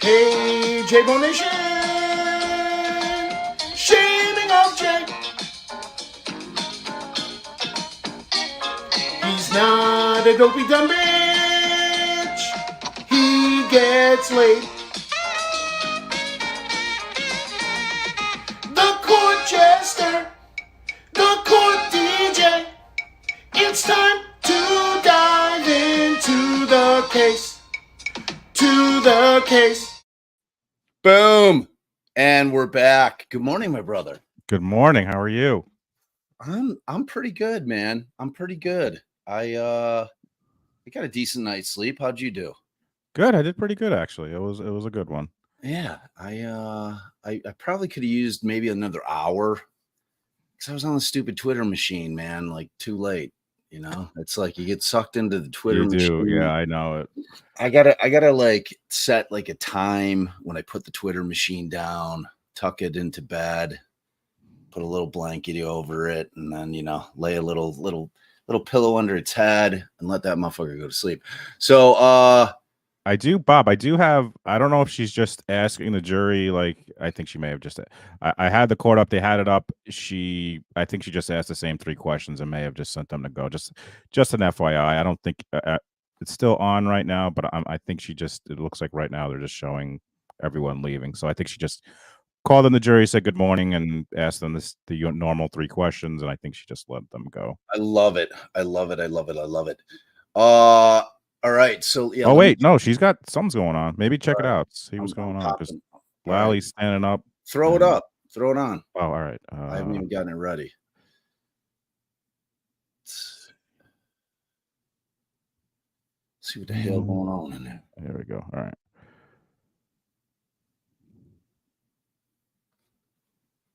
Hey, J-Bone Nation! Shaming of Jay. He's not a dopey dumb bitch. He gets laid. The court jester. The court DJ. It's time to dive into the case. To the case. Boom. And we're back. Good morning, my brother. Good morning. How are you? I'm pretty good, man. I'm pretty good. I got a decent night's sleep. How'd you do? Good. I did pretty good actually. It was a good one. Yeah, I probably could have used maybe another hour because I was on the stupid Twitter machine, man. Like too late, you know. It's like you get sucked into the Twitter machine. Yeah, I know it. I gotta like set like a time when I put the Twitter machine down, tuck it into bed, put a little blanket over it, and then lay a little pillow under its head and let that motherfucker go to sleep. So I do have, I don't know if she's just asking the jury, like I think she may have just I had the court up, they had it up. I think she just asked the same 3 questions and may have just sent them to go. Just an FYI. I don't think it's still on right now, but I think it looks like right now they're just showing everyone leaving. So I think she just called in the jury, said good morning, and asked them the normal 3 questions, and I think she just let them go. I love it. All right. So yeah. Oh wait, no, she's got something's going on. Maybe check it out. See what's going on. Because Lally's standing up. Throw it up. Throw it on. Oh, all right. I haven't even gotten it ready. Let's see what the hell going on in there. There we go. All right.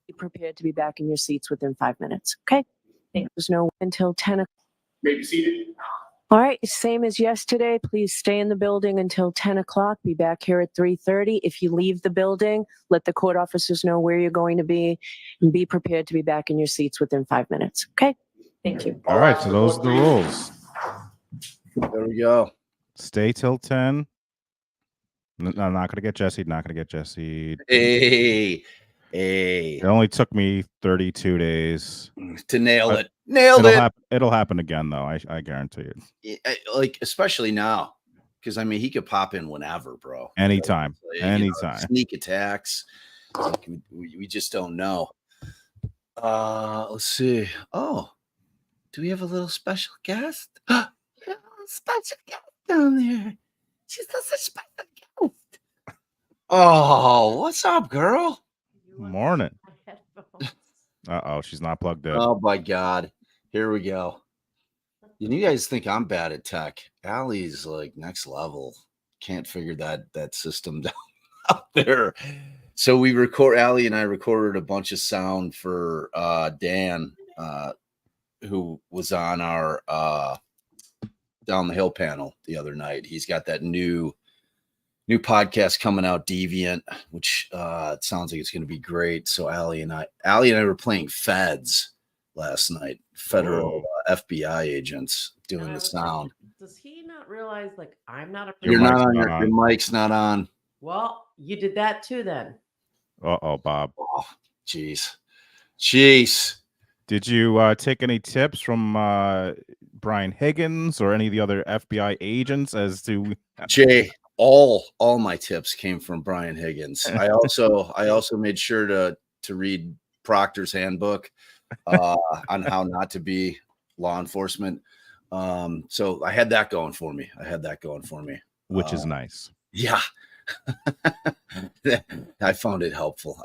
Be prepared to be back in your seats within 5 minutes. Okay. There's no until 10 o'clock. Maybe seated. All right. Same as yesterday. Please stay in the building until 10 o'clock. Be back here at 3:30. If you leave the building, let the court officers know where you're going to be and be prepared to be back in your seats within 5 minutes. Okay. Thank you. All right. So those are the rules. There we go. Stay till 10. No, I'm not going to get Jesse. Not going to get Jesse. Hey. It only took me 32 days to nail it. Nailed it. It'll happen again, though. I guarantee it. Like, especially now. Because, I mean, he could pop in whenever, bro. Anytime. Like, anytime. Sneak attacks. Like, we just don't know. Let's see. Oh, do we have a little special guest? Yeah, a special guest down there. She's such a special guest. Oh, what's up, girl? Morning. Uh-oh, she's not plugged in. Oh, my God. Here we go. You guys think I'm bad at tech. Allie's like next level. Can't figure that system out there. So Allie and I recorded a bunch of sound for Dan, who was on our Down the Hill panel the other night. He's got that new podcast coming out, Deviant, which it sounds like it's going to be great. So Allie and I were playing Feds last night, federal FBI agents doing the sound. Does he not realize, like, I'm not a... You're not on, your mic's not on. Well, you did that too then. Uh-oh, Bob. Oh, jeez. Did you take any tips from Brian Higgins or any of the other FBI agents as to... Jay, all my tips came from Brian Higgins. I also made sure to read Proctor's handbook on how not to be law enforcement. So I had that going for me. Which is nice. Yeah. I found it helpful.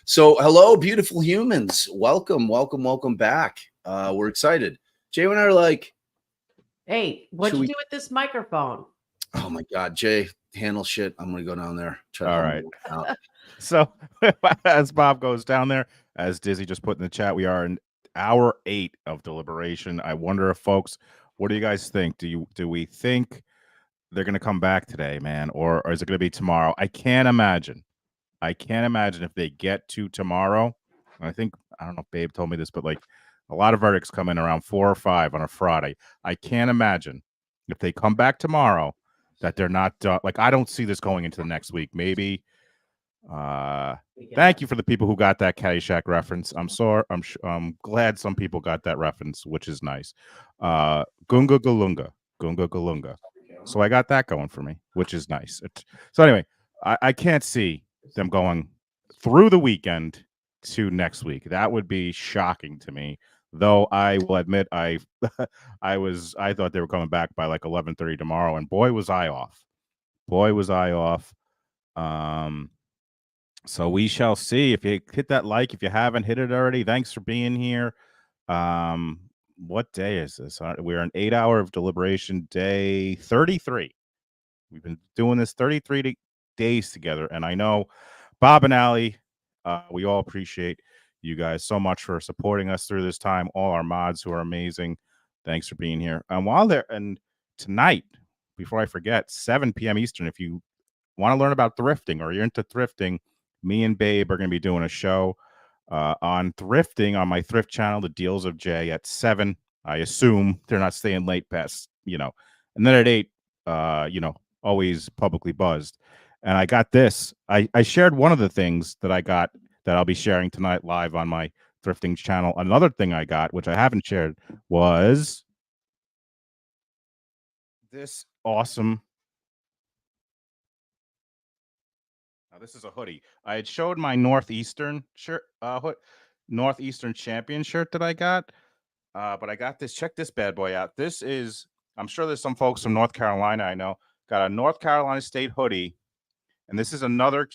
So hello, beautiful humans. Welcome back. We're excited. Jay and I are like, hey, what'd you do with this microphone? Oh my God, Jay, handle shit. I'm gonna go down there. All right. So as Bob goes down there, as Dizzy just put in the chat, we are in hour 8 of deliberation. I wonder if folks, what do you guys think? Do we think they're gonna come back today, man, or is it gonna be tomorrow? I can't imagine if they get to tomorrow. I don't know if Babe told me this, but like a lot of verdicts come in around 4 or 5 on a Friday. I can't imagine if they come back tomorrow that they're not like I don't see this going into the next week. Maybe. Thank you for the people who got that Caddyshack reference. I'm sorry. I'm glad some people got that reference, which is nice. Gunga Galunga, Gunga Galunga. So I got that going for me, which is nice. So anyway, I can't see them going through the weekend to next week. That would be shocking to me. Though I will admit, I thought they were coming back by like 11:30 tomorrow, and boy was I off. Boy was I off. So we shall see. If you hit that like, if you haven't hit it already, thanks for being here. What day is this? We're an 8-hour of deliberation, day 33. We've been doing this 33 days together, and I know Bob and Allie, we all appreciate you guys so much for supporting us through this time. All our mods who are amazing, thanks for being here. And tonight, before I forget, 7 p.m. Eastern, if you want to learn about thrifting or you're into thrifting, me and Babe are going to be doing a show on thrifting on my thrift channel, The Deals of Jay, at 7. I assume they're not staying late past, and then at 8, always publicly buzzed. And I got this. I shared one of the things that I got that I'll be sharing tonight live on my thrifting channel. Another thing I got, which I haven't shared, was this awesome. Now, this is a hoodie. I had showed my Northeastern shirt, Northeastern champion shirt that I got. But I got this. Check this bad boy out. This is, I'm sure there's some folks from North Carolina I know. Got a North Carolina State hoodie. And this is another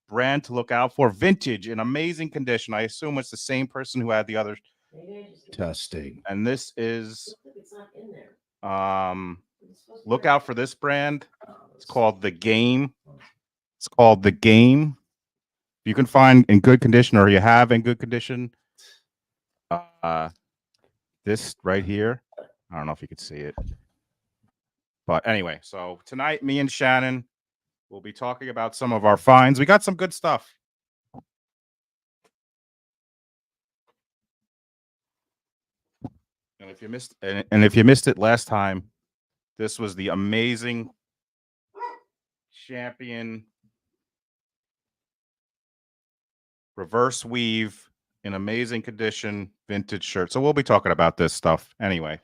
brand to look out for. Vintage in amazing condition. I assume it's the same person who had the other Testing. And this is, look out for this brand. It's called The Game. It's called The Game. You can find in good condition, or you have in good condition. This right here. I don't know if you could see it. But anyway, so tonight, me and Shannon will be talking about some of our finds. We got some good stuff. And if you missed it last time, this was the amazing champion reverse weave in amazing condition vintage shirt. So we'll be talking about this stuff anyway.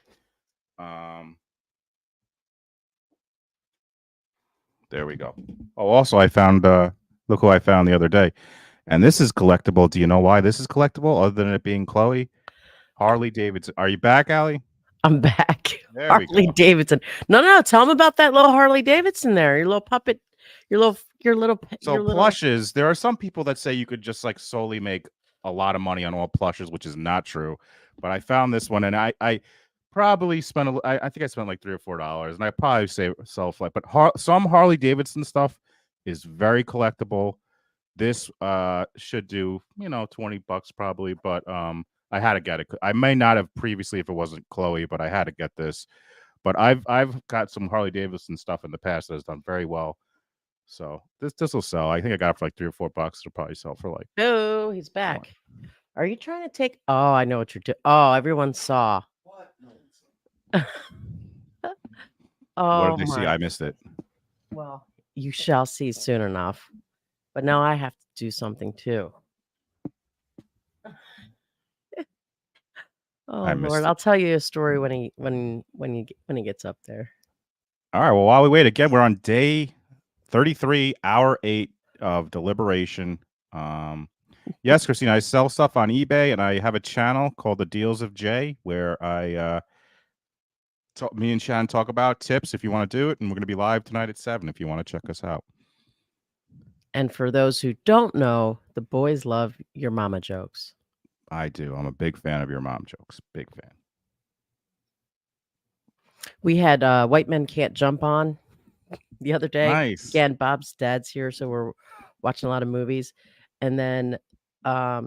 There we go. Oh, also I found look who I found the other day. And this is collectible. Do you know why this is collectible other than it being Chloe? Harley Davidson. Are you back, Allie? I'm back. There Harley Davidson. No. Tell him about that little Harley Davidson there. Your little puppet. Your little. Plushes. There are some people that say you could just like solely make a lot of money on all plushes, which is not true. But I found this one, and I probably spent. I think I spent like $3 or $4, and I probably sell flat. But some Harley Davidson stuff is very collectible. This should do $20 probably, but I had to get it. I may not have previously if it wasn't Chloe, but I had to get this. But I've got some Harley Davidson stuff in the past that has done very well. So this will sell. I think I got it for like $3 or $4. It'll probably sell for like. Oh, he's back. Are you trying to take? Oh, I know what you're doing. Oh, everyone saw. What? Oh, what did they see? I missed it. Well, you shall see soon enough. But now I have to do something too. Oh Lord, I'll tell you a story when he gets up there. All right. Well, while we wait, again, we're on day 33, hour 8 of deliberation. Yes, Christina, I sell stuff on eBay, and I have a channel called The Deals of Jay, where me and Shannon talk about tips if you want to do it, and we're going to be live tonight at 7 if you want to check us out. And for those who don't know, the boys love your mama jokes. I do. I'm a big fan of your mom jokes. Big fan. We had White Men Can't Jump on the other day. Nice. Again, Bob's dad's here, so we're watching a lot of movies. And then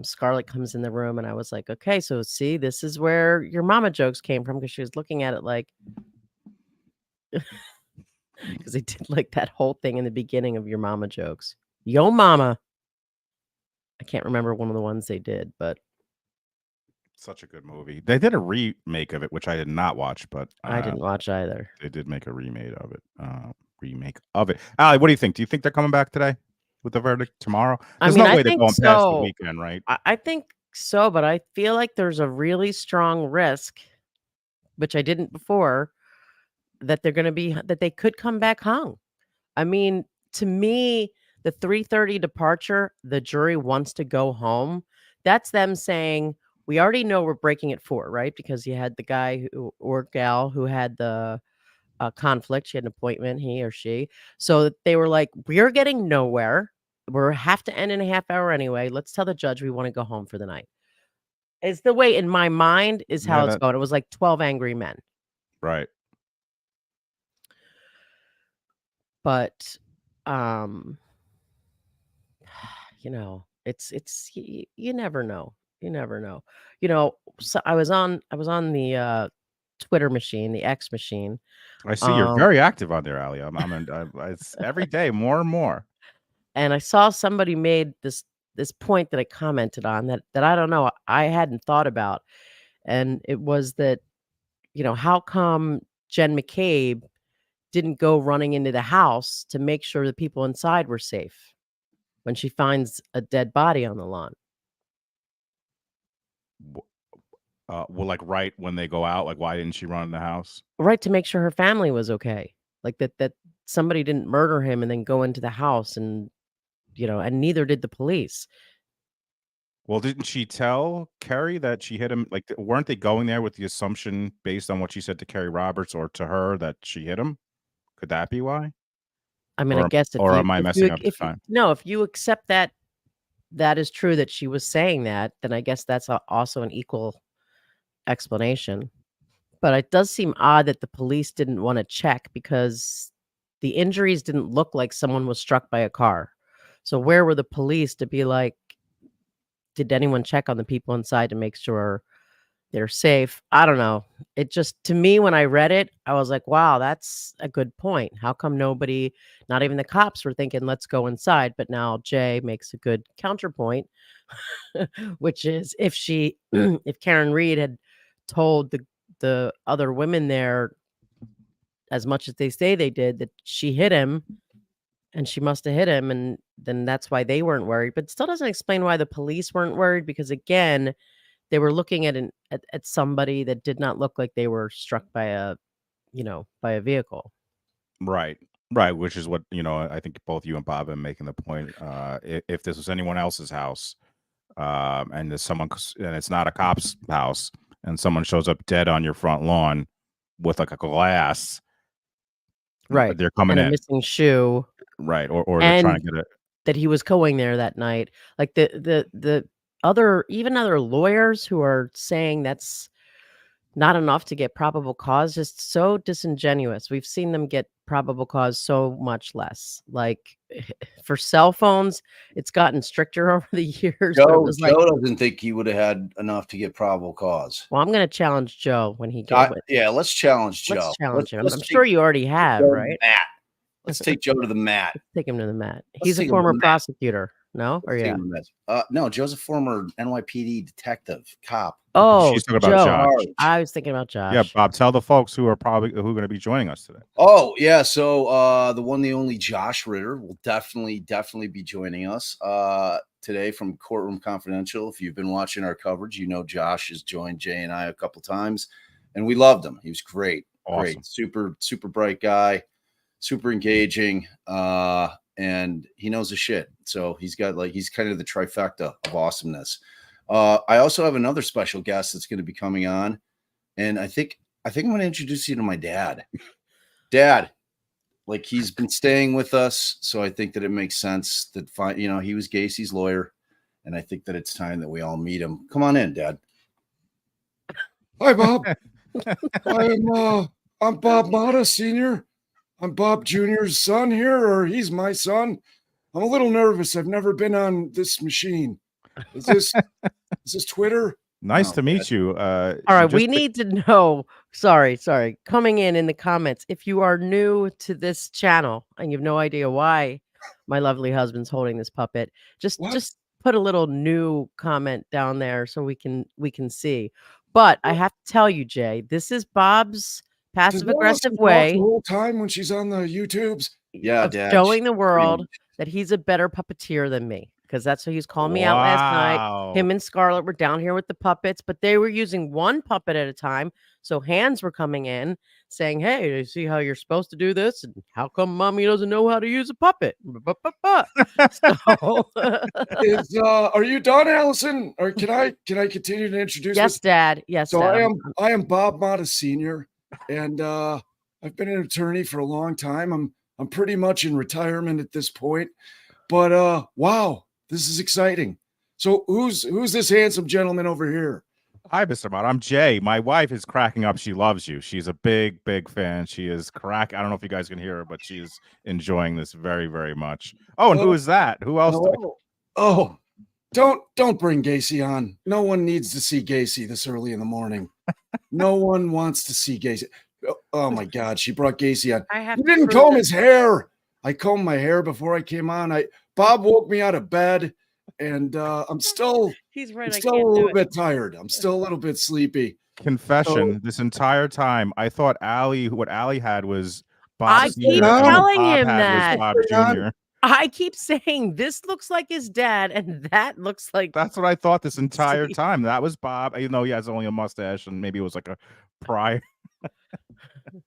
Scarlett comes in the room, and I was like, okay, so see, this is where your mama jokes came from, because she was looking at it like, because they did like that whole thing in the beginning of your mama jokes. Yo mama. I can't remember one of the ones they did, but Such a good movie. They did a remake of it, which I did not watch, but I didn't watch either. they did make a remake of it. Allie, what do you think? Do you think they're coming back today with the verdict tomorrow? There's no I way they're think going past the so. weekend, right? I think so, but I feel like there's a really strong risk, which I didn't before, that they could come back hung. I mean, to me, the 3:30 departure, the jury wants to go home. That's them saying, we already know we're breaking at 4, right? Because you had the guy or gal who had the conflict. She had an appointment, he or she. So they were like, we're getting nowhere. We're have to end in a half hour anyway. Let's tell the judge we want to go home for the night. It's the way in my mind is how it's going. It was like 12 angry men. Right. But it's you never know. You never know. So I was on the Twitter machine, the X machine. I see you're very active on there, Allie. It's every day more and more. And I saw somebody made this point that I commented on that I don't know, I hadn't thought about. And it was that, how come Jen McCabe didn't go running into the house to make sure the people inside were safe when she finds a dead body on the lawn? Well, like right when they go out, like why didn't she run in the house? Right, to make sure her family was okay. Like that somebody didn't murder him and then go into the house and and neither did the police. Well, didn't she tell Kerry that she hit him? Like, weren't they going there with the assumption based on what she said to Kerry Roberts or to her that she hit him? Could that be why? I mean, I guess am I messing up the time? No, if you accept that is true that she was saying that, then I guess that's also an equal explanation. But it does seem odd that the police didn't want to check because the injuries didn't look like someone was struck by a car. So where were the police to be like, did anyone check on the people inside to make sure they're safe? I don't know. It just, to me, when I read it, I was like, wow, that's a good point. How come nobody, not even the cops, were thinking, let's go inside? But now Jay makes a good counterpoint, which is if Karen Reed had told the other women there, as much as they say they did, that she hit him and she must have hit him, and then that's why they weren't worried. But it still doesn't explain why the police weren't worried, because again, they were looking at somebody that did not look like they were struck by a vehicle. Right. Which is what, I think both you and Bob are making the point. If this was anyone else's house, and there's someone, and it's not a cop's house, and someone shows up dead on your front lawn with like a glass, right? They're coming in, a missing shoe, right? Or they're trying to get it. That he was going there that night. Like the other lawyers who are saying that's not enough to get probable cause, just so disingenuous. We've seen them get probable cause so much less. Like for cell phones, it's gotten stricter over the years. Joe doesn't think he would have had enough to get probable cause. Well, I'm going to challenge Joe when he gets it. Yeah, let's challenge Joe. Let's challenge him. I'm sure you already have, right? Let's take Joe to the mat. Let's take him to the mat. He's a former prosecutor. No? Or yeah? No, Joe's a former NYPD detective, cop. Oh, she's talking about Josh. I was thinking about Josh. Yeah, Bob, tell the folks who are going to be joining us today. Oh, yeah. So the one, the only Josh Ritter will definitely be joining us today from Courtroom Confidential. If you've been watching our coverage, you know Josh has joined Jay and I a couple times, and we loved him. He was great. Awesome. Great. Super bright guy, super engaging. And he knows his shit. So he's kind of the trifecta of awesomeness. I also have another special guest that's going to be coming on. And I think I'm going to introduce you to my dad. Dad, like, he's been staying with us. So I think that it makes sense that, he was Gacy's lawyer. And I think that it's time that we all meet him. Come on in, Dad. Hi, Bob. I'm Bob Motta, Sr. I'm Bob Jr.'s son here, or he's my son. I'm a little nervous. I've never been on this machine. Is this Twitter? Nice to meet you. All right, we need to know. Sorry. Coming in the comments, if you are new to this channel and you have no idea why my lovely husband's holding this puppet, just put a little new comment down there so we can see. But I have to tell you, Jay, this is Bob's passive aggressive way the whole time when she's on the YouTubes. Yeah, of Dad. showing the pretty world much. that he's a better puppeteer than me. Because that's what he was calling me out last night. Wow. Him and Scarlett were down here with the puppets, but they were using one puppet at a time. So hands were coming in saying, "Hey, do you see how you're supposed to do this? And how come mommy doesn't know how to use a puppet?" So, Are you done, Allison? Or can I continue to introduce yes, Dad. Yes, So Dad. I am Bob Motta Sr. and I've been an attorney for a long time. I'm pretty much in retirement at this point. But wow, this is exciting. So who's this handsome gentleman over here? Hi, Mr. Motta. I'm Jay. My wife is cracking up. She loves you. She's a big fan. She is I don't know if you guys can hear her, but she's enjoying this very, very much. Oh, and who is that? Who else? Don't bring Gacy on. No one needs to see Gacy this early in the morning. No one wants to see Gacy. Oh my God, she brought Gacy on. You didn't comb his hair. I combed my hair before I came on. Bob woke me out of bed, and I'm still He's right. I'm still a little bit tired. I'm still a little bit sleepy. Confession: this entire time, I thought what Allie had was Bob. I keep telling him that. Bob Jr. I keep saying this looks like his dad, and that looks like. That's what I thought this entire time. That was Bob. You know, he has only a mustache, and maybe it was like a prior.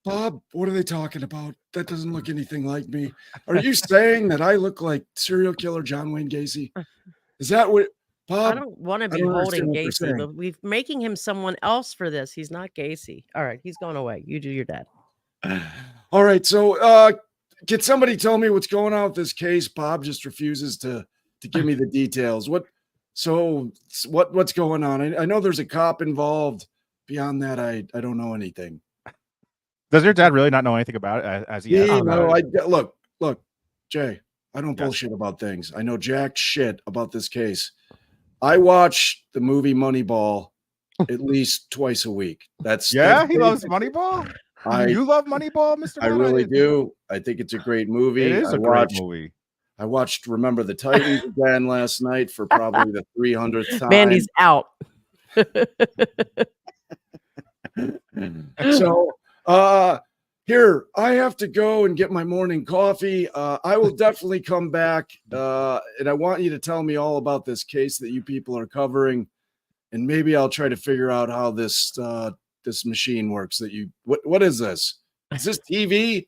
Bob, what are they talking about? That doesn't look anything like me. Are you saying that I look like serial killer John Wayne Gacy? Is that what, Bob? I don't want to be holding Gacy, but we're making him someone else for this. He's not Gacy. All right, he's going away. You do your dad. All right, so can somebody tell me what's going on with this case? Bob just refuses to give me the details. What's going on? I know there's a cop involved. Beyond that, I don't know anything. Does your dad really not know anything about it? As he Look, Jay, I don't bullshit about things. I know jack shit about this case. I watch the movie Moneyball at least twice a week. He loves Moneyball. You love Moneyball, Mr. I really do. I think it's a great movie. It is a great movie. I watched Remember the Titans again last night for probably the 300th time. Mandy's out. So here, I have to go and get my morning coffee. I will definitely come back, and I want you to tell me all about this case that you people are covering, and maybe I'll try to figure out how this machine works. What is this? Is this TV?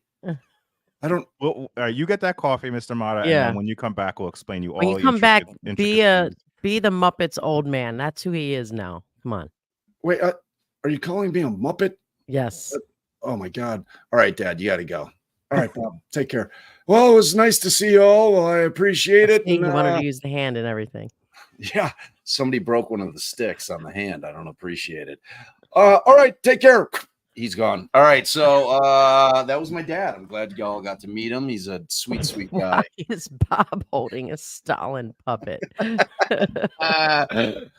I don't. Well, you get that coffee, Mr. Motta, and then when you come back, we'll explain you all. When you come back, be the Muppets old man. That's who he is now. Come on. Wait, are you calling me a Muppet? Yes. Oh my God. All right, Dad, you got to go. All right, Bob, take care. Well, it was nice to see you all. Well, I appreciate it. You wanted to use the hand and everything. Yeah. Somebody broke one of the sticks on the hand. I don't appreciate it. All right, take care. He's gone. All right. So that was my dad. I'm glad y'all got to meet him. He's a sweet, sweet guy. Why is Bob holding a Stalin puppet? I'm going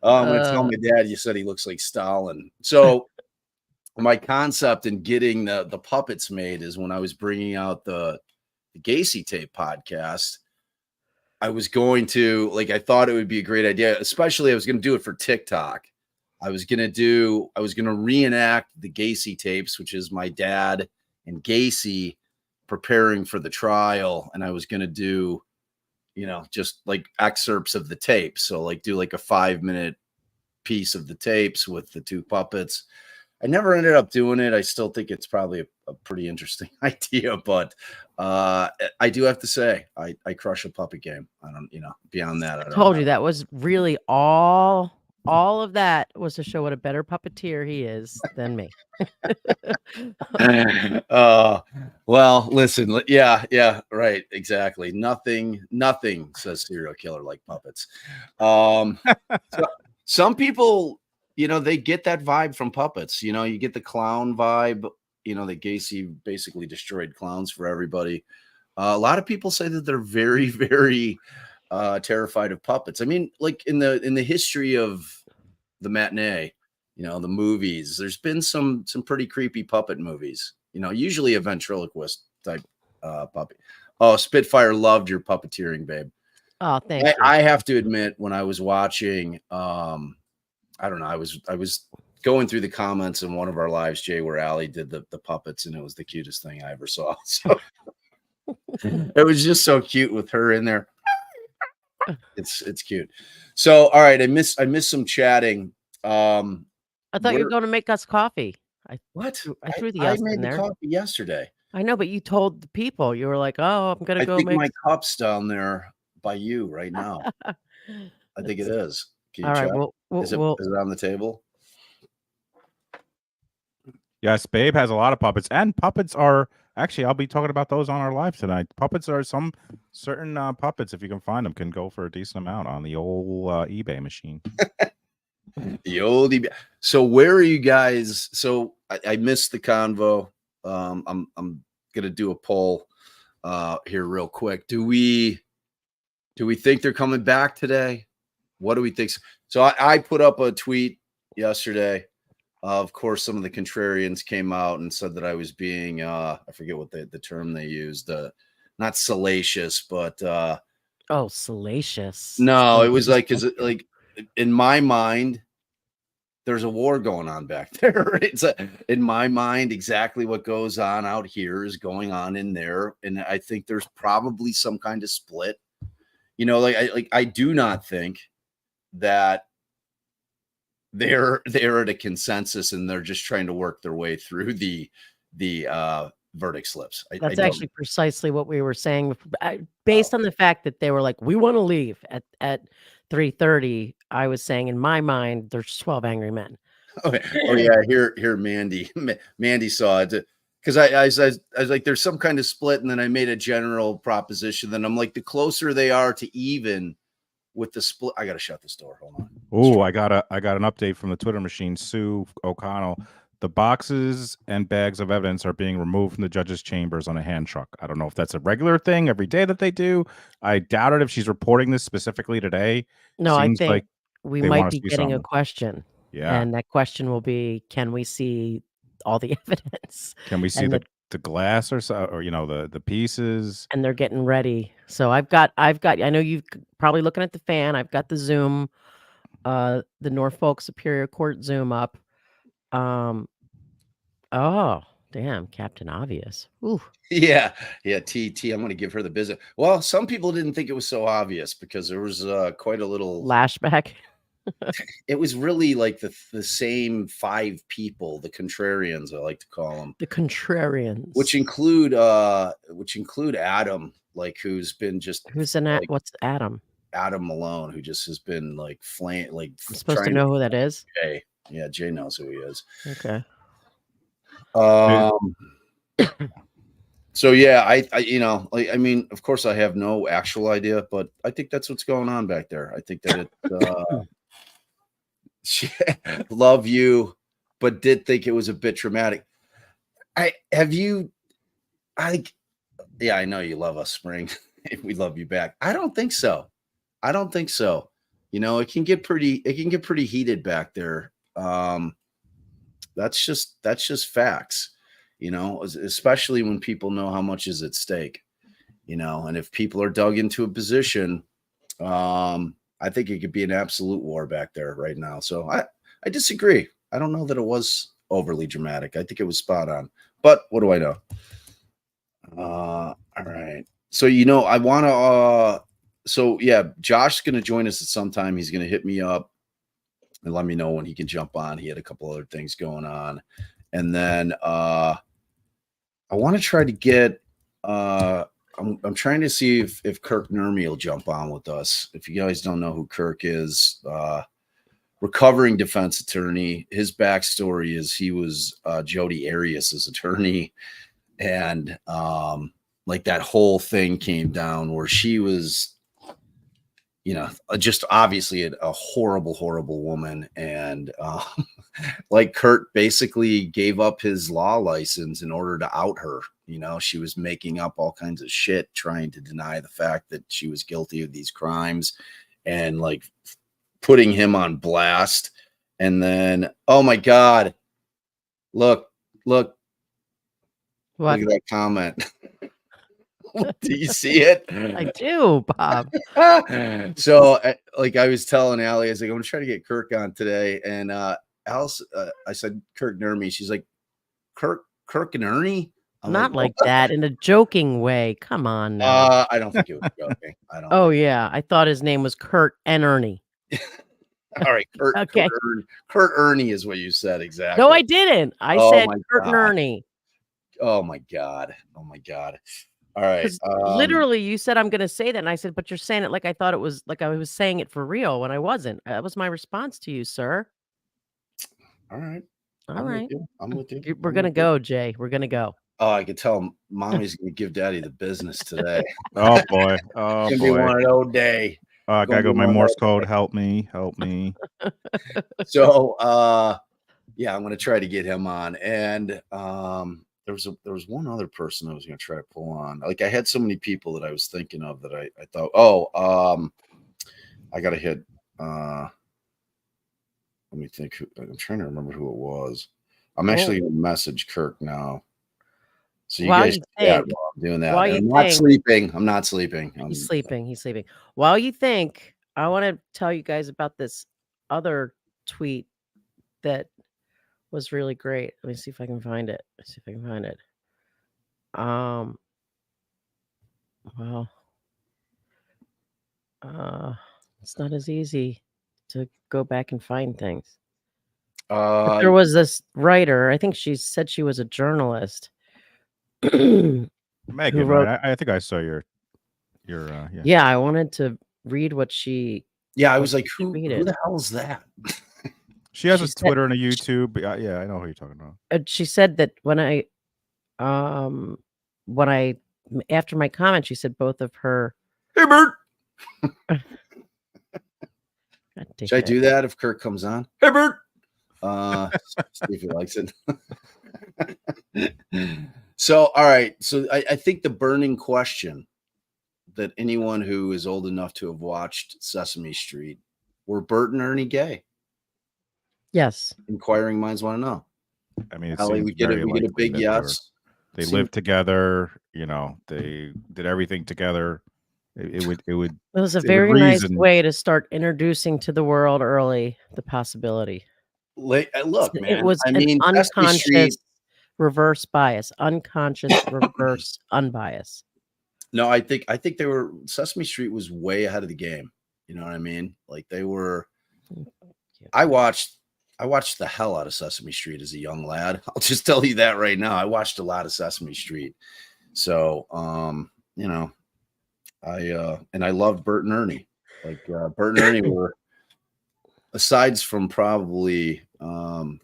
to tell my dad you said he looks like Stalin. So my concept in getting the puppets made is when I was bringing out the Gacy tape podcast, I was going to, I thought it would be a great idea, especially I was going to do it for TikTok. I was going to reenact the Gacy tapes, which is my dad and Gacy preparing for the trial. And I was going to do, just excerpts of the tapes. So do a 5-minute piece of the tapes with the two puppets. I never ended up doing it. I still think it's probably a pretty interesting idea, but I do have to say I crush a puppet game. I don't, beyond that. I told you that was really all of that was to show what a better puppeteer he is than me. Well, listen, yeah, right, exactly. Nothing says serial killer like puppets. So some people, they get that vibe from puppets. You get the clown vibe. That Gacy basically destroyed clowns for everybody. A lot of people say that they're very, very terrified of puppets. I mean, in the history of the matinee, the movies, there's been some pretty creepy puppet movies. Usually a ventriloquist type puppet. Oh, Spitfire loved your puppeteering, babe. Oh, thank you. I have to admit, when I was watching, I don't know, I was going through the comments in one of our lives, Jay, where Allie did the puppets, and it was the cutest thing I ever saw. So it was just so cute with her in there. It's cute. So all right, I miss some chatting. I thought you were we're- going to make us coffee. What? I threw the I S made in the there. coffee yesterday. I know, but you told the people. You were like, "Oh, I'm gonna I go think make." my cup's down there by you right now. I think it is. Can you All right. check? We'll Is it on the table? Yes, Babe has a lot of puppets, and puppets are actually. I'll be talking about those on our live tonight. Puppets are some certain puppets, if you can find them, can go for a decent amount on the old eBay machine. The old So where are you guys? So I missed the convo. I'm gonna do a poll here real quick. Do we think they're coming back today? What do we think? So I put up a tweet yesterday. Of course, some of the contrarians came out and said that I was being I forget what the term they used, not salacious, but Oh, salacious. no, it was like, is it like, in my mind, there's a war going on back there. In my mind, exactly what goes on out here is going on in there, and I think there's probably some kind of split. You know, I do not think that they're at a consensus and they're just trying to work their way through the verdict slips. That's actually precisely what we were saying. Based on the fact that they were like, "We want to leave at 3:30." I was saying, in my mind, there's 12 angry men. Okay. Oh yeah, here Mandy saw it, because I was like, there's some kind of split, and then I made a general proposition. Then I'm like, the closer they are to even with the split, I gotta shut this door. Hold on. Oh, I got an update from the Twitter machine. Sue O'Connell. The boxes and bags of evidence are being removed from the judge's chambers on a hand truck. I don't know if that's a regular thing every day that they do. I doubt it if she's reporting this specifically today. No, Seems I think like we they might wanna be see getting a something. question. Yeah. And that question will be, can we see all the evidence? Can we see And the glass or so, or the pieces? and they're getting ready. So I've got I know you've probably looking at the fan. I've got the Zoom, the Norfolk Superior Court Zoom up. Oh, damn, Captain Obvious. Ooh. Yeah. TT. I'm gonna give her the business. Well, some people didn't think it was so obvious because there was quite a little Lashback. It was really like the same 5 people, the contrarians, I like to call them, The contrarians. which include Adam, like, who's been just Who's in that? What's Adam? Adam Malone, who just has been like I'm supposed to know who that is. Jay. Yeah, Jay knows who he is. Okay. So yeah, I mean, of course I have no actual idea, but I think that's what's going on back there. I think that love you, but did think it was a bit traumatic. I know you love us, Spring. We love you back. I don't think so. You know, it can get pretty heated back there. That's just facts, you know, especially when people know how much is at stake, you know, and if people are dug into a position, I think it could be an absolute war back there right now. So I disagree. I don't know that it was overly dramatic. I think it was spot on, but what do I know? All right. So, you know, I want to, so yeah, Josh's going to join us at some time. He's going to hit me up and let me know when he can jump on. He had a couple other things going on. And then I want to try to get, I'm trying to see if Kirk Nurmi will jump on with us. If you guys don't know who Kirk is, recovering defense attorney. His backstory is he was Jodi Arias's attorney. And like that whole thing came down where she was, you know, just obviously a horrible woman. And like Kurt basically gave up his law license in order to out her. You know, she was making up all kinds of shit, trying to deny the fact that she was guilty of these crimes and like putting him on blast. And then, oh my God, look What? at that comment. Do you see it? I do, Bob. So, like I was telling Allie, I was like, I'm gonna try to get Kirk on today, and Alice, I said Kirk and Ernie. She's like, Kirk and Ernie. I'm Not like, like that, in a joking way. Come on now. I don't think it was joking. I don't. Oh yeah, I thought his name was Kurt and Ernie. All right, Okay. Kurt Ernie is what you said exactly. No, I didn't. I Oh said my Kurt and God. Ernie. Oh my God. All right. 'Cause literally, you said I'm going to say that, and I said, but you're saying it like I thought it was like I was saying it for real when I wasn't. That was my response to you, sir. All right. All I'm with right, you. I'm with you. we're I'm gonna with you. go, Jay. We're gonna go. Oh, I could tell Mommy's gonna give Daddy the business today. Oh boy. Oh It's gonna be boy. one of those day. I gotta gonna go. be My one Morse of code. Help me. Help me. So yeah, I'm gonna try to get him on. And there was one other person I was gonna try to pull on. Like I had so many people that I was thinking of that I thought, I gotta hit let me think I'm trying to remember who it was. I'm actually gonna message Kirk now. So you While guys you yeah, think, while I'm doing that. while And you I'm not think, sleeping. I'm not sleeping. he's sleeping. He's sleeping. While you think, I want to tell you guys about this other tweet that was really great. Let me see if I can find it. Well, it's not as easy to go back and find things. But there was this writer. I think she said she was a journalist. Megan, wrote- right? I think I saw your yeah. Yeah, I wanted to read what she. Yeah, I was like, who tweeted. the hell is that? She has She a said- Twitter and a YouTube. Yeah, I know who you're talking about. She said that after my comment, she said both of her. Hey, Bert. God damn Should I it. do that if Kirk comes on? Hey, Bert. See if he likes it. So, all right. So I think the burning question that anyone who is old enough to have watched Sesame Street, were Bert and Ernie gay? Yes. Inquiring minds want to know. I mean, it Allie, seems we get very a likely big that yes. they lived together. You know, they did everything together. It would. It was a would very nice reason- way to start introducing to the world early the possibility. Look, man. It was I an mean, Sesame unconscious Street. reverse bias, unconscious reverse unbiased. No, I think they were Sesame Street was way ahead of the game. You know what I mean? Like they were. I watched the hell out of Sesame Street as a young lad. I'll just tell you that right now. I watched a lot of Sesame Street. So, you know, I loved Bert and Ernie. Like Bert and Ernie were, aside from probably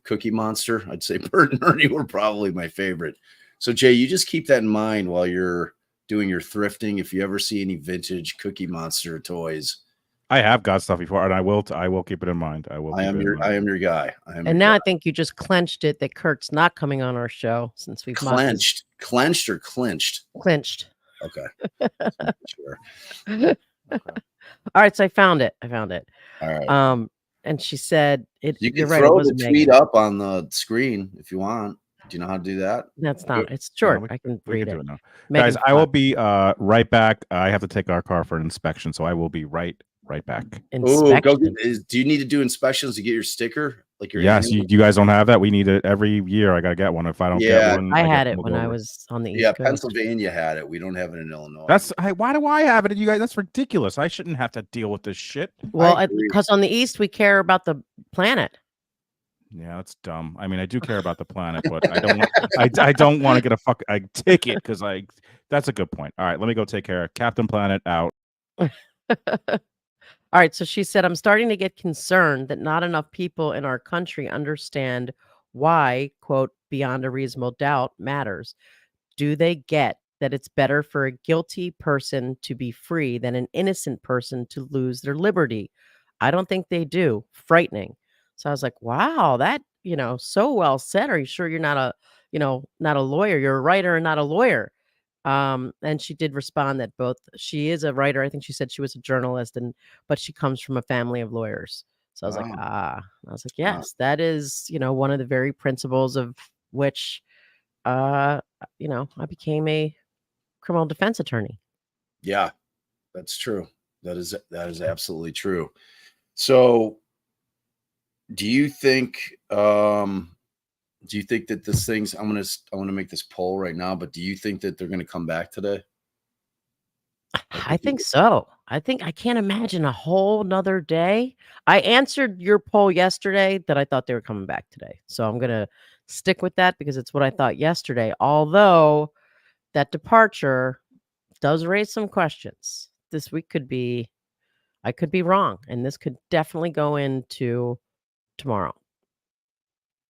Cookie Monster, I'd say Bert and Ernie were probably my favorite. So Jay, you just keep that in mind while you're doing your thrifting. If you ever see any vintage Cookie Monster toys, I have got stuff before, and I will keep it in mind. I am your guy. And now I think you just clenched it that Kurt's not coming on our show since we've clenched or clinched. Okay. Sure. Okay. All right, so I found it. All right. And she said it. You can you're right, throw it was the tweet Megan. up on the screen if you want. Do you know how to do that? That's not. It's short. I can read it. Guys, I will be right back. I have to take our car for an inspection, so I will be right back. Oh, do you need to do inspections to get your sticker? Like your yes, you guys don't have that. We need it every year. I gotta get one. If I don't get one, I had it when I was on the East Coast. Pennsylvania had it. We don't have it in Illinois. Why do I have it? You guys, that's ridiculous. I shouldn't have to deal with this shit. Well, because on the East we care about the planet. Yeah, that's dumb. I mean, I do care about the planet, but I don't want. I don't want to get a ticket because that's a good point. All right, let me go take care of Captain Planet out. All right, so she said, I'm starting to get concerned that not enough people in our country understand why, quote, beyond a reasonable doubt matters. Do they get that it's better for a guilty person to be free than an innocent person to lose their liberty? I don't think they do. Frightening. So I was like, wow, that, so well said. Are you sure you're not a lawyer? You're a writer and not a lawyer. And she did respond that she is a writer. I think she said she was a journalist, but she comes from a family of lawyers. So I was like, yes, that is, one of the very principles of which, I became a criminal defense attorney. Yeah, that's true. That is absolutely true. So do you think that this thing's I want to make this poll right now, but do you think that they're going to come back today? I think so. I can't imagine a whole nother day. I answered your poll yesterday that I thought they were coming back today. So I'm going to stick with that because it's what I thought yesterday. Although that departure does raise some questions. This week I could be wrong. And this could definitely go into tomorrow.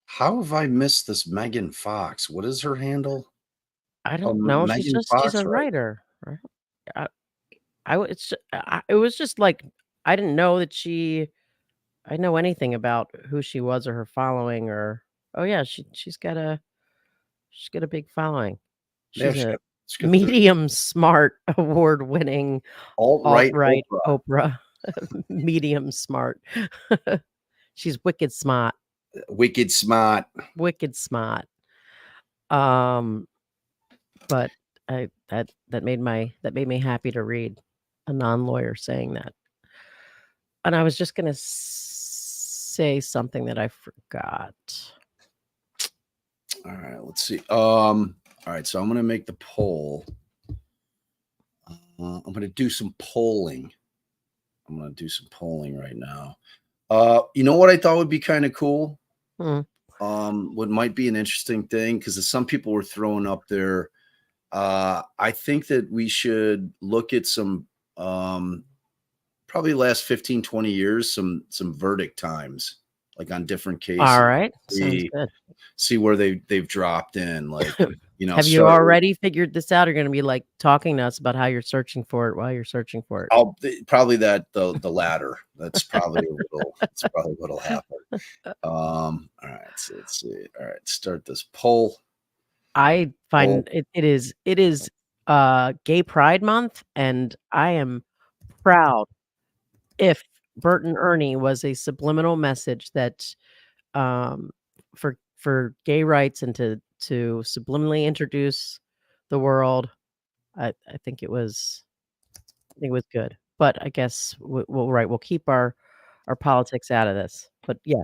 How have I missed this Megan Fox? What is her handle? I don't know. Megan She's Fox, a right? writer. It was just like I didn't know that I know anything about who she was or her following or oh yeah, she's got a big following. Yeah, She's a she got the medium smart award winning alt-right alt-right Oprah. Oprah. Medium smart. She's wicked smart. Wicked smart. Wicked smart. But that made me happy to read a non-lawyer saying that. And I was just gonna say something that I forgot. All right, let's see. All right, so I'm gonna make the poll. I'm gonna do some polling. I'm gonna do some polling right now. You know what I thought would be kind of cool? What might be an interesting thing, because some people were throwing up there. I think that we should look at some probably last 15, 20 years, some verdict times, like on different cases. All right. Sounds good. See where they've dropped in. Like, have you already figured this out? Or going to be like talking to us about how you're searching for it while you're searching for it? Probably the latter. That's probably what'll happen. All right. So let's see. All right. Start this poll. I find it is Gay Pride Month, and I am proud if Bert and Ernie was a subliminal message that for gay rights and to subliminally introduce the world. I think it was good. But I guess we'll keep our politics out of this. But yeah,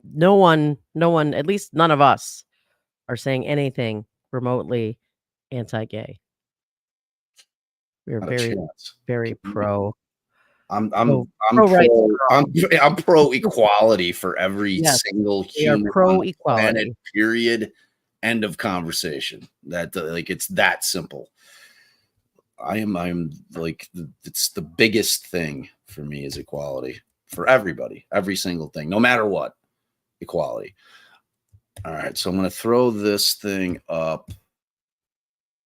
no one, at least none of us are saying anything remotely anti-gay. We're very pro. I'm pro pro equality for every single human pro equality planet, period. End of conversation. That it's that simple. I'm like, it's the biggest thing for me is equality for everybody, every single thing, no matter what. Equality. All right, so I'm going to throw this thing up.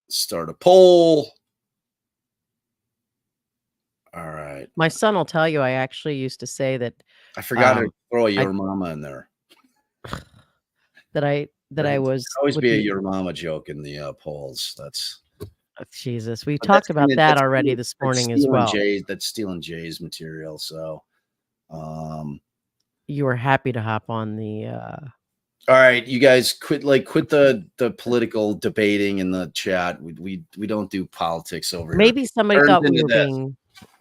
Start a poll. All right. My son will tell you I actually used to say that I forgot to throw a your mama in there. That I was always be a your mama joke in the polls. That's Jesus. We talked about that already this morning as well. That's stealing Jay's material. So you were happy to hop on the all right, you guys quit the political debating in the chat. We don't do politics over here. Maybe somebody thought we were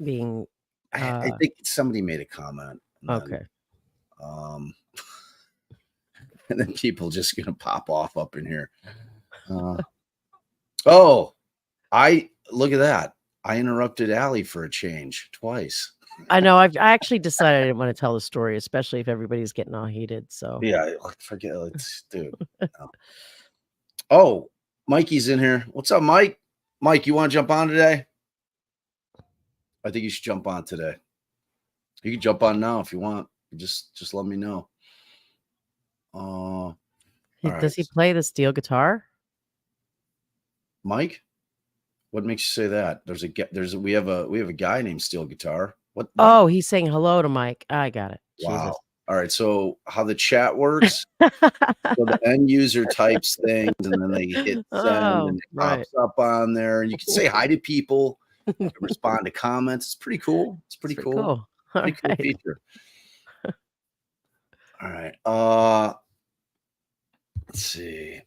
being I think somebody made a comment. Okay. And then people just gonna pop off up in here. Oh, look at that. I interrupted Allie for a change twice. I know. I actually decided I didn't want to tell the story, especially if everybody's getting all heated. So yeah, forget it, dude. Oh, Mikey's in here. What's up, Mike? Mike, you want to jump on today? I think you should jump on today. You can jump on now if you want. Just let me know. Does he play the steel guitar? Mike? What makes you say that? We have a guy named Steel Guitar. What? Oh, he's saying hello to Mike. I got it. Wow. Jesus. All right. So how the chat works? So the end user types things, and then they hit send, and it pops up on there, and you can say hi to people, respond to comments. It's pretty cool. It's pretty cool. Pretty cool feature. All right. Let's see.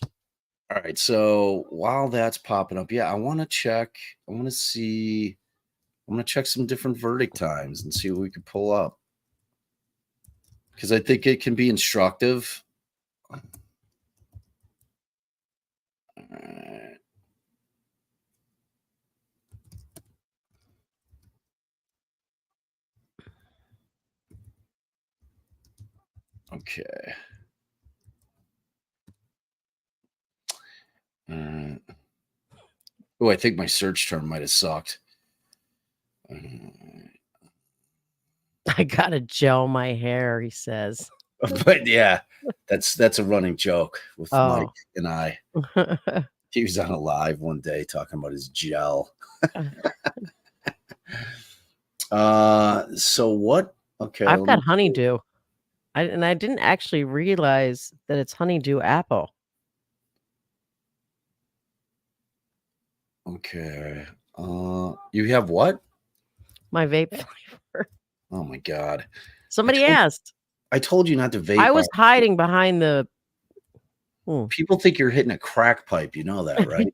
All right. So while that's popping up, yeah, I want to check. I want to see. I'm going to check some different verdict times and see what we can pull up because I think it can be instructive. All right. Okay. Oh, I think my search term might have sucked. I gotta gel my hair, he says. But yeah, that's a running joke with Mike Oh. and I. He was on a live one day talking about his gel. So what? Okay, I've let got me see. honeydew. I didn't actually realize that it's honeydew apple. Okay. You have what? My vape flavor. Oh my god. Somebody asked. I told you not to vape. I was hiding behind the. People think you're hitting a crack pipe. You know that, right?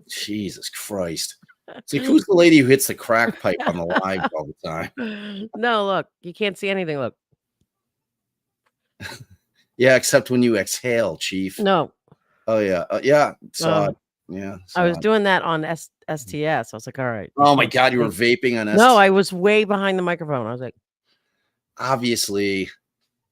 Jesus Christ. It's like, who's the lady who hits the crack pipe on the live all the time? No, look, you can't see anything. Look. Yeah, except when you exhale, Chief. No. Oh yeah, yeah. Saw it. Yeah, I was doing that on STS. I was like, all right. Oh my god, you were vaping on STS. No, I was way behind the microphone. I was like, obviously,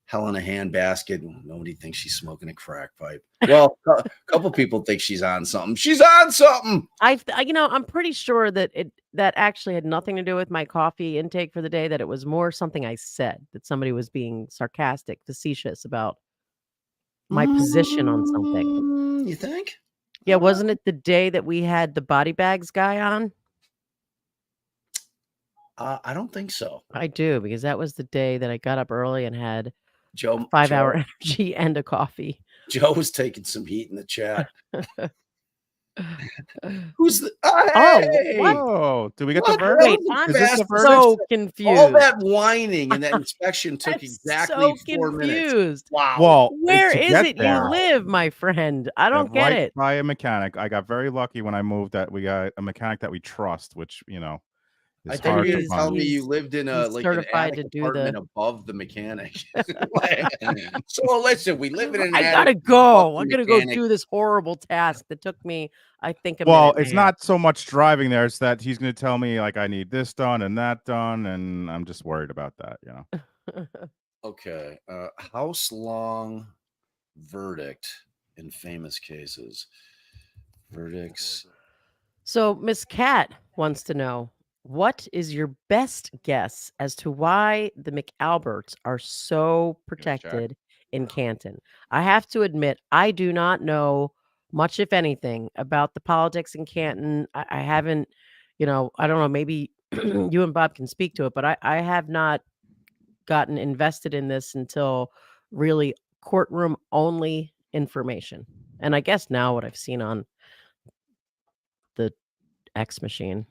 hell in a handbasket. Nobody thinks she's smoking a crack pipe. Well, a couple people think she's on something. She's on something. I'm pretty sure that that actually had nothing to do with my coffee intake for the day. That it was more something I said, that somebody was being sarcastic, facetious about my position on something. You think? Yeah, wasn't it the day that we had the body bags guy on? I don't think so. I do, because that was the day that I got up early and had Joe, a 5-hour energy and a coffee. Joe was taking some heat in the chat. Who's the? Whoa! Did we get the verdict? Wait, I'm Is this the verdict? so confused. All that whining and that inspection took exactly 4 minutes. Wow. Well, where to is get it there, you live, my friend? I don't get right it. by a mechanic. I got very lucky when I moved that we got a mechanic that we trust, which I is thought hard you to were telling me find. you lived in a like an certified attic to do apartment the. above the mechanic. So listen, we live in an I attic gotta above go. the I'm gonna go mechanic. do this horrible task that took me, I think, a Well, minute. it's not so much driving there; it's that he's going to tell me like I need this done and that done, and I'm just worried about that. Okay, house long verdict in famous cases. Verdicts. So Miss Cat wants to know, what is your best guess as to why the McAlberts are so protected in Canton? I have to admit, I do not know much, if anything, about the politics in Canton. I haven't, I don't know, maybe you and Bob can speak to it, but I have not gotten invested in this until really courtroom only information. And I guess now what I've seen on the X machine.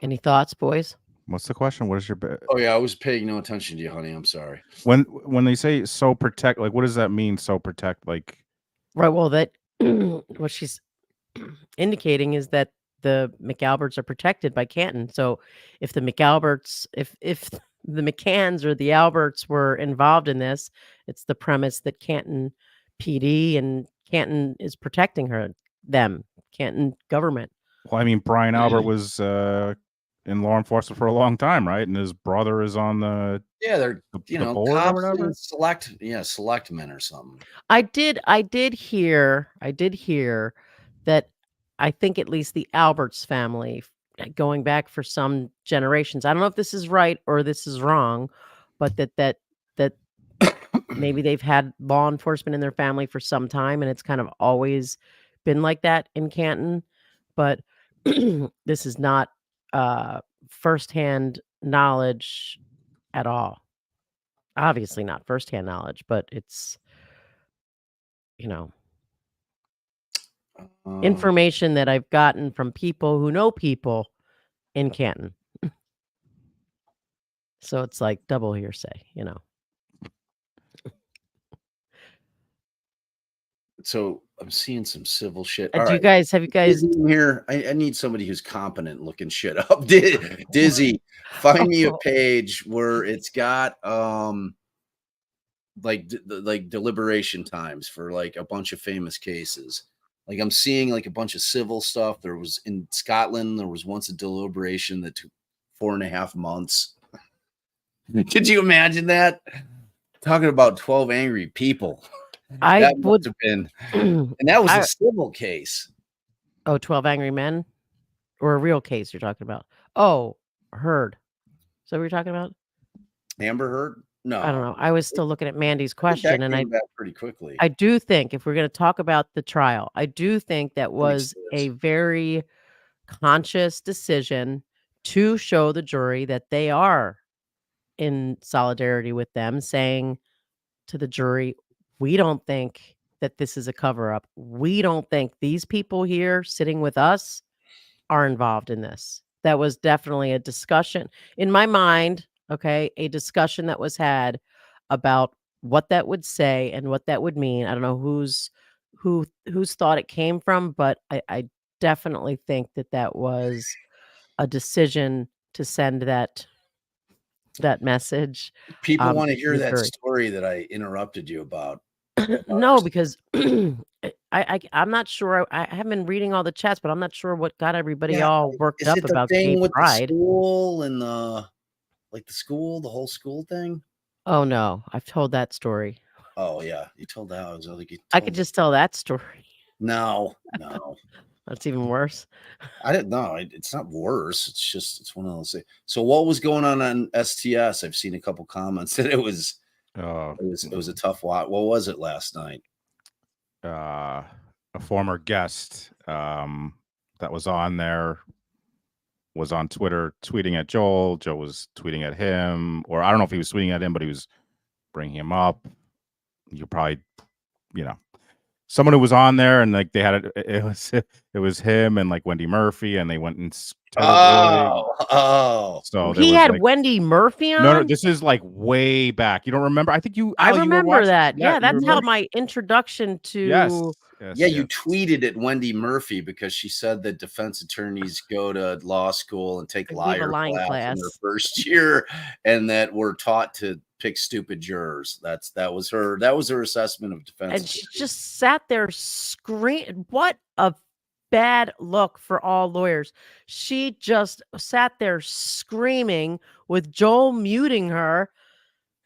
Any thoughts, boys? What's the question? What is your Oh yeah, I was paying no attention to you, honey. I'm sorry. when they say so protect? Like, what does that mean? So protect? Like, right. Well, that what she's indicating is that the McAlberts are protected by Canton. So if the McAlberts, if the McCanns or the Alberts were involved in this, it's the premise that Canton PD and Canton is protecting them, Canton government. well, I mean, Brian Albert was in law enforcement for a long time, right? And his brother is on the they're the board or cops whatever. and select men or something. I did hear that I think at least the Alberts family, going back for some generations, I don't know if this is right or this is wrong, but that maybe they've had law enforcement in their family for some time, and it's kind of always been like that in Canton. But this is not firsthand knowledge at all. Obviously not firsthand knowledge, but it's information that I've gotten from people who know people in Canton. So it's like double hearsay, So I'm seeing some civil shit. Do All you right. guys have you guys? Dizzy in here. I need somebody who's competent looking shit up. Dizzy, find me a page where it's got like deliberation times for like a bunch of famous cases. Like I'm seeing like a bunch of civil stuff. There was in Scotland, there was once a deliberation that took 4.5 months. Could you imagine that? Talking about 12 angry people. I That must would. have been, and that was I- a civil case. 12 Angry Men, or a real case you're talking about? Oh, Heard. So what you're talking about? Amber Heard? No, I don't know. I was still looking at Mandy's I think that question, and came back pretty quickly. I do think if we're going to talk about the trial, I do think that Makes was a sense. very conscious decision to show the jury that they are in solidarity with them, saying to the jury, we don't think that this is a cover up. We don't think these people here sitting with us are involved in this. That was definitely a discussion in my mind. Okay. A discussion that was had about what that would say and what that would mean. I don't know whose thought it came from, but I definitely think that that was a decision to send that message. People want to To hear the that jury. story that I interrupted you about. No, because I'm not sure. I haven't been reading all the chats, but I'm not sure what got everybody Yeah, all worked is up it the about gay thing with the pride. school and the whole school thing? Oh no, I've told that story. Oh yeah, you told that. I was like, I could just tell that story. no. That's even worse. I didn't know. It's not worse. It's one of those things. So what was going on STS? I've seen a couple comments that it was a tough watch. What was it last night? A former guest that was on there was on Twitter tweeting at Joel. Joe was tweeting at him, or I don't know if he was tweeting at him, but he was bringing him up. You probably, someone who was on there, and like they had it was him and like Wendy Murphy, and they went and so there He was had like, Wendy Murphy on. no, this is like way back. You don't remember? I think I you were remember that. watching- Yeah, you that's how remember? my introduction to. Yes. Yeah, you tweeted at Wendy Murphy because she said that defense attorneys go to law school and take liar lying class in their class. first year, and that we're taught to pick stupid jurors. That was her assessment of defense. And she just sat there screaming. What a bad look for all lawyers. She just sat there screaming with Joel muting her.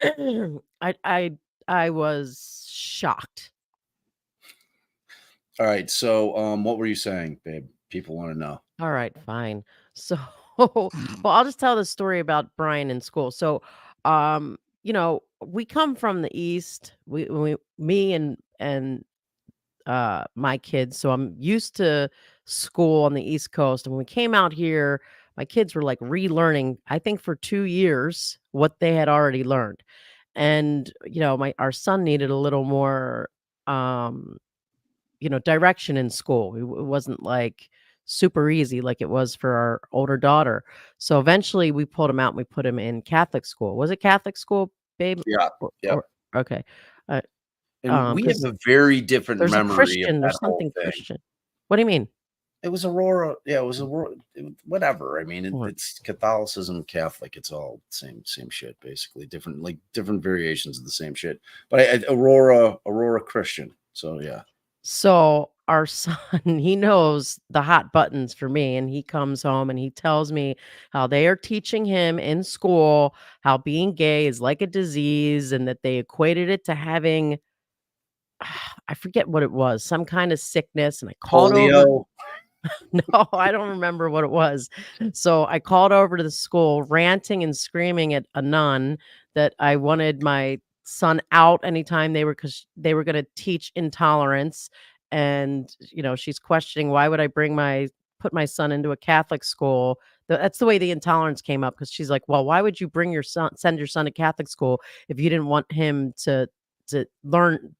I was shocked. All right. So what were you saying, babe? People want to know. All right, fine. So well, I'll just tell the story about Brian in school. So we come from the East. Me and my kids. So I'm used to school on the East Coast. And when we came out here, my kids were like relearning, I think for 2 years, what they had already learned. And, our son needed a little more, direction in school. It wasn't like super easy like it was for our older daughter. So eventually we pulled him out and we put him in Catholic school. Was it Catholic school, babe? Yeah. Yeah. Okay. And we have a very different There's a memory of Christian. that There's whole something thing. Christian. What do you mean? It was Aurora. Yeah, it was Aurora. Whatever. I mean, it's Catholicism, Catholic. It's all same shit, basically. Different variations of the same shit. But Aurora Christian. So yeah. So our son, he knows the hot buttons for me, and he comes home and he tells me how they are teaching him in school how being gay is like a disease, and that they equated it to having, I forget what it was, some kind of sickness. And I called over. Polio. No, I don't remember what it was. So I called over to the school ranting and screaming at a nun that I wanted my son out anytime because they were going to teach intolerance. And, she's questioning, why would I put my son into a Catholic school? That's the way the intolerance came up. Cause she's like, well, why would you send your son to Catholic school if you didn't want him to learn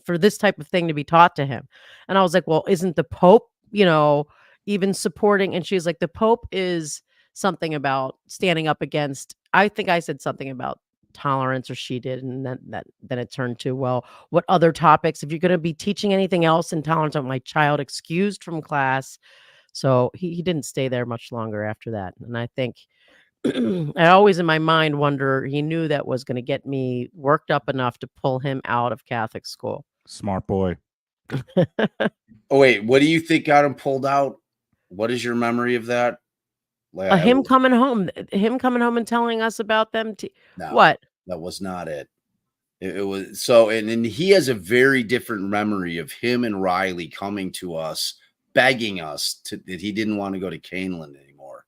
for this type of thing to be taught to him? And I was like, well, isn't the Pope, even supporting? And she's like, the Pope is something about standing up against, I think I said something about tolerance, or she did, and then it turned to, well, what other topics? If you're going to be teaching anything else in tolerance, I want my child excused from class. So he didn't stay there much longer after that. And I think I always in my mind wonder, he knew that was going to get me worked up enough to pull him out of Catholic school. Smart boy. Oh wait, what do you think got him pulled out? What is your memory of that? Like, Him coming home and telling us about them. No, What? That was not it. It was so, and he has a very different memory of him and Riley coming to us, begging us that he didn't want to go to Caneland anymore.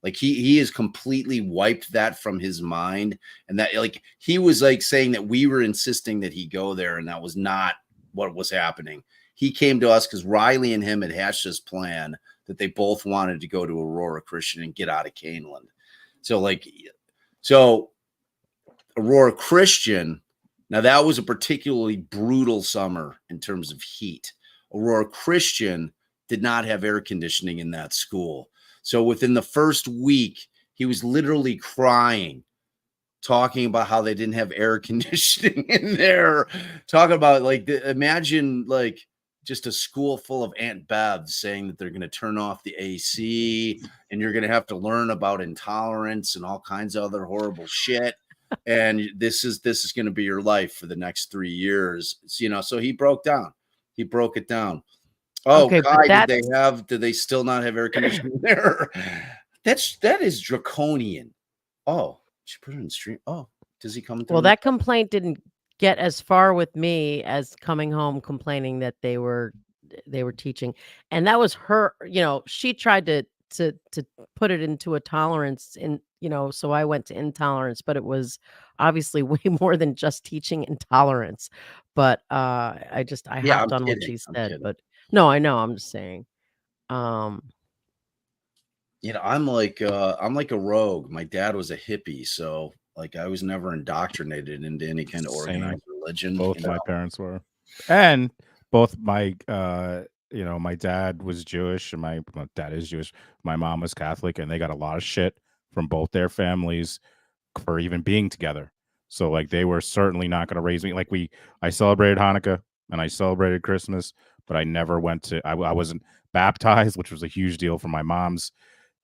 Like he has completely wiped that from his mind, and that like he was like saying that we were insisting that he go there, and that was not what was happening. He came to us because Riley and him had hatched this plan that they both wanted to go to Aurora Christian and get out of Caneland. So Aurora Christian, now that was a particularly brutal summer in terms of heat. Aurora Christian did not have air conditioning in that school. So within the first week, he was literally crying, talking about how they didn't have air conditioning in there, talking about imagine like just a school full of Aunt Bevs saying that they're going to turn off the AC and you're going to have to learn about intolerance and all kinds of other horrible shit. And this is going to be your life for the next 3 years. So he broke down. He broke it down. Oh, okay, Kai, did they still not have air conditioning there? That is draconian. Oh, she put it in stream. Oh, does he come through? Well, that complaint didn't get as far with me as coming home complaining that they were teaching, and that was her. She tried to put it into a tolerance, so I went to intolerance, but it was obviously way more than just teaching intolerance. But I hopped on what she said. But no, I know. I'm just saying. I'm like a rogue. My dad was a hippie, so like I was never indoctrinated into any kind of organized religion. Both my parents were, and both my my dad was Jewish and my dad is Jewish. My mom was Catholic, and they got a lot of shit from both their families for even being together. So like they were certainly not going to raise me. Like I celebrated Hanukkah and I celebrated Christmas, but I never went to. I wasn't baptized, which was a huge deal for my mom's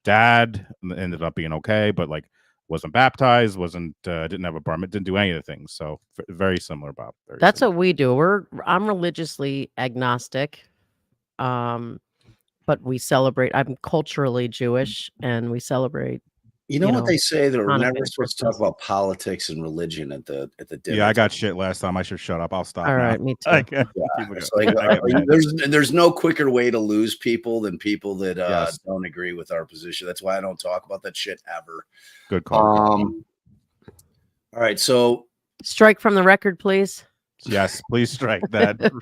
dad. Ended up being okay, but like wasn't baptized, didn't have a bar mitzvah, didn't do any of the things. So very similar, Bob. That's what we do. I'm religiously agnostic, but we celebrate. I'm culturally Jewish, and we celebrate. You know what they say that we're never supposed to talk about politics and religion at the dinner. Yeah, I got shit last time. I should shut up. I'll stop. All right, me too. There's no quicker way to lose people than people that don't agree with our position. That's why I don't talk about that shit ever. Good call. All right, so strike from the record, please. Yes, please strike that.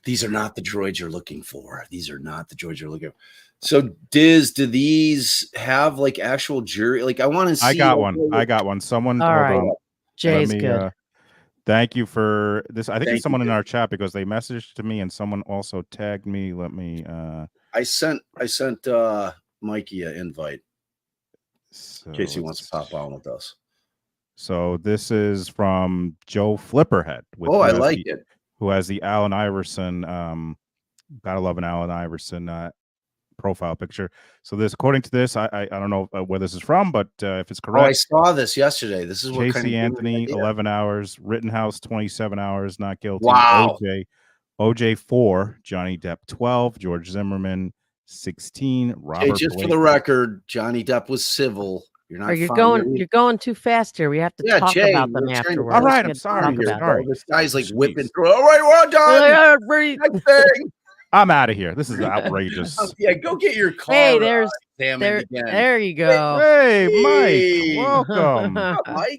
These are not the droids you're looking for. These are not the droids you're looking for. So, Diz, do these have like actual jury? Like, I want to see. I got one. Someone. All right. Jay's good. Thank you for this. I think it's someone in our chat because they messaged to me and someone also tagged me. Let me. I sent Mikey an invite in case he wants to pop on with us. So this is from Joe Flipperhead. I like it. Who has the Allen Iverson? Gotta love an Allen Iverson profile picture. So this, according to this, I don't know where this is from, but if it's correct, I saw this yesterday. This is what Casey Anthony 11 hours, Rittenhouse 27 hours, not guilty. Wow. OJ 4, Johnny Depp 12, George Zimmerman 16, Robert. Just Blake. For the record, Johnny Depp was civil. You're not. You're going too fast here. We have to talk about them afterwards. All right, I'm sorry. This guy's like whipping through. All right, we're done. I'm out of here. This is outrageous. Yeah, go get your car. Hey, there you go. Hey, Mike, welcome. Mike?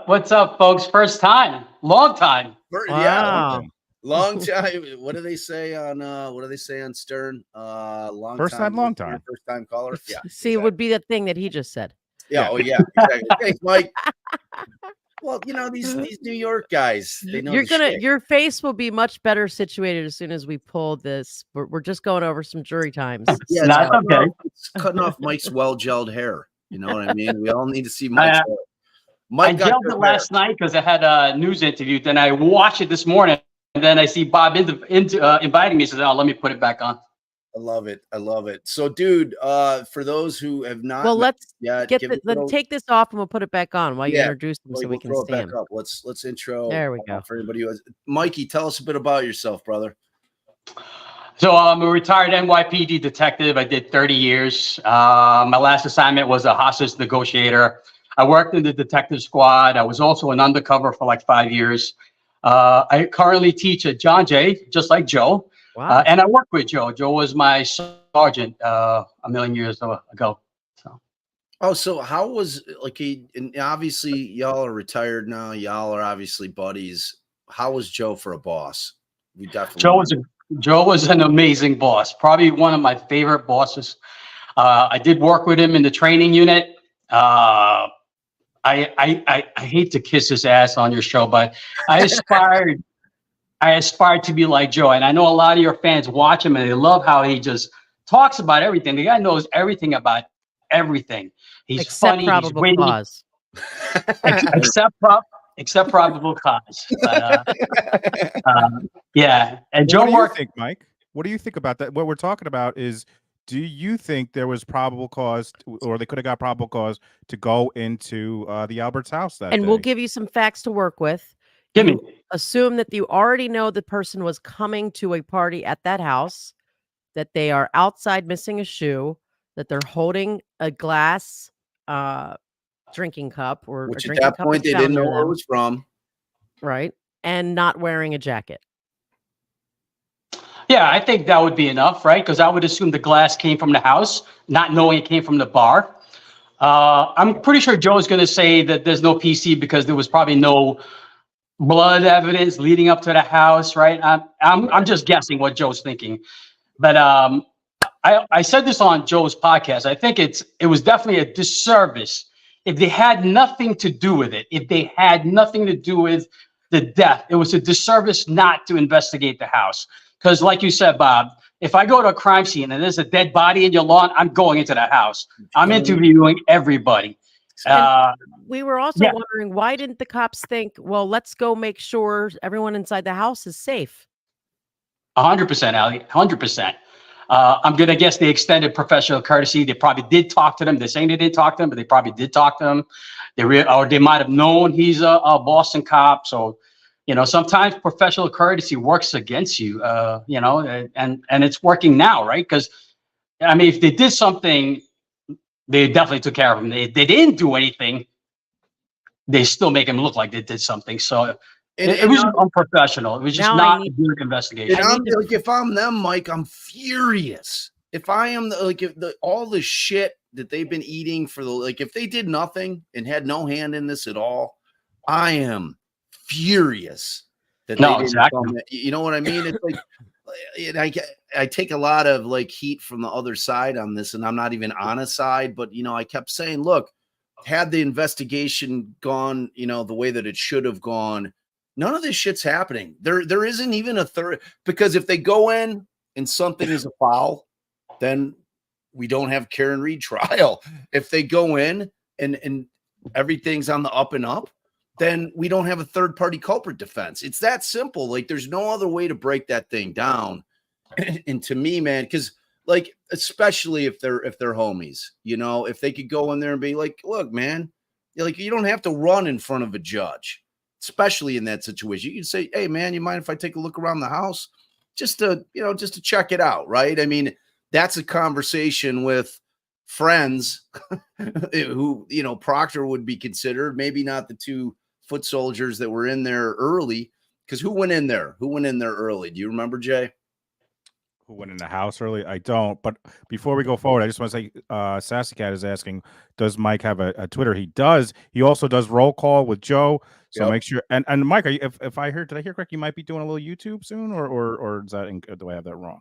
What's up, folks? First time, long time. Wow. Long time. What do they say on Stern? Long first time, long time. First time caller. Yeah. See, It would be the thing that he just said. Yeah. Oh yeah. Exactly. Thanks, Mike. Well, these New York guys, they know your face will be much better situated as soon as we pull this. We're just going over some jury times. Yeah, that's okay. It's cutting off Mike's well-gelled hair. You know what I mean? We all need to see Mike's hair. Mike I got jumped good it there. last night because I had a news interview. Then I watched it this morning, and then I see Bob inviting me. So oh, let me put it back on. I love it. I love it. So, dude, for those who have not Well, let's yet, get give the, it a let's little, take this off and we'll put it back on while you Yeah, introduce them so we we'll can throw it see back them. up. Let's intro. There we go. For anybody who has Mikey, tell us a bit about yourself, brother. So I'm a retired NYPD detective. I did 30 years. My last assignment was a hostage negotiator. I worked in the detective squad. I was also an undercover for like 5 years. I currently teach at John Jay, just like Joe. Wow. And I work with Joe. Joe was my sergeant a million years ago. So. Oh, so how was and obviously y'all are retired now. Y'all are obviously buddies. How was Joe for a boss? We definitely Joe was an amazing boss. Probably one of my favorite bosses. I did work with him in the training unit. I hate to kiss his ass on your show, but I aspired to be like Joe. And I know a lot of your fans watch him and they love how he just talks about everything. The guy knows everything about everything. He's Except funny. probable he's witty. cause. Except probable cause. But, yeah. And Well, Joe what do you worked. think, Mike? What do you think about that? What we're talking about is, do you think there was probable cause, or they could have got probable cause to go into the Albert's house that And day? we'll give you some facts to work with. Give me. You assume that you already know the person was coming to a party at that house, that they are outside missing a shoe, that they're holding a glass drinking cup, or which a at drinking that cup point was they found didn't know near where it them, was from. right? And not wearing a jacket. Yeah, I think that would be enough, right? Because I would assume the glass came from the house, not knowing it came from the bar. I'm pretty sure Joe's going to say that there's no PC because there was probably no blood evidence leading up to the house, right? I'm just guessing what Joe's thinking, but I said this on Joe's podcast. I think it was definitely a disservice if they had nothing to do with it. If they had nothing to do with the death, it was a disservice not to investigate the house. Because, like you said, Bob, if I go to a crime scene and there's a dead body in your lawn, I'm going into the house. I'm interviewing everybody. We were also Yeah. wondering, why didn't the cops think, well, let's go make sure everyone inside the house is safe? 100%, Ali, 100%. I'm going to guess they extended professional courtesy. They probably did talk to them. They're saying they didn't talk to them, but they probably did talk to them. Or they might have known he's a Boston cop. So, sometimes professional courtesy works against you, and it's working now, right? Because, I mean, if they did something, they definitely took care of him. They didn't do anything. They still make him look like they did something. So it was unprofessional. It was just not a good investigation. And if I'm them, Mike, I'm furious. If I am all the shit that they've been eating for if they did nothing and had no hand in this at all, I am furious that they didn't exactly. You know what I mean? It's like, I take a lot of heat from the other side on this, and I'm not even on a side, but I kept saying, look, had the investigation gone, the way that it should have gone, none of this shit's happening. There isn't even a third, because if they go in and something is a foul, then we don't have Karen Reed trial. If they go in and everything's on the up and up, then we don't have a third party culprit defense. It's that simple. There's no other way to break that thing down. And to me, man, because especially if they're homies, if they could go in there and be like, look, man, you don't have to run in front of a judge, especially in that situation. You can say, hey, man, you mind if I take a look around the house just to check it out, right? I mean, that's a conversation with friends who, Proctor would be considered, maybe not the two foot soldiers that were in there early, because who went in there early? Do you remember, Jay? Who went in the house early? I don't. But before we go forward, I just want to say, Sassy Cat is asking, does Mike have a Twitter? He does. He also does roll call with Joe. So make sure. And Mike, if I heard, did I hear correct? You might be doing a little YouTube soon, or is that? Do I have that wrong?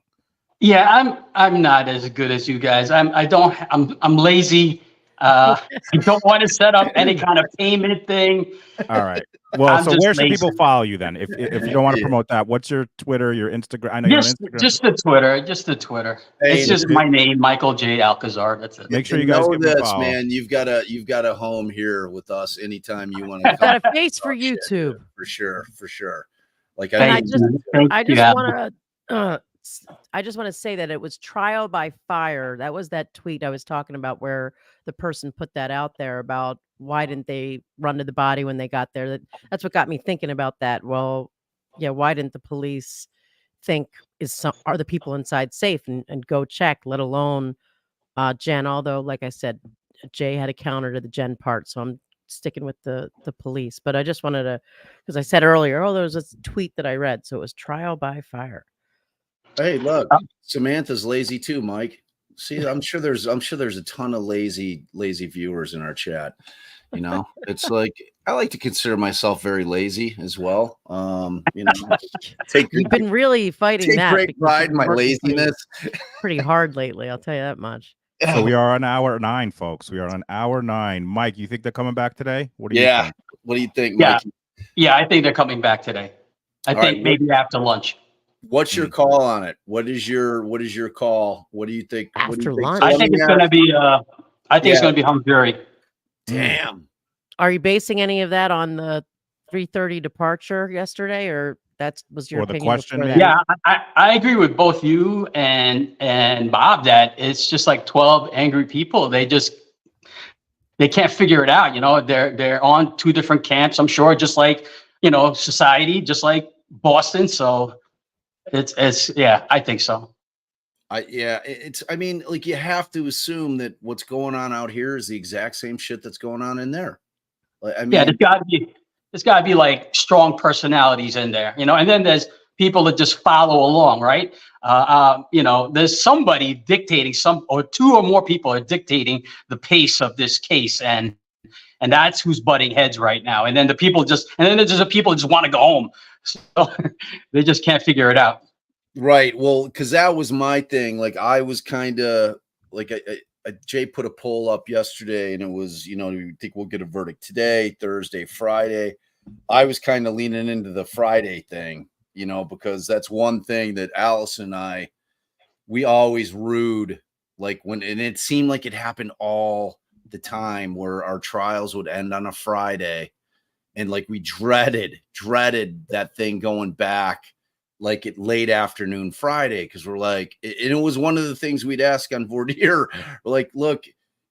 Yeah, I'm not as good as you guys. I'm lazy. I don't want to set up any kind of payment thing. All right. Well, I'm so just where should lazy. people follow you then? If you don't want to Yeah. promote that, what's your Twitter, your Instagram? I know you're on Just, Instagram. just the Twitter. Just the Twitter. Hey, It's just my name, Michael J. Alcazar. That's it. Make sure you And guys know give me a this, follow. man. You've got a home here with us anytime you want to I've got a face for YouTube. for sure. Like And Thank you. Thank I you, just Adam. want to I just want to say that it was trial by fire. That was that tweet I was talking about where the person put that out there about why didn't they run to the body when they got there. That's what got me thinking about that. Well, yeah, why didn't the police think are the people inside safe and go check, let alone Jen, although like I said, Jay had a counter to the Jen part, so I'm sticking with the police. But I just wanted to, because I said earlier, there was a tweet that I read, so it was trial by fire. Hey, look, Samantha's lazy too, Mike. See, I'm sure there's a ton of lazy viewers in our chat. You know, it's like I like to consider myself very lazy as well. You know, You've been really fighting take that. great because pride you've in been my working laziness. pretty hard lately. I'll tell you that much. So we are on hour 9, folks. We are on hour 9. Mike, you think they're coming back today? What do you think? What do you think, Yeah. Mike? Yeah, I think they're coming back today. I All think right, maybe after lunch. What's your call on it? What is your call? What do you think? What do you After think? lunch? I think it's going to be. I think it's going to be hung jury. Damn. Are you basing any of that on the 3:30 departure yesterday, or that was your Or the opinion question, before maybe? that? Yeah, I agree with both you and Bob that it's just like 12 angry people. They can't figure it out. You know, they're on two different camps. I'm sure, just like society, just like Boston. So it's yeah, I think so. I mean, like you have to assume that what's going on out here is the exact same shit that's going on in there. Like, I mean, Yeah, there's got to be like strong personalities in there, and then there's people that just follow along, right? There's somebody dictating or two or more people are dictating the pace of this case, and that's who's butting heads right now. And then there's the people that just want to go home, so they just can't figure it out. right. Well, because that was my thing. Like I was kind of like Jay put a poll up yesterday, and it was, you think we'll get a verdict today, Thursday, Friday. I was kind of leaning into the Friday thing, because that's one thing that Alice and we always rued, like and it seemed like it happened all the time where our trials would end on a Friday, and like we dreaded that thing going back like at late afternoon Friday, because we're like, it was one of the things we'd ask on Vordier. We're like, look,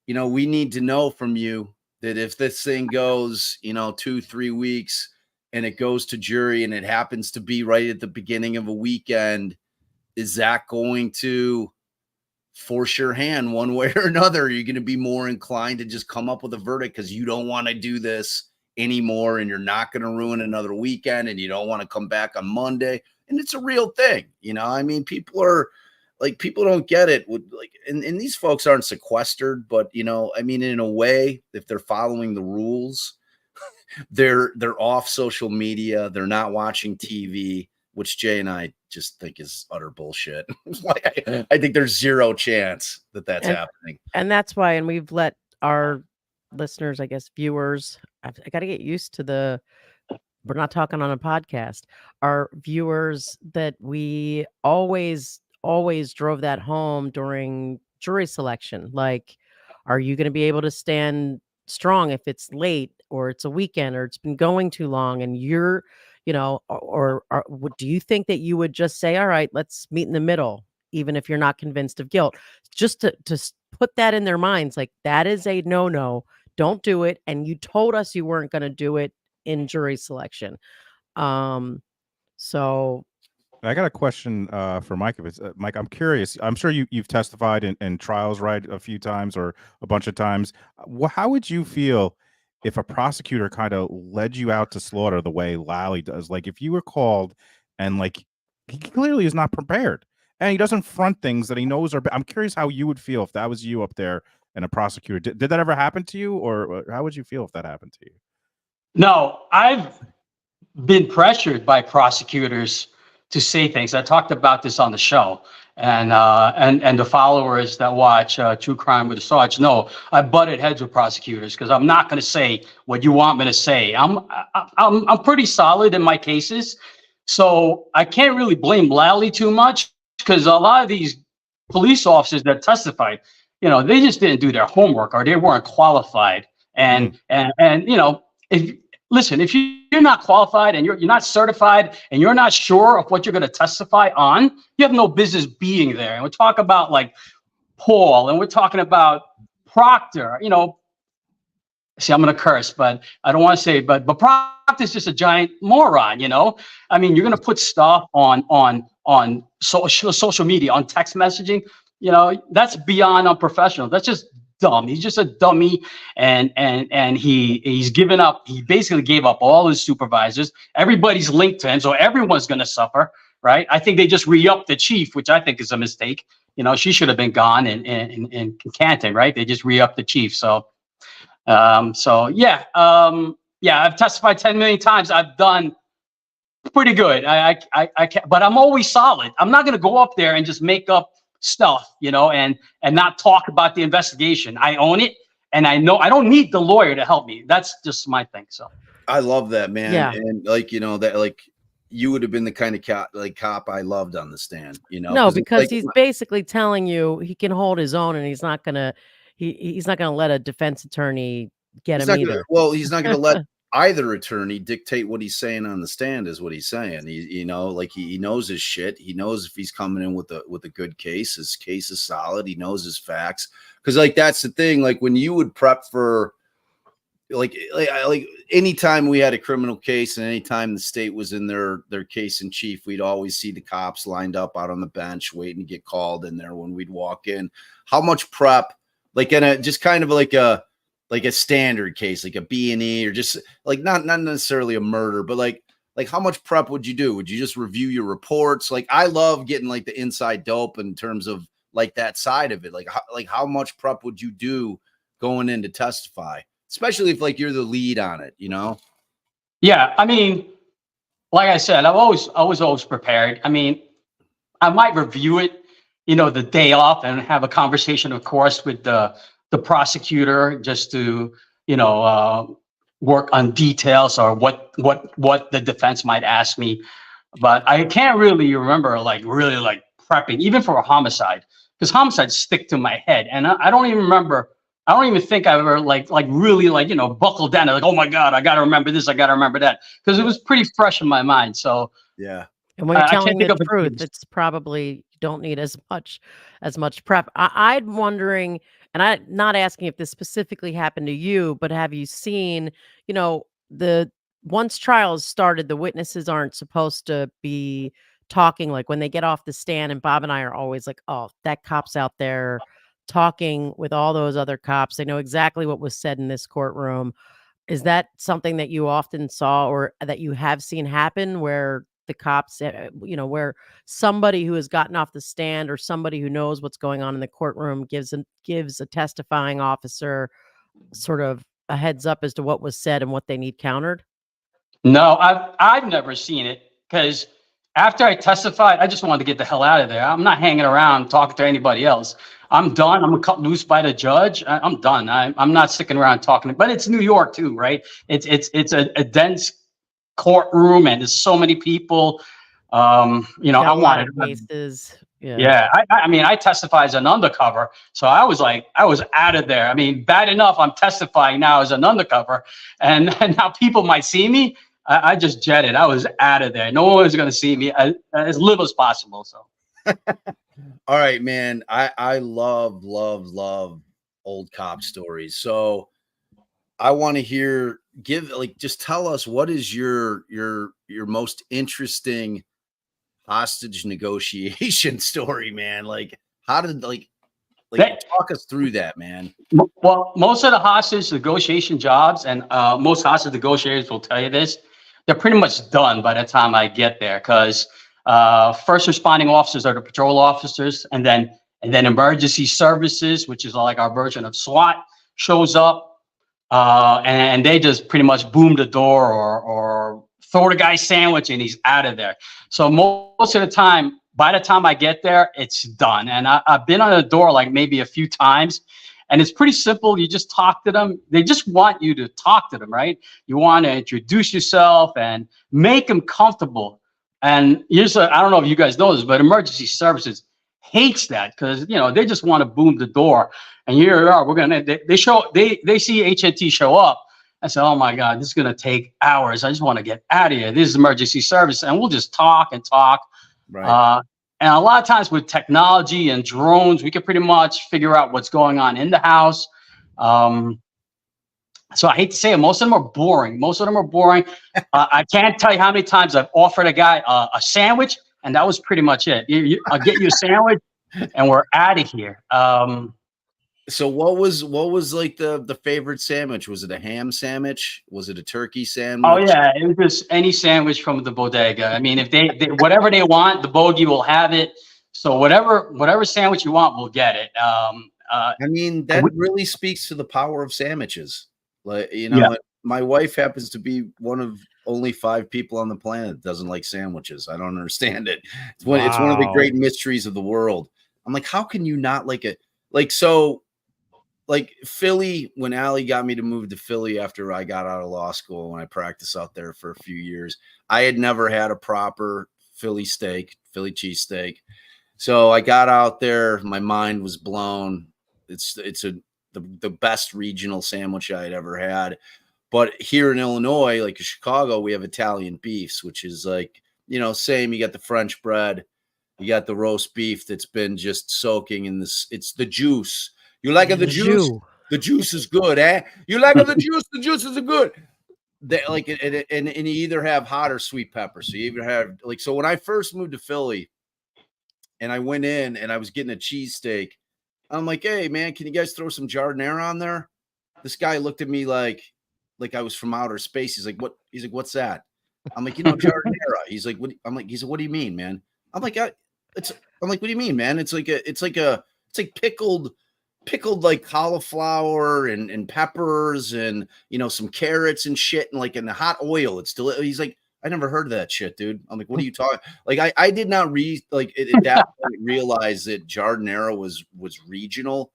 we need to know from you that if this thing goes, 2-3 weeks and it goes to jury and it happens to be right at the beginning of a weekend, is that going to force your hand one way or another? Are you going to be more inclined to just come up with a verdict because you don't want to do this anymore and you're not going to ruin another weekend and you don't want to come back on Monday? And it's a real thing. I mean, people don't get it. And these folks aren't sequestered, but I mean, in a way, if they're following the rules, they're off social media. They're not watching TV, which Jay and I just think is utter bullshit. I think there's zero chance that that's happening. And that's why, and we've let our listeners, I guess, viewers, I got to get used to we're not talking on a podcast, our viewers, that we always drove that home during jury selection. Like, are you going to be able to stand strong if it's late or it's a weekend or it's been going too long and you're, or do you think that you would just say, all right, let's meet in the middle, even if you're not convinced of guilt, just to put that in their minds, like that is a no, don't do it. And you told us you weren't going to do it in jury selection. So I got a question for Mike. If it's Mike, I'm curious. I'm sure you've testified in trials, right, a few times or a bunch of times. How would you feel if a prosecutor kind of led you out to slaughter the way Lally does? Like if you were called and like he clearly is not prepared and he doesn't front things that he knows are. I'm curious how you would feel if that was you up there and a prosecutor. Did that ever happen to you, or how would you feel if that happened to you? No, I've been pressured by prosecutors to say things. I talked about this on the show, and the followers that watch True Crime with Sarge know I butted heads with prosecutors because I'm not going to say what you want me to say. I'm pretty solid in my cases, so I can't really blame Lally too much because a lot of these police officers that testified, they just didn't do their homework or they weren't qualified. And if you're not qualified and you're not certified and you're not sure of what you're going to testify on, you have no business being there. And we're talking about like Paul, and we're talking about Proctor. See, I'm going to curse, but I don't want to say. But Proctor's just a giant moron. I mean, you're going to put stuff on social media, on text messaging. That's beyond unprofessional. That's just dumb. He's just a dummy, and he's given up. He basically gave up all his supervisors. Everybody's linked to him, so everyone's going to suffer, right? I think they just re-upped the chief, which I think is a mistake. She should have been gone in Canton, right? They just re-upped the chief. So I've testified 10 million times. I've done pretty good. I can't, but I'm always solid. I'm not going to go up there and just make up stuff, and not talk about the investigation. I own it, and I know I don't need the lawyer to help me. That's just my thing. So I love that, man. Yeah. And that you would have been the kind of cop I loved on the stand, No, because he's basically telling you he can hold his own, and he's not gonna let a defense attorney get him either. He's not gonna let either attorney dictate what he's saying on the stand is what he's saying. He knows his shit. He knows if he's coming in with a good case, his case is solid. He knows his facts. Cause that's the thing. Like when you would prep for like anytime we had a criminal case and anytime the state was in their case in chief, we'd always see the cops lined up out on the bench waiting to get called in there when we'd walk in. How much prep, like in a just kind of like a standard case, like a B&E, or just like not necessarily a murder, but like how much prep would you do? Would you just review your reports? Like I love getting like the inside dope in terms of like that side of it. Like how much prep would you do going in to testify, especially if like you're the lead on it, Yeah, I mean, like I said, I was always prepared. I mean, I might review it, the day off and have a conversation, of course, with the prosecutor just to, work on details or what the defense might ask me. But I can't really remember really prepping, even for a homicide, because homicides stick to my head. And I don't even remember. I don't even think I ever really buckled down. Like, oh my God, I got to remember this. I got to remember that, because it was pretty fresh in my mind. So yeah. And when you're telling the truth, it's probably you don't need as much prep. I'm wondering, and I'm not asking if this specifically happened to you, but have you seen, once trials started, the witnesses aren't supposed to be talking, like when they get off the stand, and Bob and I are always like, oh, that cop's out there talking with all those other cops. They know exactly what was said in this courtroom. Is that something that you often saw or that you have seen happen, where the cops, where somebody who has gotten off the stand or somebody who knows what's going on in the courtroom gives a testifying officer sort of a heads up as to what was said and what they need countered? No, I've never seen it, because after I testified, I just wanted to get the hell out of there. I'm not hanging around talking to anybody else. I'm done. I'm cut loose by the judge. I'm done. I'm not sticking around talking. But it's New York too, right? It's a dense courtroom, and there's so many people. I wanted cases. Yeah. I mean, I testified as an undercover, so I was out of there. I mean, bad enough I'm testifying now as an undercover, and now people might see me. I just jetted. I was out of there. No one was going to see me as little as possible. So. All right, man. I love old cop stories. So I want to hear, just tell us, what is your most interesting hostage negotiation story, man? Like, how did talk us through that, man? Well, most of the hostage negotiation jobs, and most hostage negotiators will tell you this, they're pretty much done by the time I get there, because first responding officers are the patrol officers, and then emergency services, which is like our version of SWAT, shows up, and they just pretty much boom the door or throw the guy sandwich, and he's out of there. So most of the time, by the time I get there, it's done. And I've been on the door like maybe a few times, and it's pretty simple. You just talk to them. They just want you to talk to them, right? You want to introduce yourself and make them comfortable. And I don't know if you guys know this, but emergency services hates that because, you know, they just want to boom the door. And here we are. They see HNT show up. I said, oh my God, this is going to take hours. I just want to get out of here. This is emergency service. And we'll just talk and talk. Right. And a lot of times with technology and drones, we can pretty much figure out what's going on in the house. So I hate to say it, most of them are boring. I can't tell you how many times I've offered a guy a sandwich, and that was pretty much it. I'll get you a sandwich, and we're out of here. So what was like the favorite sandwich? Was it a ham sandwich? Was it a turkey sandwich? Oh yeah, it was just any sandwich from the bodega. I mean, if they whatever they want, the bogey will have it. So whatever sandwich you want, we'll get it. I mean, that really speaks to the power of sandwiches. Like, you know, my wife happens to be one of only 5 people on the planet that doesn't like sandwiches. I don't understand it. It's one of the great mysteries of the world. I'm like, how can you not like it? Like Philly, when Allie got me to move to Philly after I got out of law school, when I practiced out there for a few years, I had never had a proper Philly cheesesteak. So I got out there, my mind was blown. It's the best regional sandwich I had ever had. But here in Illinois, like in Chicago, we have Italian beefs, which is like, you know, same. You got the French bread, you got the roast beef that's been just soaking in this. It's the juice. You like the juice? The juice is good, eh? You like the juice? The juice is good. They like it, and you either have hot or sweet pepper. So you either have like, so when I first moved to Philly and I went in and I was getting a cheesesteak, I'm like, hey man, can you guys throw some giardiniera on there? This guy looked at me like I was from outer space. He's like, what? He's like, what's that? I'm like, you know, giardiniera. He's like, what? I'm like, he said, what do you mean, man? I'm like, what do you mean, man? It's like pickled like cauliflower and peppers and, you know, some carrots and shit, and like in the hot oil. It's still, he's like, I never heard of that shit, dude. I'm like, what are you talking? Like, I did not realize that giardiniera was regional,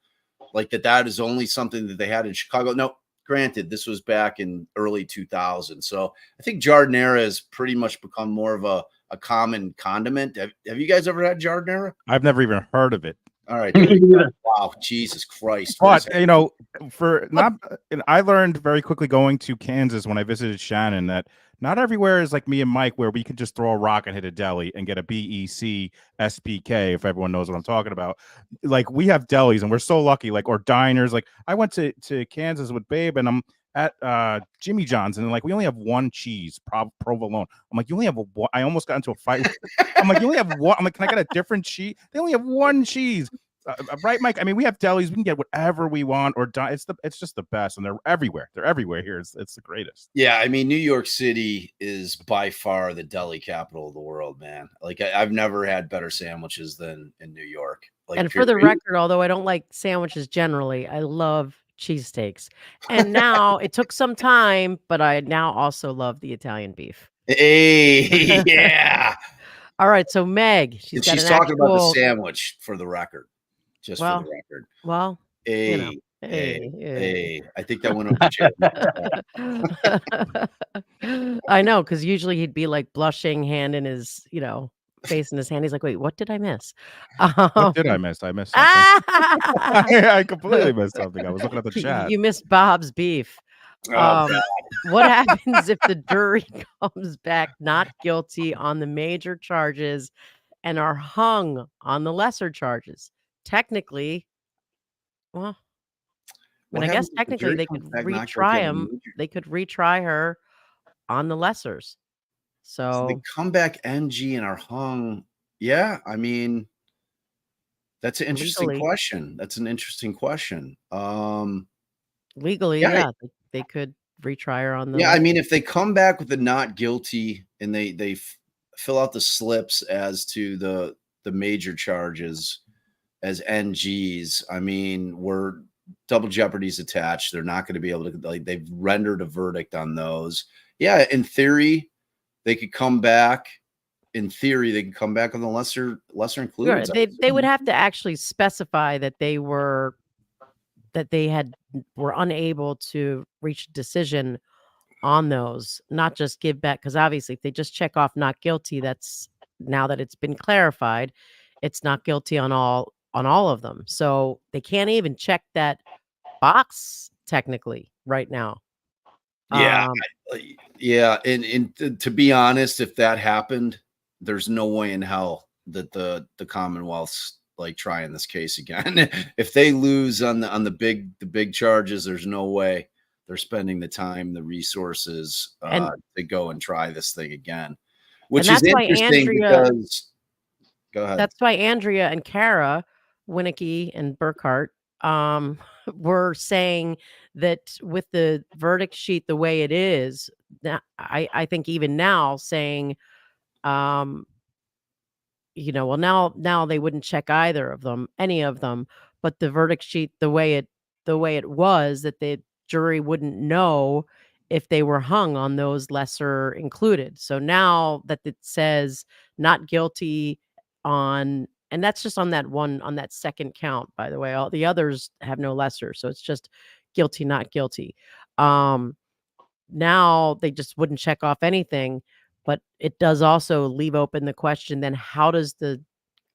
like that is only something that they had in Chicago. No, granted, this was back in early 2000. So I think giardiniera has pretty much become more of a common condiment. Have you guys ever had giardiniera? I've never even heard of it. All right. Wow, Jesus Christ. But you know, I learned very quickly going to Kansas when I visited Shannon that not everywhere is like me and Mike, where we can just throw a rock and hit a deli and get a BEC SPK, if everyone knows what I'm talking about. Like, we have delis and we're so lucky, like, or diners. Like, I went to Kansas with Babe and I'm at Jimmy John's and like, we only have one cheese, provolone. I'm like, you only have one. I almost got into a fight. I'm like, you only have one. I'm like, can I get a different cheese? They only have one cheese. Right, Mike? I mean, we have delis. We can get whatever we want, or it's just the best, and they're everywhere. They're everywhere here. It's the greatest. Yeah, I mean, New York City is by far the deli capital of the world, man. Like, I've never had better sandwiches than in New York. Like, And for the record, although I don't like sandwiches generally, I love cheesesteaks. And now it took some time, but I now also love the Italian beef. Hey, yeah. All right, so Meg, she's talking about the sandwich for the record. Just for the record. Well, hey, you know, hey. I think that went over. I know, because usually he'd be like blushing, hand in his, you know, face in his hand. He's like, wait, what did I miss? What did I miss? I missed something. I completely missed something. I was looking at the chat. You missed Bob's beef. What happens if the jury comes back not guilty on the major charges and are hung on the lesser charges? Technically, well, I mean, I guess technically they could retry him. They could retry her on the lessers. So they come back NG and are hung. Yeah, I mean, that's an interesting question. That's an interesting question. Legally, yeah, they could retry her on the. Yeah, I mean, if they come back with the not guilty and they fill out the slips as to the major charges as NGs, I mean, we're double jeopardy's attached. They're not going to be able to, like, they've rendered a verdict on those. Yeah, in theory, they could come back in theory, they can come back on the lesser Sure, included. they would have to actually specify that they were were unable to reach a decision on those, not just give back, because obviously if they just check off not guilty, that's now that it's been clarified, it's not guilty on all of them. So they can't even check that box technically right now. Yeah, Um, yeah, and to be honest, if that happened, there's no way in hell that the Commonwealth's like trying this case again. If they lose on the big charges, there's no way they're spending the time, the resources to go and try this thing again. Which is that's why interesting because go ahead. That's why Andrea and Kara, Winnicky and Burkhart, were saying that with the verdict sheet the way it is, I think even now saying, you know, well now they wouldn't check either of them, any of them, but the verdict sheet the way it was, that the jury wouldn't know if they were hung on those lesser included. So now that it says not guilty on, and that's just on that second count, by the way, all the others have no lesser, so it's just guilty, not guilty. Now they just wouldn't check off anything, but it does also leave open the question, then how does the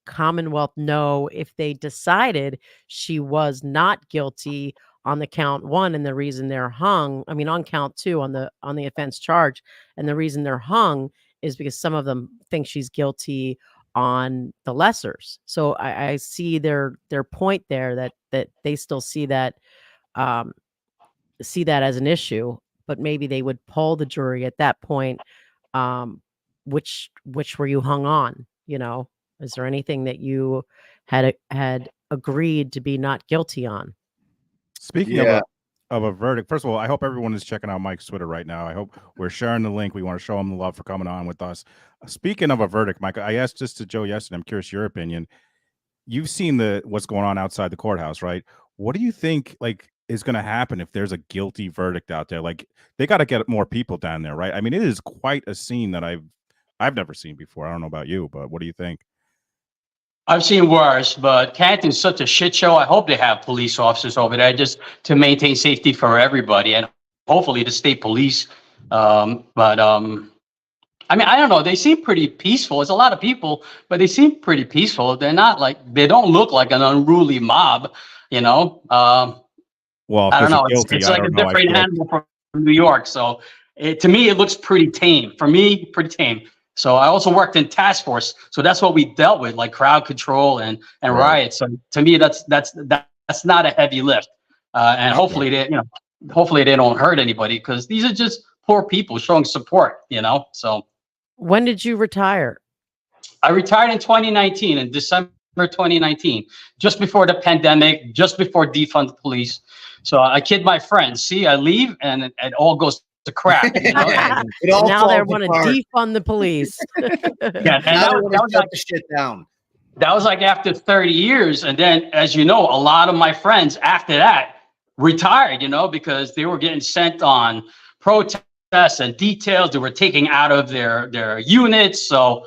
Commonwealth know if they decided she was not guilty on the count one and the reason they're hung, I mean on count two on the offense charge, and the reason they're hung is because some of them think she's guilty on the lessers. So I see their point there, that they still see that as an issue, but maybe they would poll the jury at that point. Which were you hung on? You know, is there anything that you had agreed to be not guilty on? Speaking of a verdict, first of all, I hope everyone is checking out Mike's Twitter right now. I hope we're sharing the link. We want to show him the love for coming on with us. Speaking of a verdict, Mike, I asked this to Joe yesterday. I'm curious your opinion. You've seen what's going on outside the courthouse, right? What do you think is going to happen if there's a guilty verdict out there? Like, they got to get more people down there, right? I mean, it is quite a scene that I've never seen before. I don't know about you, but what do you think? I've seen worse, but Canton's such a shit show. I hope they have police officers over there just to maintain safety for everybody, and hopefully the state police. I mean, I don't know. They seem pretty peaceful. It's a lot of people, but they seem pretty peaceful. They're not they don't look like an unruly mob, you know? Well, I don't know. Guilty, it's like a different animal from New York. So to me, it looks pretty tame. For me, pretty tame. So I also worked in task force. So that's what we dealt with, like crowd control and riots. So to me, that's not a heavy lift. And hopefully they don't hurt anybody, because these are just poor people showing support, you know? So when did you retire? I retired in 2019, in December 2019, just before the pandemic, just before defund the police. So I kid my friends, see, I leave and it all goes to crap. You know? Now they want to defund the police. Yeah, and that was like, the shit down. That was like after 30 years. And then, as you know, a lot of my friends after that retired, you know, because they were getting sent on protests and details they were taking out of their units. So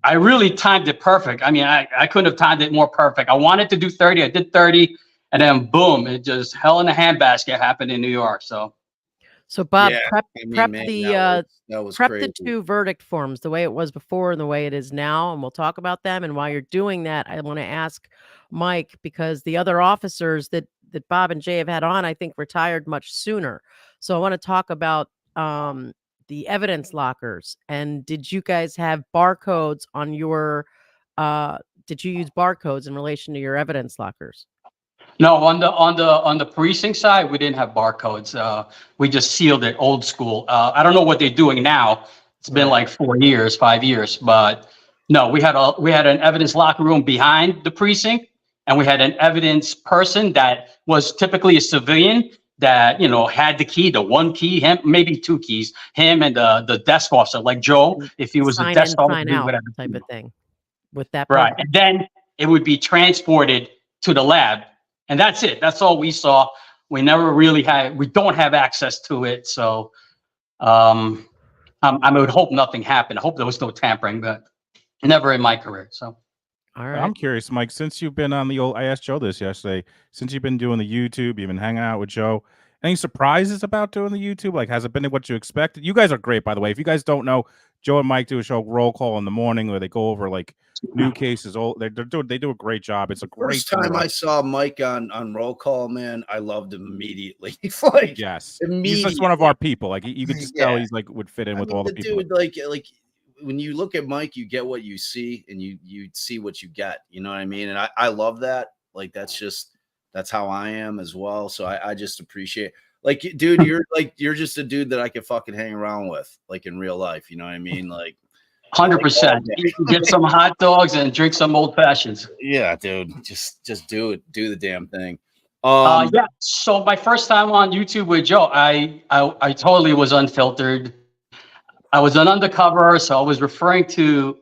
I really timed it perfect. I mean, I couldn't have timed it more perfect. I wanted to do 30. I did 30. And then boom, it just hell in a handbasket happened in New York. So Bob, Yeah, prep that was crazy. the two verdict forms the way it was before and the way it is now, and we'll talk about them. And while you're doing that, I want to ask Mike, because the other officers that Bob and Jay have had on, I think, retired much sooner. So I want to talk about the evidence lockers. And did you guys have barcodes on your? Did you use barcodes in relation to your evidence lockers? No, on the precinct side, we didn't have barcodes. We just sealed it old school. I don't know what they're doing now. It's been like 5 years, but no, we had an evidence locker room behind the precinct, and we had an evidence person that was typically a civilian that, you know, had the key, the one key, him, maybe two keys, him and the desk officer, like Joe, if he was a desk officer, sign out whatever type of thing with that. Right. And then it would be transported to the lab. And that's it. That's all we saw. We never really we don't have access to it. So I would hope nothing happened. I hope there was no tampering, but Never in my career. So All right. I'm curious, Mike, since you've been on the old, I asked Joe this yesterday, since you've been doing the YouTube, you've been hanging out with Joe, any surprises about doing the YouTube? Like, has it been what you expected? You guys are great, by the way. If you guys don't know, Joe and Mike do a show, Roll Call in the Morning, where they go over like new cases. They do a great job. It's a great First time show. I saw Mike on Roll Call, man, I loved him immediately. Like, Yes, immediately. he's just one of our people. Like you could just tell Yeah. he's like would fit in I with mean, all the the people. dude, like when you look at Mike, you get what you see, and you see what you get. You know what I mean? And I love that. Like that's how I am as well. So I just appreciate. Like, dude, you're just a dude that I could fucking hang around with, like in real life. You know what I mean? Like 100%. You can get some hot dogs and drink some old fashions. yeah, dude, just do it, do the damn thing. Yeah. So my first time on YouTube with Joe, I totally was unfiltered. I was an undercover, so I was referring to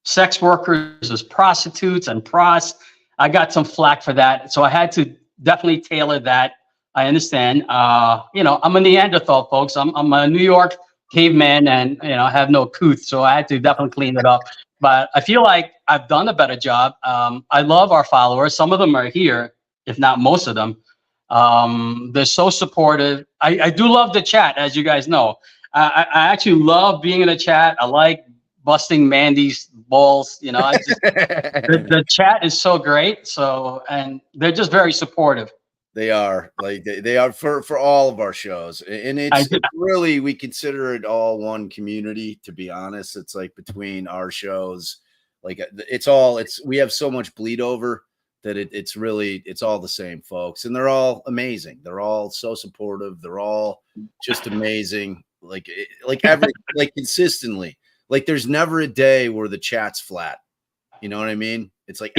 sex workers as prostitutes and pros. I got some flack for that, so I had to definitely tailor that. I understand. You know, I'm a Neanderthal, folks. I'm a New York caveman, and I have no couth, so I had to definitely clean it up. But I feel like I've done a better job. I love our followers. Some of them are here, if not most of them. They're so supportive. I do love the chat, as you guys know. I actually love being in a chat. I like busting Mandy's balls. The chat is so great. So, and they're just very supportive. They are like they are for all of our shows, and it's really, we consider it all one community. To be honest, it's like between our shows, like we have so much bleed over that it's all the same folks, and they're all amazing. They're all so supportive. They're all just amazing. Like consistently. Like there's never a day where the chat's flat. You know what I mean? It's like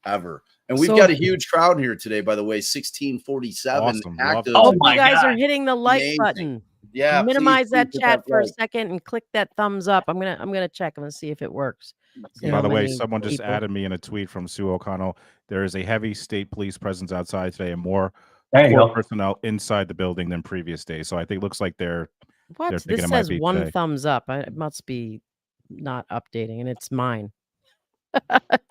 ever. And we've got a huge crowd here today, by the way, 1647 Awesome. active. Oh you my guys God. are hitting the like Amazing. button. Yeah, Minimize that please chat for a like. second and click that thumbs up. I'm gonna check. I'm gonna see if it works. See By how the way, many someone just people- added me in a tweet from Sue O'Connell. There is a heavy state police presence outside today, and more There you court go. personnel inside the building than previous days. So I think it looks like they're What? thinking This it might says be one today. thumbs up. It must be not updating, and it's mine.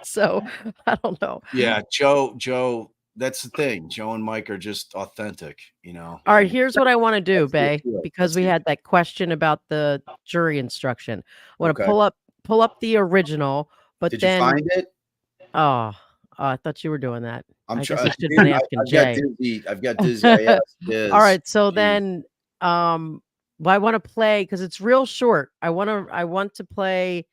So I don't know. Yeah, Joe. That's the thing. Joe and Mike are just authentic. All right, here's what I want to do, Let's Bay, get to it. because Let's we get had that question about the jury instruction. I want to Okay. pull up the original, but Did then you find it? I thought you were doing that. I'm I trying. guess I should have been asking Jay. I've got dizzy. I asked Diz. All right, so Jeez. then well, I want to play because it's real short. I want to play.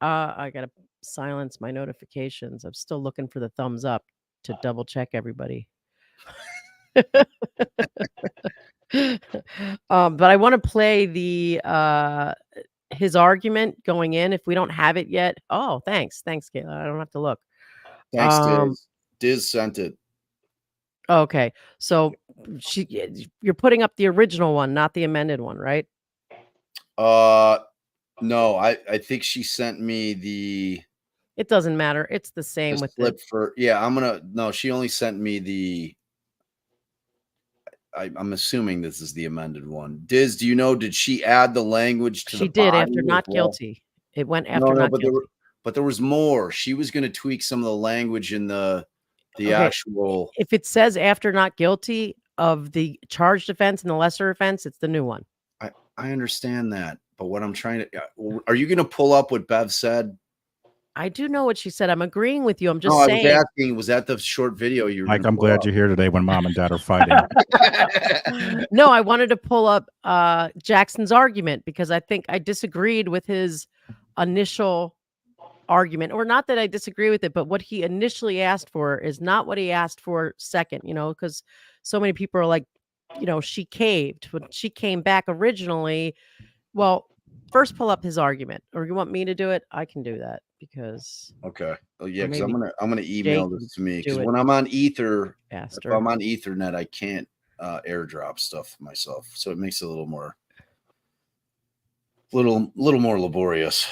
I gotta silence my notifications. I'm still looking for the thumbs up to double check everybody. But I want to play the his argument going in. If we don't have it yet, thanks, Kayla. I don't have to look. Thanks, Diz. Diz sent it. Okay, so you're putting up the original one, not the amended one, right? No, I think she sent me the. It doesn't matter. It's the same with flip for. Yeah, no, she only sent me the. I'm assuming this is the amended one. Diz, do you know? Did she add the language to? She the did body after as not well? guilty. It went after not guilty. But there was more. She was going to tweak some of the language in the Okay. actual. If it says after not guilty of the charged offense and the lesser offense, it's the new one. I understand that, but what I'm trying to. Are you going to pull up what Bev said? I do know what she said. I'm agreeing with you. I'm just No, saying. I was asking, was that the short video you were Mike, gonna I'm pull glad up? you're here today when mom and dad are fighting. No, I wanted to pull up Jackson's argument because I think I disagreed with his initial argument, or not that I disagree with it, but what he initially asked for is not what he asked for second, because so many people are like, she caved when she came back originally. Well, first pull up his argument, or you want me to do it? I can do that because. Okay. Oh yeah, because maybe I'm gonna email Jake this to me do because it when I'm on Ether, if faster. I'm on Ethernet, I can't airdrop stuff myself, so it makes it a little more laborious.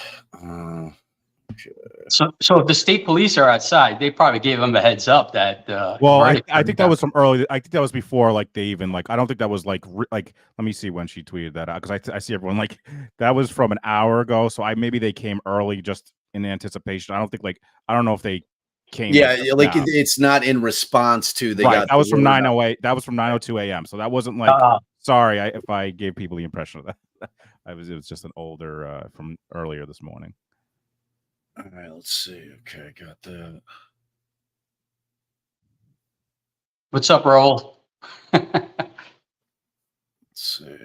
So if the state police are outside, they probably gave them a heads up that. Well, I think that was from early. I think that was before, like they even I don't think that was like let me see when she tweeted that out because I see everyone like that was from an hour ago. So maybe they came early just in anticipation. I don't think I don't know if they came. Yeah, like down. it's not in responst to they right. got That was from delivered. 9:08. That was from 9:02 a.m. So that wasn't like sorry if I gave people the impression of that. It was just an older from earlier this morning. All right, let's see. Okay, got that. What's up, Raul? Let's see.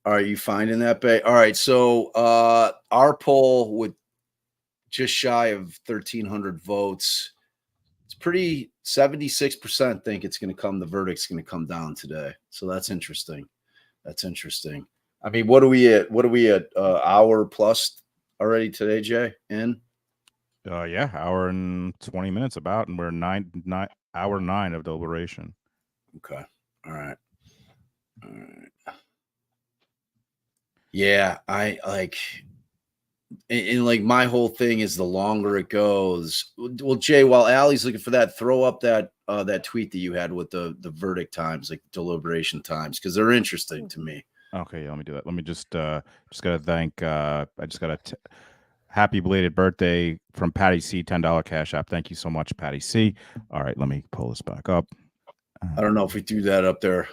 Are you finding that, Bay? All right, so our poll with just shy of 1,300 votes. It's pretty 76% think it's going to come. The verdict's going to come down today. So that's interesting. That's interesting. I mean, what are we at? Hour plus already today, Jay? In? Yeah, hour and 20 minutes about, and we're hour 9 of deliberation. Okay. All right. All right. Yeah, I like. And like my whole thing is the longer it goes. Well, Jay, while Allie's looking for that, throw up that that tweet that you had with the verdict times, like deliberation times, because they're interesting to me. Okay, yeah, let me do that. Let me just gotta thank I just got a happy belated birthday from Patty C, $10 Cash App. Thank you so much, Patty C. All right, let me pull this back up. I don't know if we threw that up there.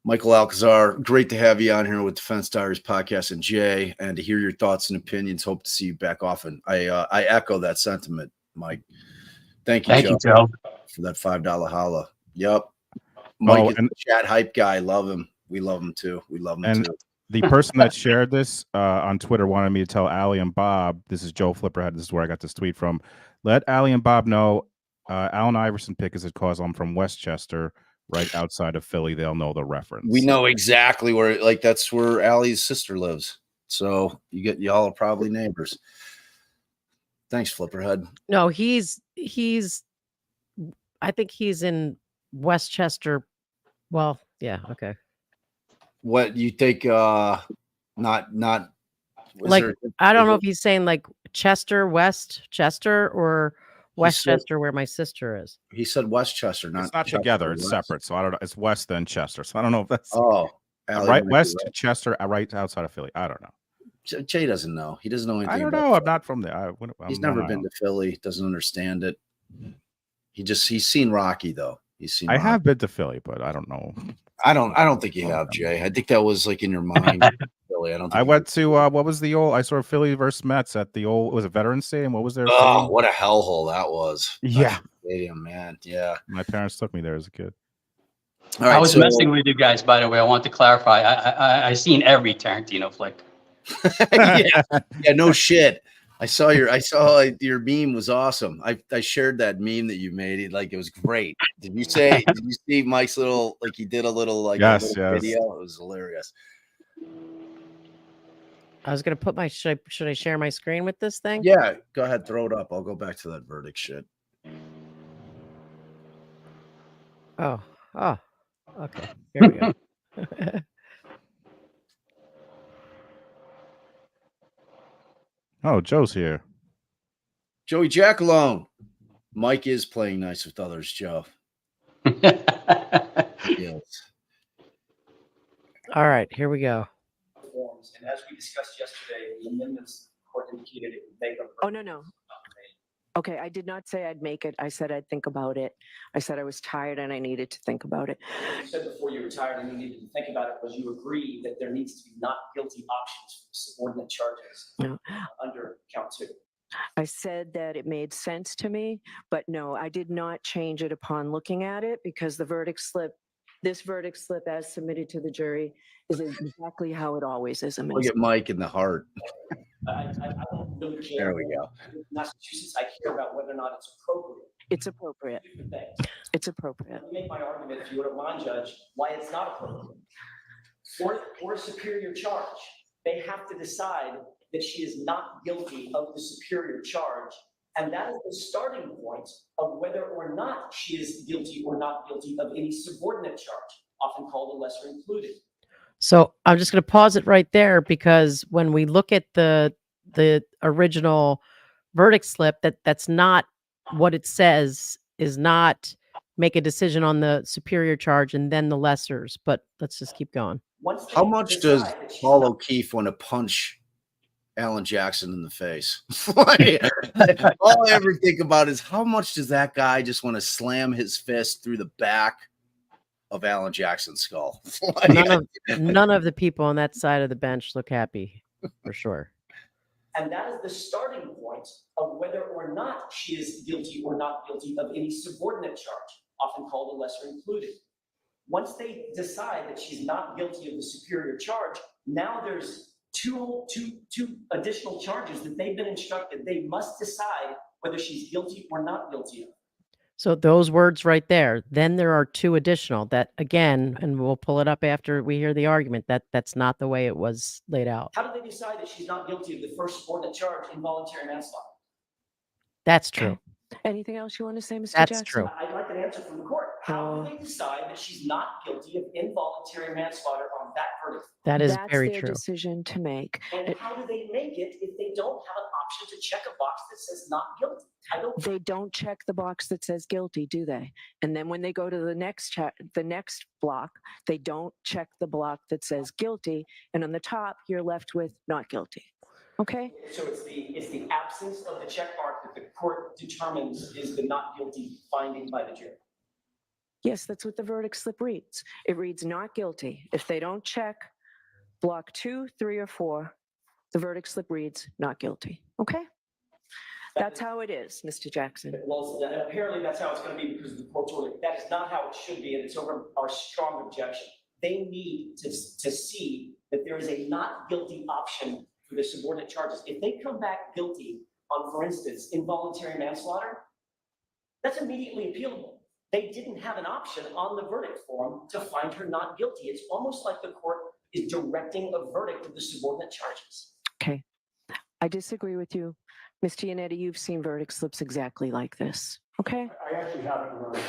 Michael Alcazar, great to have you on here with Defense Diaries podcast and Jay, and to hear your thoughts and opinions. Hope to see you back often. I echo that sentiment, Mike. Thank you, Joe, for that $5 holla. Yep. Mike is the chat hype guy. Love him. We love him too. We love him too. The person that shared this on Twitter wanted me to tell Allie and Bob, this is Joe Flipperhead, this is where I got this tweet from. Let Allie and Bob know Allen Iverson pick is a cause. I'm from Westchester, right outside of Philly. They'll know the reference. We know exactly where, like, that's where Allie's sister lives. So y'all are probably neighbors. Thanks, Flipperhead. No, he's I think he's in Westchester. Well, yeah, okay. What you think? Not like I don't know if he's saying like Westchester, or Westchester, where my sister is. He said Westchester, it's not Chester, together. It's separate. So I don't know. It's West then Chester. So I don't know if that's right. Westchester, right outside of Philly. I don't know. Jay doesn't know. He doesn't know anything. I don't know. I'm not from there. He's never been to Philly. Doesn't understand it. He's seen Rocky though. He's seen. I have been to Philly, but I don't know. I don't think you have, Jay. I think that was like in your mind. Philly. I don't. I went to what was the old? I saw Philly versus Mets at the old. Was it Veterans Stadium? What was there? Oh, what a hellhole that was! Yeah, stadium, man. Yeah, my parents took me there as a kid. All right, I was messing with you guys, by the way. I want to clarify. I seen every Tarantino flick. yeah, no shit. I saw your meme was awesome. I shared that meme that you made. It was great. Did you see Mike's little, like, he did a little yes. video? It was hilarious. I was gonna put my should I share my screen with this thing? Yeah, go ahead, throw it up. I'll go back to that verdict shit. Oh, okay. Here we go. Oh, Joe's here. Joey Giacalone. Mike is playing nice with others, Joe. Yes. All right, here we go. And as we discussed yesterday, the amendments the court indicated it would make them. Oh, no. Okay, I did not say I'd make it. I said I'd think about it. I said I was tired and I needed to think about it. You said before you were tired and you needed to think about it was you agreed that there needs to be not guilty options for subordinate charges under count 2. I said that it made sense to me, but no, I did not change it upon looking at it because this verdict slip as submitted to the jury is exactly how it always is. Look at Mike in the heart. I don't really care. There we go. In Massachusetts, I care about whether or not it's appropriate. It's appropriate. It's appropriate. Let me make my argument, if you would mind, Judge, why it's not appropriate. For a superior charge, they have to decide that she is not guilty of the superior charge. And that is the starting point of whether or not she is guilty or not guilty of any subordinate charge, often called a lesser included. So I'm just going to pause it right there because when we look at the original verdict slip, that's not what it says. Is not make a decision on the superior charge and then the lessers. But let's just keep going. How much does Paul O'Keefe want to punch Allan Jackson in the face. Like, all I ever think about is how much does that guy just want to slam his fist through the back of Allan Jackson's skull? Like, None of the people on that side of the bench look happy, for sure. And that is the starting point of whether or not she is guilty or not guilty of any subordinate charge, often called a lesser included. Once they decide that she's not guilty of the superior charge, now there's two additional charges that they've been instructed they must decide whether she's guilty or not guilty of. So those words right there, then there are two additional that, again, and we'll pull it up after we hear the argument, that's not the way it was laid out. How do they decide that she's not guilty of the first subordinate charge, involuntary manslaughter? That's true. Anything else you want to say, Mr. That's Jackson? true. I'd like an answer from the court. How do they decide that she's not guilty of involuntary manslaughter on that verdict? That is That's very their true. decision to make. And how do they make it if they don't have an option to check a box that says not guilty? They don't check the box that says guilty, do they? And then when they go to the next block, they don't check the block that says guilty, and on the top you're left with not guilty. Okay? So it's the absence of the check mark that the court determines is the not guilty finding by the jury. Yes, that's what the verdict slip reads. It reads not guilty. If they don't check block 2, 3, or 4, the verdict slip reads not guilty. Okay? That's how it is, Mr. Jackson. Well, apparently that's how it's going to be because of the court's order. That is not how it should be, and it's over our strong objection. They need to see that there is a not guilty option for the subordinate charges. If they come back guilty on, for instance, involuntary manslaughter, that's immediately appealable. They didn't have an option on the verdict form to find her not guilty. It's almost like the court is directing a verdict of the subordinate charges. Okay. I disagree with you. Ms. Giannetti, you've seen verdict slips exactly like this. Okay? I actually haven't really.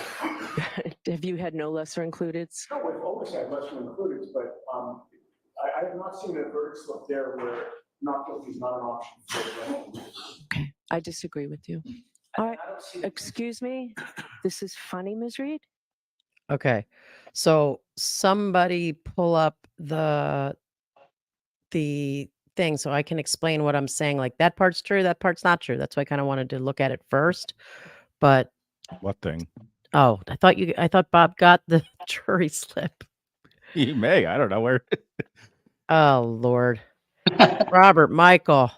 Have you had no lesser included? No, we've always had lesser included, but I have not seen a verdict slip there where not guilty is not an option for the Okay. I disagree with you. All right. I don't see the Excuse me. This is funny, Ms. Reed. Okay. So somebody pull up the thing so I can explain what I'm saying. Like that part's true, that part's not true. That's why I kind of wanted to look at it first. But What thing? oh, I thought Bob got the jury slip. You may. I don't know where. Oh Lord. Robert Michael.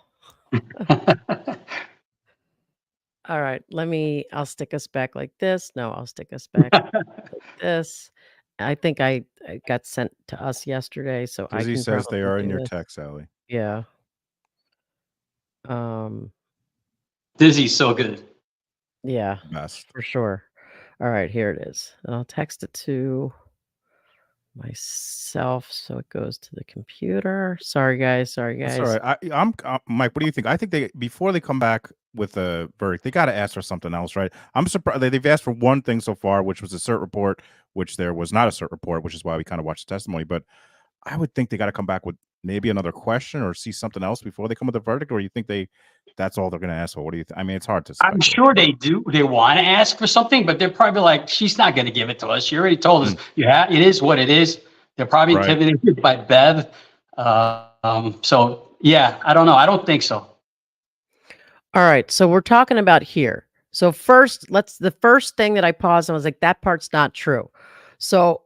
All right, I'll stick us back like this. No, I'll stick us back like this. I think I got sent to us yesterday, so I Dizzy can says they probably are in do your this. text, Allie. Yeah. Dizzy's so good. Yeah, Best. for sure. All right, here it is. And I'll text it to myself so it goes to the computer. Sorry guys. That's all right. I'm Mike. What do you think? I think before they come back with a verdict, they got to ask for something else, right? I'm surprised they've asked for one thing so far, which was a cert report, which there was not a cert report, which is why we kind of watched the testimony. But I would think they got to come back with maybe another question or see something else before they come with a verdict, or you think that's all they're going to ask for? What do you think? I mean, it's hard to say. I'm sure they do. They want to ask for something, but they're probably like, she's not going to give it to us. She already told us. Yeah, it is what it is. They're probably Right. intimidated by Bev. So yeah, I don't know. I don't think so. All right, so we're talking about here. So first, the first thing that I paused and was like, that part's not true. So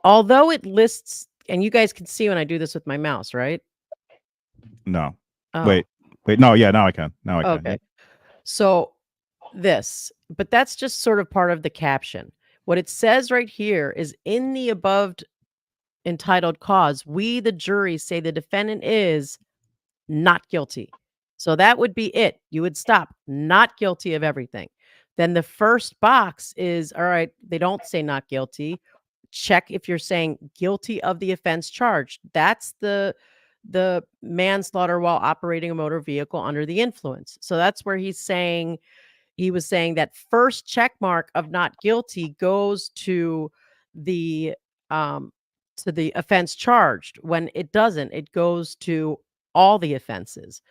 although it lists, and you guys can see when I do this with my mouse, right? No. Oh, Wait. No. Yeah. Now I can. Now I can. okay. So but that's just sort of part of the caption. What it says right here is in the above entitled cause, we, the jury, say the defendant is not guilty. So that would be it. You would stop, not guilty of everything. Then the first box is, all right, they don't say not guilty. Check if you're saying guilty of the offense charged. That's the manslaughter while operating a motor vehicle under the influence. So that's where he was saying that first check mark of not guilty goes to the offense charged. When it doesn't, it goes to all the offenses.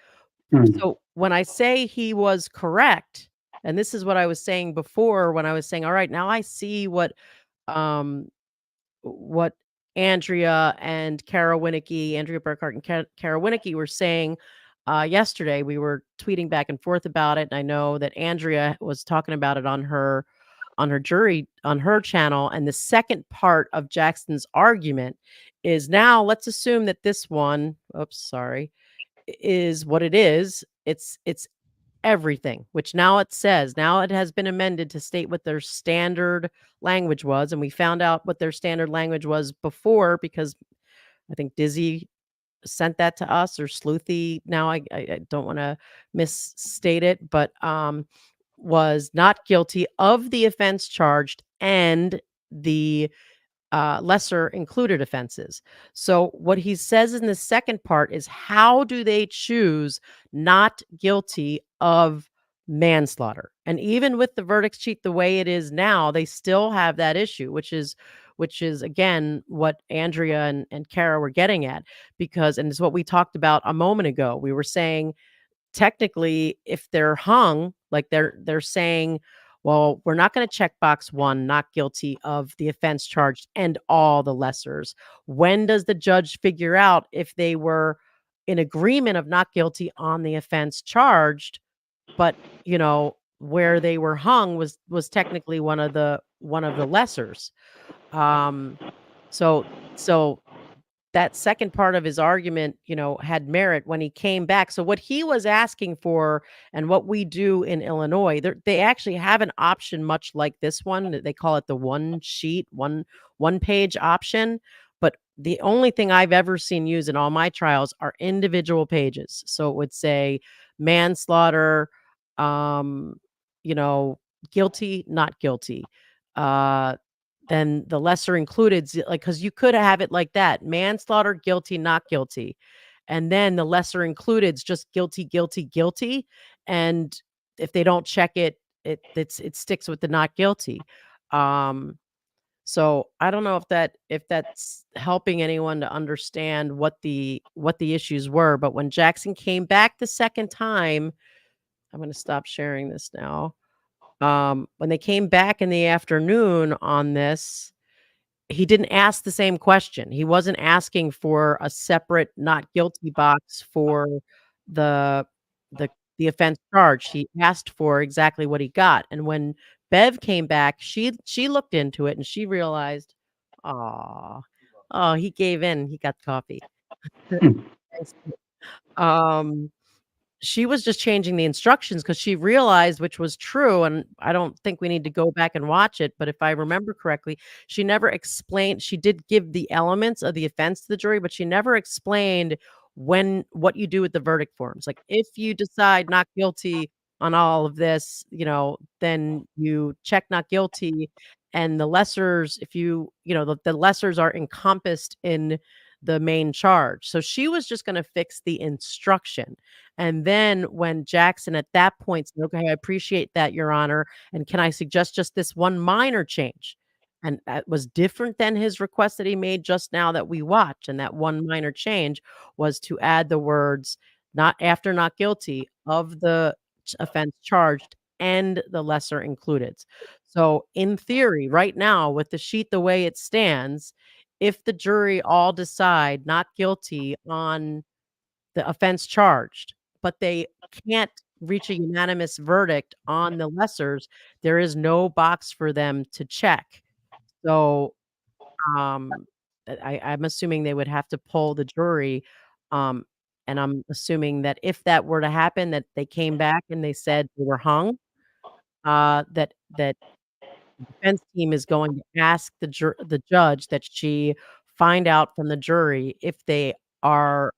So when I say he was correct, and this is what I was saying before when I was saying, all right, now I see what Andrea and Kara Winnicky, Andrea Burkhart and Kara Winnicky were saying yesterday. We were tweeting back and forth about it, and I know that Andrea was talking about it on her channel. And the second part of Jackson's argument is, now let's assume that this one, is what it is. It's everything, which now it says, now it has been amended to state what their standard language was. And we found out what their standard language was before, because I think Dizzy sent that to us, or Sleuthy. Now I don't want to misstate it, but was not guilty of the offense charged and the lesser included offenses. So what he says in the second part is, how do they choose not guilty of manslaughter? And even with the verdict sheet the way it is now, they still have that issue, which is again what Andrea and Kara were getting at, because, and it's what we talked about a moment ago. We were saying, technically, if they're hung, like they're saying, well, we're not going to check box 1, not guilty of the offense charged and all the lessers. When does the judge figure out if they were in agreement of not guilty on the offense charged, but where they were hung was technically one of the lessers? So that second part of his argument, had merit when he came back. So what he was asking for, and what we do in Illinois, they actually have an option much like this one. They call it the one page option. But the only thing I've ever seen used in all my trials are individual pages. So it would say manslaughter, guilty, not guilty. Then the lesser included, like, because you could have it like that: manslaughter, guilty, not guilty. And then the lesser included is just guilty, guilty, guilty. And if they don't check it, it sticks with the not guilty. So I don't know if that's helping anyone to understand what the issues were. But when Jackson came back the second time, I'm going to stop sharing this now. When they came back in the afternoon on this, he didn't ask the same question. He wasn't asking for a separate not guilty box for the the offense charge. He asked for exactly what he got. And when Bev came back, she looked into it and she realized, oh, he gave in. He got coffee. She was just changing the instructions because she realized, which was true, and I don't think we need to go back and watch it, but if I remember correctly, she never explained. She did give the elements of the offense to the jury, but she never explained what you do with the verdict forms. Like, if you decide not guilty on all of this, then you check not guilty, and the lessers, if the lessers are encompassed in the main charge. So she was just going to fix the instruction. And then when Jackson at that point said, okay, I appreciate that, Your Honor, and can I suggest just this one minor change? And that was different than his request that he made just now that we watched. And that one minor change was to add the words, not after not guilty of the offense charged and the lesser included. So in theory, right now, with the sheet the way it stands, if the jury all decide not guilty on the offense charged, but they can't reach a unanimous verdict on the lessers, there is no box for them to check. So I'm assuming they would have to poll the jury. And I'm assuming that if that were to happen, that they came back and they said they were hung, that the defense team is going to ask the judge that she find out from the jury if they had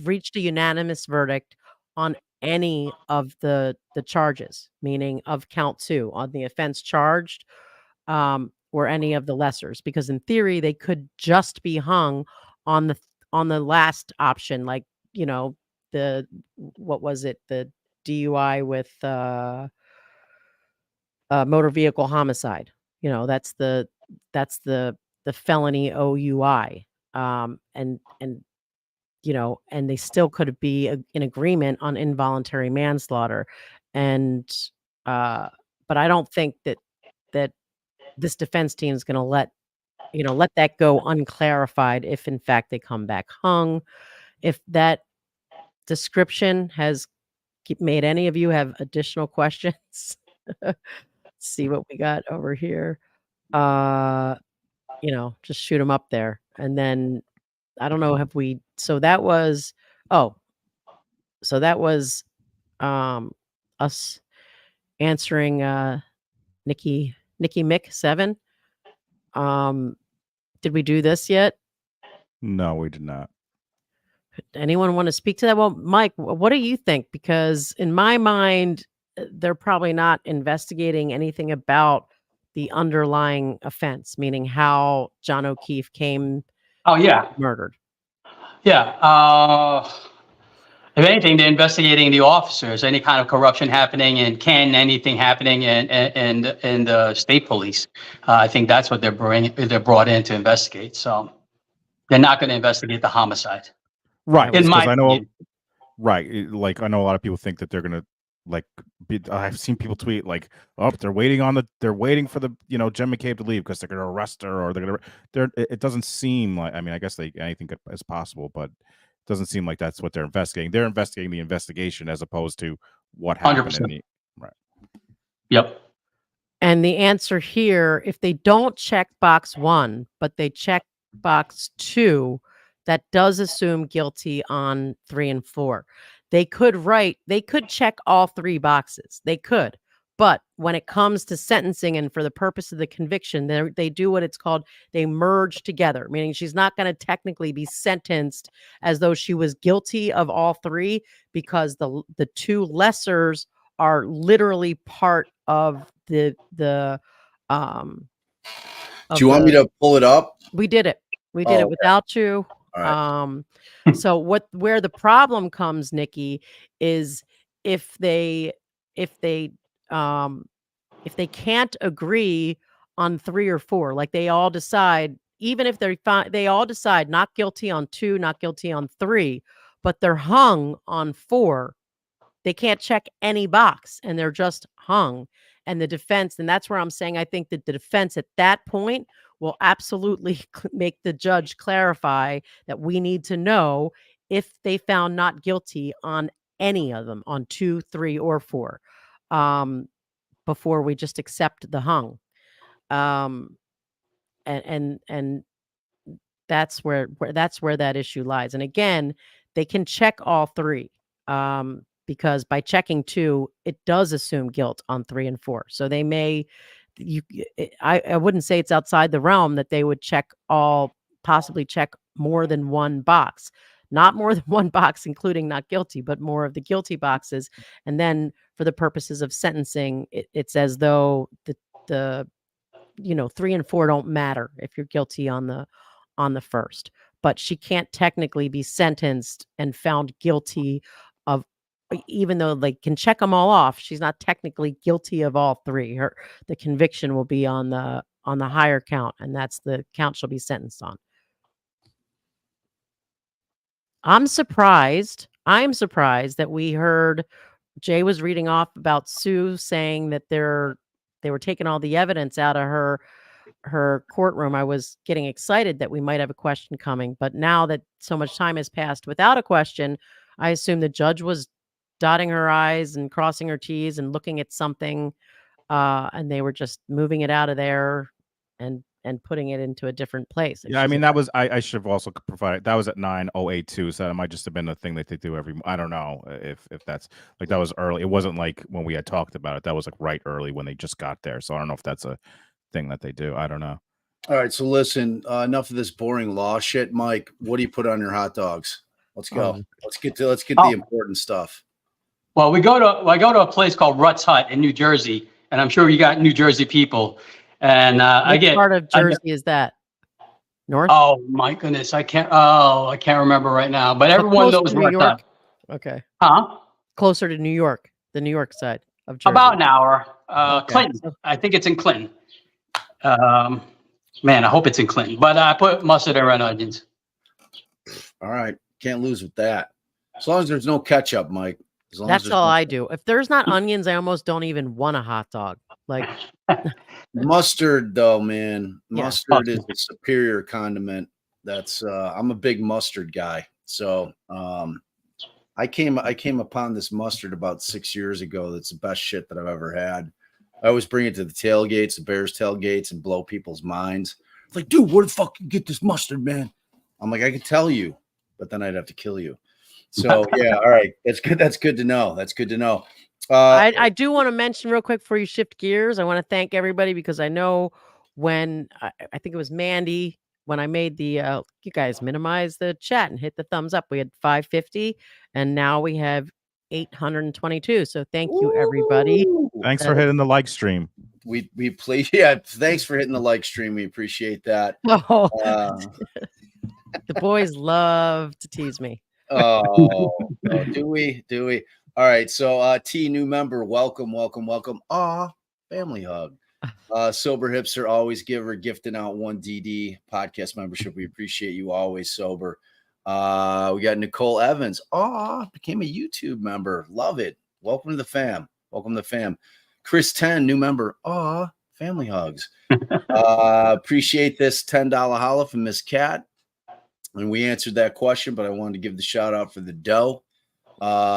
reached a unanimous verdict on any of the charges, meaning of count 2 on the offense charged, or any of the lessers, because in theory they could just be hung on the last option, like what was it, the DUI with motor vehicle homicide. That's the felony OUI. And they still could be in agreement on involuntary manslaughter. And but I don't think that this defense team is going to let that go unclarified if in fact they come back hung. If that description has made any of you have additional questions? See what we got over here. Just shoot them up there. And then I don't know, so that was us answering Nikki Mick 7. Did we do this yet? No, we did not. Anyone want to speak to that? Well, Mike, what do you think? Because in my mind, they're probably not investigating anything about the underlying offense, meaning how John O'Keefe came Oh, yeah. murdered. Yeah. If anything, they're investigating the officers, any kind of corruption happening, and can anything happening in the state police. I think that's what they're brought in to investigate. So they're not going to investigate the homicide. Right. In my I know, opinion. right. Like, I know a lot of people think that they're going to, like, I've seen people tweet like, oh, they're waiting for the, Jen McCabe to leave because they're going to arrest her, or it doesn't seem like, I mean, I guess anything is possible, but it doesn't seem like that's what they're investigating. They're investigating the investigation as opposed to what happened. 100%. Right. Yep. And the answer here, if they don't check box 1, but they check box 2, that does assume guilty on 3 and 4. They could check all 3 boxes. They could. But when it comes to sentencing and for the purpose of the conviction, they do what it's called, they merge together, meaning she's not going to technically be sentenced as though she was guilty of all 3, because the 2 lessers are literally part of the Do you want me to pull it up? We did it. We did it without you. All right. So where the problem comes, Nikki, is if they can't agree on 3 or 4, like they all decide, even if they all decide not guilty on 2, not guilty on 3, but they're hung on 4, they can't check any box and they're just hung. And the defense, and that's where I'm saying I think that the defense at that point will absolutely make the judge clarify that we need to know if they found not guilty on any of them, on 2, 3, or 4, before we just accept the hung. And that's where that issue lies. And again, they can check all 3. Because by checking 2, it does assume guilt on 3 and 4. So they may, I wouldn't say it's outside the realm that they would possibly check more than 1 box, not more than 1 box, including not guilty, but more of the guilty boxes. And then for the purposes of sentencing, it's as though the 3 and 4 don't matter if you're guilty on the first, but she can't technically be sentenced and found guilty of, even though they can check them all off, she's not technically guilty of all 3. The conviction will be on the higher count, and that's the count she'll be sentenced on. I'm surprised that we heard Jay was reading off about Sue saying that they were taking all the evidence out of her courtroom. I was getting excited that we might have a question coming, but now that so much time has passed without a question, I assume the judge was dotting her I's and crossing her T's and looking at something, and they were just moving it out of there and putting it into a different place. Yeah, I mean, that was, I should have also provided, that was at 9:082, so that might just have been a thing that they do I don't know if that's, like, that was early. It wasn't like when we had talked about it. That was like right early when they just got there. So I don't know if that's a thing that they do. I don't know. All right, so listen, enough of this boring law shit. Mike, what do you put on your hot dogs? Let's go. Let's get the important stuff. Well, I go to a place called Rutt's Hut in New Jersey, and I'm sure you got New Jersey people. And what part of Jersey is that? North? Oh my goodness, I can't remember right now. But everyone knows New Rutt's York. Hut. Okay. Huh? Closer to New York, the New York side of Jersey. About an hour. Okay. Clinton. I think it's in Clinton. Man, I hope it's in Clinton. But I put mustard and red onions. All right, can't lose with that. As long as there's no ketchup, Mike. That's all I do. If there's not onions, I almost don't even want a hot dog. Like mustard, though, man. Yeah. Mustard is a superior condiment. That's I'm a big mustard guy. So I came upon this mustard about 6 years ago. That's the best shit that I've ever had. I always bring it to the tailgates, the Bears tailgates, and blow people's minds. It's like, dude, where the fuck you get this mustard, man? I'm like, I could tell you, but then I'd have to kill you. So yeah, all right, that's good. That's good to know. That's good to know. I do want to mention real quick before you shift gears. I want to thank everybody because I know when I think it was Mandy when I made the you guys minimize the chat and hit the thumbs up. We had 550 and now we have 822. So thank you everybody. Thanks for hitting the like stream. We play. Yeah, thanks for hitting the like stream. We appreciate that. Oh, the boys love to tease me. Oh, do we? All right. So T, new member, welcome. Family hug. Sober hipster, always giver, gifting out 1 DD podcast membership. We appreciate you always, sober. We got Nicole Evans. Became a YouTube member. Love it. Welcome to the fam. Chris 10, new member. Family hugs. Appreciate this $10 holla from Miss Cat. And we answered that question, but I wanted to give the shout out for the dough.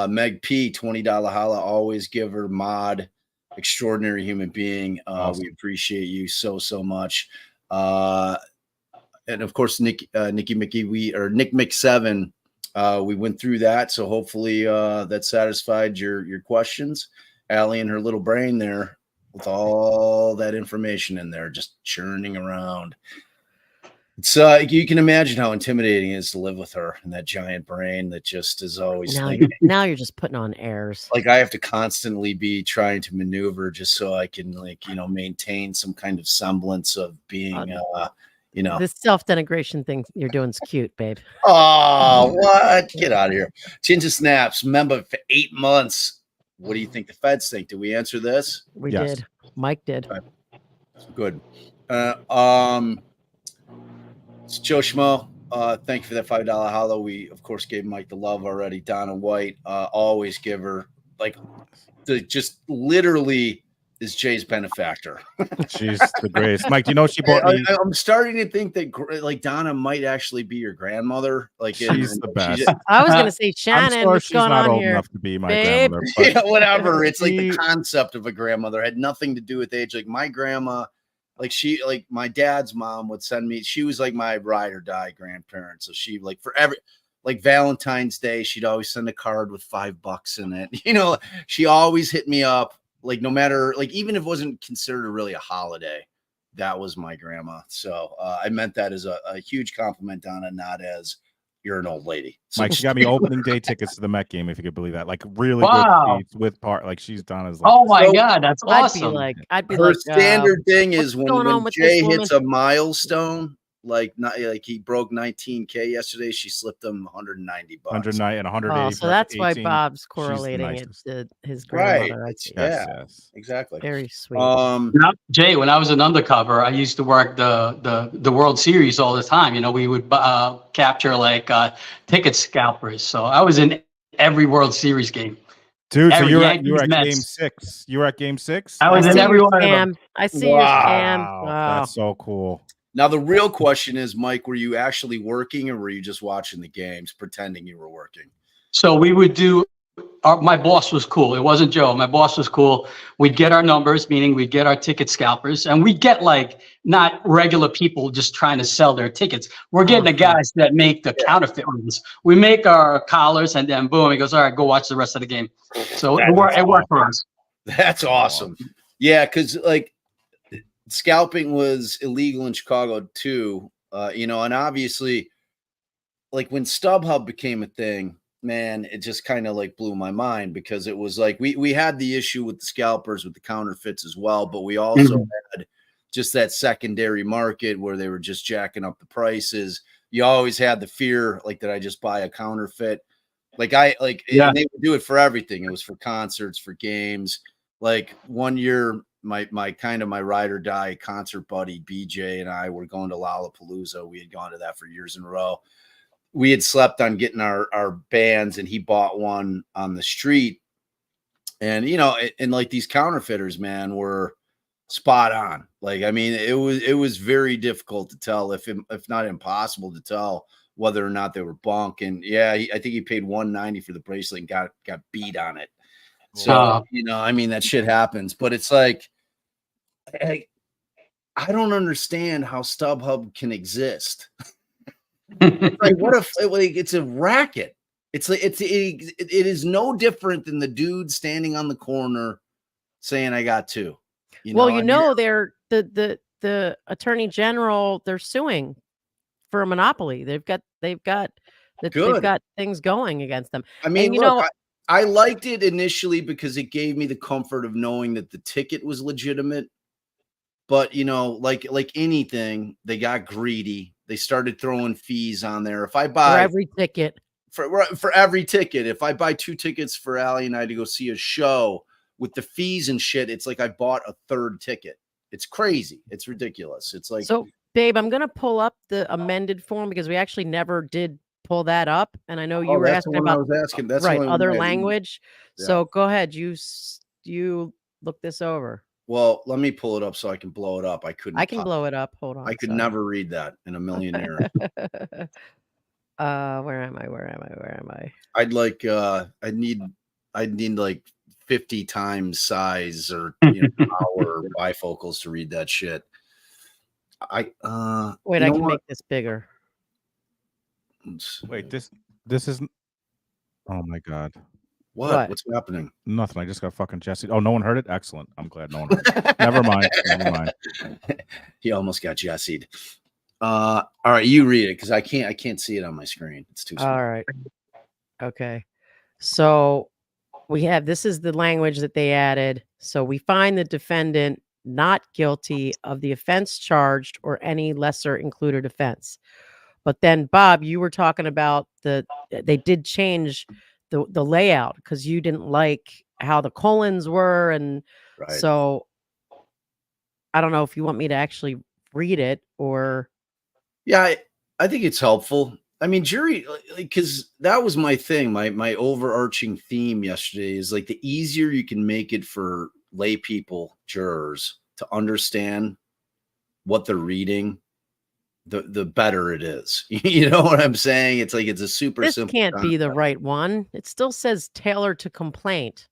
Meg P, $20 holla, always giver, mod, extraordinary human being. Awesome. We appreciate you so much. And of course, Nicky Mickey, Nick Mc7, we went through that. So hopefully that satisfied your questions. Allie and her little brain there with all that information in there, just churning around. It's you can imagine how intimidating it is to live with her and that giant brain that just is always thinking. Now you're just putting on airs. Like I have to constantly be trying to maneuver just so I can maintain some kind of semblance of being This self-denigration thing you're doing is cute, babe. Oh, what? Get out of here. Ginger Snaps, member for 8 months. What do you think the feds think? Did we answer this? We Yes. did. Mike did. Good. Joe Schmo, thank you for that $5 hollow. We of course gave Mike the love already. Donna White, always give her just literally is Jay's benefactor. She's the greatest. Mike, do you know she bought me? I'm starting to think that Donna might actually be your grandmother. She's the best. I was gonna say I'm Shannon. sure What's she's going not on old here? enough to be my Babe. grandmother. But Yeah, whatever. It's like the concept of a grandmother had nothing to do with age. Like my grandma, my dad's mom would send me. She was like my ride or die grandparent. So she for every Valentine's Day, she'd always send a card with $5 in it. She always hit me up. No matter, even if it wasn't considered really a holiday, that was my grandma. So I meant that as a huge compliment, Donna, not as you're an old lady. So, Mike, she got me opening day tickets to the Met game, if you could believe that. Really Wow. good seats with she's Donna's. Oh my God, that's awesome. I'd be her like, standard thing is what's going on when with Jay this hits a milestone, he broke 19K yesterday, she slipped him $190. 190 and 180. so that's why 18. Bob's She's the correlating it nicest. to his Right. grandmother. Yes. Exactly. Very sweet. Jay, when I was an undercover, I used to work the World Series all the time. We would capture ticket scalpers. So I was in every World Series game. Dude, so you were at Yankees, game Mets. 6. You were at game 6? I was in every one of them. I see your scam. Wow, Wow. that's so cool. Now, the real question is, Mike, were you actually working or were you just watching the games, pretending you were working? So we would do. My boss was cool. It wasn't Joe. My boss was cool. We'd get our numbers, meaning we'd get our ticket scalpers, and we'd get not regular people just trying to sell their tickets. We're getting the guys that make the counterfeit ones. We make our collars, and then boom, he goes, "All right, go watch the rest of the game." So it worked for us. That's awesome. Yeah, because scalping was illegal in Chicago too. And obviously, when StubHub became a thing, man, it just kind of blew my mind because it was we had the issue with the scalpers with the counterfeits as well, but we also had just that secondary market where they were just jacking up the prices. You always had the fear that I just buy a counterfeit. And they would do it for everything. It was for concerts, for games. 1 year, my ride or die concert buddy BJ and I were going to Lollapalooza. We had gone to that for years in a row. We had slept on getting our bands, and he bought one on the street. And these counterfeiters, man, were spot on. It was very difficult to tell, if not impossible to tell, whether or not they were bunk. And yeah, I think he paid $190 for the bracelet and got beat on it. So I mean, that shit happens. But it's like, I don't understand how StubHub can exist. Like, what if like it's a racket? It's like it is no different than the dude standing on the corner saying, "I got two." They're the attorney general. They're suing for a monopoly. They've got things going against them. I mean, I liked it initially because it gave me the comfort of knowing that the ticket was legitimate. But like anything, they got greedy. They started throwing fees on there. If I buy for every ticket, for every ticket, if I buy 2 tickets for Allie and I to go see a show with the fees and shit, it's like I bought a 3rd ticket. It's crazy. It's ridiculous. It's like, so babe, I'm gonna pull up the amended form because we actually never did pull that up, and I know you were asking about. I was asking. That's right, other language. Yeah. So go ahead. You look this over. Well, let me pull it up so I can blow it up. I can blow it up. Hold on. I could never read that in a million years. Where am I? I'd like I'd need like 50 times size or power bifocals to read that shit. Wait, I can make this bigger. Wait, this isn't. Oh my god. What's happening? Nothing. I just got fucking Jesse. Oh, no one heard it? Excellent. I'm glad no one heard it. Never mind. He almost got Jesse'd. All right, you read it because I can't see it on my screen. It's too small. All right. Okay. So this is the language that they added. So we find the defendant not guilty of the offense charged or any lesser included offense. But then, Bob, you were talking about they did change the layout because you didn't like how the colons were. And so I don't know if you want me to actually read it or. Yeah, I think it's helpful. I mean, jury, because that was my thing. My overarching theme yesterday is like the easier you can make it for lay people, jurors, to understand what they're reading, the better it is. You know what I'm saying? It's like it's a super this simple. Can't be the right one. It still says tailored to complaint.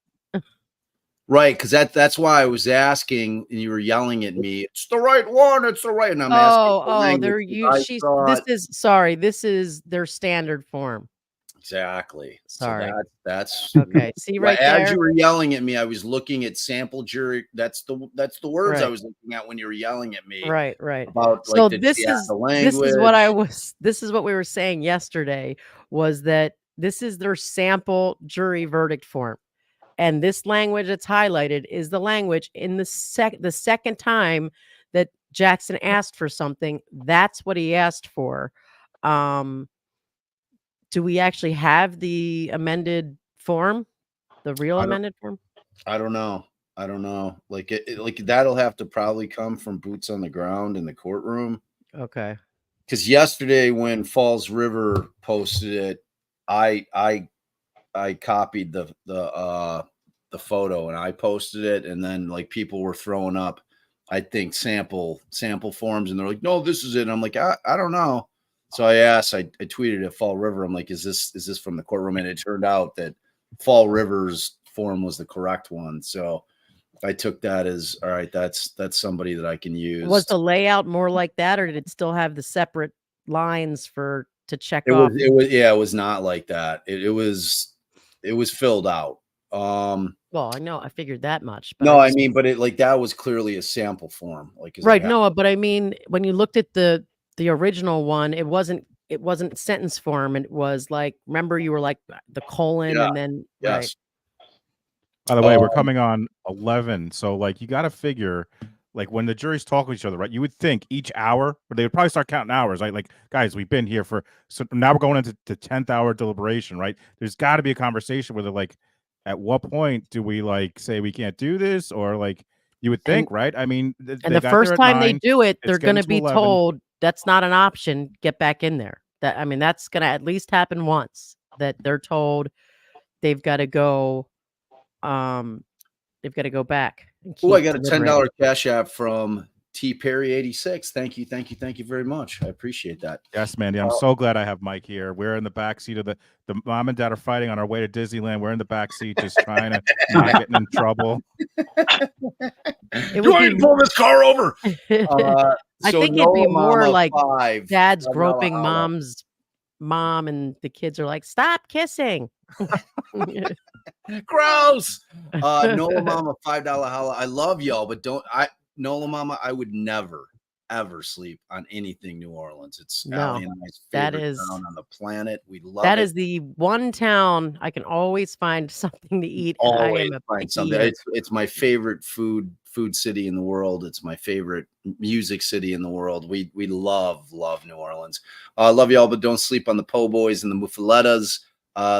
Right, because that's why I was asking, and you were yelling at me. It's the right one. It's the right. And I'm asking. This is their standard form. Exactly. Sorry. So that's okay. See right there. As you were yelling at me, I was looking at sample jury. That's the words right. I was looking at when you were yelling at me. Right. About so like this is what we were saying yesterday was that this is their sample jury verdict form. And this language that's highlighted is the language in the second time that Jackson asked for something. That's what he asked for. Do we actually have the amended form? The real amended form? I don't know. Like like that'll have to probably come from boots on the ground in the courtroom. Okay. Because yesterday when Falls River posted it, I copied the photo and I posted it, and then like people were throwing up, I think sample forms, and they're like, no, this is it. And I'm like, I don't know. So I asked, I tweeted at Fall River. I'm like, is this from the courtroom? And it turned out that Fall River's form was the correct one. So I took that as all right. That's somebody that I can use. Was the layout more like that, or did it still have the separate lines to check off? It was not like that. It was filled out. Well, I know, I figured that much. But no, I mean, but it like that was clearly a sample form. Like right, no, but I mean, when you looked at the original one, it wasn't sentence form. It was like, remember, you were like the colon and then yes. Right. By the way, we're coming on 11, so like you got to figure. Like when the jury's talking to each other, right? You would think each hour, or they would probably start counting hours, right? Like, guys, we've been here so now we're going into the 10th hour deliberation, right? There's got to be a conversation where they're like, at what point do we like say we can't do this, or like you would think, right? I mean, and the first time they do it, they're going to be 11. Told that's not an option. Get back in there. That's going to at least happen once. That they're told they've got to go. They've got to go back. Oh, I got a $10 cash app from T Perry 86. Thank you very much. I appreciate that. Yes, Mandy. I'm so glad I have Mike here. We're in the back seat of the mom and dad are fighting on our way to Disneyland. We're in the back seat just trying to not getting in trouble. It You would want me be to pull this car over? I So think it'd be Nola more Mama like 5. dad's Gabriella groping Holla. mom's mom, and the kids are like, "Stop kissing." Gross. Nola Mama $5 holla. I love y'all, but Nola Mama, I would never ever sleep on anything New Orleans. It's No, Allie and I's that favorite is- town on the planet. We love That it. is the one town I can always find something to eat. And I Always am a find picky something. eater. It's my favorite food city in the world. It's my favorite music city in the world. We love New Orleans. Love y'all, but don't sleep on the Po' Boys and the Muffalettas.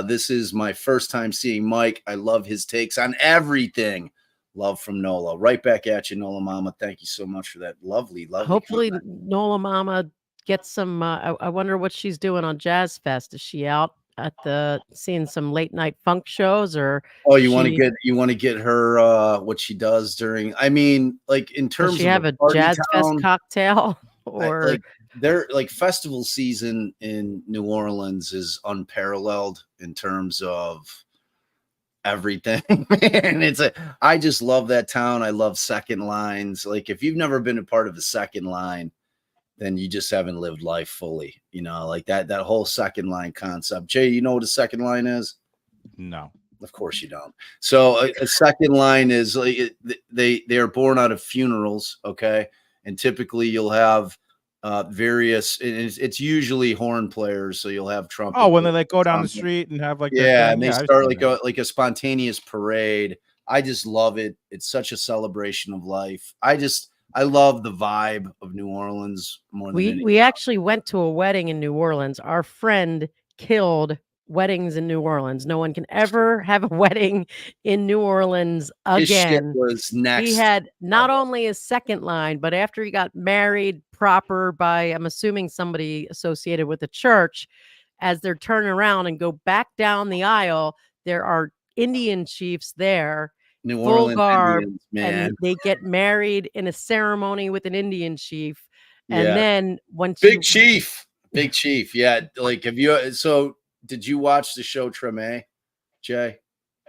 This is my first time seeing Mike. I love his takes on everything. Love from Nola. Right back at you, Nola Mama. Thank you so much for that lovely. Hopefully, comment. Nola Mama gets some. I wonder what she's doing on Jazz Fest. Is she out at seeing some late night funk shows, or Oh, you want to she- get her what she does during? I mean, like in does terms she of have a party Jazz Fest town, cocktail? Or like they're like festival season in New Orleans is unparalleled in terms of everything. And I just love that town. I love second lines. Like if you've never been a part of the second line, then you just haven't lived life fully. You know, like that whole second line concept. Jay, you know what a second line is? No. Of course you don't. So a second line is like they are born out of funerals, okay? And typically you'll have various. It's usually horn players, so you'll have trumpet. Oh, when they like go down the street and have like their yeah, thing. and they I've start seen like a spontaneous parade. I just love it. It's such a celebration of life. I love the vibe of New Orleans more than anything. we actually went to a wedding in New Orleans. Our friend killed weddings in New Orleans. No one can ever have a wedding in New Orleans His shit again. was next. He had not only a second line, but after he got married proper by, I'm assuming, somebody associated with the church, as they're turning around and go back down the aisle, there are Indian chiefs there, New full Orleans garb, Indians, man. and they get married in a ceremony with an Indian chief. And Yeah. then once Big Chief. Yeah. Like, did you watch the show Treme, Jay?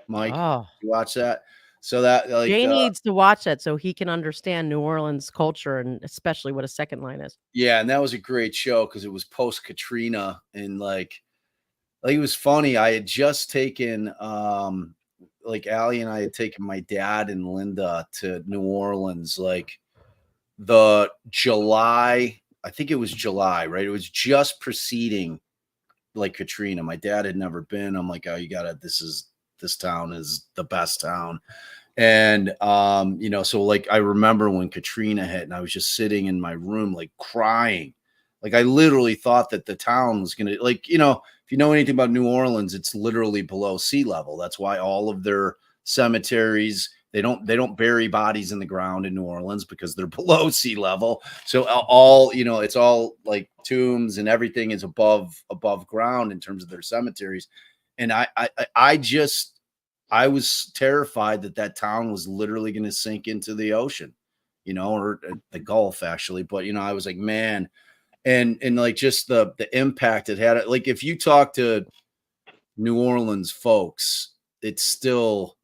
Mike? Oh, You watch that? So that like Jay needs to watch that so he can understand New Orleans culture and especially what a second line is. yeah, and that was a great show because it was post Katrina and like it was funny. I had just taken like Allie and I had taken my dad and Linda to New Orleans like the July, I think it was July, right? It was just preceding like Katrina. My dad had never been. I'm like, oh, this town is the best town. And so like I remember when Katrina hit and I was just sitting in my room like crying. Like I literally thought that the town was gonna if you know anything about New Orleans, it's literally below sea level. That's why all of their cemeteries, they don't bury bodies in the ground in New Orleans because they're below sea level. So all it's all like tombs and everything is above ground in terms of their cemeteries. And I was terrified that town was literally going to sink into the ocean, or the Gulf actually. But I was like, man, and like just the impact it had. Like if you talk to New Orleans folks, it's still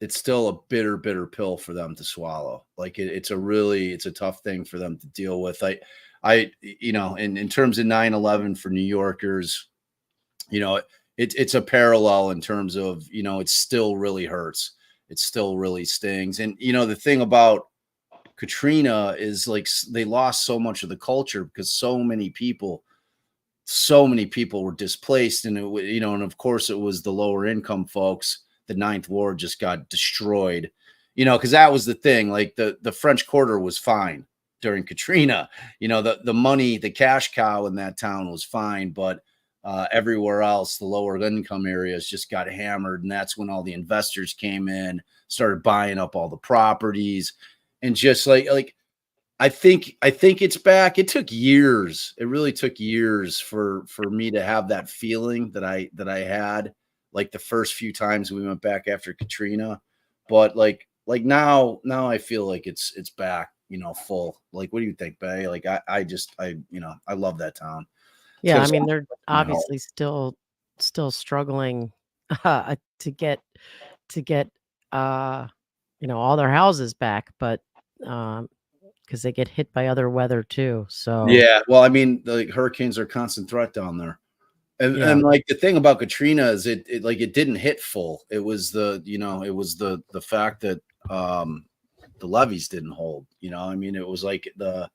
a bitter pill for them to swallow. Like it's a tough thing for them to deal with. I in terms of 9/11 for New Yorkers, it's a parallel in terms of, it still really hurts. It still really stings. And, the thing about Katrina is like they lost so much of the culture because so many people were displaced. And, and of course it was the lower income folks. The Ninth Ward just got destroyed, because that was the thing. Like the French Quarter was fine during Katrina. The money, the cash cow in that town was fine, but everywhere else, the lower income areas just got hammered. And that's when all the investors came in, started buying up all the properties. And just like I think it's back. It took years. It really took years for me to have that feeling that I had like the first few times we went back after Katrina. But like now I feel like it's back. full. Like, what do you think, Bay? Like, I love that town. Yeah, I So- mean, they're obviously still struggling to get all their houses back, but because they get hit by other weather too. So Yeah, well, I mean, the hurricanes are a constant threat down there. And like the thing about Katrina is it didn't hit full. It was the fact that the levees didn't hold. I mean, it was like the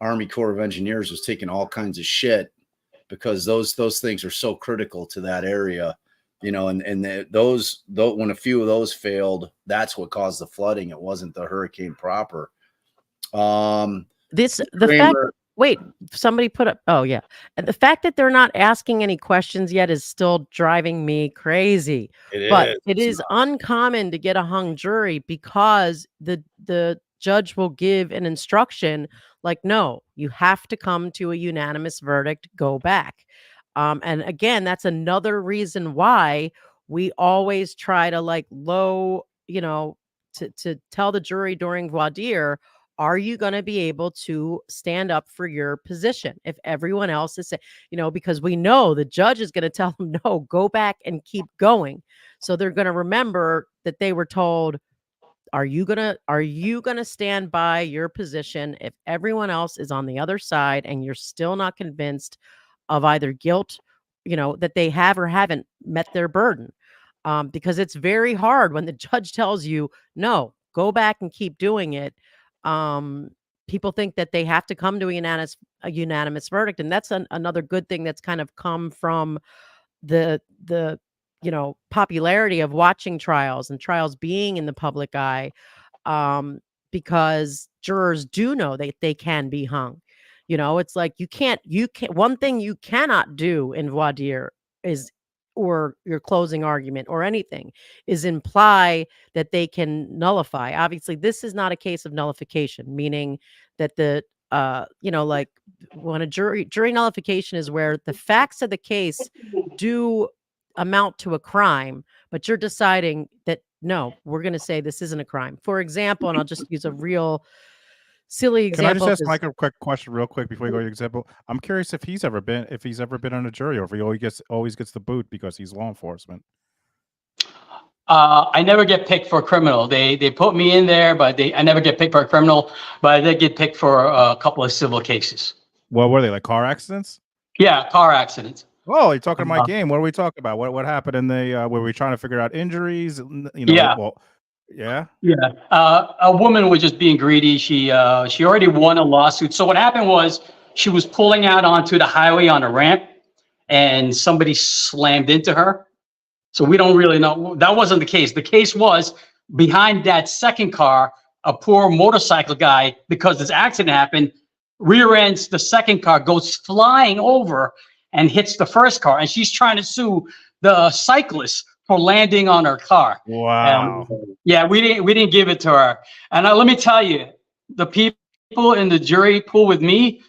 Army Corps of Engineers was taking all kinds of shit because those things are so critical to that area. And those when a few of those failed, that's what caused the flooding. It wasn't the hurricane proper. Wait, somebody put up. Oh yeah, and the fact that they're not asking any questions yet is still driving me crazy. It is uncommon to get a hung jury because the judge will give an instruction like, no, you have to come to a unanimous verdict. Go back. And again, that's another reason why we always try to to tell the jury during voir dire, are you going to be able to stand up for your position if everyone else is saying, because we know the judge is going to tell them, no, go back and keep going. So they're going to remember that they were told, are you going to stand by your position if everyone else is on the other side and you're still not convinced of either guilt, that they have or haven't met their burden? Because it's very hard when the judge tells you, no, go back and keep doing it. People think that they have to come to a unanimous verdict. And that's another good thing that's kind of come from the popularity of watching trials and trials being in the public eye, because jurors do know that they can be hung. It's like you can't one thing you cannot do in voir dire is, or your closing argument or anything, is imply that they can nullify. Obviously, this is not a case of nullification, meaning that like when a jury nullification is where the facts of the case do amount to a crime, but you're deciding that, no, we're going to say this isn't a crime. For example, and I'll just use a real silly example. Can I just ask Mike a quick question real quick before you go to your example? I'm curious if he's ever been on a jury, or if he always gets the boot because he's law enforcement. I never get picked for a criminal. They put me in there, but I never get picked for a criminal. But I did get picked for a couple of civil cases. What were they, like car accidents? Yeah, car accidents. Oh, you're talking to my game. What are we talking about? What happened in the? Were we trying to figure out injuries? Yeah. Well, yeah. Yeah. A woman was just being greedy. She already won a lawsuit. So what happened was she was pulling out onto the highway on a ramp, and somebody slammed into her. So we don't really know. That wasn't the case. The case was behind that second car, a poor motorcycle guy, because this accident happened, rear ends the second car, goes flying over and hits the first car. And she's trying to sue the cyclist for landing on her car. Wow. Yeah, we didn't give it to her. And let me tell you, the people in the jury pool with me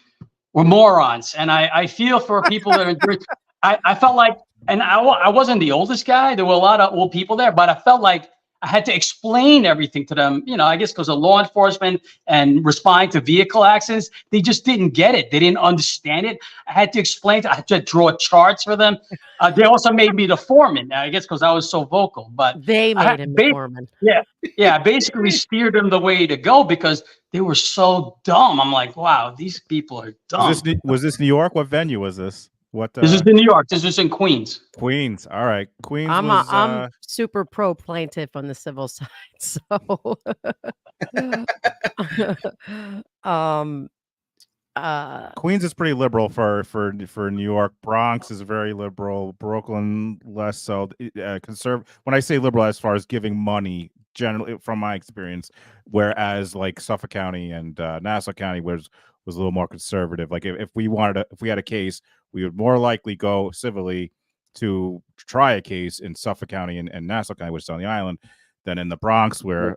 were morons. And I feel for people that are in jury. I felt like, and I wasn't the oldest guy. There were a lot of old people there, but I felt like I had to explain everything to them, I guess because of law enforcement and responding to vehicle accidents. They just didn't get it. They didn't understand it. I had to explain. I had to draw charts for them. They also made me the foreman, I guess, because I was so vocal. But they made him the foreman. Yeah. Basically steered them the way to go because they were so dumb. I'm like, wow, these people are dumb. Was this New York? What venue was this? This is in New York. This is in Queens. Queens. All right. Queens. I'm super pro plaintiff on the civil side. So Queens is pretty liberal for New York. Bronx is very liberal. Brooklyn less so. Conservative. When I say liberal, as far as giving money, generally from my experience, whereas like Suffolk County and Nassau County was a little more conservative. Like if we had a case, we would more likely go civilly to try a case in Suffolk County and Nassau County, which is on the island, than in the Bronx, where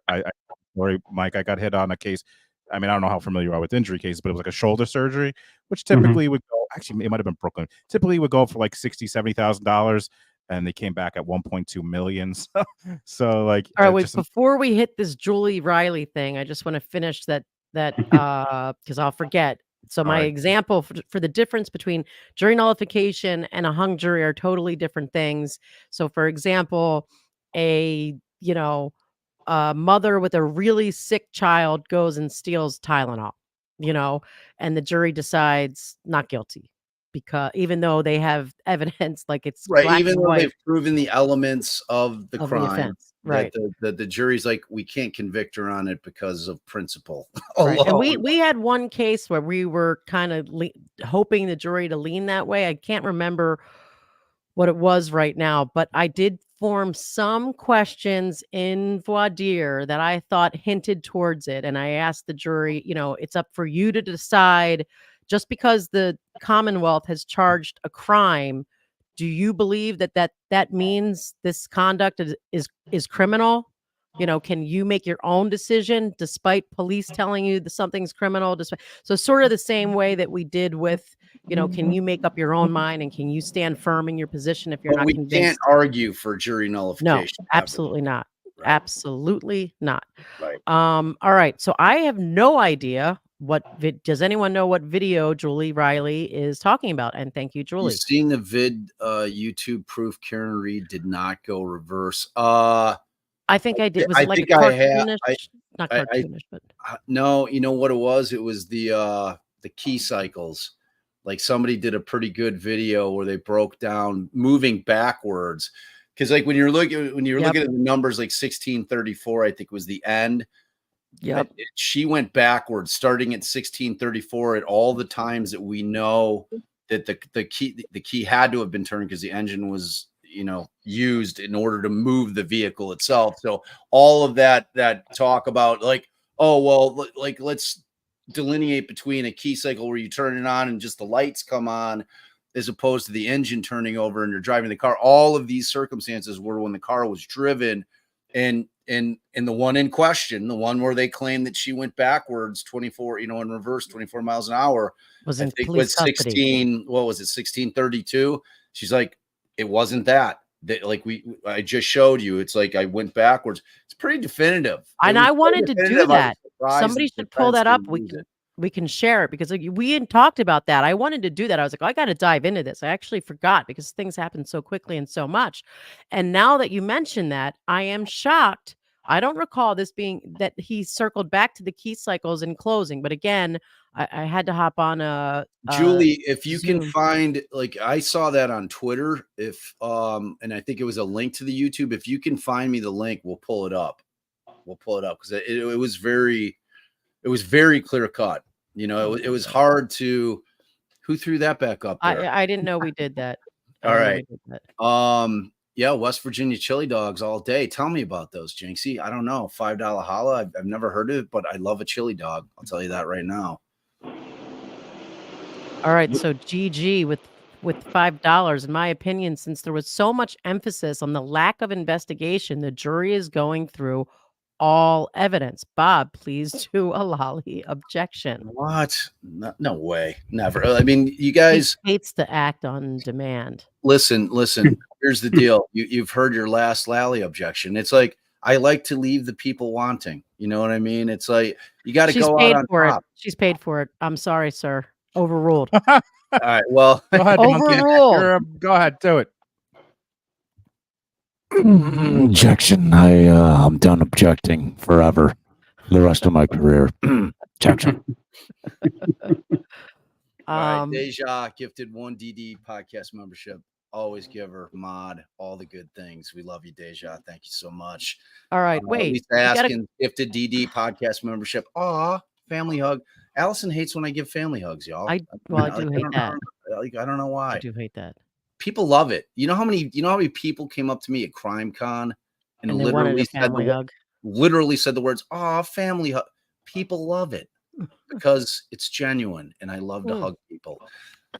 Mike, I got hit on a case. I mean, I don't know how familiar you are with injury cases, but it was like a shoulder surgery, which typically would go, actually, it might have been Brooklyn, typically would go for like $60,000, $70,000, and they came back at 1.2 million. So like, all right, wait, before we hit this Julie Riley thing, I just want to finish that that because I'll forget. So my right. example for the difference between jury nullification and a hung jury are totally different things. So for example, a a mother with a really sick child goes and steals Tylenol, and the jury decides not guilty because even though they have evidence like it's Right, black even and though white they've proven the elements of the of the crime, offense. Right. that the jury's like, we can't convict her on it because of principle Right. And alone. we had one case where we were kind of hoping the jury to lean that way. I can't remember what it was right now, but I did form some questions in voir dire that I thought hinted towards it. And I asked the jury, it's up for you to decide just because the Commonwealth has charged a crime. Do you believe that means this conduct is criminal? Can you make your own decision despite police telling you that something's criminal? So sort of the same way that we did with, can you make up your own mind and can you stand firm in your position if you're But not we can't convinced? argue for jury No, nullification. ever. absolutely not. Right. Absolutely not. Right. All right. So I have no idea does anyone know what video Julie Riley is talking about? And thank you, You Julie. seen the YouTube proof Karen Reed did not go reverse? I think I did. Was I it like a think I have. cartoonish? Not I- cartoonish, but No, you know what it was? It was the key cycles. Like somebody did a pretty good video where they broke down moving backwards. Because like when you're looking Yep. at the numbers, like 1634, I think was the end. Yep. She went backwards, starting at 1634 at all the times that we know that the key had to have been turned because the engine was used in order to move the vehicle itself. So all of that talk about like, oh well, like let's delineate between a key cycle where you turn it on and just the lights come on as opposed to the engine turning over and you're driving the car. All of these circumstances were when the car was driven, and the one in question, the one where they claim that she went backwards 24, in reverse 24 miles an hour, Was I in think police was custody. 1632. She's like, it wasn't that. Like I just showed you. It's like I went backwards. It's pretty definitive. And I wanted to do that. Somebody should pull that up. We We can share it because we had talked about that. I wanted to do that. I was like, I got to dive into this. I actually forgot because things happen so quickly and so much. And now that you mention that, I am shocked. I don't recall this being that he circled back to the key cycles in closing. But again, I had to hop on Julie, if you can Zoom. find, like, I saw that on Twitter, and I think it was a link to the YouTube. If you can find me the link, we'll pull it up because it was very clear cut. It was hard to. Who threw that back up there? I didn't know we did that. All right. Yeah, West Virginia chili dogs all day. Tell me about those, Jinxie. I don't know. $5 holla. I've never heard of it, but I love a chili dog. I'll tell you that right now. All right, so GG with $5. In my opinion, since there was so much emphasis on the lack of investigation, the jury is going through all evidence. Bob, please do a lolly objection. What? No way. Never. I mean, you guys He hates to act on demand. listen. Here's the deal. You've heard your last lally objection. It's like I like to leave the people wanting. You know what I mean? It's like you got to go out on top. She's paid for it. I'm sorry, sir. Overruled. All right. Well, Go ahead. Monkey. Overruled. Go ahead. Do it. Objection. I'm done objecting forever. The rest of my career. Objection. All right, Deja gifted 1 DD podcast membership. Always give her mod all the good things. We love you, Deja. Thank you so much. All right, wait. Lisa asking gifted DD podcast membership. Aw, family hug. Allison hates when I give family hugs, y'all. I do hate that. I don't know why. I do hate that. People love it. You know how many people came up to me at Crime Con and they wanted a family hug. Literally said the words, "Aw, family hug." People love it because it's genuine, and I love to hug people.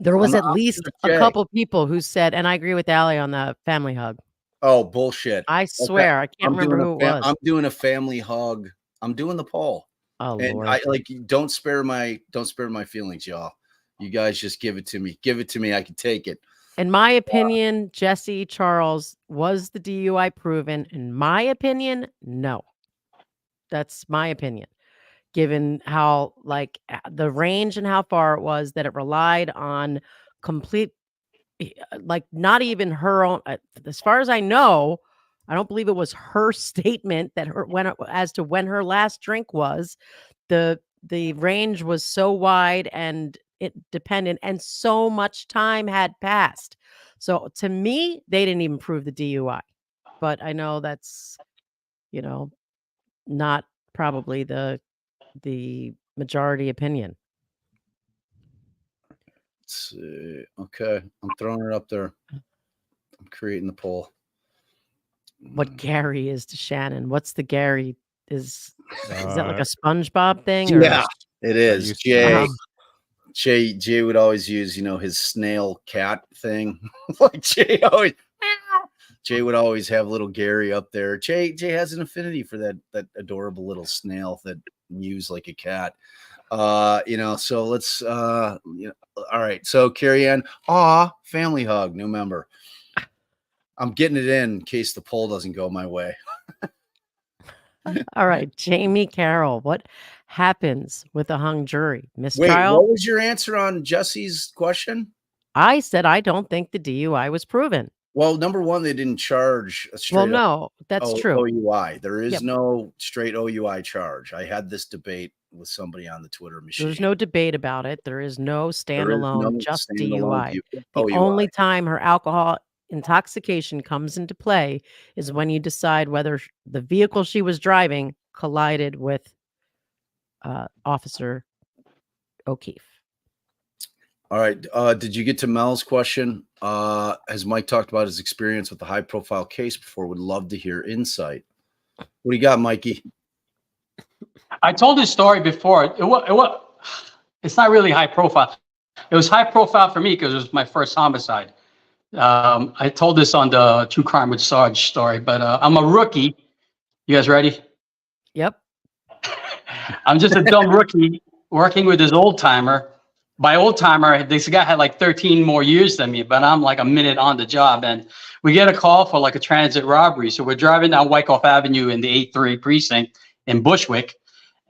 There was at least a couple people who said, and I agree with Allie on the family hug. Oh, bullshit. I swear. I can't remember who it was. I'm doing a family hug. I'm doing the poll. Oh, and Lord. I don't spare my feelings, y'all. You guys just give it to me. Give it to me. I can take it. In my opinion, Jesse Charles was the DUI proven. In my opinion, no. That's my opinion. given how the range and how far it was, that it relied on complete, like not even her own, as far as I know, I don't believe it was her statement that as to when her last drink was. The range was so wide and it dependent, and so much time had passed. So to me, they didn't even prove the DUI. But I know that's, not probably the majority opinion. Let's see. Okay, I'm throwing it up there. I'm creating the poll. What Gary is to Shannon? What's the Gary? Is that like a Uh, SpongeBob thing? Or? Yeah, it is. used to- Jay. Oh. Jay would always use, his snail cat thing. Like Jay would always have little Gary up there. Jay has an affinity for that adorable little snail that mews like a cat. So let's all right. So Carrie Ann, family hug, new member. I'm getting it in case the poll doesn't go my way. All right, Jamie Carroll, what happens with a hung jury? Wait, Mistrial? what was your answer on Jesse's question? I said I don't think the DUI was proven. Well, number one, they didn't charge a straight Well, no, that's true. OUI. There is Yep. no straight OUI charge. I had this debate with somebody on the Twitter machine. There's no debate about it. There is no standalone, just DUI. The OUI. only time her alcohol intoxication comes into play is when you decide whether the vehicle she was driving collided with Officer O'Keefe. All right. Did you get to Mel's question? Has Mike talked about his experience with the high-profile case before? Would love to hear insight. What do you got, Mikey? I told this story before. It's not really high profile. It was high profile for me because it was my first homicide. I told this on the True Crime with Sarge story, but I'm a rookie. You guys ready? Yep. I'm just a dumb rookie working with this old timer. By old timer, this guy had like 13 more years than me, but I'm like a minute on the job. And we get a call for like a transit robbery. So we're driving down Wyckoff Avenue in the 8-3 precinct in Bushwick.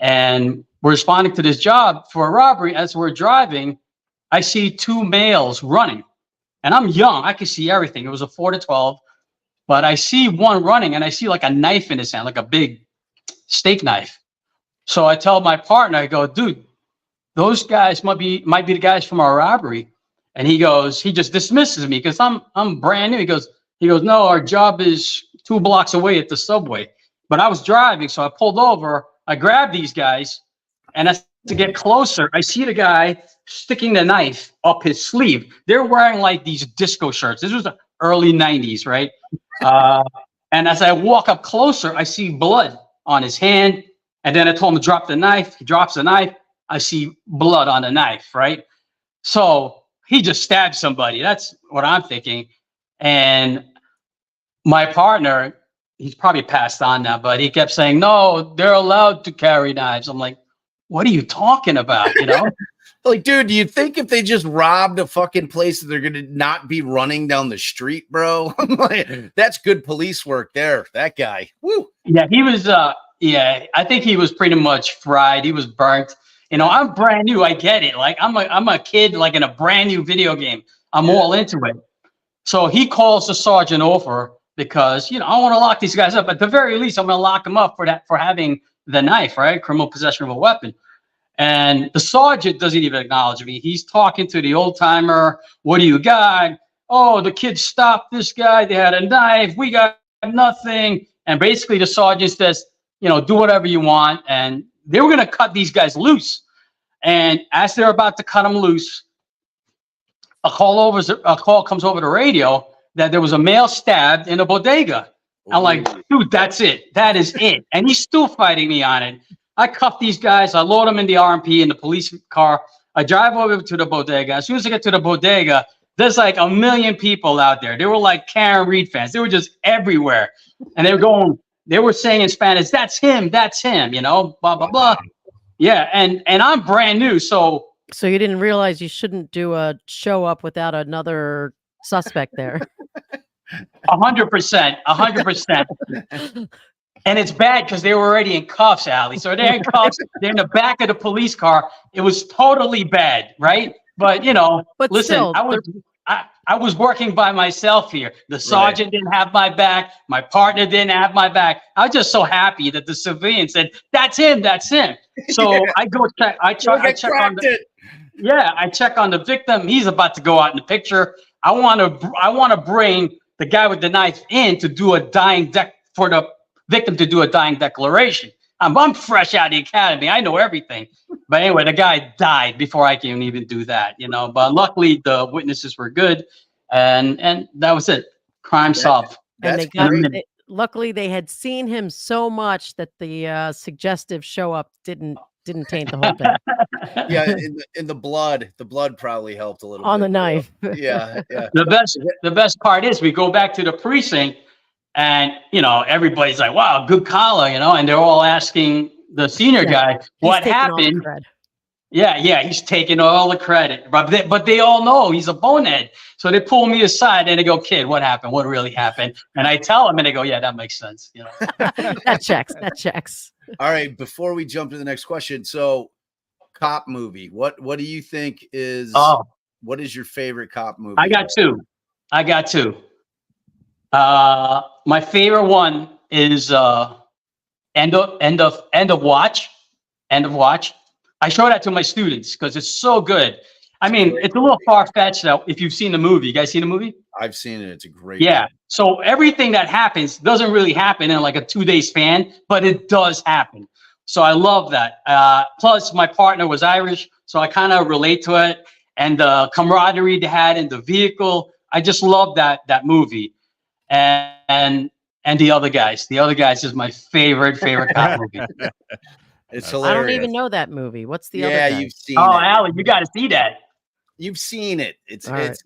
And we're responding to this job for a robbery. As we're driving, I see two males running. And I'm young. I could see everything. It was a 4 to 12. But I see one running and I see like a knife in his hand, like a big steak knife. So I tell my partner, I go, dude, those guys might be the guys from our robbery. And he just dismisses me because I'm brand new. He goes, no, our job is 2 blocks away at the subway. But I was driving, so I pulled over. I grabbed these guys, and as to get closer, I see the guy sticking the knife up his sleeve. They're wearing like these disco shirts. This was the early 90s, right? And as I walk up closer, I see blood on his hand. And then I told him to drop the knife. He drops the knife. I see blood on the knife, right? So he just stabbed somebody. That's what I'm thinking. And my partner, he's probably passed on now, but he kept saying, no, they're allowed to carry knives. I'm like, what are you talking about? Like, dude, do you think if they just robbed a fucking place that they're going to not be running down the street, bro? That's good police work there. That guy. Woo. Yeah, he was, I think he was pretty much fried. He was burnt. I'm brand new. I get it. Like I'm a kid, like in a brand new video game. I'm all into it. So he calls the sergeant over because, I want to lock these guys up. At the very least, I'm going to lock them up for having the knife, right? Criminal possession of a weapon. And the sergeant doesn't even acknowledge me. He's talking to the old timer. What do you got? Oh, the kid stopped this guy. They had a knife. We got nothing. And basically the sergeant says, do whatever you want. And they were going to cut these guys loose. And as they're about to cut them loose, a call comes over the radio that there was a male stabbed in a bodega. I'm like, dude, that's it. That is it. And he's still fighting me on it. I cuff these guys. I load them in the RMP in the police car. I drive over to the bodega. As soon as I get to the bodega, there's like 1 million people out there. They were like Karen Reed fans. They were just everywhere. And they were saying in Spanish, that's him, blah, blah, blah. Yeah, and I'm brand new, so you didn't realize you shouldn't do a show up without another suspect there. 100%. And it's bad because they were already in cuffs, Allie. So they're in cuffs. They're in the back of the police car. It was totally bad, right? But But listen, still, I was working by myself here. The sergeant didn't have my back. My partner didn't have my back. I was just so happy that the civilian said, "That's him. That's him." So I go check. I check on the. Yeah, I check on the victim. He's about to go out in the picture. I want to bring the guy with the knife in to do a dying for the victim to do a dying declaration. I'm fresh out of the academy. I know everything. But anyway, the guy died before I can even do that, But luckily the witnesses were good, and that was it. Crime solved. and That's they got. great. Luckily, they had seen him so much that the suggestive show up didn't taint the whole thing. Yeah, in the blood probably helped a little On bit the knife. Yeah, yeah. The best part is we go back to the precinct, and everybody's like, "Wow, good collar," and they're all asking the senior guy what He's taking all the happened. cred. Yeah, he's taking all the credit, but they all know he's a bonehead. So they pull me aside and they go, "Kid, what happened? What really happened?" And I tell them, and they go, "Yeah, that makes sense." That checks. All right, before we jump to the next question, so cop movie, what do you think is? What is your favorite cop movie? I got two. My favorite one is End of Watch. I show that to my students because it's so good. I mean, it's a little far-fetched now if you've seen the movie. You guys seen the movie? I've seen it. It's a great Yeah. movie. So everything that happens doesn't really happen in like a 2-day span, but it does happen. So I love that. Plus, my partner was Irish, so I kind of relate to it. And the camaraderie they had in the vehicle, I just love that movie. And The Other Guys. The Other Guys is my favorite cop movie. It's I hilarious. don't even know that movie. What's the other Yeah, guy? you've seen Oh, it. Allie, you got to see that. You've seen it. It's All right.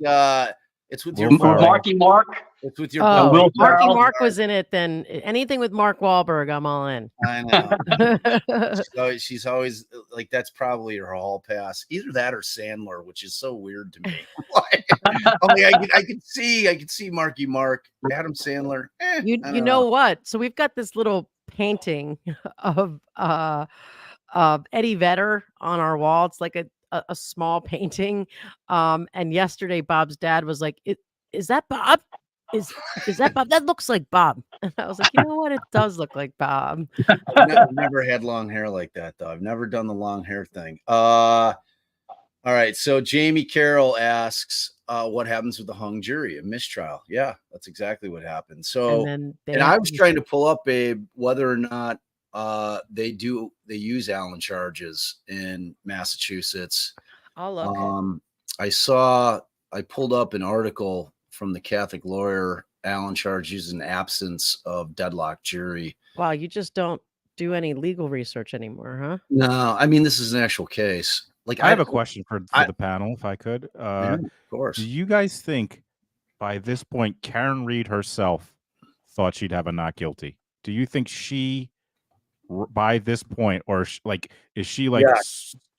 it's with Will your Ferrell. boy. Marky Mark. It's with your Oh, boy. Will Marky Ferrell. Mark was in it. Then anything with Mark Wahlberg, I'm all in. I know. She's always like, that's probably her hall pass. Either that or Sandler, which is so weird to me. I could see Marky Mark, Adam Sandler. You know what? So we've got this little painting of Eddie Vedder on our wall. It's like a small painting. And yesterday Bob's dad was like, "Is that Bob? Is that Bob? That looks like Bob." And I was like, "You know what? It does look like Bob." I've never had long hair like that, though. I've never done the long hair thing. All right. So Jamie Carroll asks, what happens with the hung jury? A mistrial. Yeah, that's exactly what happened. So, And I was trying to pull up, Babe, whether or not they use Allen charges in Massachusetts. I'll look. I pulled up an article from the Catholic lawyer. Allen charges in absence of deadlock jury. Wow, you just don't do any legal research anymore, huh? No, I mean, this is an actual case. Like, I have a question for the panel, if I could. Yeah, of course. Do you guys think by this point Karen Reed herself thought she'd have a not guilty? Do you think she, by this point, or is she like? Yeah.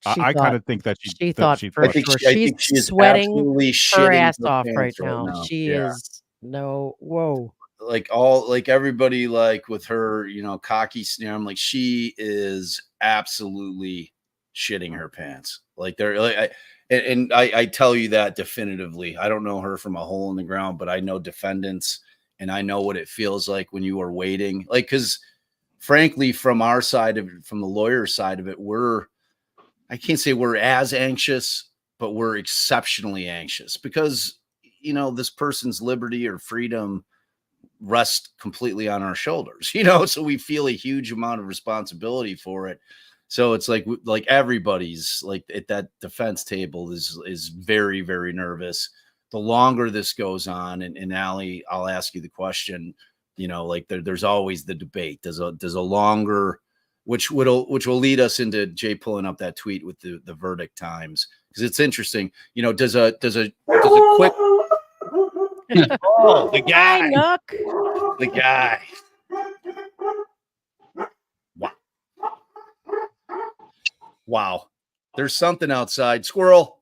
I kind of think that she thought for I think sure. I think She's sweating absolutely her shitting ass her off right pants now. She is whoa. Like everybody, like with her, cocky sneer. I'm like, she is absolutely shitting her pants. Like they're like, I tell you that definitively. I don't know her from a hole in the ground, but I know defendants, and I know what it feels like when you are waiting. Like, because frankly, from our side of it, from the lawyer side of it, I can't say we're as anxious, but we're exceptionally anxious because, this person's liberty or freedom rests completely on our shoulders, so we feel a huge amount of responsibility for it. So it's like everybody's like at that defense table is very, very nervous. The longer this goes on, and Allie, I'll ask you the question, there's always the debate. Does a longer, which will lead us into Jay pulling up that tweet with the verdict times, because it's interesting. Does a quick oh, the guy. Hi, Nook. The guy. Wow. There's something outside. Squirrel.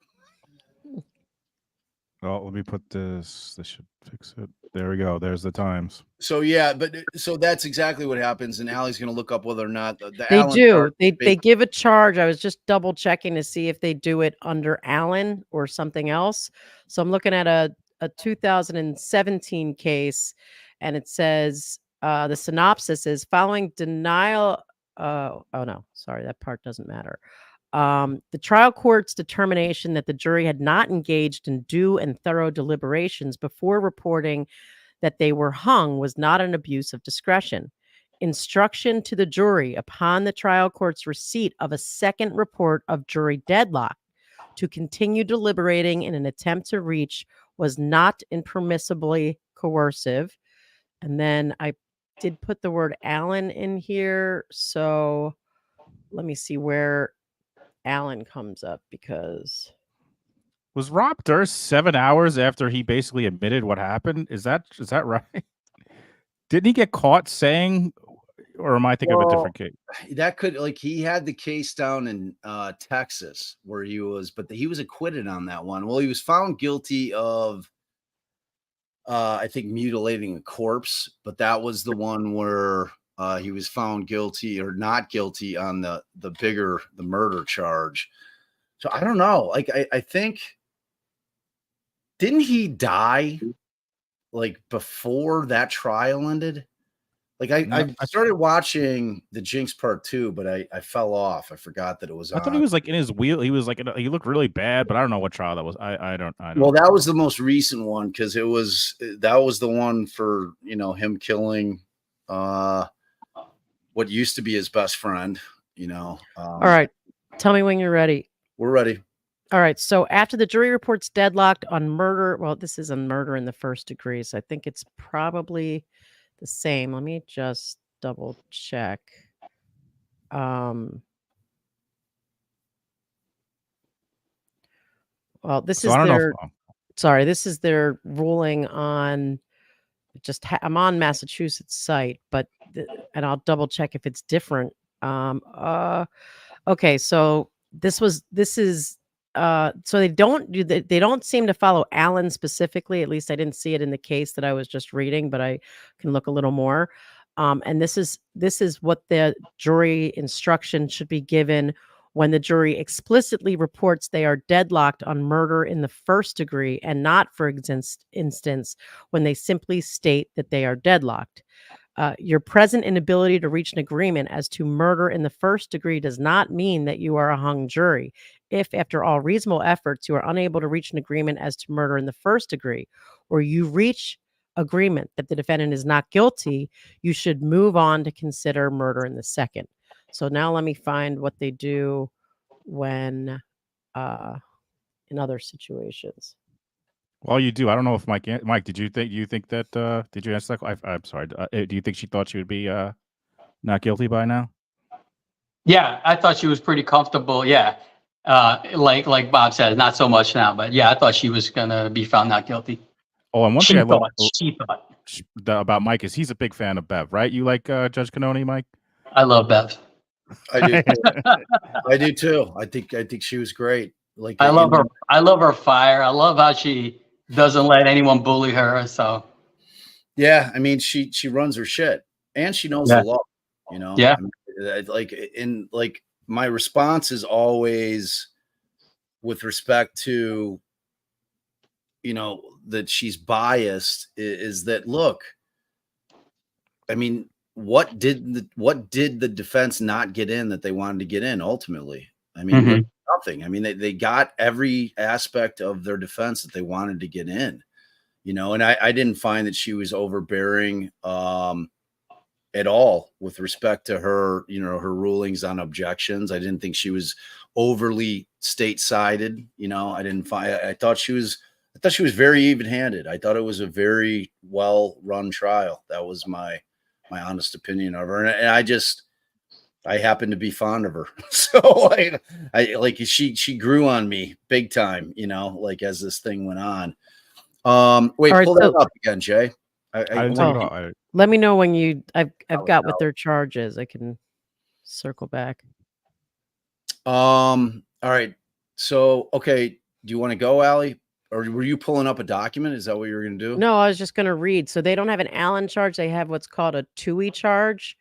Oh, let me put this. This should fix it. There we go. There's the times. So yeah, but so that's exactly what happens, and Allie's going to look up whether or not the They Allen do. charge They is give a charge. I was just double checking to see if they do it under Allen or something else. So I'm looking at a 2017 case, and it says the synopsis is following denial. Oh no, sorry, that part doesn't matter. The trial court's determination that the jury had not engaged in due and thorough deliberations before reporting that they were hung was not an abuse of discretion. Instruction to the jury upon the trial court's receipt of a second report of jury deadlock to continue deliberating in an attempt to reach was not impermissibly coercive. And then I did put the word Allen in here. So let me see where Allen comes up, because Was Rob Durst 7 hours after he basically admitted what happened? Is that right? Didn't he get caught saying, or am I thinking of a different case? that could, like, he had the case down in Texas where he was, but he was acquitted on that one. Well, he was found guilty of I think mutilating a corpse, but that was the one where he was found guilty or not guilty on the murder charge. So I don't know. Like I think, didn't he die like before that trial ended? Like I started watching the Jinx Part 2, but I fell off. I forgot that it was. I thought he was like in his wheel. He was like he looked really bad, but I don't know what trial that was. I don't. Well, that was the most recent one because that was the one for him killing what used to be his best friend. all right, tell me when you're ready. We're ready. All right. So after the jury reports deadlocked on murder, well, this is on murder in the first degree, so I think it's probably the same. Let me just double check. Well, this is their. Sorry, this is their ruling on. I'm on Massachusetts site, but and I'll double check if it's different. Okay, so this is. So they don't seem to follow Allen specifically. At least I didn't see it in the case that I was just reading, but I can look a little more. And this is what the jury instruction should be given when the jury explicitly reports they are deadlocked on murder in the first degree, and not, for instance, when they simply state that they are deadlocked. Your present inability to reach an agreement as to murder in the first degree does not mean that you are a hung jury. If, after all reasonable efforts, you are unable to reach an agreement as to murder in the first degree, or you reach agreement that the defendant is not guilty, you should move on to consider murder in the second. So now let me find what they do when in other situations. Well, you do. I don't know if Mike, did you think that, did you answer that? I'm sorry. Do you think she thought she would be not guilty by now? Yeah, I thought she was pretty comfortable. Yeah. Like Bob said, not so much now, but yeah, I thought she was going to be found not guilty. Oh, and one She thing I love thought. about Mike is he's a big fan of Bev, right? You like Judge Cannone, Mike? I love Bev. I do. I do too. I think she was great. Like I love her. I love her fire. I love how she doesn't let anyone bully her. So yeah, I mean she runs her shit and she knows the law. Yeah. I mean, like my response is always with respect to that she's biased is that, look, I mean, what did the defense not get in that they wanted to get in ultimately? I mean, nothing. I mean, they got every aspect of their defense that they wanted to get in, and I didn't find that she was overbearing at all with respect to her, her rulings on objections. I didn't think she was overly state-sided. I thought she was very even-handed. I thought it was a very well-run trial. That was my honest opinion of her. And I happen to be fond of her. So I like she grew on me big time, like as this thing went on. Wait, pull that up again, Jay. Let me know when I've got what their charge is. I can circle back. All right. So, okay. Do you want to go, Allie? or were you pulling up a document? Is that what you were going to do? No, I was just going to read. So they don't have an Allen charge. They have what's called a TUI charge,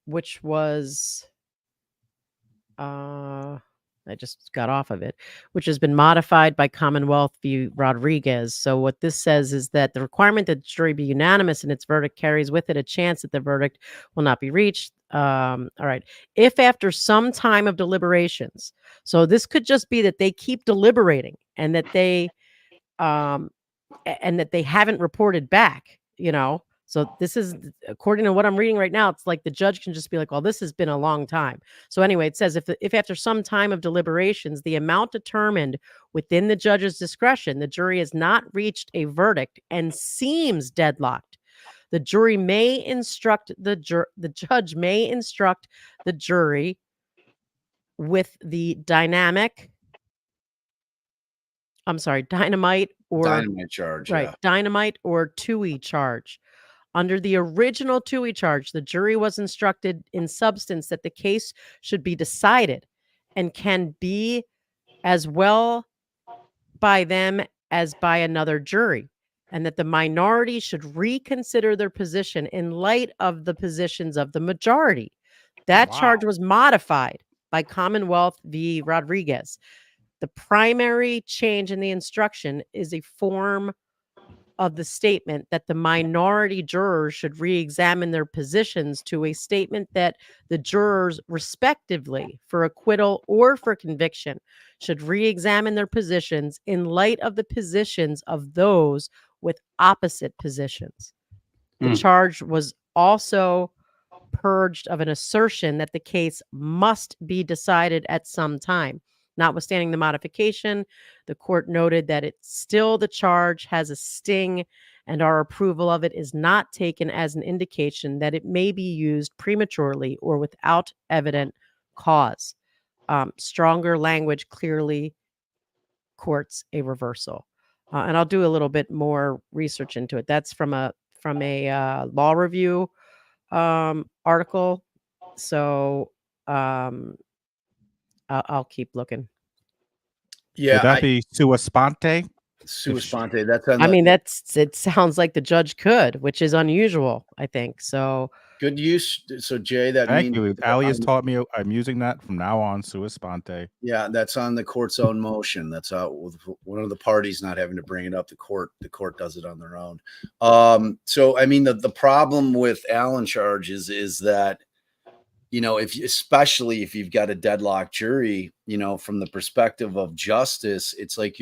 which was, I just got off of it, which has been modified by Commonwealth v. Rodriguez. So what this says is that the requirement that the jury be unanimous in its verdict carries with it a chance that the verdict will not be reached. All right. If after some time of deliberations, so this could just be that they keep deliberating and that they haven't reported back, So this is, according to what I'm reading right now, it's like the judge can just be like, well, this has been a long time. So anyway, it says if after some time of deliberations, the amount determined within the judge's discretion, the jury has not reached a verdict and seems deadlocked, the jury may instruct the judge may instruct the jury with the dynamite or Dynamite charge. right, Yeah. dynamite or TUI charge. Under the original TUI charge, the jury was instructed in substance that the case should be decided and can be as well by them as by another jury, and that the minority should reconsider their position in light of the positions of the majority. That charge was modified by Commonwealth v. Rodriguez. The primary change in the instruction is a form of the statement that the minority jurors should re-examine their positions to a statement that the jurors, respectively, for acquittal or for conviction, should re-examine their positions in light of the positions of those with opposite positions. The charge was also purged of an assertion that the case must be decided at some time. Notwithstanding the modification, the court noted that it's still the charge has a sting, and our approval of it is not taken as an indication that it may be used prematurely or without evident cause. Stronger language clearly courts a reversal. And I'll do a little bit more research into it. That's from a law review article. So I'll keep looking. Yeah. Would that be sua sponte? Sua sponte. That's on I mean, it sounds like the judge could, which is unusual, I think. So good use. So Jay, that Thank means you. Ali has taught me. I'm using that from now on. Sua sponte. Yeah, that's on the court's own motion. That's how one of the parties not having to bring it up. The court does it on their own. So I mean, the problem with Allen charges is that, especially if you've got a deadlocked jury, from the perspective of justice, it's like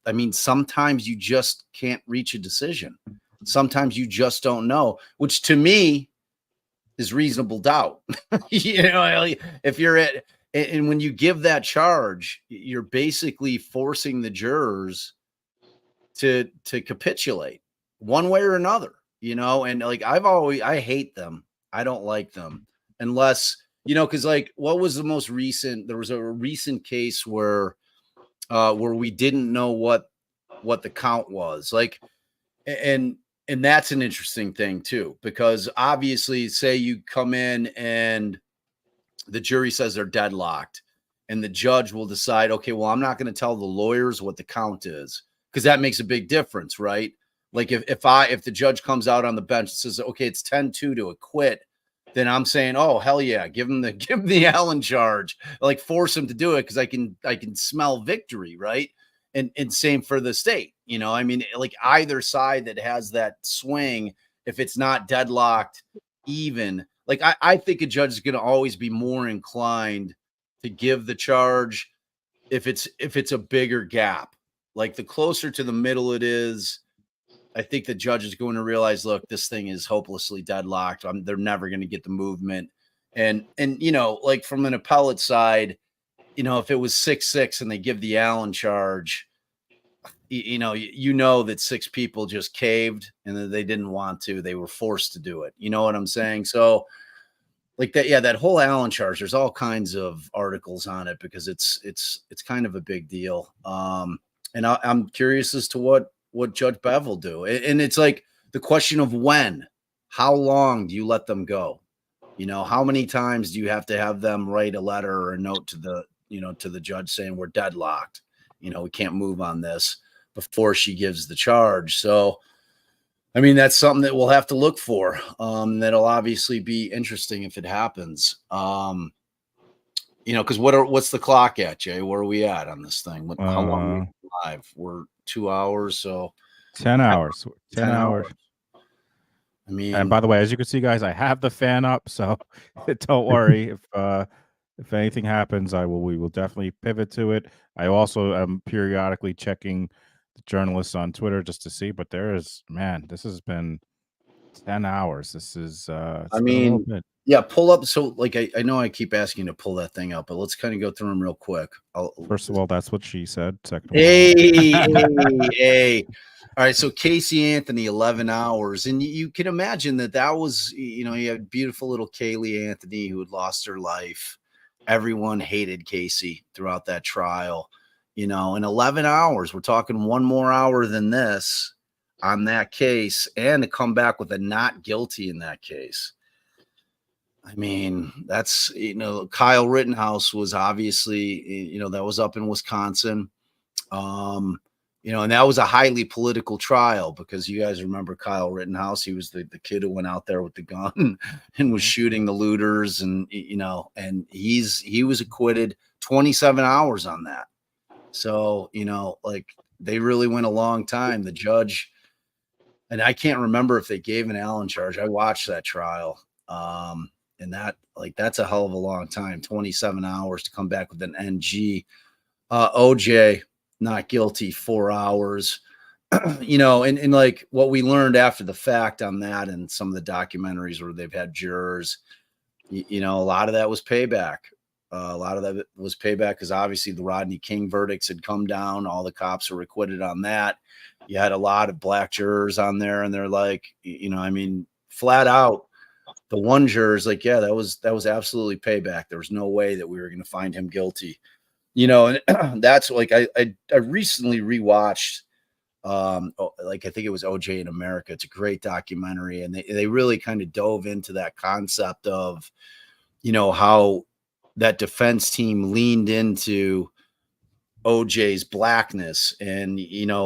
I mean, sometimes you just can't reach a decision. Sometimes you just don't know, which to me is reasonable doubt. If you're at, and when you give that charge, you're basically forcing the jurors to capitulate one way or another, and like I hate them. I don't like them unless, because like what was the most recent? There was a recent case where we didn't know what the count was like. And that's an interesting thing too, because obviously say you come in and the jury says they're deadlocked and the judge will decide, okay, well, I'm not going to tell the lawyers what the count is, because that makes a big difference, right? Like if the judge comes out on the bench and says, okay, it's 10-2 to acquit, then I'm saying, oh, hell yeah, give him the Allen charge, like force him to do it, because I can smell victory, right? And same for the state, I mean, like either side that has that swing, if it's not deadlocked even, like I think a judge is going to always be more inclined to give the charge if it's a bigger gap. Like the closer to the middle it is, I think the judge is going to realize, look, this thing is hopelessly deadlocked. They're never going to get the movement. And like from an appellate side, if it was 6-6 and they give the Allen charge, that 6 people just caved and that they didn't want to. They were forced to do it. You know what I'm saying? So like that, yeah, that whole Allen charge, there's all kinds of articles on it because it's kind of a big deal. And I'm curious as to what Judge Beville will do. And it's like the question of when, how long do you let them go? How many times do you have to have them write a letter or a note to the judge saying we're deadlocked? we can't move on this before she gives the charge. So, I mean, that's something that we'll have to look for. That'll obviously be interesting if it happens. Because what's the clock at, Jay? Where are we at on this thing? How long are we live? We're 2 hours, so 10 hours. 10 hours. I mean, and by the way, as you can see, guys, I have the fan up, so don't worry if anything happens. We will definitely pivot to it. I also am periodically checking the journalists on Twitter just to see, but this has been 10 hours. This is I mean, yeah, pull up. So like, I know I keep asking you to pull that thing up, but let's kind of go through them real quick. First of all, that's what she said. Second of all, hey. All right, so Casey Anthony, 11 hours. And you can imagine that was, you had beautiful little Kaylee Anthony who had lost her life. Everyone hated Casey throughout that trial, in 11 hours. We're talking one more hour than this on that case, and to come back with a not guilty in that case. I mean, that's, Kyle Rittenhouse was obviously, that was up in Wisconsin. And that was a highly political trial because you guys remember Kyle Rittenhouse. He was the kid who went out there with the gun and was shooting the looters, and and he was acquitted 27 hours on that. So, like, they really went a long time. The judge, and I can't remember if they gave an Allen charge. I watched that trial. And that's a hell of a long time, 27 hours to come back with an NG. OJ, not guilty, 4 hours. And like what we learned after the fact on that and some of the documentaries where they've had jurors, a lot of that was payback. A lot of that was payback because obviously the Rodney King verdicts had come down. All the cops were acquitted on that. You had a lot of black jurors on there, and they're like, flat out, the one juror's like, yeah, that was absolutely payback. There was no way that we were going to find him guilty. And that's like, I recently rewatched, like, I think it was OJ in America. It's a great documentary. And they really kind of dove into that concept of, how that defense team leaned into OJ's blackness. And,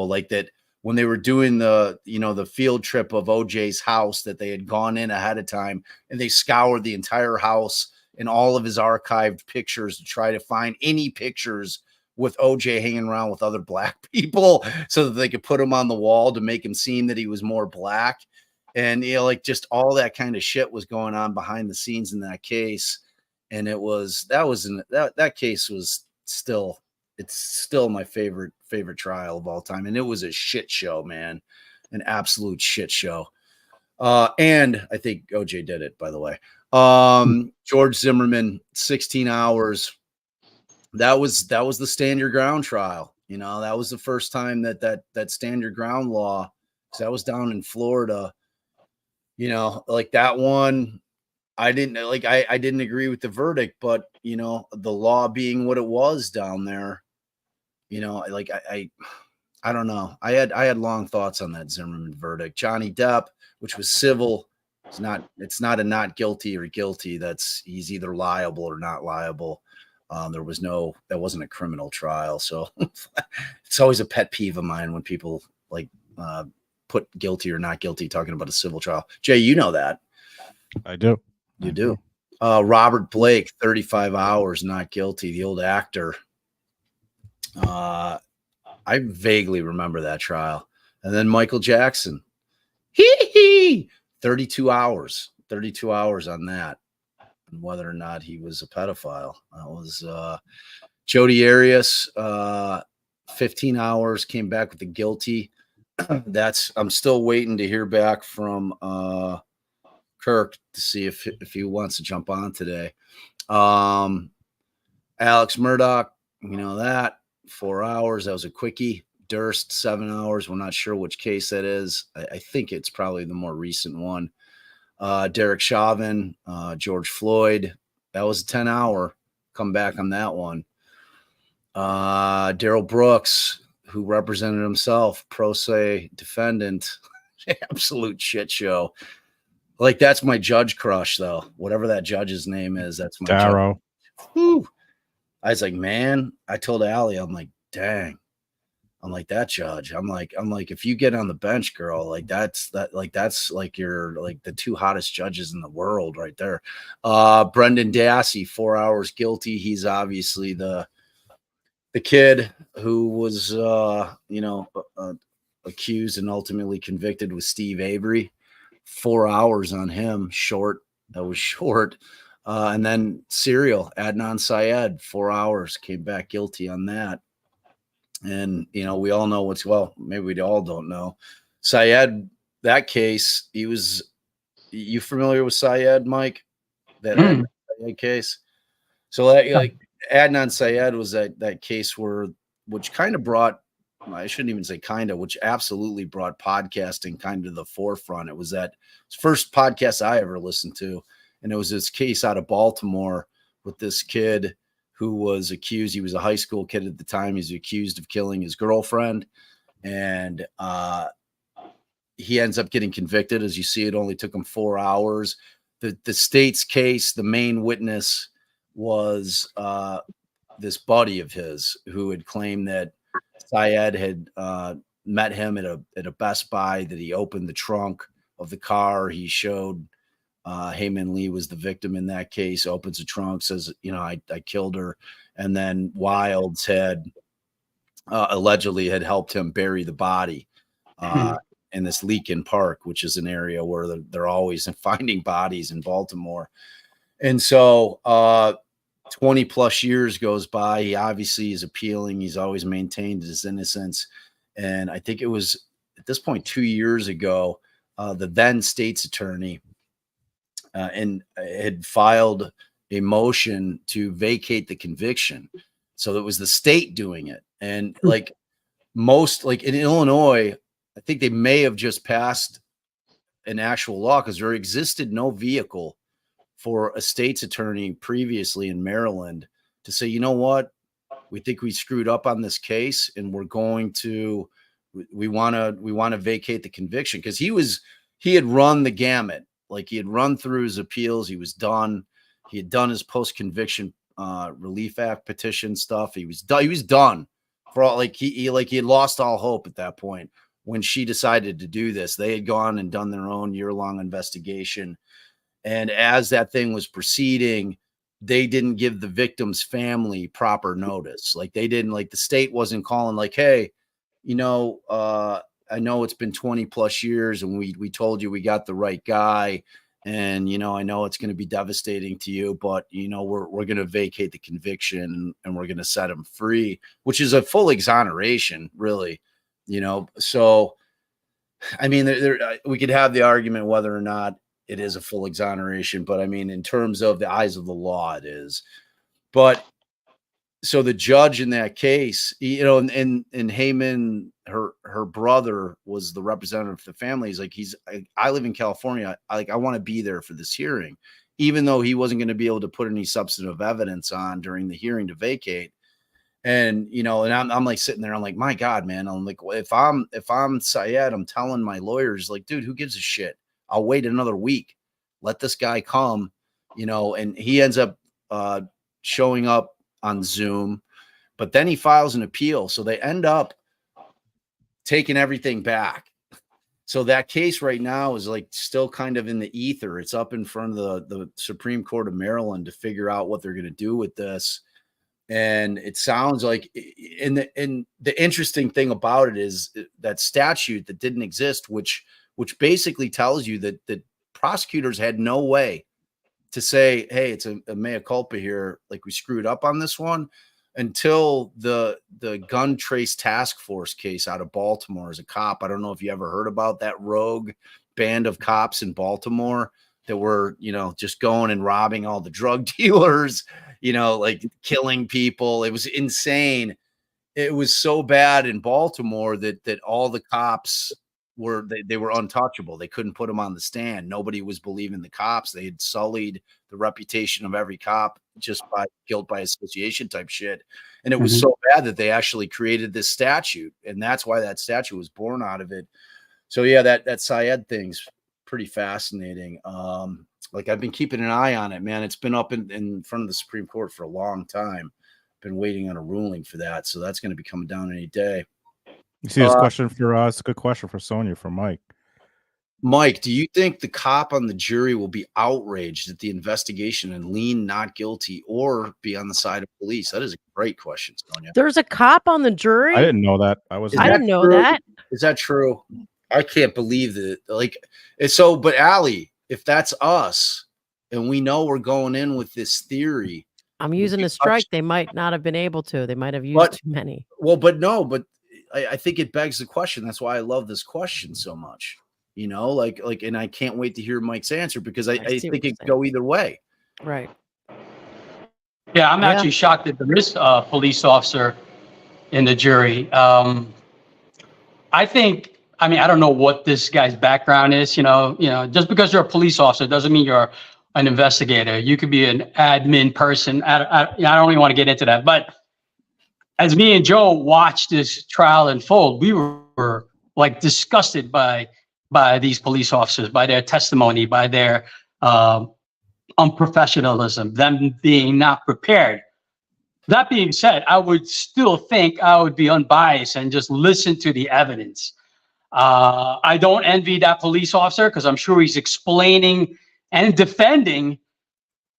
like that when they were doing the field trip of OJ's house, that they had gone in ahead of time and they scoured the entire house and all of his archived pictures to try to find any pictures with OJ hanging around with other black people so that they could put him on the wall to make him seem that he was more black. And, like, just all that kind of shit was going on behind the scenes in that case. And that case was still my favorite trial of all time. And it was a shit show, man, an absolute shit show. And I think OJ did it, by the way. George Zimmerman, 16 hours. That was the stand your ground trial. That was the first time that stand your ground law, because that was down in Florida. Like that one, I didn't agree with the verdict, but the law being what it was down there, like I don't know. I had long thoughts on that Zimmerman verdict. Johnny Depp, which was civil, it's not a not guilty or guilty. He's either liable or not liable. That wasn't a criminal trial. So it's always a pet peeve of mine when people like put guilty or not guilty talking about a civil trial. Jay, you know that. I do. You do. Robert Blake, 35 hours, not guilty. The old actor. I vaguely remember that trial. And then Michael Jackson, 32 hours on that, and whether or not he was a pedophile. That was Jodi Arias, 15 hours, came back with the guilty. I'm still waiting to hear back from Kirk to see if he wants to jump on today. Alex Murdoch, that 4 hours. That was a quickie. Durst, 7 hours. We're not sure which case that is. I think it's probably the more recent one. Derek Chauvin, George Floyd. That was a 10-hour. Come back on that one. Daryl Brooks, who represented himself, pro se defendant. Absolute shit show. Like, that's my judge crush, though. Whatever that judge's name is, that's my Darrow. Whew. I was like, man, I told Allie, I'm like, dang, I'm like, that judge. I'm like, if you get on the bench, girl, like that's like you're like the two hottest judges in the world right there. Brendan Dassey, 4 hours guilty. He's obviously the kid who was accused and ultimately convicted with Steve Avery. 4 hours on him, short. That was short. And then serial Adnan Syed, 4 hours, came back guilty on that. And we all know maybe we all don't know. Syed, that case, you familiar with Syed, Mike? That Adnan Syed case. So like Adnan Syed was that case which kind of brought, I shouldn't even say kind of, which absolutely brought podcasting kind of to the forefront. It was that first podcast I ever listened to. And it was this case out of Baltimore with this kid who was accused. He was a high school kid at the time. He was accused of killing his girlfriend. And he ends up getting convicted. As you see, it only took him 4 hours. The state's case, the main witness was this buddy of his who had claimed that Syed had met him at a Best Buy, that he opened the trunk of the car. He showed Heyman Lee was the victim in that case, opens the trunk, says, I killed her. And then Wilds had allegedly had helped him bury the body in this Leakin Park, which is an area where they're always finding bodies in Baltimore. And so 20 plus years goes by. He obviously is appealing. He's always maintained his innocence. And I think it was at this point 2 years ago, the then state's attorney and had filed a motion to vacate the conviction. So it was the state doing it. And like in Illinois, I think they may have just passed an actual law because there existed no vehicle for a state's attorney previously in Maryland to say, you know what, we think we screwed up on this case and we want to vacate the conviction. Because he had run the gamut. Like he had run through his appeals. He was done. He had done his post-conviction Relief Act petition stuff. He was done for all, he had lost all hope at that point when she decided to do this. They had gone and done their own year-long investigation. And as that thing was proceeding, they didn't give the victim's family proper notice. Like they didn't, like the state wasn't calling like, hey, I know it's been 20 plus years and we told you we got the right guy. And, I know it's going to be devastating to you, but, we're going to vacate the conviction and we're going to set him free, which is a full exoneration, really, So, I mean, we could have the argument whether or not it is a full exoneration, but I mean, in terms of the eyes of the law, it is. But so the judge in that case, and Heyman, her brother was the representative of the family. He's like, I live in California. I want to be there for this hearing, even though he wasn't going to be able to put any substantive evidence on during the hearing to vacate. And, and I'm like sitting there, I'm like, my God, man. I'm like, if I'm Syed, I'm telling my lawyers, like, dude, who gives a shit? I'll wait another week. Let this guy come, and he ends up showing up on Zoom, but then he files an appeal. So they end up taking everything back. So that case right now is like still kind of in the ether. It's up in front of the Supreme Court of Maryland to figure out what they're going to do with this. And it sounds like, and the interesting thing about it is that statute that didn't exist, which basically tells you that prosecutors had no way to say, hey, it's a mea culpa here, like we screwed up on this one, until the gun trace task force case out of Baltimore as a cop. I don't know if you ever heard about that rogue band of cops in Baltimore that were, just going and robbing all the drug dealers, like killing people. It was insane. It was so bad in Baltimore that all the cops they were untouchable. They couldn't put them on the stand. Nobody was believing the cops. They had sullied the reputation of every cop just by guilt by association type shit. And it was so bad that they actually created this statute. And that's why that statute was born out of it. So yeah, that Syed thing's pretty fascinating. Like I've been keeping an eye on it, man. It's been up in front of the Supreme Court for a long time. Been waiting on a ruling for that. So that's going to be coming down any day. You see this question for us? Good question for Sonia from Mike. Mike, do you think the cop on the jury will be outraged at the investigation and lean not guilty or be on the side of police? That is a great question, Sonia. There's a cop on the jury. I didn't know that. I didn't know that. Is that true? I can't believe that. Like, so, but Allie, if that's us and we know we're going in with this theory, I'm using a strike. They might not have been able to. They might have used too many. Well, but no, but I think it begs the question. That's why I love this question so much. You know, like, and I can't wait to hear Mike's answer because I think it could go either way. Right. Yeah, I'm actually shocked that there is a police officer in the jury. I don't know what this guy's background is. You know, just because you're a police officer doesn't mean you're an investigator. You could be an admin person. I don't even want to get into that. But as me and Joe watched this trial unfold, we were like disgusted by these police officers, by their testimony, by their unprofessionalism, them being not prepared. That being said, I would still think I would be unbiased and just listen to the evidence. I don't envy that police officer because I'm sure he's explaining and defending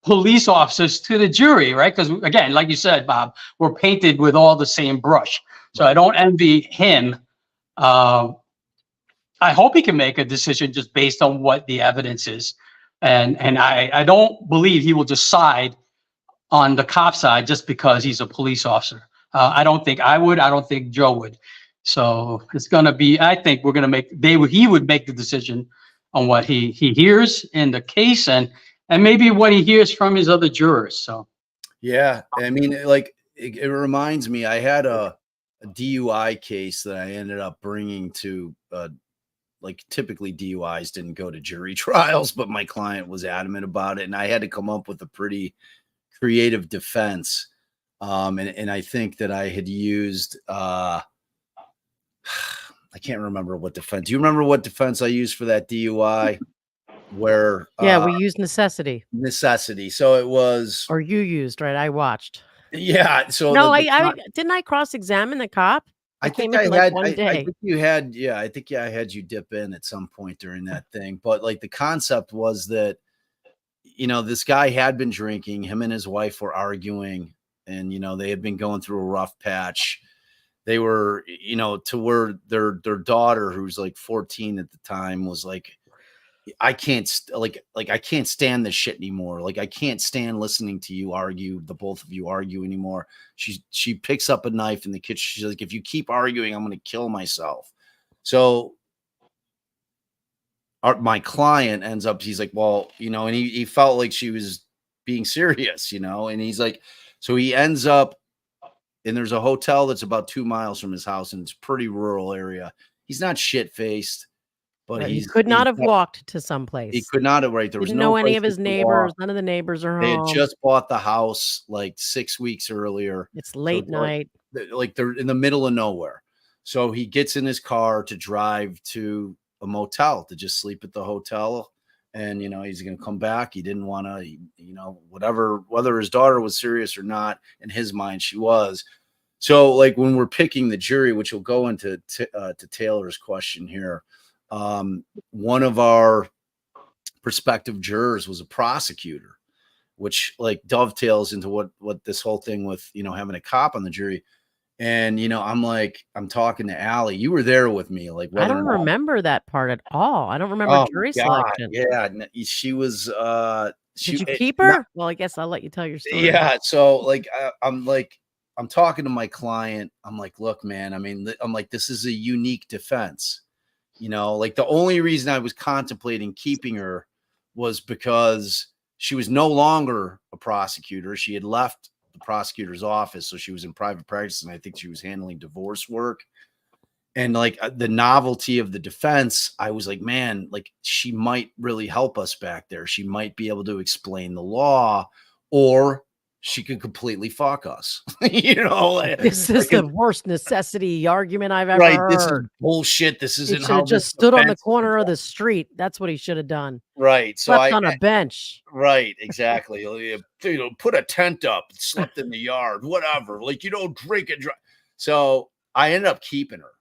police officers to the jury, right? Because again, like you said, Bob, we're painted with all the same brush. So I don't envy him. I hope he can make a decision just based on what the evidence is. And I don't believe he will just side on the cop side just because he's a police officer. I don't think I would. I don't think Joe would. So it's going to be, I think we're going to he would make the decision on what he hears in the case and maybe what he hears from his other jurors. So, yeah, I mean, like, it reminds me, I had a DUI case that I ended up bringing to, like, typically DUIs didn't go to jury trials, but my client was adamant about it. And I had to come up with a pretty creative defense. And I think that I had used, I can't remember what defense. Do you remember what defense I used for that DUI? Where we used necessity. So it was, or you used, right? I watched. Yeah. So no, I didn't. I cross-examine the cop. I think I had one day. I think you had. Yeah, I think I had you dip in at some point during that thing. But like the concept was that, this guy had been drinking. Him and his wife were arguing, and they had been going through a rough patch. They were, to where their daughter, who's like 14 at the time, was like, I can't I can't stand this shit anymore. Like, I can't stand listening to you argue, the both of you argue anymore. She picks up a knife in the kitchen. She's like, if you keep arguing, I'm going to kill myself. So my client ends up, he's like, well, and he felt like she was being serious, and he's like, so he ends up, and there's a hotel that's about 2 miles from his house, and it's a pretty rural area. He's not shit-faced. But he could not have walked to someplace. He could not have, right? There was Didn't no know any of his neighbors. None of the neighbors are home. They had just bought the house like 6 weeks earlier. It's late night. Like they're in the middle of nowhere. So he gets in his car to drive to a motel to just sleep at the hotel. And, he's going to come back. He didn't want to, whether his daughter was serious or not, in his mind, she was. So like when we're picking the jury, which will go into to Taylor's question here, one of our prospective jurors was a prosecutor, which like dovetails into what this whole thing with, having a cop on the jury. And, I'm talking to Allie. You were there with me. Like, I don't remember that part at all. I don't remember jury selection. Yeah. She was, did you keep her? Well, I guess I'll let you tell your story. Yeah. So I'm talking to my client. I'm like, look, man, I'm like, this is a unique defense. Like the only reason I was contemplating keeping her was because she was no longer a prosecutor. She had left the prosecutor's office. So she was in private practice. And I think she was handling divorce work. And like the novelty of the defense, I was like, man, like she might really help us back there. She might be able to explain the law, or she could completely fuck us. This is the worst necessity argument I've ever heard. This is bullshit. This isn't how. Just stood on the corner of the street. That's what he should have done. Right. So slept on a bench. Right. Exactly. Put a tent up, slept in the yard, whatever. Like, you don't drink and drive. So I ended up keeping her.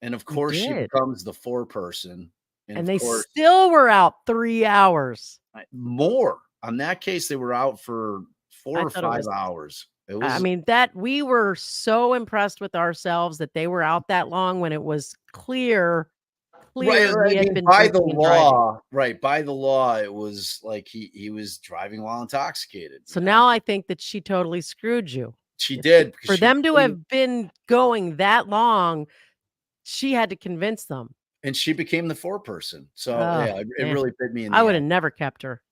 And of You course, she did. becomes the foreperson. And of they course, still were out 3 hours. more. On that case, they were out for 4 I or thought it 5 was hours. It I was mean, that we were so impressed with ourselves that they were out that long when it was clear right. he I had mean, been by the drinking and driving. law, right? By the law, it was like he was driving while intoxicated. So now I think that she totally screwed you. She did because For she them to became- have been going that long, she had to convince them. and she became the foreperson. So Ugh, yeah, it man. really bit me in the I would have ass. never kept her.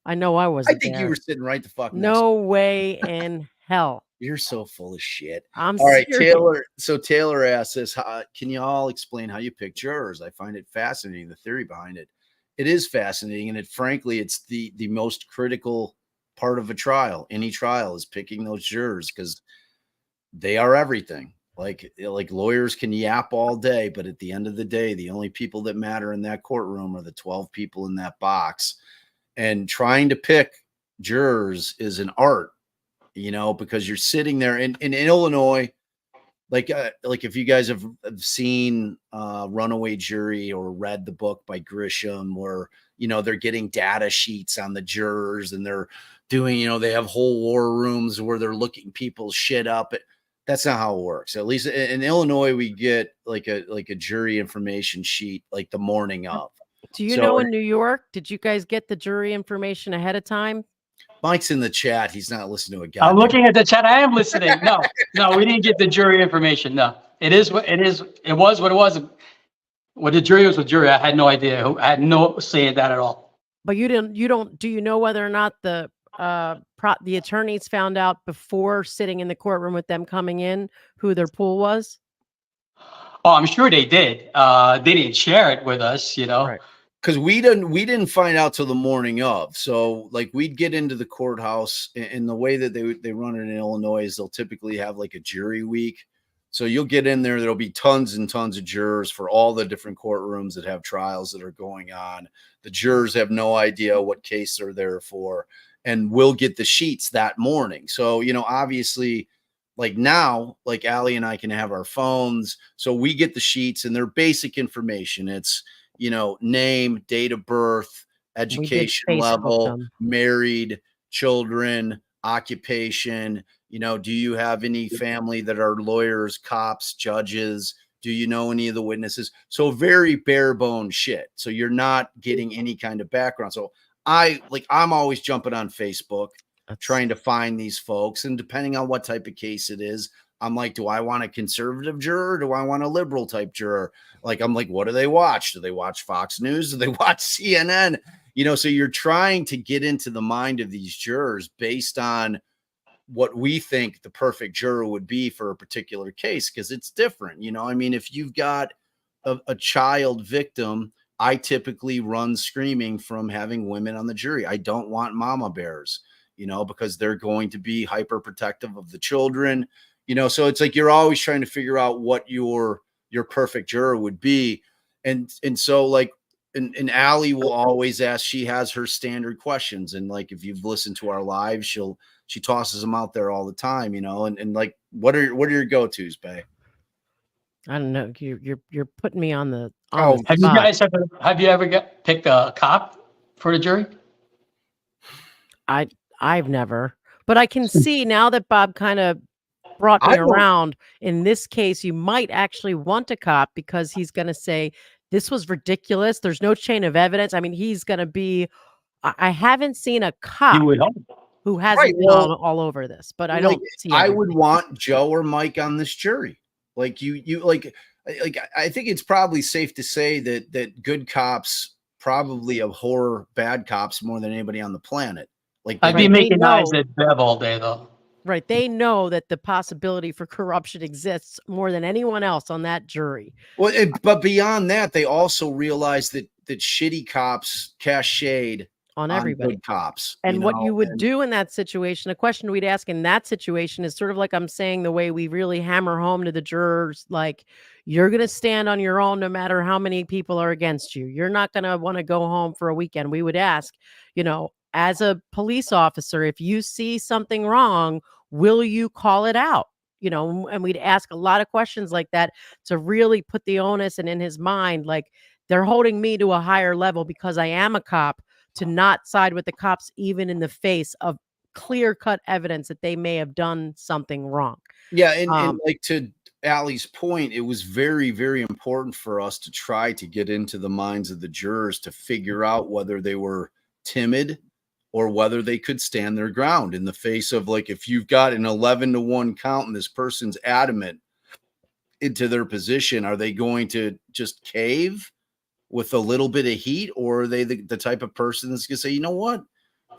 I know I I wasn't think you there. were sitting right the fuck next. No way in hell. You're so full of shit. I'm All right, serious. Taylor. So Taylor asks this: can you all explain how you pick jurors? I find it fascinating, the theory behind it. It is fascinating, and frankly, it's the most critical part of a trial. Any trial is picking those jurors because they are everything. Like lawyers can yap all day, but at the end of the day, the only people that matter in that courtroom are the 12 people in that box. And trying to pick jurors is an art, because you're sitting there in Illinois, like if you guys have seen Runaway Jury or read the book by Grisham, where they're getting data sheets on the jurors and they're doing, they have whole war rooms where they're looking people's shit up. That's not how it works. At least in Illinois, we get like a jury information sheet like the morning of. Do you know in New York, did you guys get the jury information ahead of time? Mike's in the chat. He's not listening to a guy. I'm looking at the chat. I am listening. No, we didn't get the jury information. No, it is what it is. It was what it was. What the jury was with jury. I had no idea. I had no say in that at all. But you don't, do you know whether or not the attorneys found out before sitting in the courtroom with them coming in who their pool was? Oh, I'm sure they did. They didn't share it with us, Right. Because we didn't find out till the morning of. So like we'd get into the courthouse, and the way that they run it in Illinois is they'll typically have like a jury week. So you'll get in there, there'll be tons and tons of jurors for all the different courtrooms that have trials that are going on. The jurors have no idea what case they're there for, and we'll get the sheets that morning. So, obviously, like now, like Allie and I can have our phones. So we get the sheets and they're basic information. It's, name, date of birth, education level, married, children, occupation. Do you have any family that are lawyers, cops, judges? Do you know any of the witnesses? So very bare bone shit. So you're not getting any kind of background. So I'm always jumping on Facebook, trying to find these folks. And depending on what type of case it is, I'm like, do I want a conservative juror? Or do I want a liberal type juror? Like, I'm like, what do they watch? Do they watch Fox News? Do they watch CNN? So you're trying to get into the mind of these jurors based on what we think the perfect juror would be for a particular case, because it's different. I mean, if you've got a child victim, I typically run screaming from having women on the jury. I don't want mama bears, because they're going to be hyper protective of the children. So it's like you're always trying to figure out what your perfect juror would be. And so like, and Allie will always ask, she has her standard questions. And like, if you've listened to our live, she tosses them out there all the time, and like, what are your go-tos, Bay? I don't know. You're putting me on the Have spot. you guys have you ever picked a cop for the jury? I've never, but I can see now that Bob kind of brought me around. In this case, you might actually want a cop because he's going to say, this was ridiculous. There's no chain of evidence. I mean, he's going to be, I haven't seen a cop who hasn't been all over this, but I don't see I would want Joe or Mike on this jury. Like you like I think it's probably safe to say that good cops probably abhor bad cops more than anybody on the planet. Like I'd be making eyes at Bev all day though. Right. They know that the possibility for corruption exists more than anyone else on that jury. Well, but beyond that, they also realize that shitty cops cast shade on everybody. Good cops. And what you would do in that situation, a question we'd ask in that situation is sort of like I'm saying, the way we really hammer home to the jurors, like, you're going to stand on your own no matter how many people are against you. You're not going to want to go home for a weekend. We would ask, as a police officer, if you see something wrong, will you call it out? you know, and we'd ask a lot of questions like that to really put the onus and in his mind, like they're holding me to a higher level because I am a cop, to not side with the cops, even in the face of clear cut evidence that they may have done something wrong. Yeah, and like to Allie's point, it was very, very important for us to try to get into the minds of the jurors to figure out whether they were timid or whether they could stand their ground in the face of, like, if you've got an 11-1 count and this person's adamant into their position, are they going to just cave with a little bit of heat, or are they the type of person that's gonna say, you know what,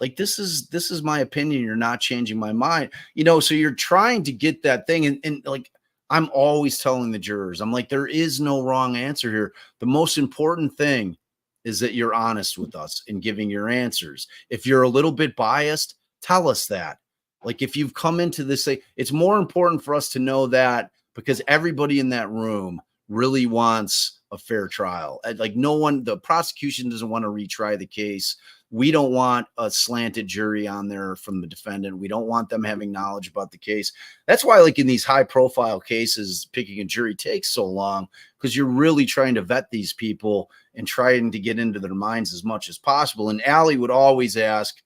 like, this is my opinion, you're not changing my mind, you know? So you're trying to get that thing, and like, I'm always telling the jurors, I'm like, there is no wrong answer here. The most important thing is that you're honest with us in giving your answers. If you're a little bit biased, tell us that. Like, if you've come into this, it's more important for us to know that, because everybody in that room really wants a fair trial. Like, no one, the prosecution doesn't want to retry the case. We don't want a slanted jury on there from the defendant. We don't want them having knowledge about the case. That's why, like, in these high profile cases, picking a jury takes so long, because you're really trying to vet these people and trying to get into their minds as much as possible. And Allie would always ask,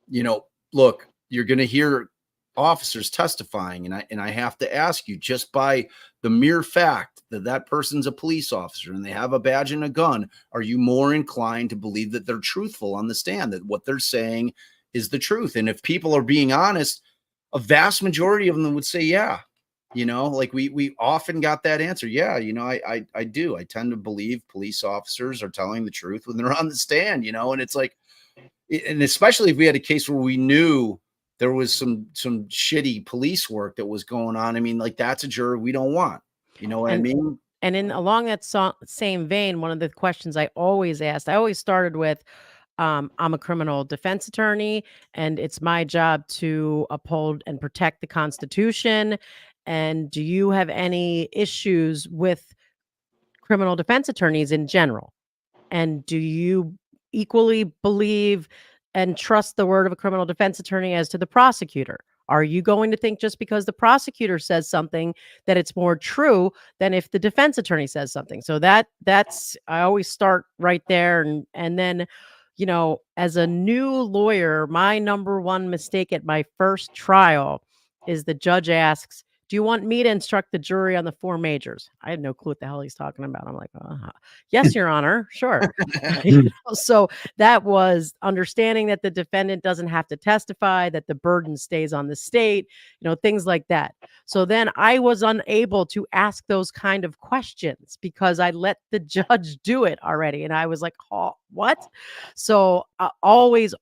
you know, look, you're going to hear officers testifying, and I have to ask you, just by the mere fact that that person's a police officer and they have a badge and a gun, are you more inclined to believe that they're truthful on the stand, that what they're saying is the truth? And if people are being honest, a vast majority of them would say, yeah. You know, like, we often got that answer. Yeah, you know, I do. I tend to believe police officers are telling the truth when they're on the stand, you know? And it's like, and especially if we had a case where we knew there was some shitty police work that was going on. I mean, like, that's a juror we don't want. You know what I mean? And in along that same vein, one of the questions I always asked, I always started with, I'm a criminal defense attorney, and it's my job to uphold and protect the Constitution. And do you have any issues with criminal defense attorneys in general? And do you equally believe and trust the word of a criminal defense attorney as to the prosecutor? Are you going to think just because the prosecutor says something that it's more true than if the defense attorney says something? So that's I always start right there, and then, you know, as a new lawyer, my number one mistake at my first trial is the judge asks, "Do you want me to instruct the jury on the four majors?" I had no clue what the hell he's talking about. I'm like, yes, Your Honor, sure. You know, so that was understanding that the defendant doesn't have to testify, that the burden stays on the state, you know, things like that. So then I was unable to ask those kind of questions because I let the judge do it already. And I was like, oh, what? So always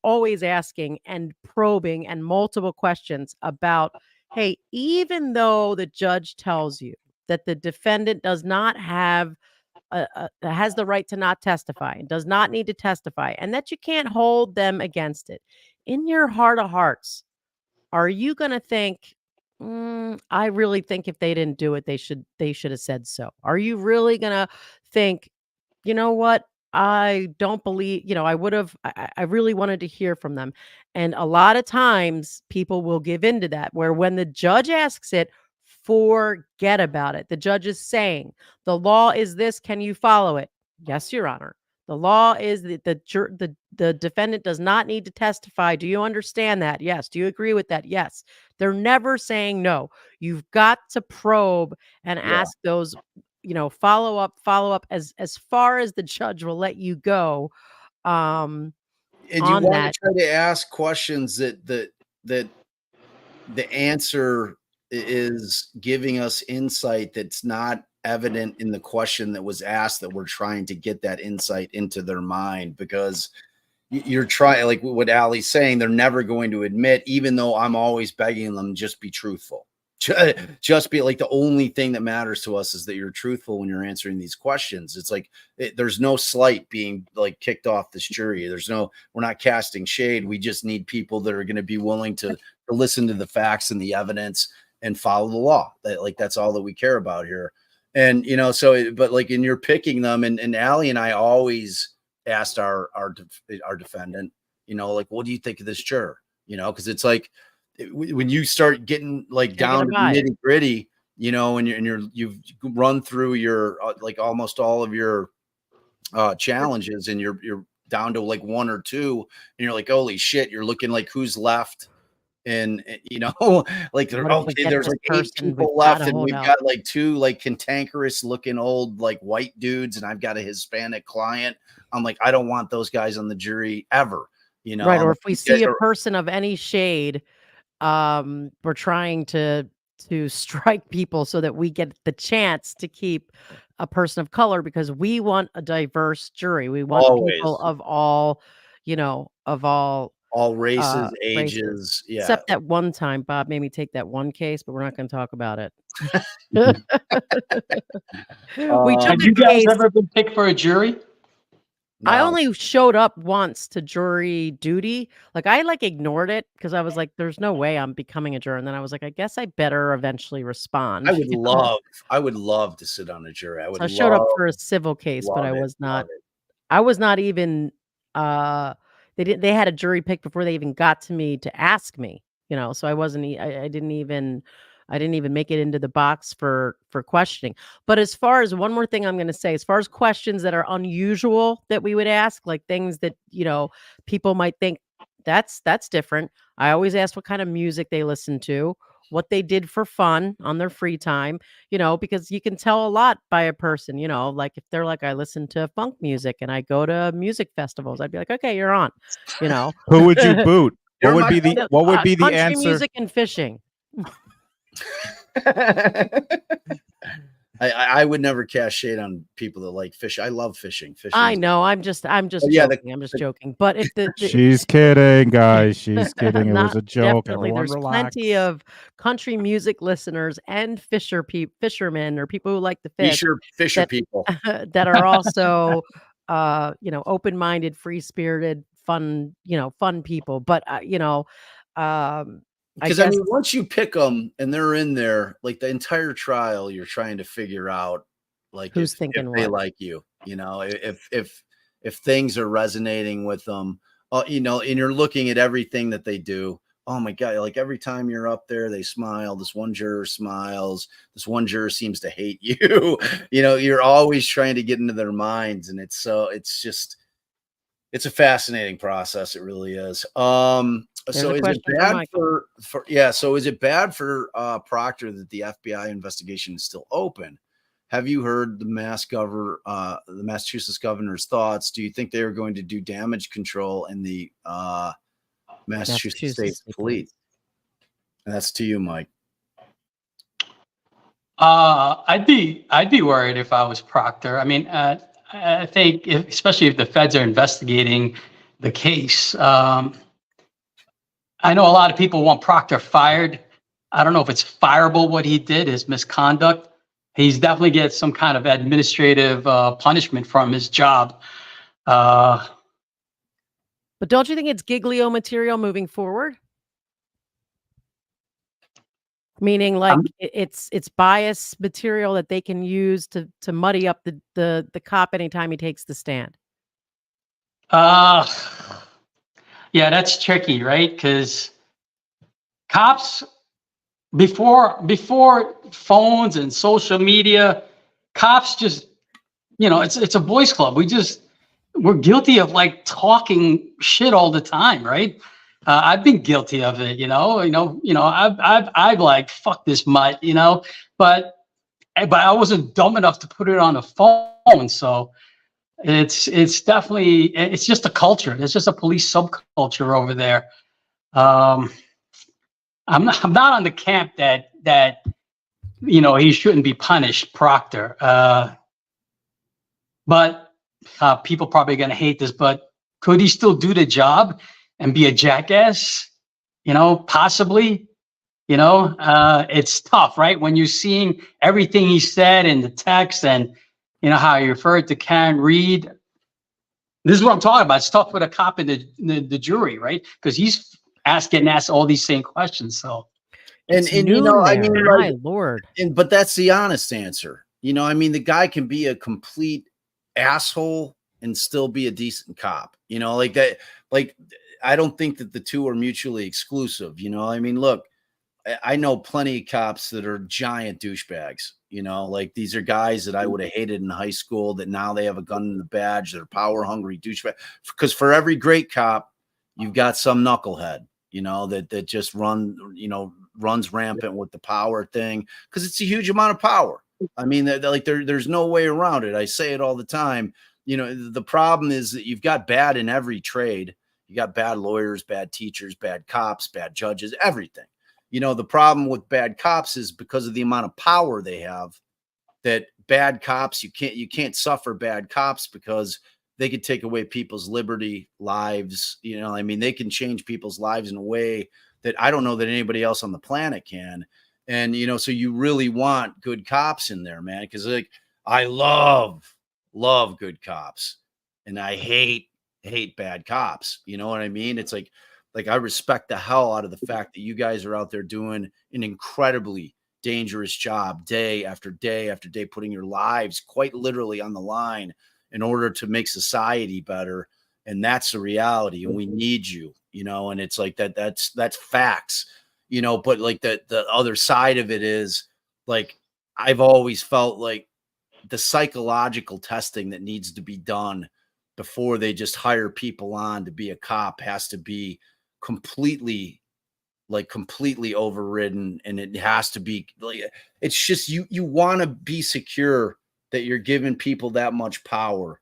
asking and probing and multiple questions about, hey, even though the judge tells you that the defendant does not have has the right to not testify and does not need to testify, and that you can't hold them against it, in your heart of hearts, are you going to think, I really think if they didn't do it, they should have said so? Are you really going to think, you know what? I don't believe, you know, I really wanted to hear from them. And a lot of times people will give into that, where when the judge asks it, forget about it. The judge is saying, the law is this. Can you follow it? Yes, Your Honor. The law is that the defendant does not need to testify. Do you understand that? Yes. Do you agree with that? Yes. They're never saying no. You've got to probe and ask those, you know, follow up as far as the judge will let you go. And you on want that. to try to ask questions that the answer is giving us insight that's not evident in the question that was asked, that we're trying to get that insight into their mind, because you're trying, like what Allie's saying, they're never going to admit, even though I'm always begging them, just be truthful. Just be like, the only thing that matters to us is that you're truthful when you're answering these questions. It's like, there's no slight being like kicked off this jury. We're not casting shade. We just need people that are going to be willing to listen to the facts and the evidence and follow the law. That's all that we care about here. And, you know, but like, and you're picking them, and Allie and I always asked our defendant, you know, like, what do you think of this juror? You know, because it's like, when you start getting like You're down gonna to the buy it. nitty gritty, you know, and you've run through your like almost all of your challenges, and you're down to like one or two, and you're like, holy shit, you're looking like who's left. And you know, like What if we okay, get there's this like 8 person? people We've left, gotta and hold we've out. got like 2 like cantankerous looking old like white dudes, and I've got a Hispanic client. I'm like, I don't want those guys on the jury ever, you know. Right. I'm Or like, if we "You guys see a are person of any shade, we're trying to strike people so that we get the chance to keep a person of color because we want a diverse jury. We want people always of all, of all all races, races. ages, yeah." Except that one time Bob made me take that one case, but we're not going to talk about it. We took Have a you guys case. ever been picked for a jury? I No. only showed up once to jury duty. Like I like ignored it because I was like, there's no way I'm becoming a juror. And then I was like, I guess I better eventually respond. I would you know? love to sit on a jury. I would So I showed up love for a civil case, but love it. Love it. I was not even they had a jury pick before they even got to me to ask me, so I wasn't I didn't even make it into the box for questioning. But as far as one more thing I'm going to say, as far as questions that are unusual that we would ask, like things that, people might think that's different. I always ask what kind of music they listen to, what they did for fun on their free time, because you can tell a lot by a person, like if they're like, I listen to funk music and I go to music festivals, I'd be like, okay, you're on, Who would you boot? You're What would my be the what would be the country answer? music and fishing. I would never cast shade on people that like fish. I love fishing. Fishing. I know. I'm just yeah, joking. I'm just joking. But if the She's kidding, guys. She's kidding. It was not a joke. definitely, Everyone there's relax. plenty of country music listeners and fishermen or people who like to fish Fisher that people. that are also open-minded, free-spirited, fun, fun people. But Because I mean, once you pick them and they're in there, like the entire trial, you're trying to figure out like who's if thinking they what. like you, if things are resonating with them, and you're looking at everything that they do. Oh my God, like every time you're up there, they smile. This one juror smiles. This one juror seems to hate you. You're always trying to get into their minds. And it's a fascinating process. It really is. So is it bad so is it bad for Proctor that the FBI investigation is still open? Have you heard the Massachusetts governor's thoughts? Do you think they are going to do damage control in the Massachusetts State Police? And that's to you, Mike. I'd be worried if I was Proctor. I mean, I think especially if the feds are investigating the case. I know a lot of people want Proctor fired. I don't know if it's fireable what he did, his misconduct. He's definitely gets some kind of administrative punishment from his job. But don't you think it's Giglio material moving forward? Meaning, like it's bias material that they can use to muddy up the cop anytime he takes the stand. Yeah, that's tricky, right? Because cops before phones and social media, cops just it's a boys club. We're guilty of like talking shit all the time, right? I've been guilty of it, I've like fuck this mutt, but I wasn't dumb enough to put it on a phone. So it's definitely it's just a culture. There's just a police subculture over there. I'm not on the camp that he shouldn't be punished, Proctor. But people probably going to hate this, but could he still do the job and be a jackass? Possibly. It's tough, right? When you're seeing everything he said in the text and how he referred to Karen Reed. This is what I'm talking about. It's tough for the cop and the jury, right? Because he's getting asked all these same questions. So, and I mean, my Lord. But that's the honest answer. I mean, the guy can be a complete asshole and still be a decent cop. Like that. Like I don't think that the two are mutually exclusive. You know, I mean, look, I know plenty of cops that are giant douchebags. You know, like these are guys that I would have hated in high school that now they have a gun and a badge. They're power hungry douchebag. Because for every great cop, you've got some knucklehead, you know, that just runs rampant with the power thing because it's a huge amount of power. I mean, there's no way around it. I say it all the time. You know, the problem is that you've got bad in every trade. You got bad lawyers, bad teachers, bad cops, bad judges, everything. You know, the problem with bad cops is because of the amount of power they have, that bad cops, you can't suffer bad cops because they could take away people's liberty, lives. You know, I mean, they can change people's lives in a way that I don't know that anybody else on the planet can. And, you know, so you really want good cops in there, man. Cause like, I love good cops and I hate bad cops. You know what I mean? It's like I respect the hell out of the fact that you guys are out there doing an incredibly dangerous job day after day after day, putting your lives quite literally on the line in order to make society better. And that's the reality. And we need you, you know, and it's like that's facts, you know, but like the other side of it is like, I've always felt like the psychological testing that needs to be done before they just hire people on to be a cop has to be completely overridden. And it has to be like, it's just, you want to be secure that you're giving people that much power,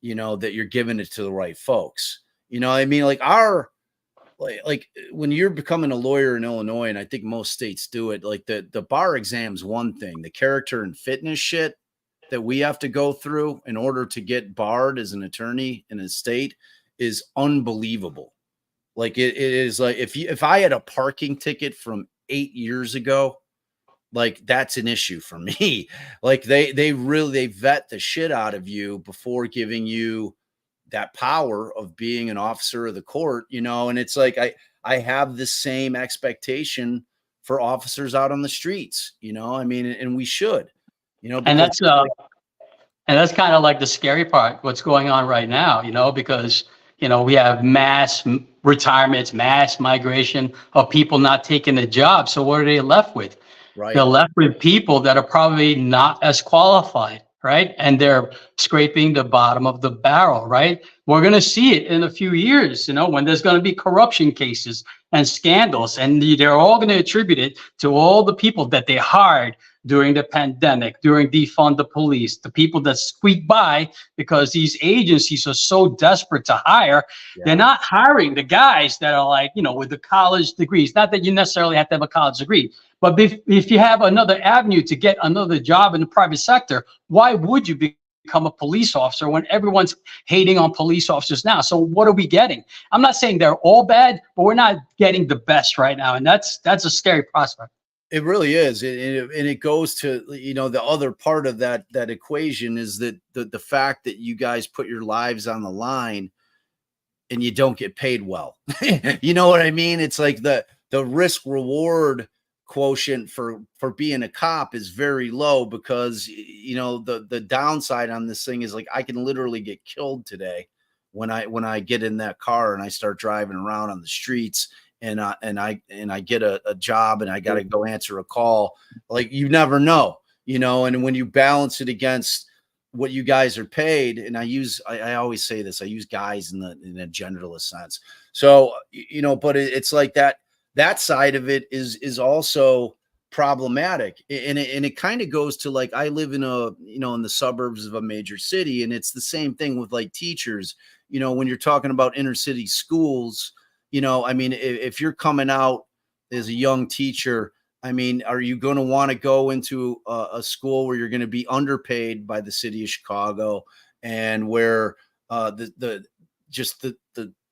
you know, that you're giving it to the right folks. You know, I mean, like when you're becoming a lawyer in Illinois, and I think most states do it, like the bar exam's one thing, the character and fitness shit that we have to go through in order to get barred as an attorney in a state is unbelievable. Like it is like if I had a parking ticket from 8 years ago, like that's an issue for me. Like they vet the shit out of you before giving you that power of being an officer of the court, you know. And it's like I have the same expectation for officers out on the streets, you know. I mean, and we should, you know, And because that's kind of like the scary part, what's going on right now, you know, because, you know, we have mass retirements, mass migration of people not taking a job. So what are they left with? right. They're left with people that are probably not as qualified, right? And they're scraping the bottom of the barrel, right? We're going to see it in a few years, you know, when there's going to be corruption cases and scandals, and they're all going to attribute it to all the people that they hired during the pandemic, during defund the police, the people that squeak by because these agencies are so desperate to hire. Yeah. They're not hiring the guys that are like, you know, with the college degrees. Not that you necessarily have to have a college degree, but if you have another avenue to get another job in the private sector, why would you become a police officer when everyone's hating on police officers now? So what are we getting? I'm not saying they're all bad, but we're not getting the best right now. And that's a scary prospect. It really is. And it goes to, you know, the other part of that equation is that the fact that you guys put your lives on the line and you don't get paid well. You know what I mean? It's like the risk reward quotient for being a cop is very low because, you know, the downside on this thing is like I can literally get killed today when I get in that car and I start driving around on the streets. And I get a job and I got to go answer a call. Like you never know, you know, and when you balance it against what you guys are paid, and I always say this, I use guys in a genderless sense. So, you know, but it's like that side of it is also problematic. And it kind of goes to like, I live in in the suburbs of a major city, and it's the same thing with like teachers, you know, when you're talking about inner city schools. You know, I mean, if you're coming out as a young teacher, I mean, are you going to want to go into a school where you're going to be underpaid by the city of Chicago and where the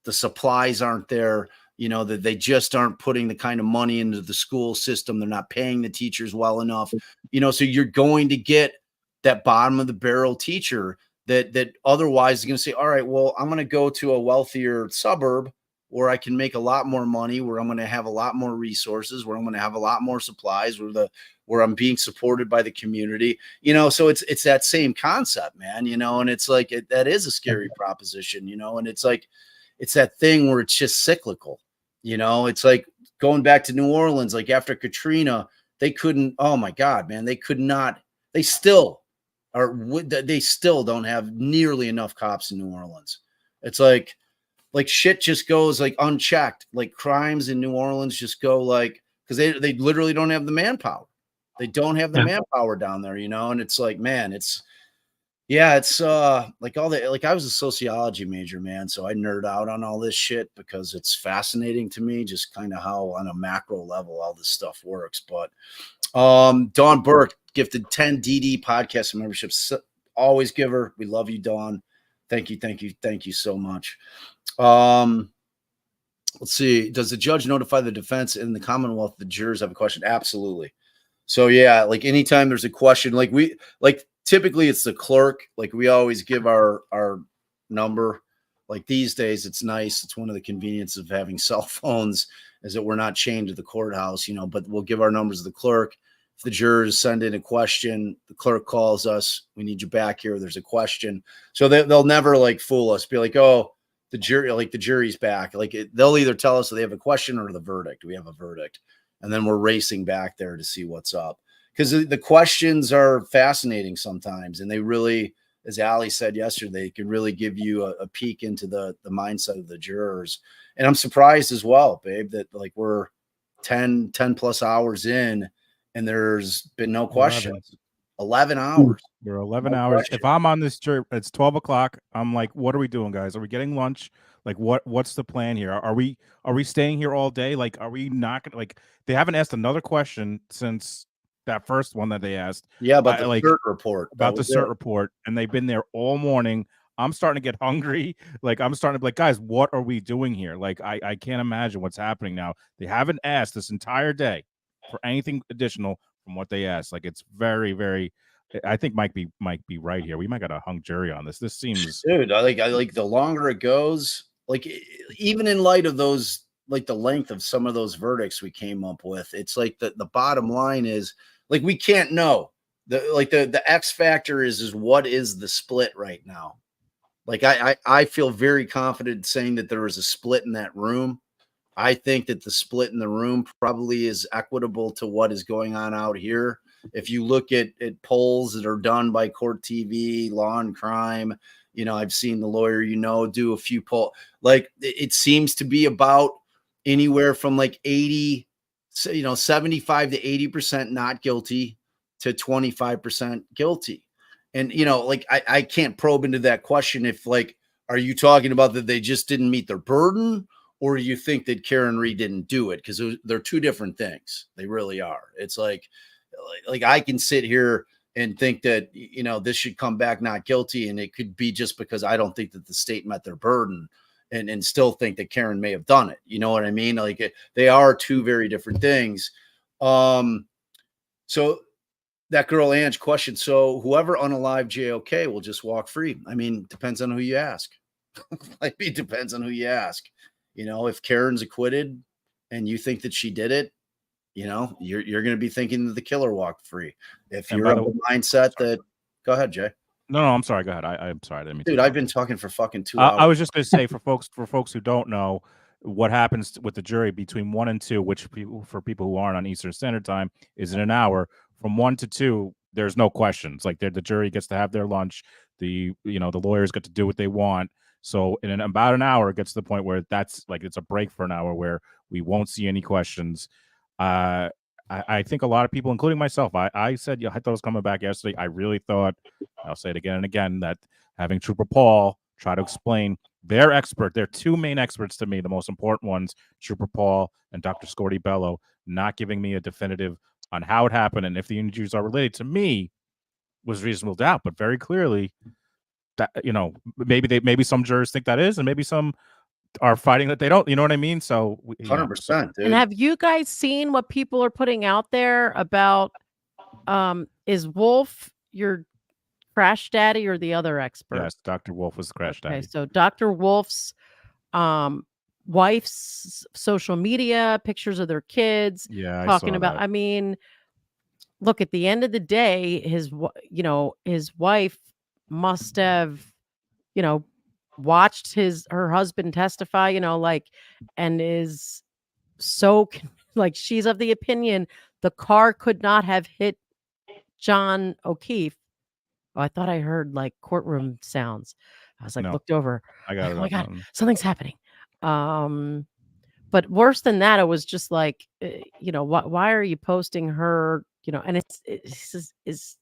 supplies aren't there, you know, that they just aren't putting the kind of money into the school system. They're not paying the teachers well enough, you know, so you're going to get that bottom of the barrel teacher that otherwise is going to say, all right, well, I'm going to go to a wealthier suburb where I can make a lot more money, where I'm going to have a lot more resources, where I'm going to have a lot more supplies, where I'm being supported by the community, you know. So it's that same concept, man, you know. And it's like that is a scary proposition, you know. And it's like it's that thing where it's just cyclical. You know, it's like going back to New Orleans, like after Katrina, they couldn't, oh my God, man, they could not, they still they still don't have nearly enough cops in New Orleans. It's like shit just goes like unchecked. Like crimes in New Orleans just go like, because they literally don't have the manpower. They don't have the manpower down there, you know? And it's like, man, it's like all the, like I was a sociology major, man. So I nerd out on all this shit because it's fascinating to me, just kind of how on a macro level all this stuff works. But Dawn Burke gifted 10 DD podcast memberships. Always give her. We love you, Dawn. Thank you so much. Let's see. Does the judge notify the defense in the Commonwealth the jurors have a question? Absolutely. So yeah, like anytime there's a question, like typically it's the clerk. Like we always give our number. Like these days, it's nice. It's one of the conveniences of having cell phones is that we're not chained to the courthouse, you know, but we'll give our numbers to the clerk. If the jurors send in a question, the clerk calls us. We need you back here. There's a question. So they'll never like fool us. Be like, oh, the jury's back. Like they'll either tell us that they have a question or the verdict. We have a verdict. And then we're racing back there to see what's up. Because the questions are fascinating sometimes. And they really, as Ali said yesterday, can really give you a peek into the mindset of the jurors. And I'm surprised as well, babe, that like we're 10 plus hours in and there's been no questions. 11 hours. We're 11 hours. Question. If I'm on this jury, it's 12 o'clock. I'm like, what are we doing, guys? Are we getting lunch? Like, what's the plan here? Are we staying here all day? Like, are we not gonna, like, they haven't asked another question since that first one that they asked. Yeah, about the cert report. About the cert report. And they've been there all morning. I'm starting to get hungry. Like, I'm starting to be like, guys, what are we doing here? Like, I can't imagine what's happening now. They haven't asked this entire day for anything additional from what they asked. Like, it's very, very, I think might be right here. We might got a hung jury on this. This seems, dude, I like the longer it goes, like even in light of those, like the length of some of those verdicts we came up with, it's like the bottom line is like we can't know. The X factor is what is the split right now? Like I feel very confident saying that there is a split in that room. I think that the split in the room probably is equitable to what is going on out here. If you look at polls that are done by Court TV, Law and Crime, you know, I've seen the lawyer, you know, do a few poll. Like it seems to be about anywhere from like 80, you know, 75 to 80% not guilty to 25% guilty. And, you know, like I can't probe into that question if like, are you talking about that they just didn't meet their burden? Or you think that Karen Reed didn't do it? Because they're two different things. They really are. It's like I can sit here and think that, you know, this should come back not guilty. And it could be just because I don't think that the state met their burden and still think that Karen may have done it. You know what I mean? Like they are two very different things. So that girl, Ange, question. So whoever unalive JOK will just walk free. I mean, depends on who you ask. Like it depends on who you ask. You know, if Karen's acquitted and you think that she did it, you know, you're going to be thinking that the killer walked free. If you're of the mindset that, go ahead, Jay. No, I'm sorry. Go ahead. I'm sorry. I didn't mean Dude, I've been talking for fucking 2 hours. I was just going to say for folks who don't know what happens with the jury between 1 and 2, which for people who aren't on Eastern Standard Time is in an hour. From 1 to 2, there's no questions. Like the jury gets to have their lunch. The lawyers get to do what they want. So in about an hour, it gets to the point where that's like it's a break for an hour where we won't see any questions. I think a lot of people, including myself, I said, I thought it was coming back yesterday. I really thought, I'll say it again and again, that having Trooper Paul try to explain their expert, their two main experts to me, the most important ones, Trooper Paul and Dr. Scorty Bello, not giving me a definitive on how it happened and if the injuries are related to me was reasonable doubt, but very clearly that, you know, maybe some jurors think that is, and maybe some are fighting that they don't, you know what I mean? So 100%. Dude. And have you guys seen what people are putting out there about is Wolf your crash daddy or the other expert? Yes, Dr. Wolf was the crash daddy. Okay, so Dr. Wolf's wife's social media pictures of their kids, talking about that. I mean, look, at the end of the day, his wife must have, watched her husband testify, like, and is so like, she's of the opinion the car could not have hit John O'Keefe. Oh, I thought I heard like courtroom sounds. I was like, No, looked over. I got Like, it. oh my up, God, nothing. something's happening. But worse than that, it was just like, why are you posting her? And it's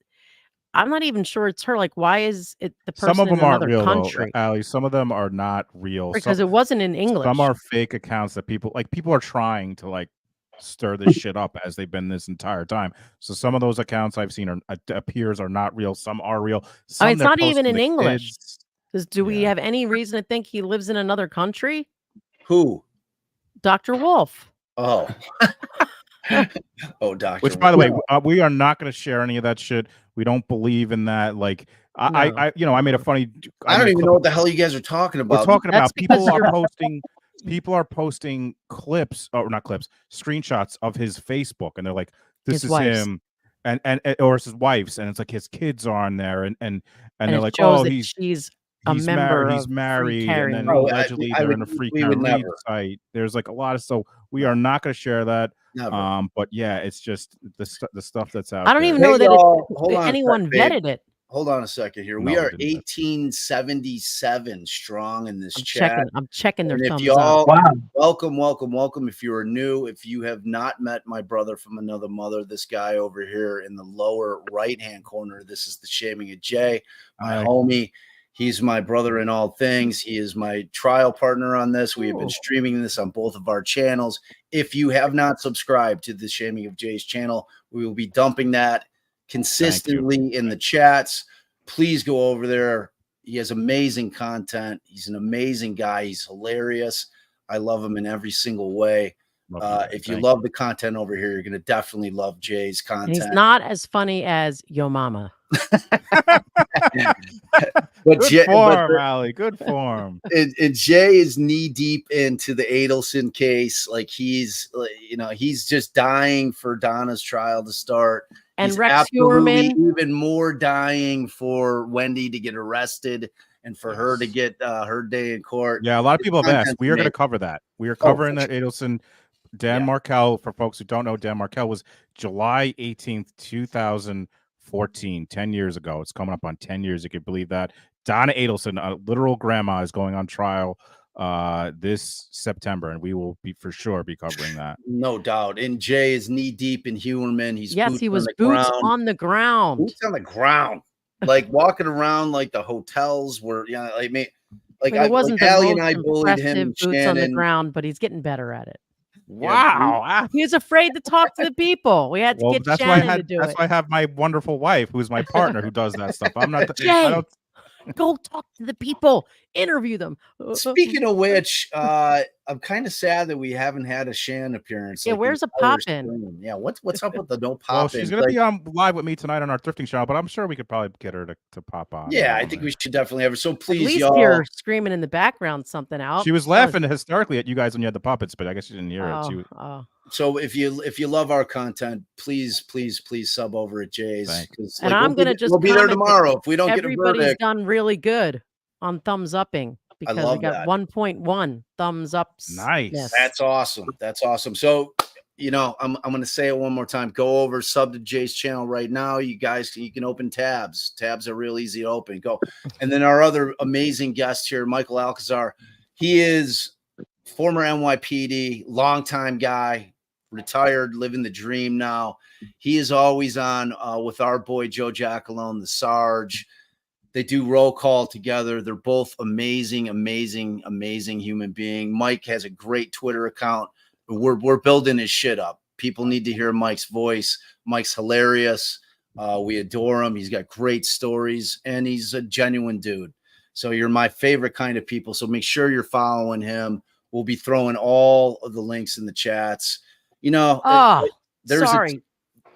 I'm not even sure it's her. Like, why is it the Some person of in them aren't another real though, country? Ali. Some of them are not real. Because it wasn't in English. Some are fake accounts that people are trying to like stir this shit up as they've been this entire time. So some of those accounts I've seen appears are not real. Some are real. Some it's they're not even posting in the English. kids. Do we have any reason to think he lives in another country? Who? Dr. Wolf. Oh. Oh, Dr. Which, by the way, Wolf. we are not going to share any of that shit. We don't believe in that. Like, I made a funny. I don't even know what the hell you guys are talking about. We're talking That's about people are posting clips, or not clips, screenshots of his Facebook, and they're like, "This His is wife's. him," and or it's his wife's, and it's like his kids are on there, and they're it like, shows "Oh, that he's she's a member he's of Free married," and Carrying then Read. allegedly they're in a Free we would Carrying Read never. site. There's like a lot of so we are not going to share that. Never. But yeah, it's just the stuff that's out. I don't there. even know that hold on a anyone sec, babe. vetted it. Hold on a second here. No, We I are didn't. 1877 strong in this chat. I'm checking their And if thumbs y'all, up. Wow. welcome. If you are new, if you have not met my brother from another mother, this guy over here in the lower right-hand corner, this is the Shaming of Jay, my homie. He's my brother in all things. He is my trial partner on this. We have been streaming this on both of our channels. If you have not subscribed to the Shaming of Jay's channel, we will be dumping that consistently in the chats. Please go over there. He has amazing content. He's an amazing guy. He's hilarious. I love him in every single way. If you love the content over here, you're going to definitely love Jay's content. And he's not as funny as Yo Mama. But Good form, Ali. Good form. And Jay is knee deep into the Adelson case. Like he's just dying for Donna's trial to start. And he's Rex Huerman, even more dying for Wendy to get arrested and for her to get her day in court. Yeah, a lot of people have asked. We are going to cover that. We are covering that Adelson. Dan Markel, for folks who don't know, Dan Markel was July 18th, 2014, 10 years ago. It's coming up on 10 years. You can believe that. Donna Adelson, a literal grandma, is going on trial this September, and we will for sure be covering that. No doubt. And Jay is knee deep in Huerman. He was boots on the ground. Boots on the ground. Like walking around like the hotels where, it wasn't Allie the and I most bullied him. impressive boots on the ground, but he's getting better at it. Wow. He was afraid to talk to the people. We had to get Shannon to do it. That's why I have my wonderful wife, who's my partner, who does that stuff. I'm not. Jay, go talk to the people. Interview them. Speaking of which, I'm kind of sad that we haven't had a Shan appearance. Yeah, where's a pop-in? Yeah, what's up with the no pop-in? Well, she's going to be on live with me tonight on our thrifting channel, but I'm sure we could probably get her to pop on. Yeah, I think we should definitely have her. So please, at least y'all, hear screaming in the background something out. She was laughing hysterically at you guys when you had the puppets, but I guess you didn't hear it. So if you love our content, please sub over at Jay's. And I'm gonna we'll be there tomorrow if we don't get a verdict. Everybody's done really good on thumbs upping because we got 1.1 thumbs ups. Nice. Yes. That's awesome. So I'm gonna say it one more time. Go over, sub to Jay's channel right now. You guys, you can open tabs. Tabs are real easy to open. Go. And then our other amazing guest here, Michael Alcazar. He is former NYPD, longtime guy, retired, living the dream now. He is always on with our boy Joe Giacalone, the Sarge. They do roll call together. They're both amazing human being. Mike has a great Twitter account. We're building his shit up. People need to hear Mike's voice. Mike's hilarious. We adore him. He's got great stories, and he's a genuine dude. So you're my favorite kind of people. So make sure you're following him. We'll be throwing all of the links in the chats. Sorry.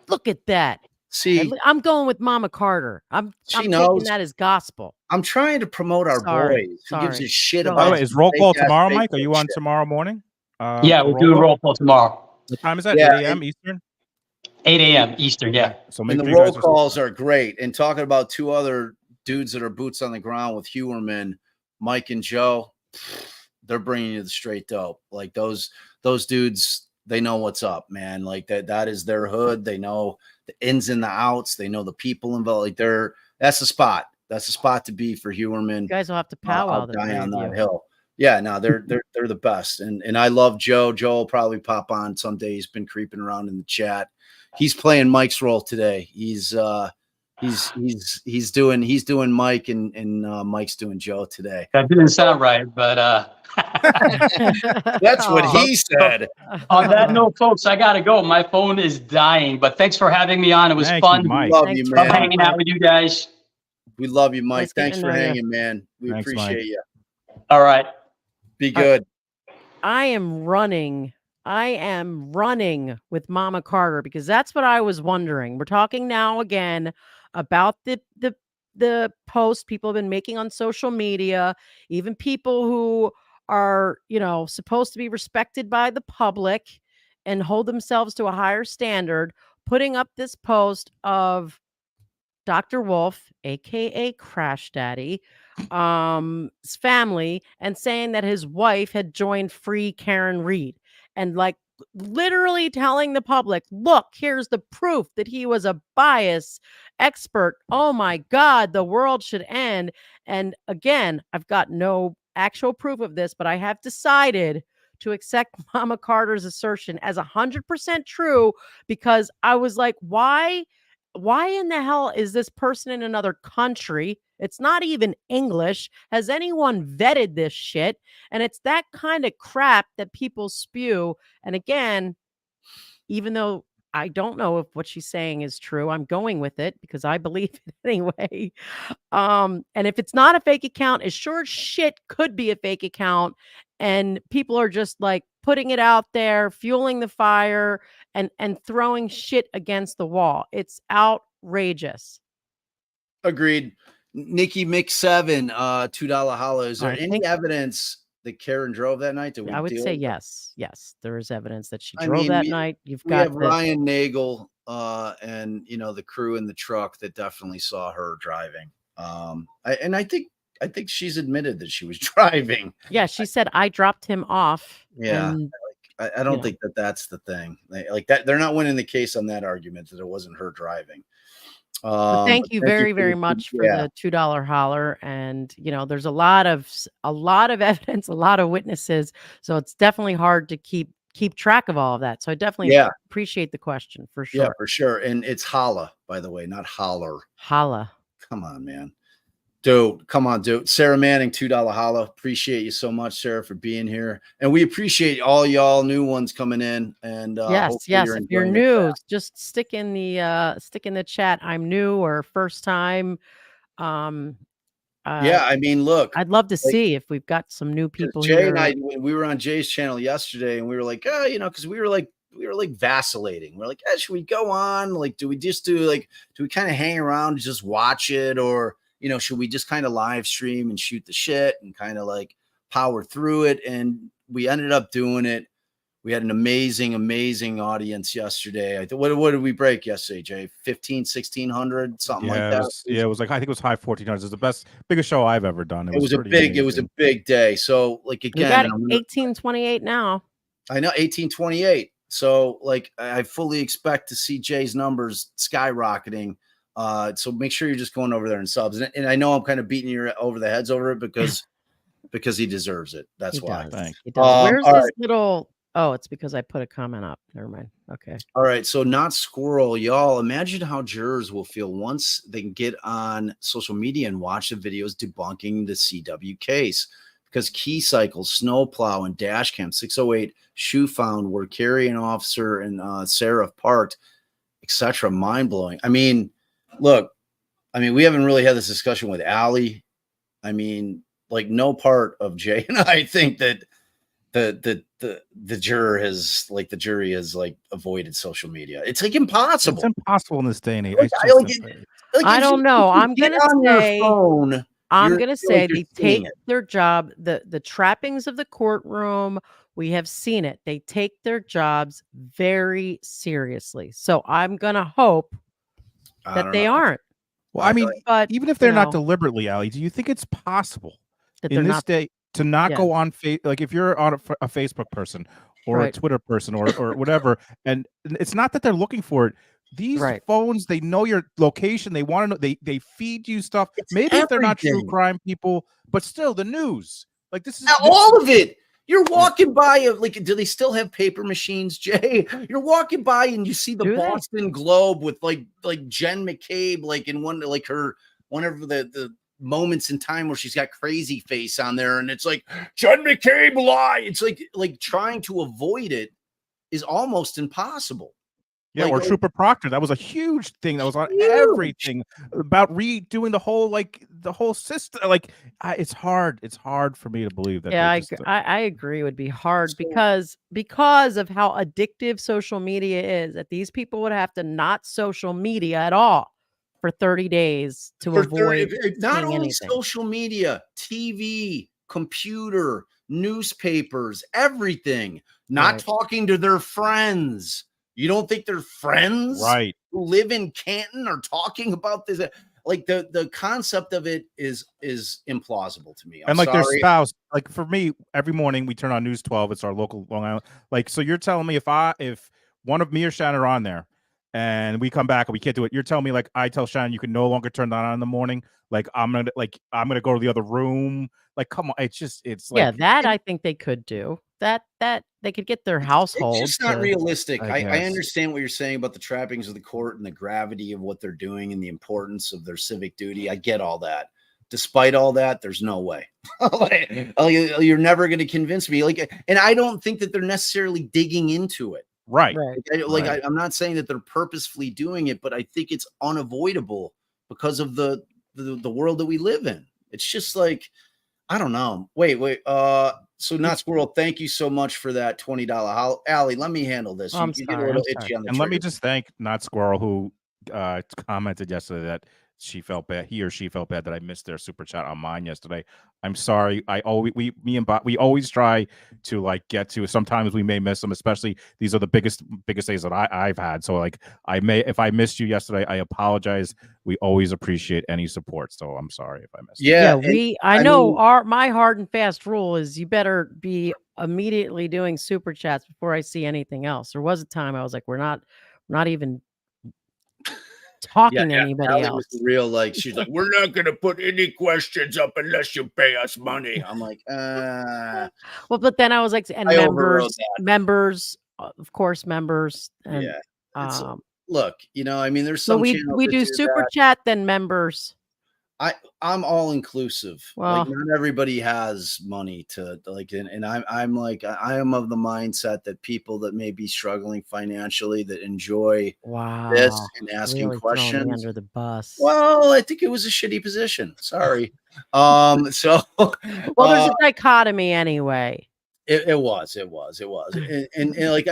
Look at that. See, I'm going with Mama Carter. I'm taking that as gospel. I'm trying to promote our boys. Who gives a shit about? By the way, is roll call tomorrow, Mike? Are you on tomorrow morning? Yeah, we'll do a roll call tomorrow. What time is that? 8 a.m. Eastern? 8 a.m. Eastern, yeah. So and the roll calls are great. And talking about two other dudes that are boots on the ground with Huerman, Mike and Joe, they're bringing you the straight dope. Like those dudes, they know what's up, man. Like that is their hood. They know the ins and the outs. They know the people involved. Like that's the spot. That's the spot to be for Huerman. You guys will have to powwow the die three on of that you. hill. Yeah, no, they're the best. And I love Joe. Joe will probably pop on someday. He's been creeping around in the chat. He's playing Mike's role today. He's doing Mike and Mike's doing Joe today. That didn't sound right, but That's what he said. on that note, folks, I gotta go. My phone is dying. But thanks for having me on. It was Thank fun. you, Mike. Love Thanks you, for Love man. hanging out with you guys. We love you, Mike. Nice getting Thanks to for know you. hanging, man. We Thanks, appreciate Mike. you. All right. Be good. I am running with Mama Carter because that's what I was wondering. We're talking now again about the post people have been making on social media, even people who are, supposed to be respected by the public and hold themselves to a higher standard, putting up this post of Dr. Wolf, aka Crash Daddy, his family, and saying that his wife had joined Free Karen Reed, and like literally telling the public, look, here's the proof that he was a bias expert. Oh my God, the world should end. And again, I've got no actual proof of this, but I have decided to accept Mama Carter's assertion as 100% true because I was like, why in the hell is this person in another country? It's not even English. Has anyone vetted this shit? And it's that kind of crap that people spew. And again, even though I don't know if what she's saying is true, I'm going with it because I believe it anyway. And if it's not a fake account, it sure as shit could be a fake account. And people are just like putting it out there, fueling the fire and throwing shit against the wall. It's outrageous. Agreed. Nikki Mix 7, $2 holla. Is there I any think- evidence that Karen drove that night? I would say with it? yes. There is evidence that she I drove mean, that we- night. You've We got have Ryan Nagel and the crew in the truck that definitely saw her driving. I think she's admitted that she was driving. Yeah, she said I dropped him off. Yeah. And I don't think that's the thing. Like that, they're not winning the case on that argument that it wasn't her driving. But thank you very, for very the- much for yeah. the $2 holler. And there's a lot of evidence, a lot of witnesses. So it's definitely hard to keep track of all of that. So I definitely appreciate the question for sure. Yeah, for sure. And it's holla, by the way, not holler. Holla. Come on, man. Dude, come on, dude. Sarah Manning, $2 holla. Appreciate you so much, Sarah, for being here. And we appreciate all y'all new ones coming in. And Yes. hopefully If you're enjoying the new, chat. just stick in the chat. I'm new or first time. Yeah, I mean, look, I'd love to see if we've got some new people Jay here. and I, we were on Jay's channel yesterday, and we were like, because we were like vacillating. We're like, should we go on? Like, do we kind of hang around and just watch it, or should we just kind of live stream and shoot the shit and kind of like power through it? And we ended up doing it. We had an amazing audience yesterday. I think what did we break yesterday, Jay? 1,1600, something like that. It was like, I think it was high 1400s. It's the biggest show I've ever done. It was a big day. So like We again, got 1828 now. I know 1828. So like I fully expect to see Jay's numbers skyrocketing. So make sure you're just going over there and subs. And I know I'm kind of beating you over the heads over it because he deserves it. That's why. Thanks. He does. Where's this right. little? Oh, it's because I put a comment up. Never mind. Okay. All right. So not squirrel, y'all. Imagine how jurors will feel once they can get on social media and watch the videos debunking the CW case. Because key cycles, snowplow, and dash cam 608 shoe found where Carrie, an officer, and Sarah parked, etc. Mind blowing. I mean, look, we haven't really had this discussion with Allie. I mean, like no part of Jay and I think that the jury has like avoided social media. It's like impossible. It's impossible in this day and age. I don't know. I'm gonna say they take their job, the trappings of the courtroom. We have seen it. They take their jobs very seriously. So I'm gonna hope that they aren't. Well, I mean, but even if they're not deliberately, Allie, do you think it's possible That in they're this not day to not yeah. go on like if you're on a Facebook person or a Right. Twitter person or whatever, and it's not that they're looking for it. These Right. phones, they know your location. They want to know. They feed you stuff. It's Maybe if they're not true everything. crime people, but still the news. Like this is All of it. You're walking by like, do they still have paper machines, Jay? You're walking by and you see the Do they? Boston Globe with like Jen McCabe, like in one of the moments in time where she's got crazy face on there, and it's like Jen McCabe lie. It's like trying to avoid it is almost impossible. Yeah, Like, or Trooper Proctor. That was a huge thing. That was on huge. everything about redoing the whole system. Like, it's hard. It's hard for me to believe that. Yeah, they just, I agree. It would be hard because of how addictive social media is. That these people would have to not social media at all for 30 days to for avoid 30, not seeing only anything. social media, TV, computer, newspapers, everything, not Right. talking to their friends. You don't think their friends right. who live in Canton are talking about this? Like the concept of it is implausible to me. I'm And like their sorry. spouse, like for me, every morning we turn on News 12. It's our local Long Island. Like, so you're telling me if one of me or Shannon are on there and we come back and we can't do it, you're telling me like I tell Shannon you can no longer turn that on in the morning. Like I'm gonna go to the other room. Like, come on, it's like Yeah, that I think they could do. That they could get their household. It's just not realistic. I I guess. understand what you're saying about the trappings of the court and the gravity of what they're doing and the importance of their civic duty. I get all that. Despite all that, there's no way. You're never going to convince me. And I don't think that they're necessarily digging into it. Right. Right. I'm not saying that they're purposefully doing it, but I think it's unavoidable because of the world that we live in. It's just like, I don't know. Wait. So Not Squirrel, thank you so much for that $20. Allie, let me handle this. I'm You get a sorry, little I'm itchy on the And let me trigger. just thank Not Squirrel who commented yesterday that he or she felt bad that I missed their super chat on mine yesterday. I'm sorry. We always try to like get to. Sometimes we may miss them, especially these are the biggest days that I've had. So like if I missed you yesterday, I apologize. We always appreciate any support. So I'm sorry if I missed. Yeah, I know my hard and fast rule is you better be immediately doing super chats before I see anything else. There was a time I was like, we're not even talking to anybody Allie else. was real, she's like, we're not going to put any questions up unless you pay us money. I'm like, well, but then I was like, and I overrode members, of course, members. And, yeah. Look, there's so some we channels do that super that. chat, then members. I'm all inclusive. Well, like not everybody has money to like, and I'm like, I am of the mindset that people that may be struggling financially that enjoy this and asking really throwing me questions under the bus. Well, I think it was a shitty position. Sorry. So well, there's a dichotomy anyway. It was, and like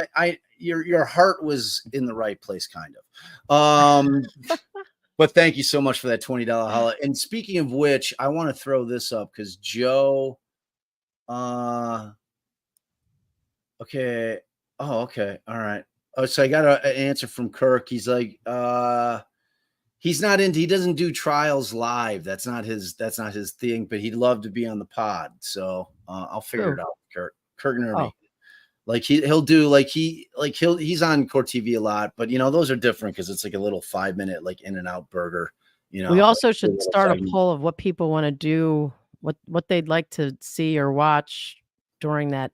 your heart was in the right place, kind of. But thank you so much for that $20 holla. And speaking of which, I want to throw this up because Joe. Okay. Oh, okay. All right. Oh, so I got an answer from Kirk. He's like, he doesn't do trials live. That's not his thing, but he'd love to be on the pod. So I'll figure it out, Kirk Nerdy. Oh. Like he's on Court TV a lot, but those are different because it's like a little 5-minute like In-N-Out burger. We also should start a poll of what people want to do, what they'd like to see or watch during that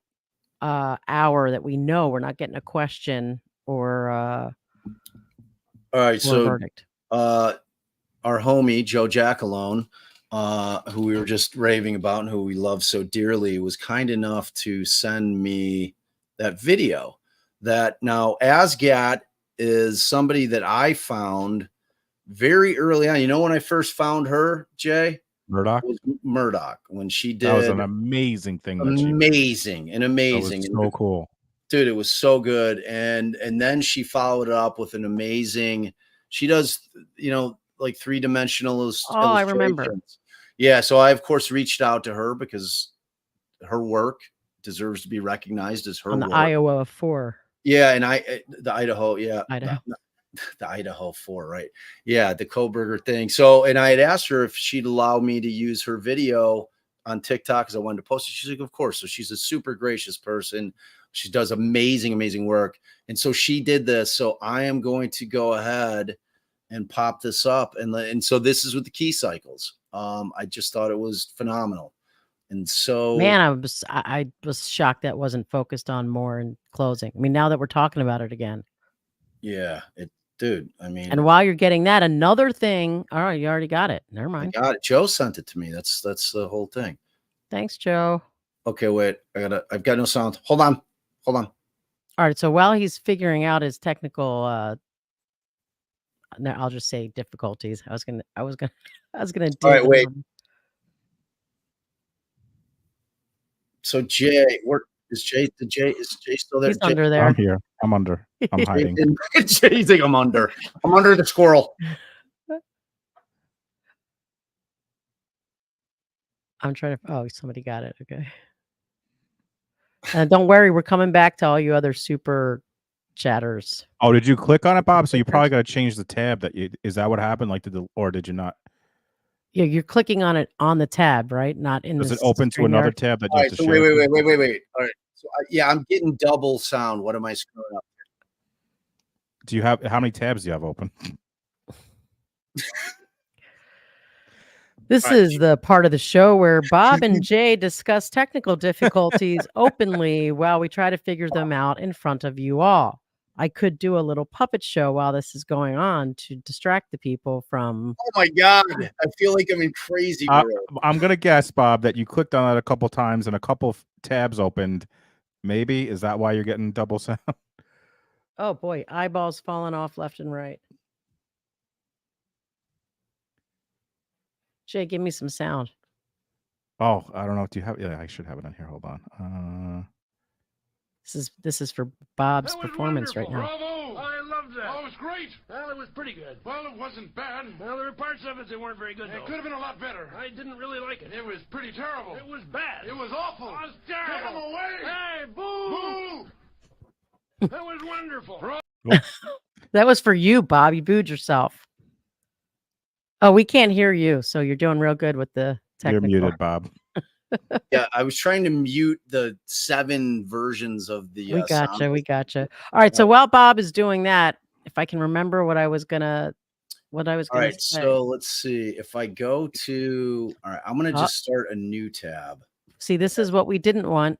hour that we know we're not getting a question or all right, so verdict. Our homie Joe Giacalone, who we were just raving about and who we love so dearly, was kind enough to send me that video. That now ASGAT is somebody that I found very early on. When I first found her, Jay? Murdoch? Murdoch, when she did. That was an amazing thing. Amazing. That was so cool. Dude, it was so good. And then she followed it up with an amazing, she does, like 3-dimensional I remember. Yeah. So I, of course, reached out to her because her work deserves to be recognized as her on the work. Iowa 4. Yeah. And the Idaho. Yeah. Idaho. The Idaho 4, right? Yeah. The Koberger thing. So, and I had asked her if she'd allow me to use her video on TikTok because I wanted to post it. She's like, of course. So she's a super gracious person. She does amazing work. And so she did this. So I am going to go ahead and pop this up. And so this is with the key cycles. I just thought it was phenomenal. And so, Man, I was shocked that wasn't focused on more in closing. I mean, now that we're talking about it again. yeah, dude, I mean, And while you're getting that, another thing. All right, you already got it. Never I mind. got it. Joe sent it to me. That's the whole thing. Thanks, Joe. Okay, wait. I've got no sound. Hold on. All right. So while he's figuring out his technical, no, I'll just say difficulties. I was gonna. All right, wait. So Jay, is Jay still there? He's under there. I'm here. I'm under. I'm hiding. Jay, you think I'm under? I'm under the squirrel. I'm trying to. Oh, somebody got it. Okay. Don't worry, we're coming back to all you other super chatters. Oh, did you click on it, Bob? So you probably got to change the tab. Is that what happened? Like, or did you not? Yeah, you're clicking on it on the tab, right? Not in. Does it open to another tab that you have to so share? wait. All right. So I'm getting double sound. What am I screwing up? Do you have how many tabs do you have open? This is the part of the show where Bob and Jay discuss technical difficulties openly while we try to figure them out in front of you all. I could do a little puppet show while this is going on to distract the people from. Oh my God. I feel like I'm in crazy world. I'm going to guess, Bob, that you clicked on it a couple times and a couple of tabs opened. Maybe. Is that why you're getting double sound? Oh boy, eyeballs falling off left and right. Jay, give me some sound. Oh, I don't know. Do you have? Yeah, I should have it on here. Hold on. This is for Bob's performance right now. Bravo! I loved that. Oh, it was great. Well, it was pretty good. Well, it wasn't bad. Well, there were parts of it that weren't very good. It could have been a lot better. I didn't really like it. It was pretty terrible. It was bad. It was awful. It was terrible. Get him away! Hey, boo! Boo! That was wonderful. That was for you, Bob. You booed yourself. Oh, we can't hear you, so you're doing real good with the technical. You're muted, Bob. Yeah, I was trying to mute the 7 versions of the. We gotcha. All right, so while Bob is doing that, if I can remember what I was gonna All right, say. so let's see. If I go to, all right, I'm gonna just start a new tab. See, this is what we didn't want.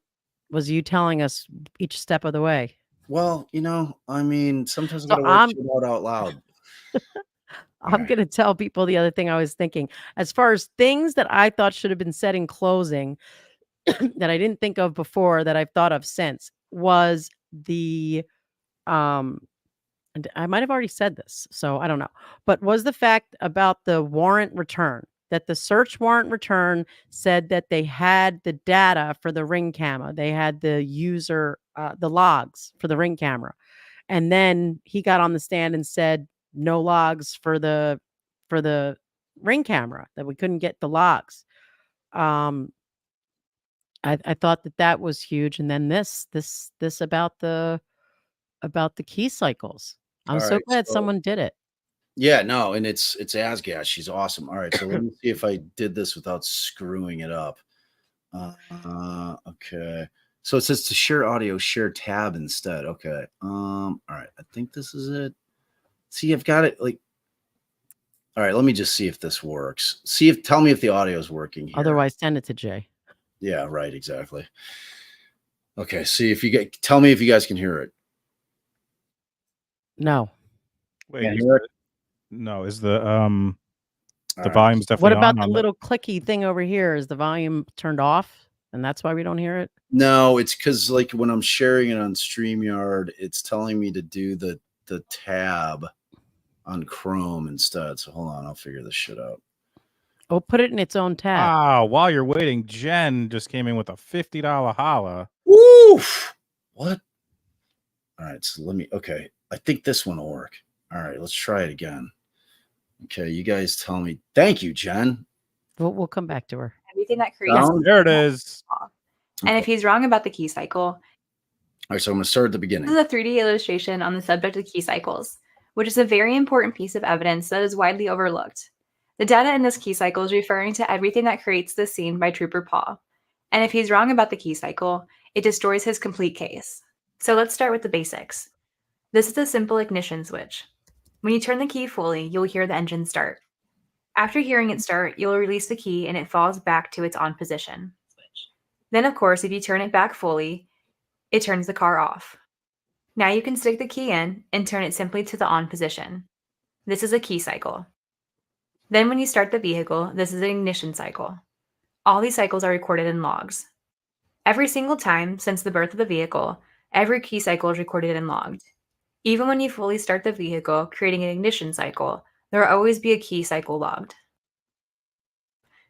Was you telling us each step of the way? Well, I mean, sometimes I gotta work shit out loud. I'm going to tell people the other thing I was thinking. As far as things that I thought should have been said in closing that I didn't think of before that I've thought of since was the, and I might have already said this, so I don't know, but was the fact about the warrant return, that the search warrant return said that they had the data for the ring camera. They had the user, the logs for the ring camera. And then he got on the stand and said, no logs for the ring camera, that we couldn't get the logs. I thought that was huge. And then this about the key cycles. I'm so glad someone did it. Yeah, no, and it's Asgas. She's awesome. All right, so let me see if I did this without screwing it up. Okay. So it says to share audio, share tab instead. Okay. All right. I think this is it. See, I've got it like. All right, let me just see if this works. Tell me if the audio is working here. Otherwise, send it to Jay. Yeah, right, exactly. Okay, see if you tell me if you guys can hear it. No. Wait, no, is the volume's definitely What about on the little clicky thing over here? Is the volume turned off? And that's why we don't hear it? No, it's because like when I'm sharing it on StreamYard, it's telling me to do the tab on Chrome instead. So hold on, I'll figure this shit out. Oh, put it in its own tab. Ah, while you're waiting, Jen just came in with a $50 holla. Woo! What? All right, so okay. I think this one will work. All right, let's try it again. Okay, you guys tell me. Thank you, Jen. We'll come back to her. Everything that creates. There it is. And if he's wrong about the key cycle. All right, so I'm going to start at the beginning. This is a 3D illustration on the subject of key cycles, which is a very important piece of evidence that is widely overlooked. The data in this key cycle is referring to everything that creates the scene by Trooper Paul. And if he's wrong about the key cycle, it destroys his complete case. So let's start with the basics. This is a simple ignition switch. When you turn the key fully, you'll hear the engine start. After hearing it start, you'll release the key and it falls back to its on position. Then, of course, if you turn it back fully, it turns the car off. Now you can stick the key in and turn it simply to the on position. This is a key cycle. Then when you start the vehicle, this is an ignition cycle. All these cycles are recorded in logs. Every single time since the birth of the vehicle, every key cycle is recorded and logged. Even when you fully start the vehicle, creating an ignition cycle, there will always be a key cycle logged.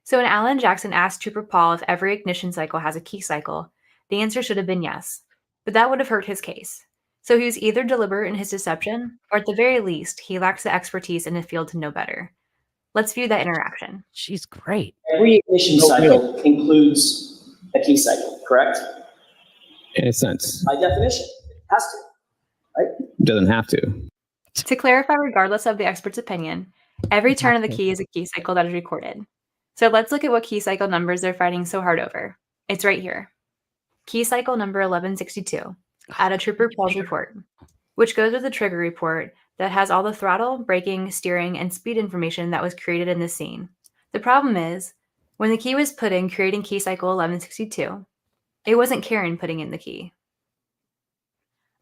So when Allan Jackson asked Trooper Paul if every ignition cycle has a key cycle, the answer should have been yes, but that would have hurt his case. So he was either deliberate in his deception, or at the very least, he lacks the expertise in the field to know better. Let's view that interaction. She's great. Every ignition cycle includes a key cycle, correct? In a sense, By definition, it has to, right? it doesn't have to. To clarify, regardless of the expert's opinion, every turn of the key is a key cycle that is recorded. So let's look at what key cycle numbers they're fighting so hard over. It's right here. Key cycle number 1162, out of Trooper Paul's report, which goes with the trigger report that has all the throttle, braking, steering, and speed information that was created in this scene. The problem is, when the key was put in creating key cycle 1162, it wasn't Karen putting in the key.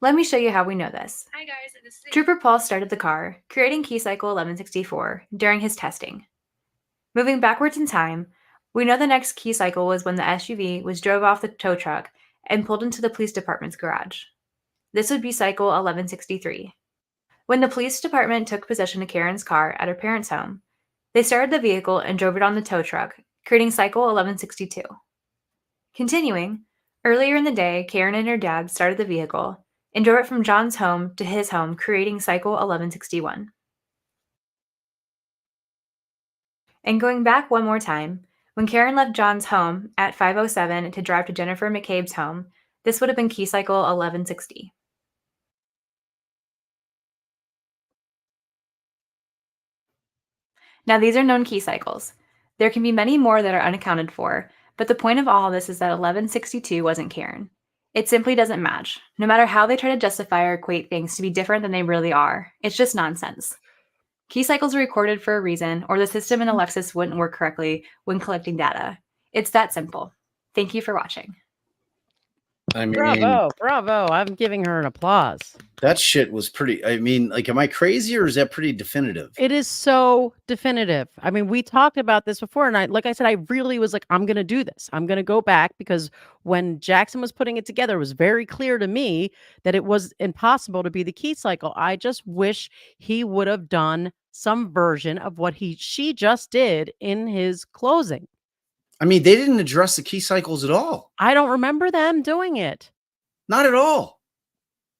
Let me show you how we know this. Hi guys, Trooper Paul started the car, creating key cycle 1164 during his testing. Moving backwards in time, we know the next key cycle was when the SUV was drove off the tow truck and pulled into the police department's garage. This would be cycle 1163. When the police department took possession of Karen's car at her parents' home, they started the vehicle and drove it on the tow truck, creating cycle 1162. Continuing, earlier in the day, Karen and her dad started the vehicle and drove it from John's home to his home, creating cycle 1161. And going back one more time, when Karen left John's home at 5:07 to drive to Jennifer McCabe's home, this would have been key cycle 1160. Now these are known key cycles. There can be many more that are unaccounted for, but the point of all of this is that 1162 wasn't Karen. It simply doesn't match, no matter how they try to justify or equate things to be different than they really are. It's just nonsense. Key cycles are recorded for a reason, or the system in Alexis wouldn't work correctly when collecting data. It's that simple. Thank you for watching. I mean, Bravo. I'm giving her an applause. that shit was pretty. I mean, like, am I crazy or is that pretty definitive? It is so definitive. I mean, we talked about this before, and like I said, I really was like, I'm going to do this. I'm going to go back because when Jackson was putting it together, it was very clear to me that it was impossible to be the key cycle. I just wish he would have done some version of what she just did in his closing. I mean, they didn't address the key cycles at all. I don't remember them doing it. Not at all.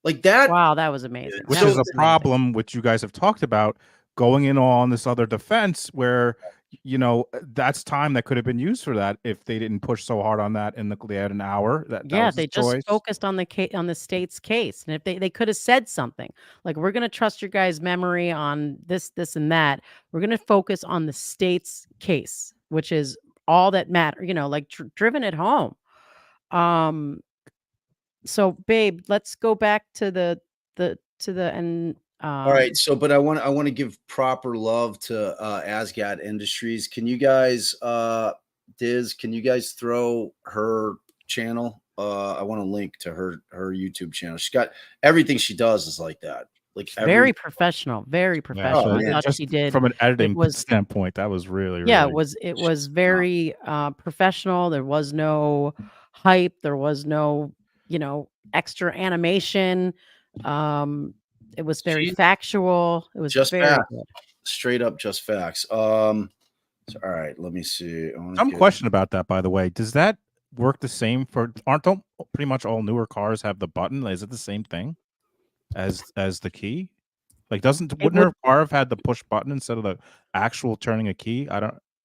Like that. Wow, that was amazing. Which That is a was amazing. problem which you guys have talked about, going in on this other defense where, you know, that's time that could have been used for that if they didn't push so hard on that they had an hour. That Yeah, was they his just choice. focused on the state's case, and if they could have said something like, "We're going to trust your guys' memory on this, and that. We're going to focus on the state's case, which is all that matter." You know, like driven it home. So, babe, let's go back to the and. All right. So, but I want to give proper love to Asgard Industries. Can you guys, Diz? Can you guys throw her channel? I want to link to her YouTube channel. She's got everything she does is like that. Like Very professional, very professional. I thought just she did from an editing was standpoint. That was really, yeah. really It was very professional. There was no hype. There was no extra animation. It was very factual. It was just very facts. good. Straight up, just facts. So, all right, let me see. Some question about that, by the way. Does that work the same for? Don't pretty much all newer cars have the button? Is it the same thing as the key? Like, wouldn't her car have had the push button instead of the actual turning a key?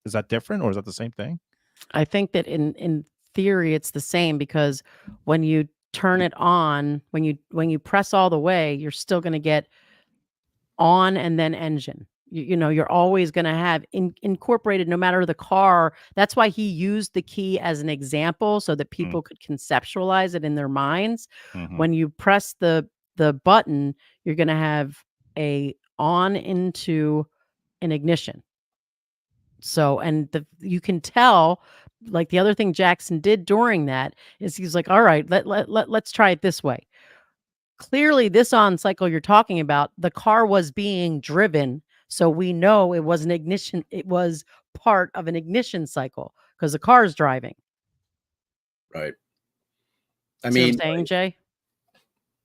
Is that different or is that the same thing? I think that in theory it's the same, because when you turn it on, when you press all the way, you're still going to get on and then engine. you're always going to have incorporated, no matter the car. That's why he used the key as an example so that people could conceptualize it in their minds. When you press the button, you're going to have a on into an ignition. So, and you can tell, like, the other thing Jackson did during that is he's like, all right, let's try it this way. Clearly, this on cycle you're talking about, the car was being driven. So we know it was an ignition. It was part of an ignition cycle because the car is driving. Right. I mean, what I'm saying, Jay?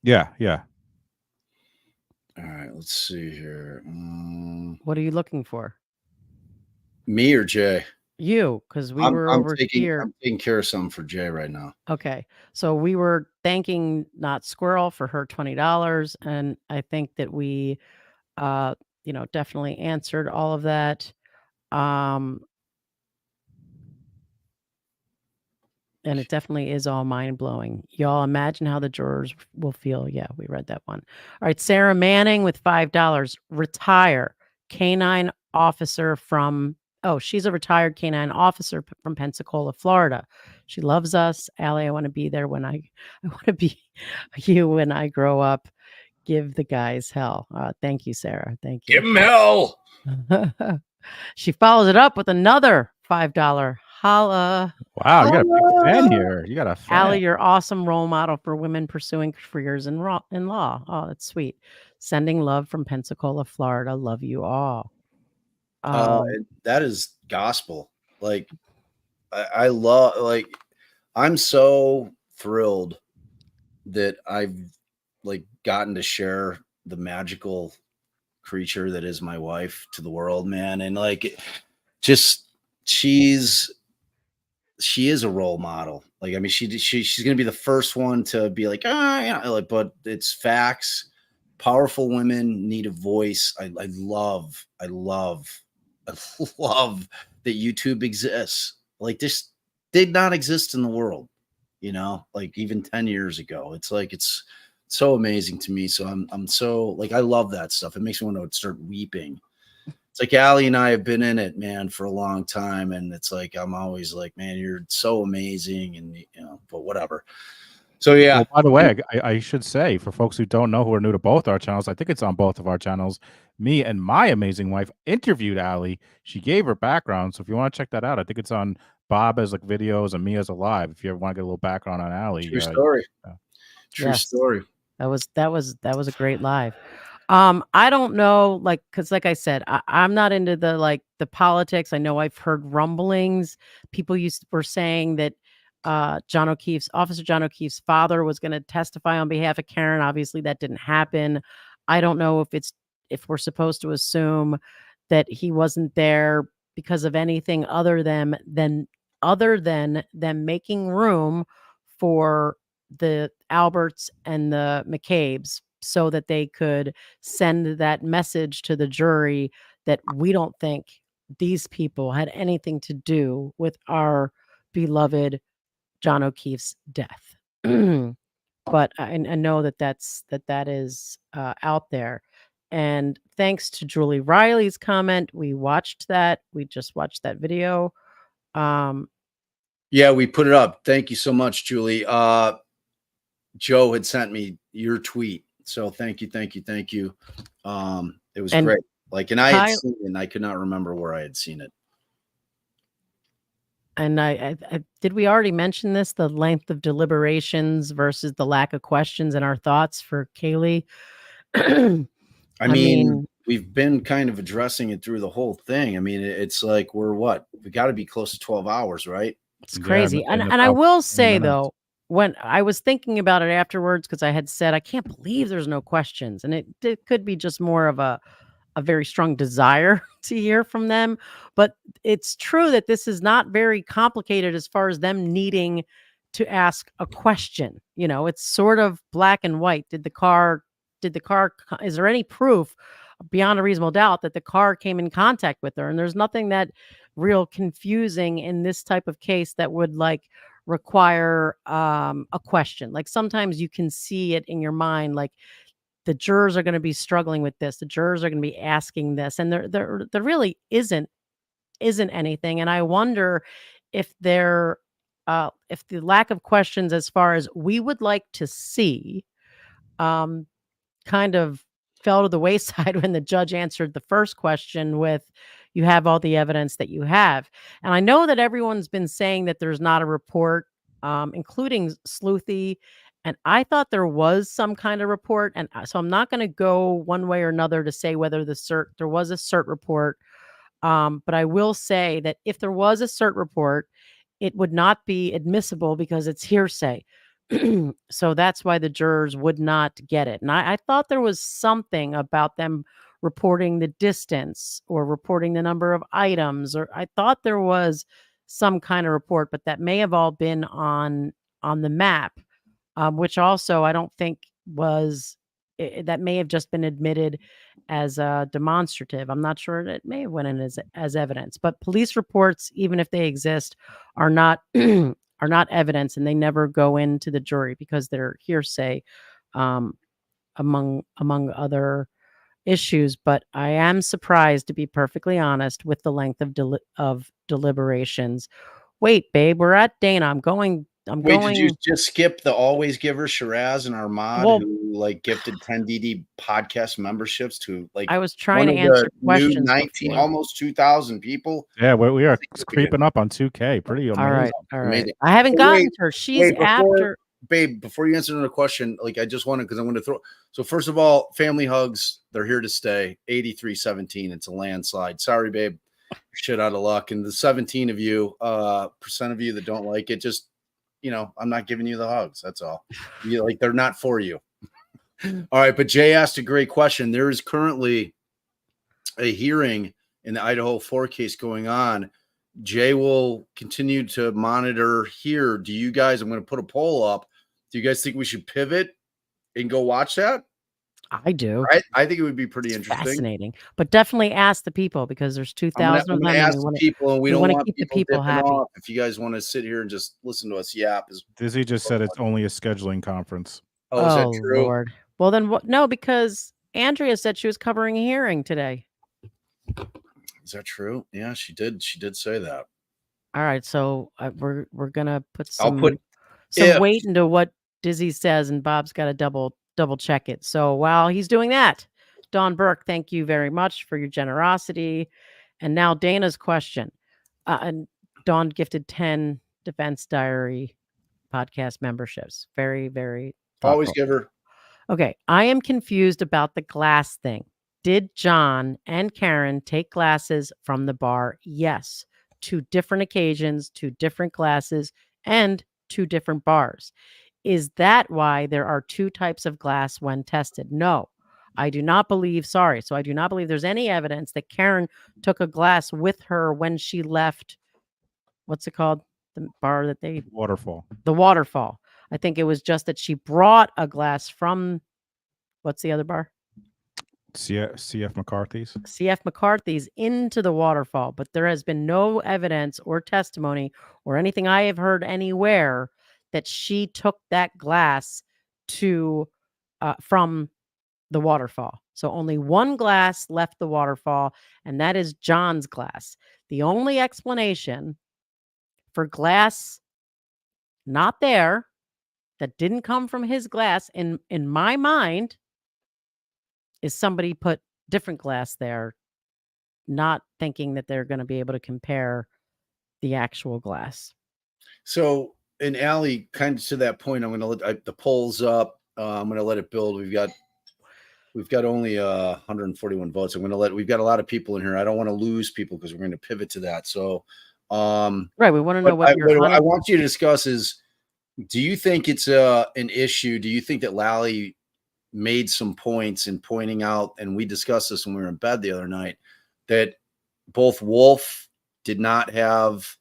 Yeah. Yeah. All right. Let's see here. What are you looking for? Me or Jay? You, because we were over here. I'm taking care of something for Jay right now. Okay. So we were thanking Not Squirrel for her $20. And I think that we, definitely answered all of that. And it definitely is all mind blowing. Y'all imagine how the jurors will feel. Yeah, we read that one. All right. Sarah Manning with $5. Retire. Canine officer from, she's a retired canine officer from Pensacola, Florida. She loves us. Allie, I want to be there when I want to be you when I grow up. Give the guys hell. Thank you, Sarah. Thank you. Give them hell. She follows it up with another $5 holla. Wow, you got a big fan here. You got a fan. Allie, you're awesome role model for women pursuing careers in law. Oh, that's sweet. Sending love from Pensacola, Florida. Love you all. That is gospel. Like, I love, like, I'm so thrilled that I've gotten to share the magical creature that is my wife to the world, man. And she is a role model. Like, I mean, she's going to be the first one to be like, but it's facts. Powerful women need a voice. I love that YouTube exists. Like, this did not exist in the world, even 10 years ago. It's so amazing to me. So I'm so, I love that stuff. It makes me want to start weeping. It's like Allie and I have been in it, man, for a long time. And it's like, I'm always like, man, you're so amazing. And, but whatever. So, yeah. Well, by the way, I should say, for folks who don't know, who are new to both our channels, I think it's on both of our channels. Me and my amazing wife interviewed Allie. She gave her background. So if you want to check that out, I think it's on Bob as videos and me as a live. If you ever want to get a little background on Allie. True story. True story. That was a great live. I don't know, because like I said, I'm not into the politics. I know I've heard rumblings. People were saying that Officer John O'Keefe's father was going to testify on behalf of Karen. Obviously, that didn't happen. I don't know if we're supposed to assume that he wasn't there because of anything other than them making room for the Alberts and the McCabe's so that they could send that message to the jury that we don't think these people had anything to do with our beloved John O'Keefe's death. But I know that is out there. And thanks to Julie Riley's comment, we just watched that video. Yeah, we put it up. Thank you so much, Julie. Joe had sent me your tweet. So thank you. It was great. And I had seen it and I could not remember where I had seen it. And I did we already mention this, the length of deliberations versus the lack of questions and our thoughts for Kaylee? I mean, we've been kind of addressing it through the whole thing. I mean, it's like we got to be close to 12 hours, right? It's crazy. And I will say, though, when I was thinking about it afterwards, because I had said, I can't believe there's no questions. And it could be just more of a very strong desire to hear from them. But it's true that this is not very complicated as far as them needing to ask a question. It's sort of black and white. Is there any proof beyond a reasonable doubt that the car came in contact with her? And there's nothing that real confusing in this type of case that would require a question. Sometimes you can see it in your mind, the jurors are going to be struggling with this. The jurors are going to be asking this, and there really isn't anything. And I wonder if if the lack of questions, as far as we would like to see, kind of fell to the wayside when the judge answered the first question with, "You have all the evidence that you have." And I know that everyone's been saying that there's not a report, including Sleuthy. And I thought there was some kind of report. And so I'm not going to go one way or another to say whether there was a cert report. But I will say that if there was a cert report, it would not be admissible because it's hearsay. So that's why the jurors would not get it. And I thought there was something about them reporting the distance or reporting the number of items, or I thought there was some kind of report, but that may have all been on the map, which also I don't think that may have just been admitted as demonstrative. I'm not sure. It may have went in as evidence, but police reports, even if they exist, are not are not evidence, and they never go into the jury because they're hearsay, among other issues. But I am surprised, to be perfectly honest, with the length of deliberations. Wait, babe, we're at Dana. I'm going. Wait, did you just skip the always giver Shiraz and Armad, who like gifted 10 DD podcast memberships to like I was trying to answer questions. 19, almost 2,000 people. Yeah, we are creeping up on 2K. Pretty amazing. All right. Amazing. I haven't gotten to her. She's after. Babe, before you answer another question, like I just wanted, because I'm going to throw. So first of all, family hugs, they're here to stay. 83-17. It's a landslide. Sorry, babe. Shit out of luck. And the 17 of you, percent of you that don't like it, just, I'm not giving you the hugs. That's all. They're not for you. All right. But Jay asked a great question. There is currently a hearing in the Idaho 4 case going on. Jay will continue to monitor here. Do you guys, I'm going to put a poll up. Do you guys think we should pivot and go watch that? I do. I think it would be pretty interesting. Fascinating. But definitely ask the people, because there's 2,000 of them. Ask the people, and we don't want keep the people happy. off. If you guys want to sit here and just listen to us yap. Dizzy just said it's only a scheduling conference. Oh, is that true? Lord. Well, then what? No, because Andrea said she was covering a hearing today. Is that true? Yeah, she did. She did say that. All right, so we're gonna put some some weight into what Dizzy says, and Bob's got to double check it. So while he's doing that, Don Burke, thank you very much for your generosity. And now Dana's question. And Don gifted 10 Defense Diary podcast memberships. Very, very thoughtful. Always give her. Okay, I am confused about the glass thing. Did John and Karen take glasses from the bar? Yes. 2 different occasions, 2 different glasses, and 2 different bars. Is that why there are 2 types of glass when tested? No, I do not believe. Sorry. So I do not believe there's any evidence that Karen took a glass with her when she left. What's it called? The bar that they. Waterfall. The Waterfall. I think it was just that she brought a glass from. What's the other bar? CF McCarthy's. CF McCarthy's into the Waterfall. But there has been no evidence or testimony or anything I have heard anywhere that she took that glass from the Waterfall. So only one glass left the Waterfall, and that is John's glass. The only explanation for glass not there that didn't come from his glass, in my mind, is somebody put different glass there, not thinking that they're going to be able to compare the actual glass. So, and Allie, kind of to that point, I'm going to let the polls up. I'm going to let it build. We've got only 141 votes. We've got a lot of people in here. I don't want to lose people because we're going to pivot to that. So, right. We want to know what I want you to discuss is, do you think it's an issue? Do you think that Lally made some points in pointing out, and we discussed this when we were in bed the other night, that both Wolf did not have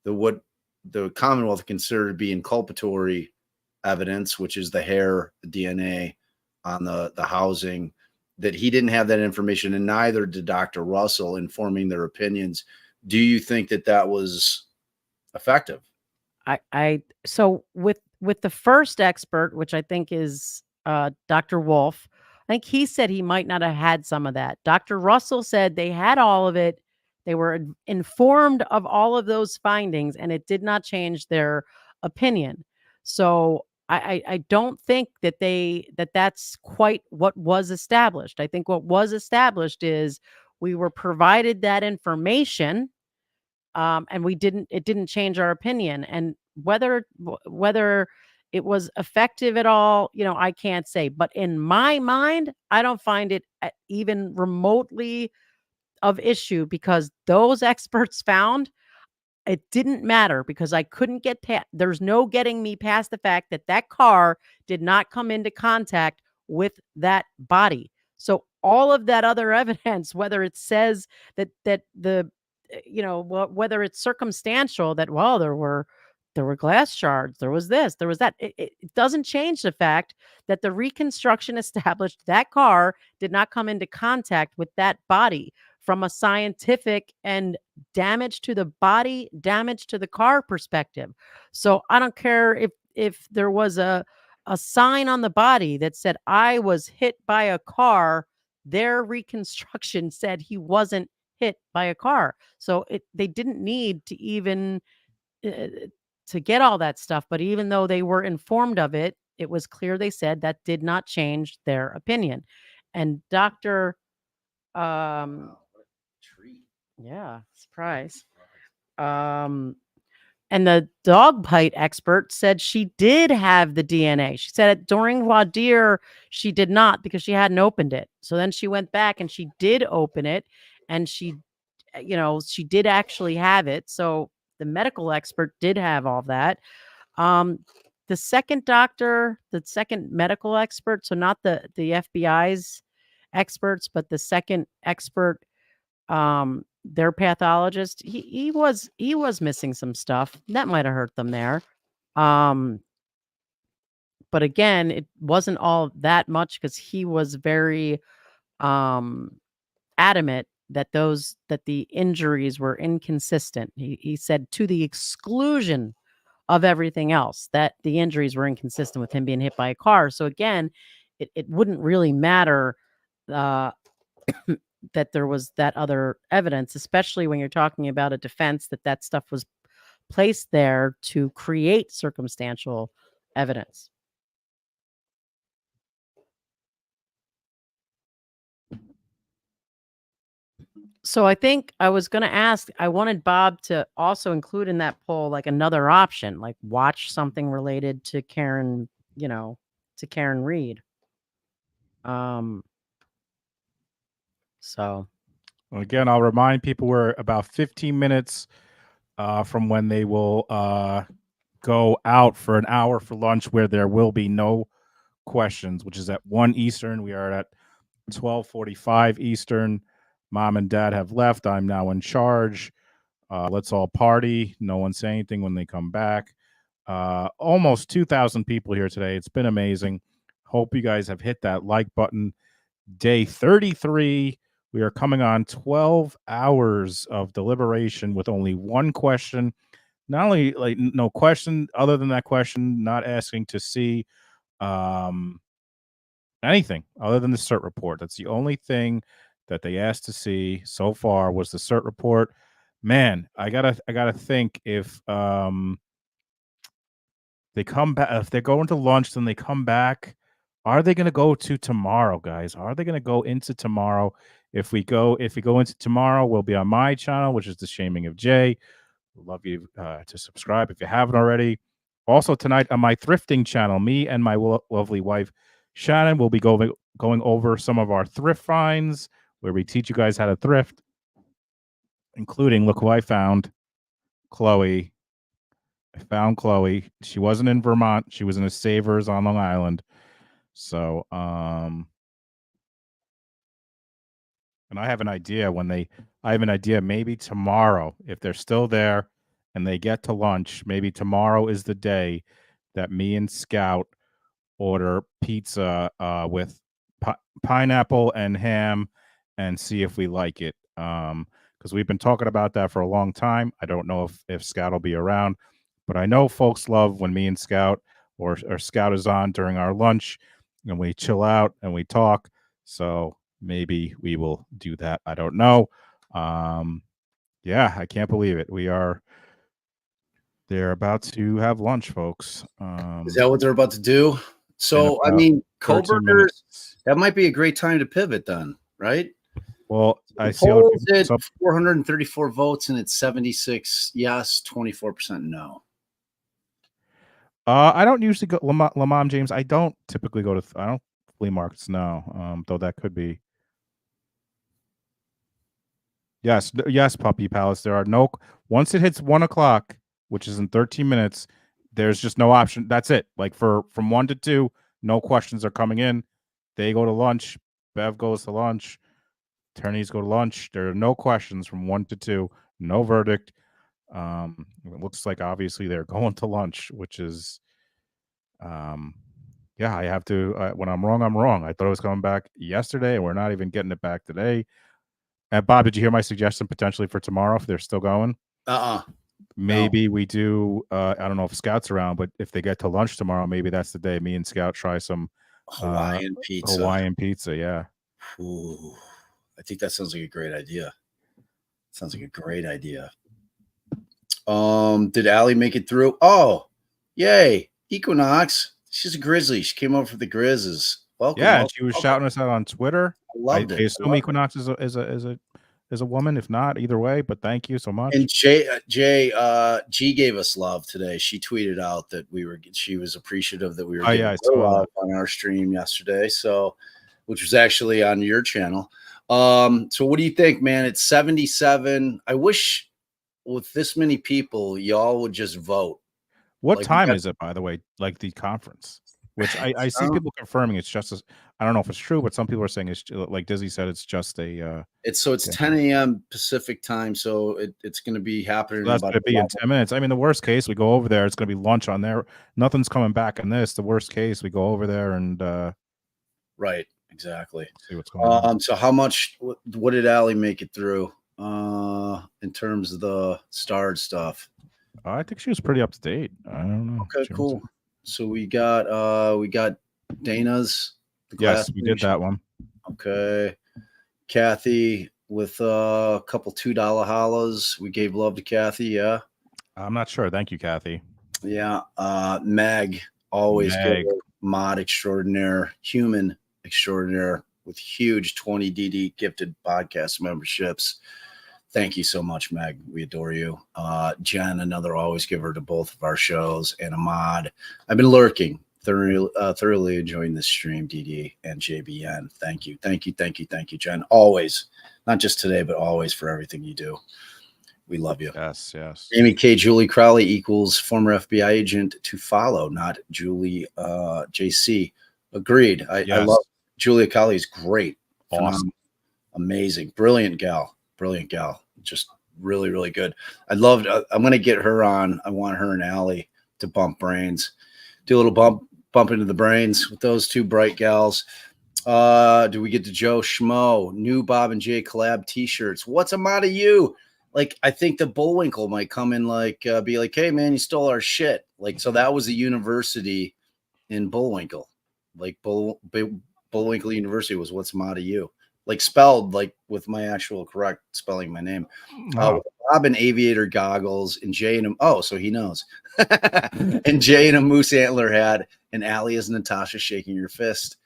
what the Commonwealth considered to be inculpatory evidence, which is the hair, the DNA on the housing, that he didn't have that information, and neither did Dr. Russell, informing their opinions. Do you think that was effective? So with the first expert, which I think is Dr. Wolf, I think he said he might not have had some of that. Dr. Russell said they had all of it. They were informed of all of those findings, and it did not change their opinion. So I don't think that that's quite what was established. I think what was established is we were provided that information, and it didn't change our opinion. And whether it was effective at all, I can't say. But in my mind, I don't find it even remotely of issue, because those experts found it didn't matter, because I couldn't get past. There's no getting me past the fact that that car did not come into contact with that body. So all of that other evidence, whether it says that the whether it's circumstantial, that there were glass shards, there was this, there was that, it doesn't change the fact that the reconstruction established that car did not come into contact with that body from a scientific and damage to the body, damage to the car perspective. So I don't care if there was a sign on the body that said I was hit by a car. Their reconstruction said he wasn't hit by a car. So they didn't need to even to get all that stuff. But even though they were informed of it, it was clear they said that did not change their opinion. And Dr. Yeah, surprise. And the dog bite expert said she did have the DNA. She said during voir dire, she did not, because she hadn't opened it. So then she went back and she did open it, and she did actually have it. So the medical expert did have all that. The second medical expert, so not the FBI's experts, but the second expert, their pathologist, he was missing some stuff that might have hurt them there. But again, it wasn't all that much, because he was very adamant that the injuries were inconsistent. He said, to the exclusion of everything else, that the injuries were inconsistent with him being hit by a car. So again, it wouldn't really matter that there was that other evidence, especially when you're talking about a defense that stuff was placed there to create circumstantial evidence. So I think I was going to ask, I wanted Bob to also include in that poll, like, another option, like watch something related to Karen, to Karen Reed. So again, I'll remind people we're about 15 minutes from when they will go out for an hour for lunch, where there will be no questions, which is at 1 Eastern. We are at 12:45 Eastern. Mom and Dad have left. I'm now in charge. Let's all party. No one say anything when they come back. Almost 2,000 people here today. It's been amazing. Hope you guys have hit that like button. Day 33. We are coming on 12 hours of deliberation with only one question. Not only like no question other than that question, not asking to see anything other than the cert report. That's the only thing that they asked to see so far was the cert report. Man, I gotta think if they come back, if they're going to lunch, then they come back. Are they going to go to tomorrow, guys? Are they going to go into tomorrow? If we go into tomorrow, we'll be on my channel, which is The Shaming of Jay. We'd love you to subscribe if you haven't already. Also tonight on my thrifting channel, me and my lovely wife Shannon will be going over some of our thrift finds, where we teach you guys how to thrift, including, look who I found, Chloe. I found Chloe. She wasn't in Vermont. She was in a Savers on Long Island. So, and I have an idea maybe tomorrow, if they're still there and they get to lunch, maybe tomorrow is the day that me and Scout order pizza with pineapple and ham and see if we like it. Because we've been talking about that for a long time. I don't know if Scout will be around, but I know folks love when me and Scout or Scout is on during our lunch and we chill out and we talk. So maybe we will do that. I don't know. Yeah, I can't believe it. They're about to have lunch, folks. Is that what they're about to do? So, I about mean, 13 co-burgers, minutes. that might be a great time to pivot then, right? Well, I The see other polls people. at So, 434 votes, and it's 76 yes, 24% no. I don't usually go Lamont James. I don't typically go to. I don't flea markets now. Though that could be. Yes, yes, Puppy Palace. There are no. Once it hits 1 o'clock, which is in 13 minutes, there's just no option. That's it. Like from 1 to 2, no questions are coming in. They go to lunch. Bev goes to lunch. Attorneys go to lunch. There are no questions from 1 to 2. No verdict. It looks like obviously they're going to lunch, which is, yeah. I have to. When I'm wrong, I'm wrong. I thought it was coming back yesterday, and we're not even getting it back today. And Bob, did you hear my suggestion potentially for tomorrow if they're still going? Maybe we do. I don't know if Scout's around, but if they get to lunch tomorrow, maybe that's the day me and Scout try some Hawaiian pizza. Hawaiian pizza, yeah. Ooh, I think that sounds like a great idea. Sounds like a great idea. Did Allie make it through? Oh, yay! Equinox. She's a Grizzly. She came over for the Grizzlies. Welcome. Yeah, welcome, and she was welcome. shouting us out on Twitter. I loved it. I assume Equinox is a woman. If not, either way. But thank you so much. And G gave us love today. She tweeted out that she was appreciative that we were getting love on our stream yesterday. So, which was actually on your channel. So what do you think, man? It's 77. I wish with this many people, y'all would just vote. What time is it, by the way? Like the conference, which I see people confirming it's just as, I don't know if it's true, but some people are saying it's like Dizzy said, it's just a. It's 10 a.m. Pacific time, so it's going to be happening. So that's going to be in 10 minutes. I mean, the worst case, we go over there. It's going to be lunch on there. Nothing's coming back in this. The worst case, we go over there and. Right. Exactly. See what's going on. So how much? What did Allie make it through? In terms of the starred stuff. I think she was pretty up to date. I don't know. Okay, cool. So we got Dana's. Yes, we did that one. Okay. Kathy with a couple $2 hollers. We gave love to Kathy. Yeah. I'm not sure. Thank you, Kathy. Yeah. Meg always good. Mod extraordinaire, human extraordinaire with huge 20 DD gifted podcast memberships. Thank you so much, Meg. We adore you. Jen, another always giver to both of our shows, and Ahmad. I've been lurking, thoroughly enjoying this stream, DD and JBN. Thank you. Thank you. Thank you. Thank you, Jen. Always, not just today, but always for everything you do. We love you. Yes, yes. Amy K. Julie Crowley equals former FBI agent to follow, not Julie JC. Agreed. I love Julia Crowley is great. Awesome. Phenomenal. Amazing. Brilliant gal. Just really, really good. I'm going to get her on. I want her and Allie to bump brains. Do a little bump into the brains with those two bright gals. Do we get to Joe Schmo? New Bob and Jay collab t-shirts. What's a mod of you? Like, I think the Bullwinkle might come in be like, hey man, you stole our shit. Like, so that was a university in Bullwinkle. Like Bullwinkle University was what's a mod of you. Like spelled like with my actual correct spelling of my name. Bob in aviator goggles and Jay in so he knows. And Jay in a moose antler hat and Allie is Natasha shaking your fist.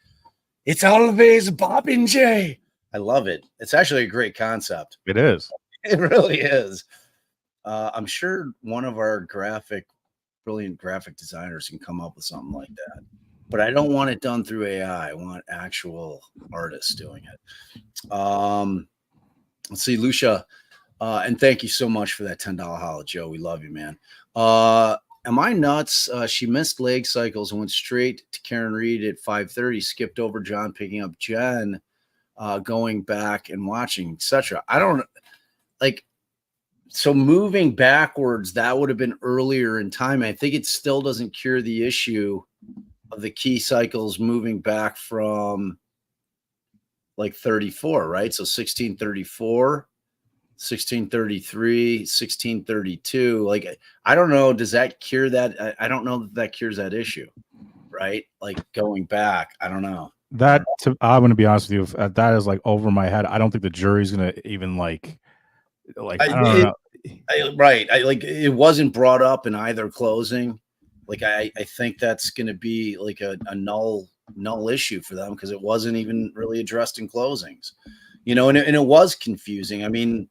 It's always Bob and Jay. I love it. It's actually a great concept. It is. It really is. I'm sure one of our brilliant graphic designers can come up with something like that. But I don't want it done through AI. I want actual artists doing it. Let's see, Lucia. And thank you so much for that $10 holla, Joe. We love you, man. Am I nuts? She missed leg cycles and went straight to Karen Reed at 5:30, skipped over John picking up Jen, going back and watching, etc. I don't like. So moving backwards, that would have been earlier in time. I think it still doesn't cure the issue of the key cycles moving back from like 34, right? So 1634, 1633, 1632. Like, I don't know. Does that cure that? I don't know that cures that issue, right? Like going back, I don't know. I'm going to be honest with you. That is like over my head. I don't think the jury's going to even like I don't know. Right. Like it wasn't brought up in either closing. Like I think that's going to be like a null issue for them because it wasn't even really addressed in closings, and it was confusing. I mean,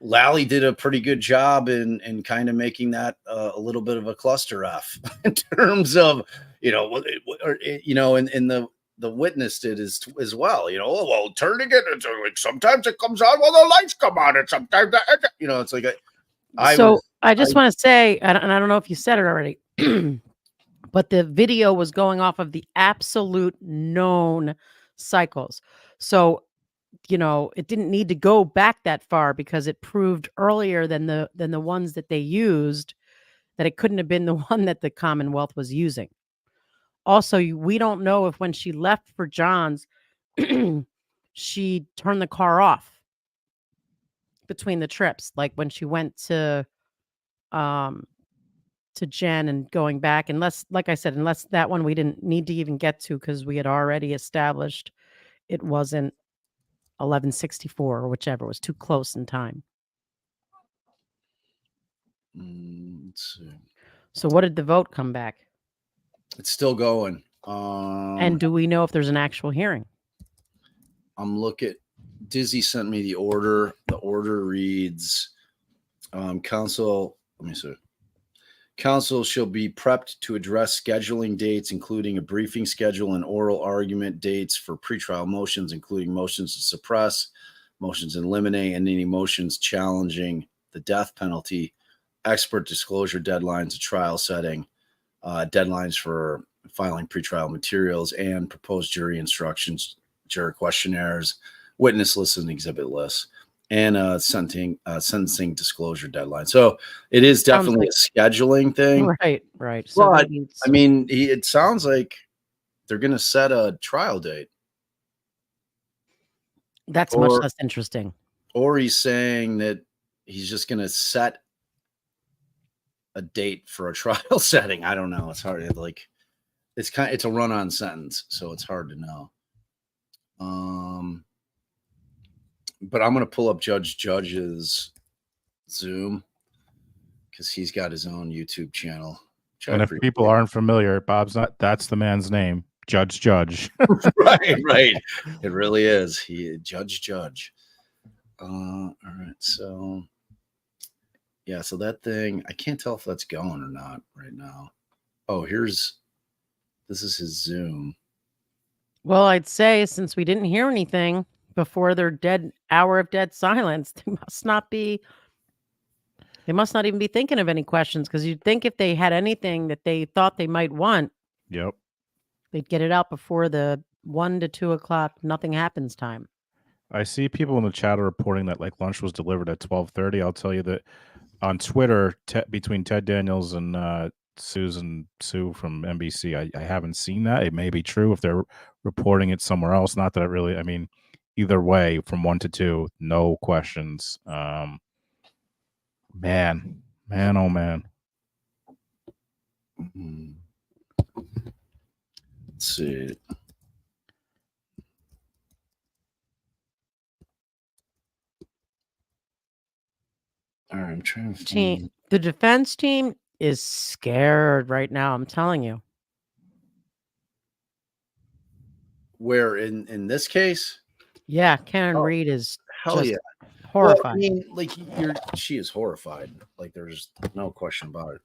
Lally did a pretty good job in kind of making that a little bit of a cluster F in terms of, and the witness did as well, turning it into like sometimes it comes on while the lights come on and sometimes it's like I just want to say, and I don't know if you said it already, but the video was going off of the absolute known cycles. So, it didn't need to go back that far because it proved earlier than the ones that they used that it couldn't have been the one that the Commonwealth was using. Also, we don't know if when she left for John's, she turned the car off between the trips, like when she went to Jen and going back, unless that one we didn't need to even get to because we had already established it wasn't 1164 or whichever was too close in time. Let's see. So what did the vote come back? It's still going. And do we know if there's an actual hearing? I'm looking. Dizzy sent me the order. The order reads, counsel. Let me see. Counsel shall be prepped to address scheduling dates, including a briefing schedule and oral argument dates for pretrial motions, including motions to suppress, motions in limine, and any motions challenging the death penalty, expert disclosure deadlines, a trial setting, deadlines for filing pretrial materials, and proposed jury instructions, juror questionnaires, witness lists, and exhibit lists, and sentencing disclosure deadline. So it is definitely a scheduling thing. Right. So but, I mean, it sounds like they're going to set a trial date. That's much less interesting. Or he's saying that he's just going to set a date for a trial setting. I don't know. It's hard. It's a run-on sentence, so it's hard to know. But I'm going to pull up Judge's Zoom because he's got his own YouTube channel. And if people aren't familiar, that's the man's name, Judge. Right. It really is. Judge. All right. So, yeah. So that thing, I can't tell if that's going or not right now. Oh, this is his Zoom. Well, I'd say since we didn't hear anything before their hour of dead silence, they must not even be thinking of any questions, because you'd think if they had anything that they thought they might want, they'd get it out before the 1 to 2 o'clock nothing happens time. I see people in the chat are reporting that like lunch was delivered at 12:30. I'll tell you that on Twitter, between Ted Daniels and Susan Sue from NBC, I haven't seen that. It may be true if they're reporting it somewhere else. Not that I mean, either way, from 1 to 2, no questions. Man, oh man. Let's see. All right, I'm trying to find... The defense team is scared right now. I'm telling you. Where in this case? Yeah, Karen Reed is horrified. Well, I mean, like she is horrified. Like there's no question about it.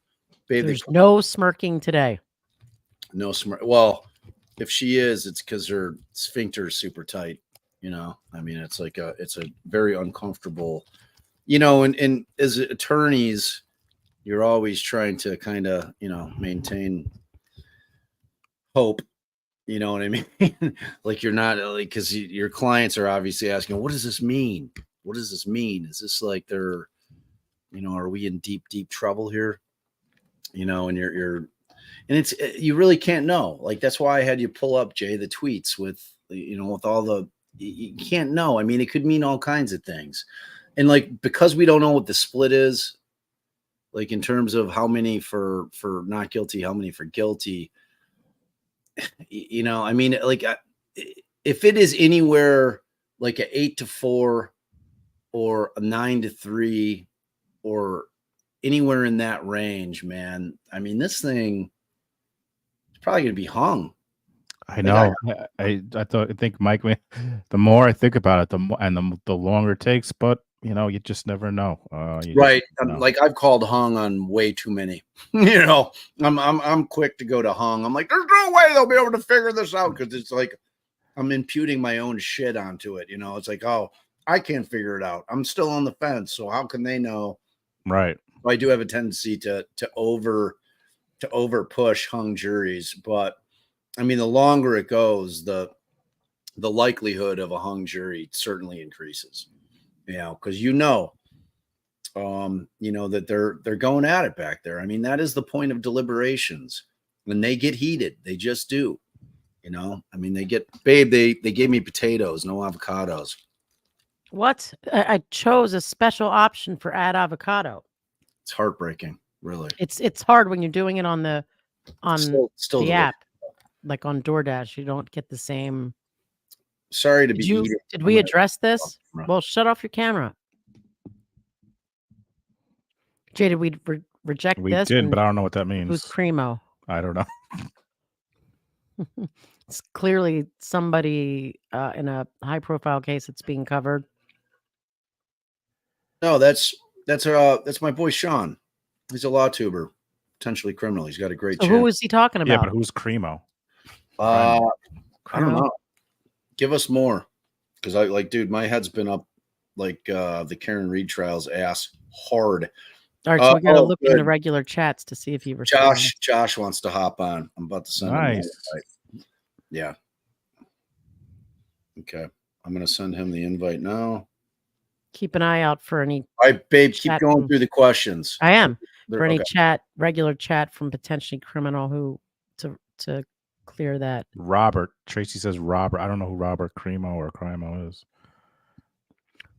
Babe, there's no smirking today. No smirk. Well, if she is, it's because her sphincter is super tight. I mean, it's a very uncomfortable. And as attorneys, you're always trying to kind of, maintain hope. You know what I mean? Like you're not like, because your clients are obviously asking, what does this mean? What does this mean? Is this like they're, are we in deep trouble here? And and it's, you really can't know. Like, that's why I had you pull up, Jay, the tweets with, with all the, you can't know. I mean, it could mean all kinds of things. And like, because we don't know what the split is, like in terms of how many for not guilty, how many for guilty, you know, I mean, like, if it is anywhere like a 8-4 or a 9-3 or anywhere in that range, man, I mean, this thing is probably going to be hung. I know. I think Mike. The more I think about it, the longer it takes. But you know, you just never know. Right. Like I've called hung on way too many. You know, I'm quick to go to hung. I'm like, there's no way they'll be able to figure this out because it's like I'm imputing my own shit onto it. You know, it's like, oh, I can't figure it out. I'm still on the fence, so how can they know? Right. I do have a tendency to over push hung juries, but I mean, the longer it goes, the likelihood of a hung jury certainly increases. You know, because you know that they're going at it back there. I mean, that is the point of deliberations. When they get heated, they just do. You know, I mean, they gave me potatoes, no avocados. What? I chose a special option for add avocado. It's heartbreaking, really. It's hard when you're doing it on the still the delicious. app, like on DoorDash. You don't get the same. Sorry to be eating. Did we address this? Well, shut off your camera. Jay, did we reject this? We did, but I don't know what that means. Who's primo? I don't know. It's clearly somebody in a high-profile case that's being covered. No, that's my boy Sean. He's a law tuber, potentially criminal. He's got a great channel. Who is he talking about? Yeah, but who's Cremo? I don't know. Give us more, because I dude, my head's been up like the Karen Reed trials ass hard. All right, so we gotta look in the regular chats to see if he responds. Josh wants to hop on. I'm about to send him. Yeah. Okay, I'm gonna send him the invite now. Keep an eye out for any. All right, babe, keep going through the questions. I am for any regular chat from potentially criminal who to clear that. Robert. Tracy says Robert. I don't know who Robert Cremo or Crimo is.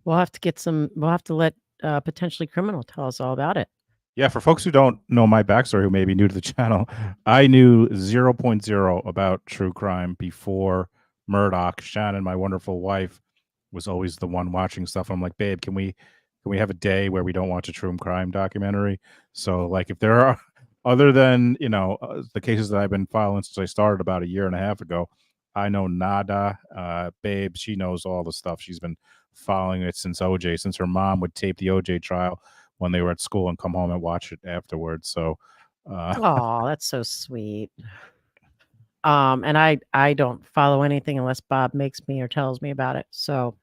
We'll have to let potentially criminal tell us all about it. Yeah, for folks who don't know my backstory, who may be new to the channel, I knew 0.0 about true crime before Murdoch. Shannon, my wonderful wife, was always the one watching stuff. I'm like, babe, can we have a day where we don't watch a true crime documentary? So, like, if there are, other than the cases that I've been following since I started about a year and a half ago, I know nada. Babe, she knows all the stuff. She's been following it since OJ, since her mom would tape the OJ trial when they were at school and come home and watch it afterwards. So, oh, that's so sweet. And I don't follow anything unless Bob makes me or tells me about it. So,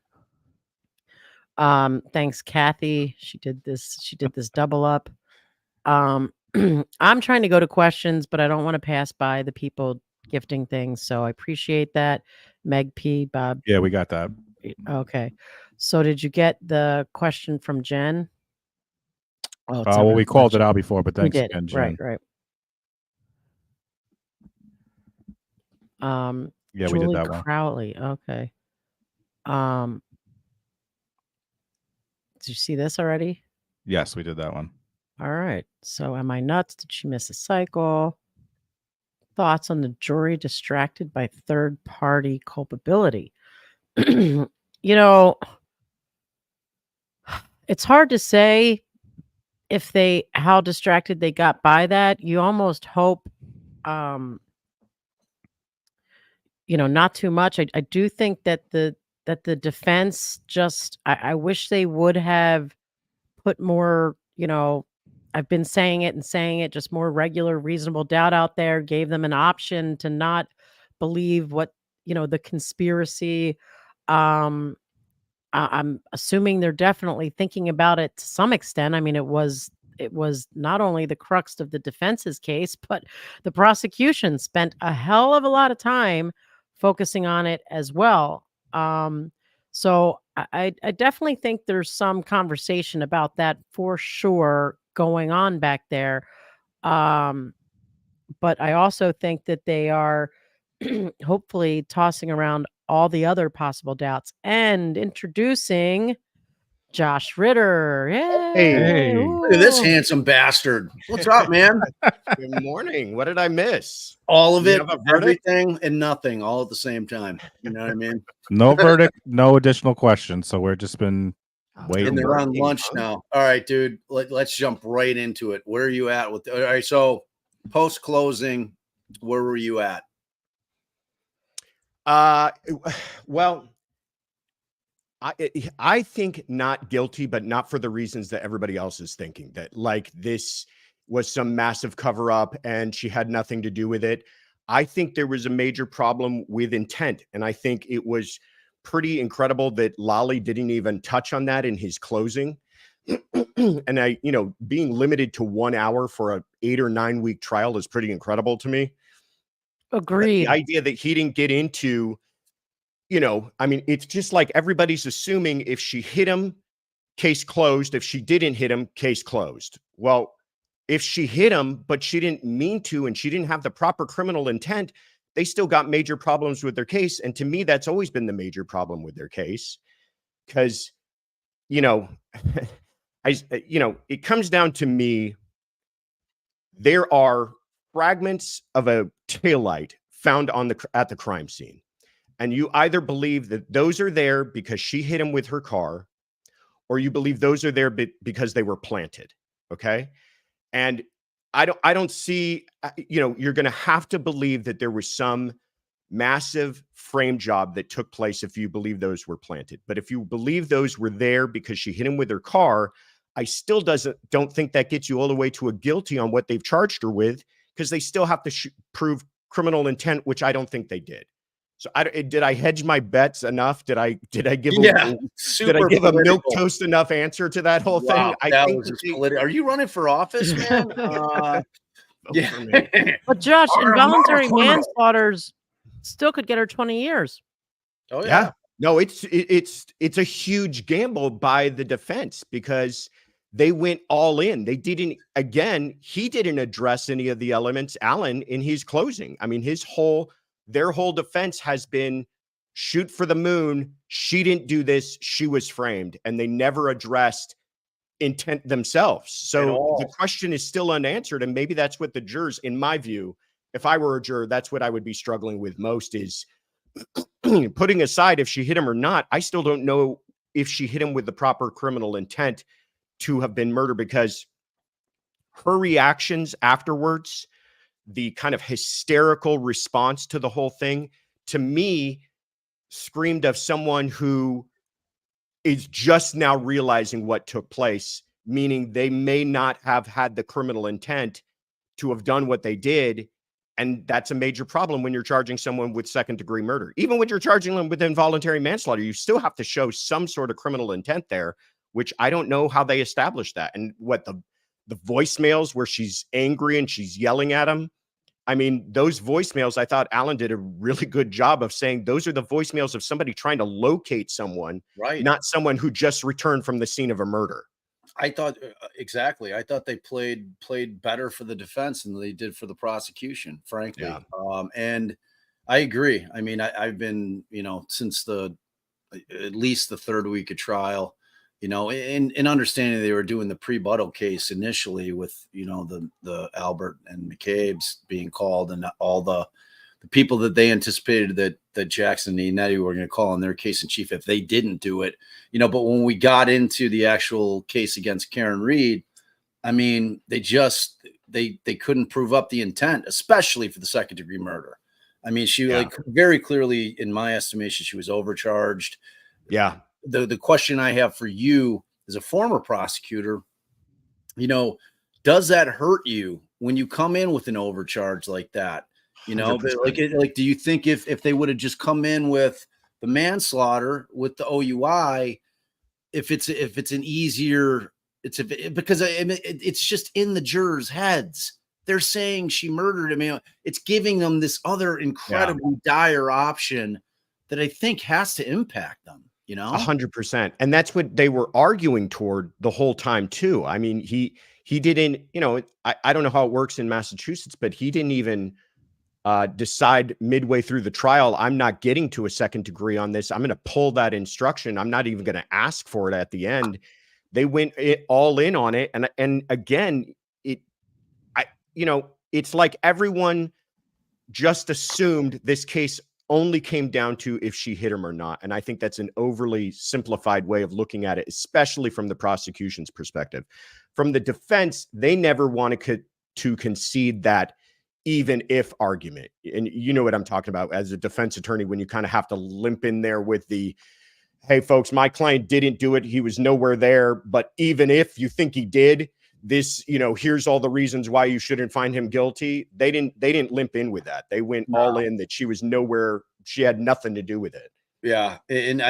thanks, Kathy. She did this double up. I'm trying to go to questions, but I don't want to pass by the people gifting things. So I appreciate that. Meg P, Bob. Yeah, we got that. Okay. So did you get the question from Jen? Oh, well, we called it out before, but thanks again, Jen. Right. Yeah, Julie we did that one. Crowley. Okay. Did you see this already? Yes, we did that one. All right. So am I nuts? Did she miss a cycle? Thoughts on the jury distracted by third-party culpability? It's hard to say how distracted they got by that. You almost hope, not too much. I do think that the defense I wish they would have put more, I've been saying it, just more regular, reasonable doubt out there, gave them an option to not believe what, the conspiracy. I'm assuming they're definitely thinking about it to some extent. I mean, it was not only the crux of the defense's case, but the prosecution spent a hell of a lot of time focusing on it as well. So I definitely think there's some conversation about that for sure going on back there. But I also think that they are hopefully tossing around all the other possible doubts and introducing Josh Ritter. Yay. Hey. Look at this Ooh. handsome bastard. What's up, man? Good morning. What did I miss? All of Do you it, have a verdict? everything, and nothing all at the same time. You know what I mean? No verdict, no additional questions. So we're just been And waiting. they're on Working, lunch huh? now. All right, dude. Let's jump right into it. Where are you at with? All right, so post closing, where were you at? Well, I think not guilty, but not for the reasons that everybody else is thinking, that like this was some massive cover up and she had nothing to do with it. I think there was a major problem with intent. And I think it was pretty incredible that Lolly didn't even touch on that in his closing. And being limited to 1 hour for a 8 or 9 week trial is pretty incredible to me. But Agreed. the idea that he didn't get into, I mean, it's just like everybody's assuming if she hit him, case closed. If she didn't hit him, case closed. Well, if she hit him, but she didn't mean to, and she didn't have the proper criminal intent, they still got major problems with their case. And to me, that's always been the major problem with their case. Because, it comes down to me, there are fragments of a taillight found at the crime scene. And you either believe that those are there because she hit him with her car, or you believe those are there because they were planted. Okay. And I don't see, you're going to have to believe that there was some massive frame job that took place if you believe those were planted. But if you believe those were there because she hit him with her car, I still don't think that gets you all the way to a guilty on what they've charged her with, because they still have to prove criminal intent, which I don't think they did. So did I hedge my bets enough? Did I give a milk toast enough answer to that whole thing? That was just political. Are you running for office, man? Yeah. But Josh, involuntary manslaughters still could get her 20 years. Oh yeah. No, it's a huge gamble by the defense, because they went all in. They didn't, again, he didn't address any of the elements, Allan, in his closing. I mean, their whole defense has been shoot for the moon. She didn't do this. She was framed. And they never addressed intent themselves. So the question is still unanswered. And maybe that's what the jurors, in my view, if I were a juror, that's what I would be struggling with most, is putting aside if she hit him or not. I still don't know if she hit him with the proper criminal intent to have been murder, because her reactions afterwards, the kind of hysterical response to the whole thing, to me, screamed of someone who is just now realizing what took place, meaning they may not have had the criminal intent to have done what they did. And that's a major problem when you're charging someone with second-degree murder. Even when you're charging them with involuntary manslaughter, you still have to show some sort of criminal intent there, which I don't know how they established that. And what the voicemails where she's angry and she's yelling at him, I mean, those voicemails, I thought Allan did a really good job of saying those are the voicemails of somebody trying to locate someone, right? Not someone who just returned from the scene of a murder. I thought exactly. I thought they played better for the defense than they did for the prosecution, frankly. Yeah. And I agree. I mean, I've been, since at least the third week of trial, in understanding they were doing the pre-Buttle case initially with, the Albert and McCabe's being called, and all the people that they anticipated that Jackson and Inetti were going to call in their case in chief if they didn't do it, but when we got into the actual case against Karen Reed, I mean, they couldn't prove up the intent, especially for the second degree murder. I mean, she very clearly, in my estimation, she was overcharged. Yeah. The question I have for you as a former prosecutor, does that hurt you when you come in with an overcharge like that? But do you think if they would have just come in with the manslaughter with the OUI, if it's an easier, because it's just in the jurors' heads. They're saying she murdered him. I mean, it's giving them this other incredibly dire option that I think has to impact them. 100%. And that's what they were arguing toward the whole time too. I mean, he didn't, I don't know how it works in Massachusetts, but he didn't even decide midway through the trial, I'm not getting to a second degree on this. I'm going to pull that instruction. I'm not even going to ask for it at the end. They went all in on it. And again, it's like everyone just assumed this case only came down to if she hit him or not. And I think that's an overly simplified way of looking at it, especially from the prosecution's perspective. From the defense, they never wanted to concede that even if argument. And you know what I'm talking about as a defense attorney, when you kind of have to limp in there with the, hey, folks, my client didn't do it. He was nowhere there. But even if you think he did, this, here's all the reasons why you shouldn't find him guilty. They didn't limp in with that. They went all in that she was nowhere. She had nothing to do with it. Yeah. And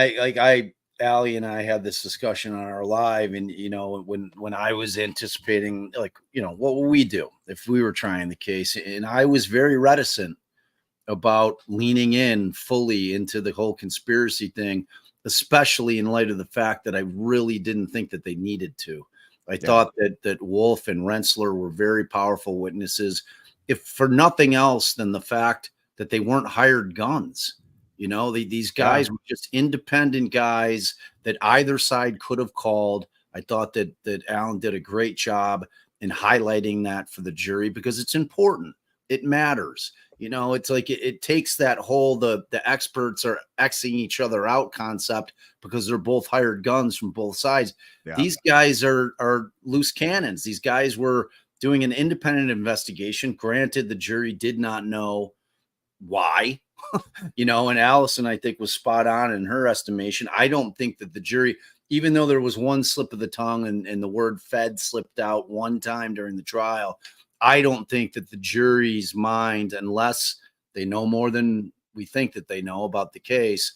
Allie and I had this discussion on our live, and when I was anticipating, what would we do if we were trying the case? And I was very reticent about leaning in fully into the whole conspiracy thing, especially in light of the fact that I really didn't think that they needed to. I thought that Wolf and Rensselaer were very powerful witnesses, if for nothing else than the fact that they weren't hired guns. These guys were just independent guys that either side could have called. I thought that Allan did a great job in highlighting that for the jury, because it's important. It matters. It's like it takes that whole the experts are Xing each other out concept, because they're both hired guns from both sides. Yeah. These guys are loose cannons. These guys were doing an independent investigation. Granted, the jury did not know why. And Allison, I think, was spot on in her estimation. I don't think that the jury, even though there was one slip of the tongue and the word Fed slipped out one time during the trial, I don't think that the jury's mind, unless they know more than we think that they know about the case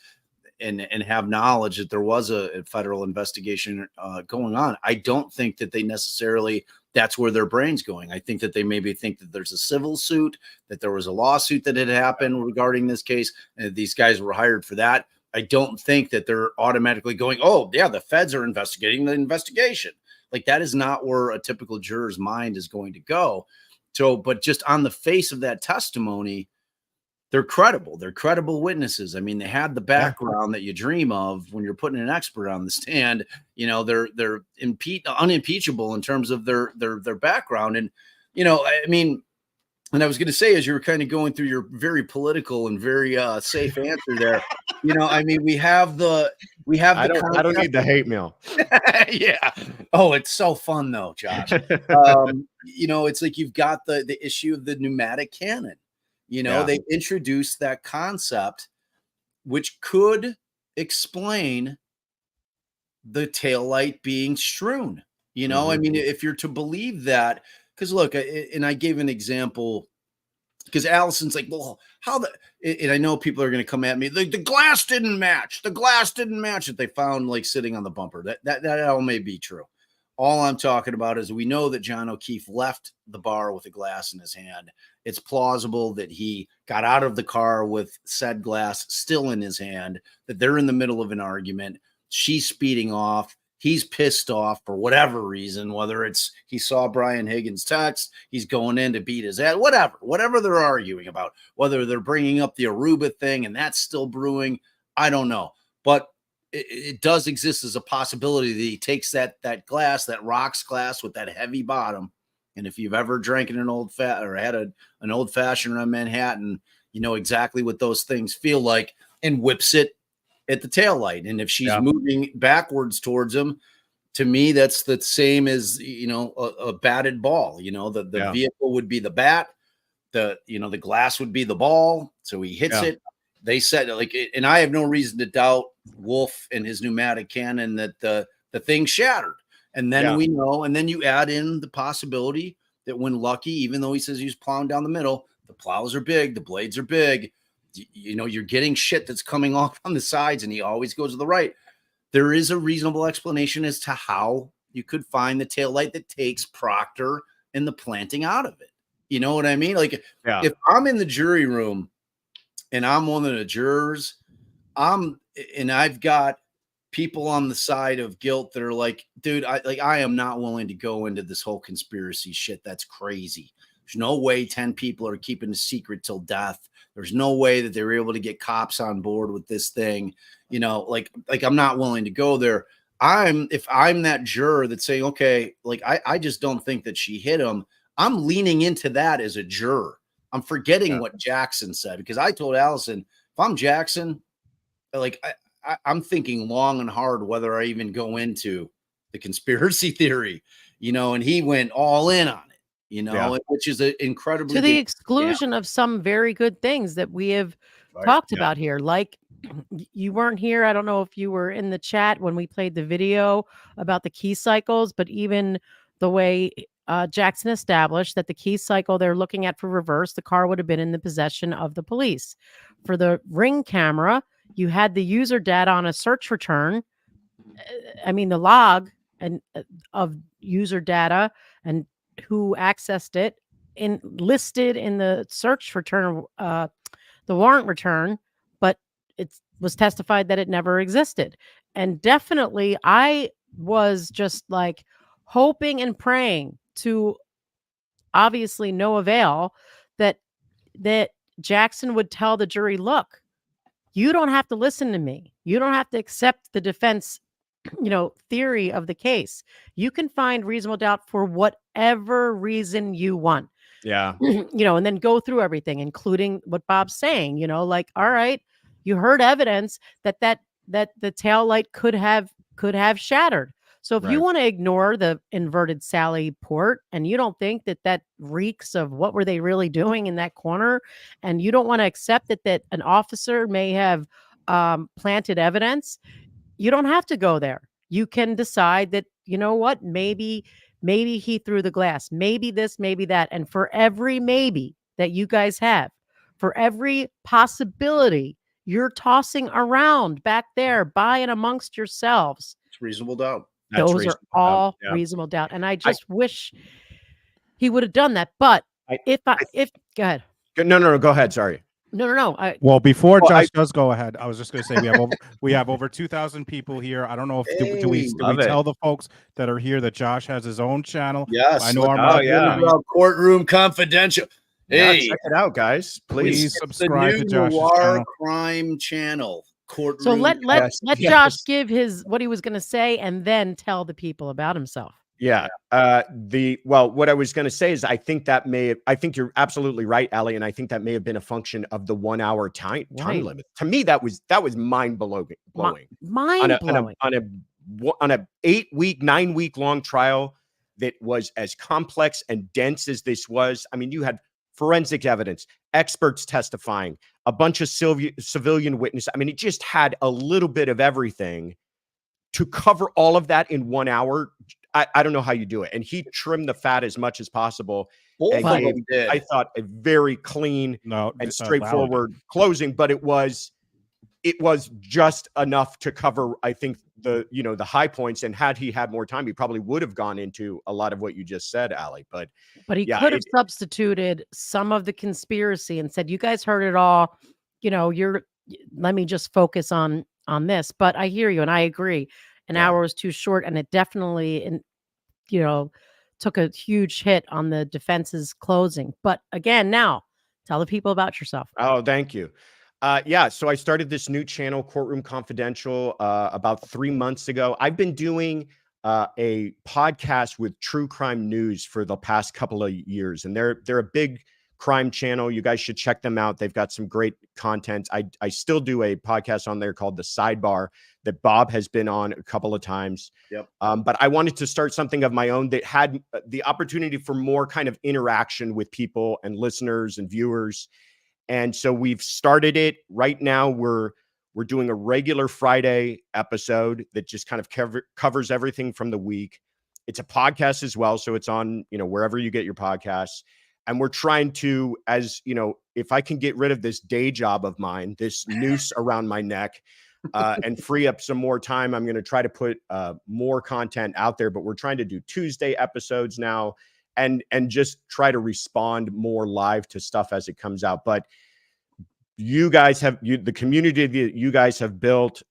and have knowledge that there was a federal investigation going on, I don't think that they necessarily, that's where their brain's going. I think that they maybe think that there's a civil suit, that there was a lawsuit that had happened regarding this case, and these guys were hired for that. I don't think that they're automatically going, oh, yeah, the feds are investigating the investigation. Like, that is not where a typical juror's mind is going to go. So, but just on the face of that testimony, they're credible. They're credible witnesses. I mean, they had the background that you dream of when you're putting an expert on the stand. They're unimpeachable in terms of their background. And, and I was going to say, as you were kind of going through your very political and very safe answer there, we have the I don't need the hate mail. Yeah. Oh, it's so fun though, Josh. It's like you've got the issue of the pneumatic cannon. They introduced that concept, which could explain the taillight being strewn. If you're to believe that, because look, and I gave an example, because Allison's like, well, and I know people are going to come at me, the glass didn't match. The glass didn't match that they found sitting on the bumper. That all may be true. All I'm talking about is we know that John O'Keefe left the bar with a glass in his hand. It's plausible that he got out of the car with said glass still in his hand, that they're in the middle of an argument. She's speeding off. He's pissed off for whatever reason, whether it's he saw Brian Higgins' text, he's going in to beat his ass, whatever they're arguing about, whether they're bringing up the Aruba thing and that's still brewing, I don't know. But it does exist as a possibility that he takes that glass, that rocks glass with that heavy bottom. And if you've ever drank in an had an old fashioned on Manhattan, you know exactly what those things feel like, and whips it at the taillight. And if she's moving backwards towards him, to me, that's the same as, a batted ball. The vehicle would be the bat, the glass would be the ball. So he hits it. They said, and I have no reason to doubt Wolf and his pneumatic cannon that the thing shattered. And then we know, and then you add in the possibility that when Lucky, even though he says he's plowing down the middle, the plows are big, the blades are big, you're getting shit that's coming off on the sides, and he always goes to the right. There is a reasonable explanation as to how you could find the taillight that takes Proctor and the planting out of it. You know what I mean? If I'm in the jury room and I'm one of the jurors, and I've got people on the side of guilt that are like, dude, I am not willing to go into this whole conspiracy shit. That's crazy. There's no way 10 people are keeping a secret till death. There's no way that they were able to get cops on board with this thing. You know, like I'm not willing to go there. If I'm that juror that's saying, okay, like I just don't think that she hit him. I'm leaning into that as a juror. I'm forgetting what Jackson said, because I told Allison, if I'm Jackson, like I'm thinking long and hard whether I even go into the conspiracy theory, you know, and he went all in on it, you know, which is an incredibly to the exclusion of some very good things that we have talked about here. Like, you weren't here. I don't know if you were in the chat when we played the video about the key cycles, but even the way Jackson established that the key cycle they're looking at for reverse, the car would have been in the possession of the police. For the Ring camera, you had the user data on a search return. I mean, the log and of user data and who accessed it listed in the search return, the warrant return, but it was testified that it never existed. And definitely, I was just like hoping and praying, to obviously no avail, that Jackson would tell the jury, look, you don't have to listen to me. You don't have to accept the defense, theory of the case. You can find reasonable doubt for whatever reason you want. Yeah. And then go through everything, including what Bob's saying, like, all right, you heard evidence that the tail light could have shattered. So if you want to ignore the inverted Sally port, and you don't think that reeks of what were they really doing in that corner, and you don't want to accept that an officer may have planted evidence, you don't have to go there. You can decide that, you know what, maybe he threw the glass, maybe this, maybe that. And for every maybe that you guys have, for every possibility you're tossing around back there by and amongst yourselves, it's reasonable doubt. Those are all reasonable doubt. And I just wish he would have done that. But if go ahead. No, go ahead. Sorry. No. Well, before Josh does go ahead, I was just going to say we have over 2,000 people here. I don't know if do we tell the folks that are here that Josh has his own channel. Yes, I know Courtroom Confidential. Hey, check it out, guys. Please subscribe to Josh's noir channel. Crime channel. Courtroom. So let Josh give what he was going to say, and then tell the people about himself. Yeah. What I was going to say is I think you're absolutely right, Allie, and I think that may have been a function of the 1 hour time limit. To me, that was mind blowing. Mind blowing on a 8-week, 9-week long trial that was as complex and dense as this was. I mean, you had forensic evidence, experts testifying, a bunch of civilian witnesses. I mean, it just had a little bit of everything. To cover all of that in 1 hour, I don't know how you do it. And he trimmed the fat as much as possible. And gave, I thought, a very clean and straightforward closing, but it was just enough to cover, I think, the high points. And had he had more time, he probably would have gone into a lot of what you just said, Allie. But he could have substituted some of the conspiracy and said, you guys heard it all. Let me just focus on this. But I hear you, and I agree. An hour was too short, and it definitely, took a huge hit on the defense's closing. But again, now tell the people about yourself. Oh, thank you. So I started this new channel, Courtroom Confidential, about 3 months ago. I've been doing a podcast with True Crime News for the past couple of years, and they're a big crime channel. You guys should check them out. They've got some great content. I still do a podcast on there called The Sidebar that Bob has been on a couple of times. Yep. But I wanted to start something of my own that had the opportunity for more kind of interaction with people and listeners and viewers. And so we've started it. Right now we're doing a regular Friday episode that just kind of covers everything from the week. It's a podcast as well, so it's on, wherever you get your podcasts. And we're trying to, if I can get rid of this day job of mine, this noose around my neck, and free up some more time, I'm going to try to put more content out there. But we're trying to do Tuesday episodes now, and just try to respond more live to stuff as it comes out. But you guys the community that you guys have built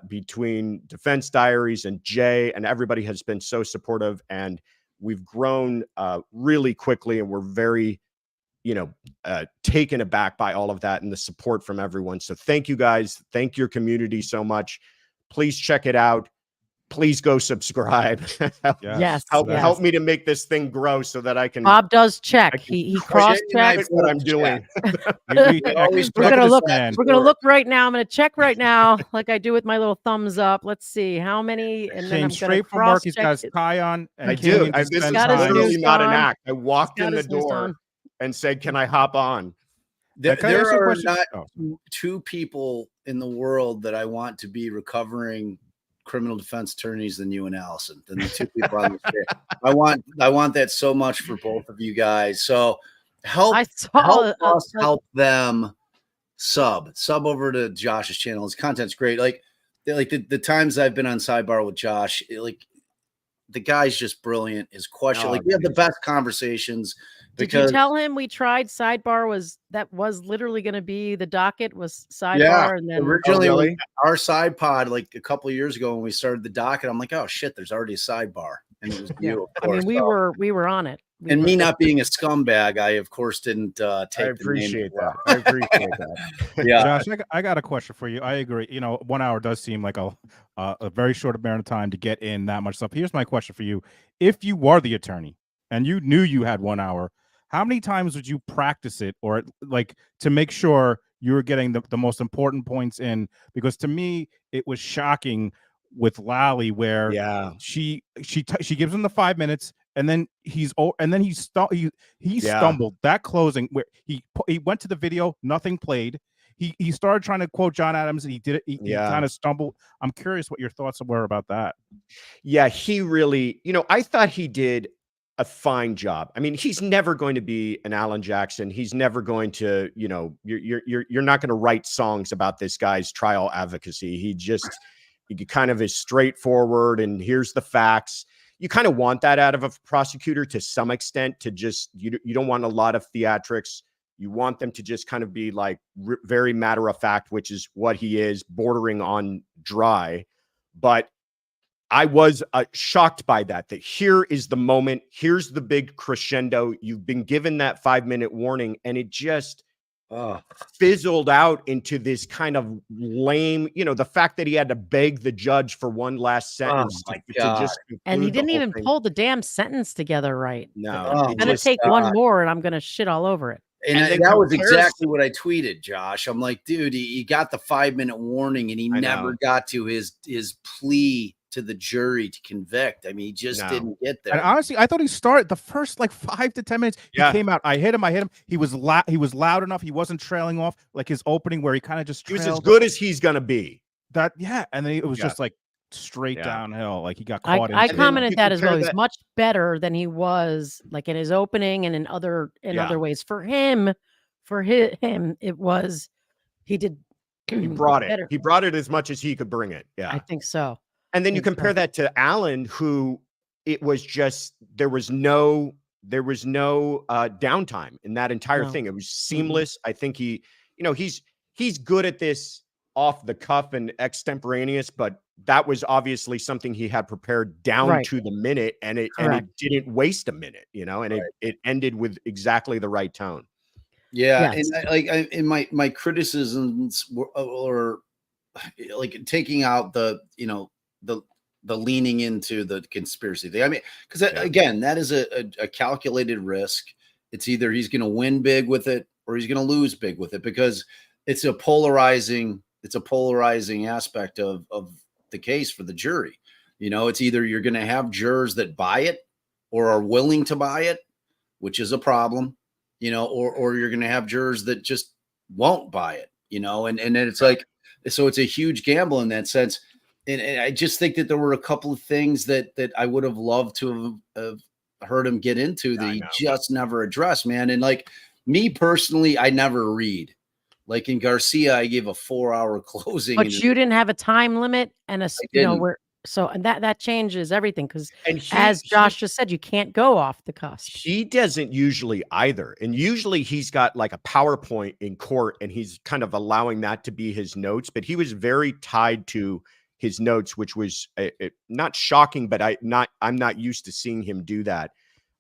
between Defense Diaries and Jay, and everybody has been so supportive, and we've grown really quickly, and we're very taken aback by all of that and the support from everyone. So thank you guys. Thank your community so much. Please check it out. Please go subscribe. Yes. Help me to make this thing grow so that I can. Bob does check. He cross checks what I'm doing. We always We're gonna look. man. We're gonna look right now. I'm gonna check right now, like I do with my little thumbs up. Let's see how many, and then Came I'm gonna straight from cross work. He's check. got his tie on. And I came do. in to This is spend got his time. literally snooze not an on. act. I walked got in the his snooze door on. and said, "Can I hop on?" There, Can I ask there you a are question? not Oh. two people in the world that I want to be recovering criminal defense attorneys than you and Allison, than the two people on the stage. I want that so much for both of you guys. So help us help them sub over to Josh's channel. His content's great. Like the times I've been on Sidebar with Josh, the guy's just brilliant. His question, we have the best conversations. Did you tell him we tried Sidebar? Was literally going to be the docket was Sidebar, Yeah, and then originally our side pod, like a couple of years ago when we started the docket, I'm like, oh shit, there's already a sidebar, and it was you. Of I course. mean, we were on it. And me not being a scumbag, I of course didn't take. I the name appreciate as well. that. I appreciate that. Yeah, Josh, I got a question for you. I agree. 1 hour does seem like a very short amount of time to get in that much stuff. Here's my question for you: if you were the attorney and you knew you had 1 hour, how many times would you practice it, or like to make sure you were getting the most important points in? Because to me, it was shocking with Lally where she gives him the 5 minutes. And then he stumbled that closing where he went to the video, nothing played. He started trying to quote John Adams and he did it. He kind of stumbled. I'm curious what your thoughts were about that. Yeah, he really, I thought he did a fine job. I mean, he's never going to be an Allan Jackson. He's never going to, you're not going to write songs about this guy's trial advocacy. He kind of is straightforward and here's the facts. You kind of want that out of a prosecutor to some extent, to just, you don't want a lot of theatrics. You want them to just kind of be like very matter of fact, which is what he is, bordering on dry. But I was shocked by that here is the moment. Here's the big crescendo. You've been given that 5-minute warning and it just fizzled out into this kind of lame, the fact that he had to beg the judge for one last sentence to just and he didn't even pull the damn sentence together right. No, I'm gonna take one more and I'm gonna shit all over it. And that was exactly what I tweeted, Josh. I'm like, dude, he got the 5-minute warning and he never got to his plea to the jury to convict. I mean, he just didn't get there. And honestly, I thought he started the first 5 to 10 minutes. He came out. I hit him. He was loud enough. He wasn't trailing off like his opening where he kind of just. He was as good as he's gonna be. And then it was just like straight downhill. Like he got caught. I commented that as well. He's much better than he was like in his opening and in other ways. For him, it was he did. He brought it. He brought it as much as he could bring it. Yeah, I think so. And then you compare that to Allan, who it was just there was no downtime in that entire thing. It was seamless. I think he's good at this off the cuff and extemporaneous, but that was obviously something he had prepared down to the minute, and it didn't waste a minute, and it ended with exactly the right tone. Yeah, yes. And in my criticisms were like taking out the leaning into the conspiracy thing. I mean, because again, that is a calculated risk. It's either he's going to win big with it or he's going to lose big with it, because it's a polarizing aspect of the case for the jury. It's either you're going to have jurors that buy it or are willing to buy it, which is a problem, or you're going to have jurors that just won't buy it, and then it's like, so it's a huge gamble in that sense. And I just think that there were a couple of things that I would have loved to have heard him get into that he just never addressed, man. And like me personally, I never read. Like in Garcia, I gave a 4-hour closing. But you didn't have a time limit and and that changes everything, because as Josh just said, you can't go off the cusp. He doesn't usually either. And usually he's got like a PowerPoint in court and he's kind of allowing that to be his notes, but he was very tied to his notes, which was not shocking, but I'm not used to seeing him do that.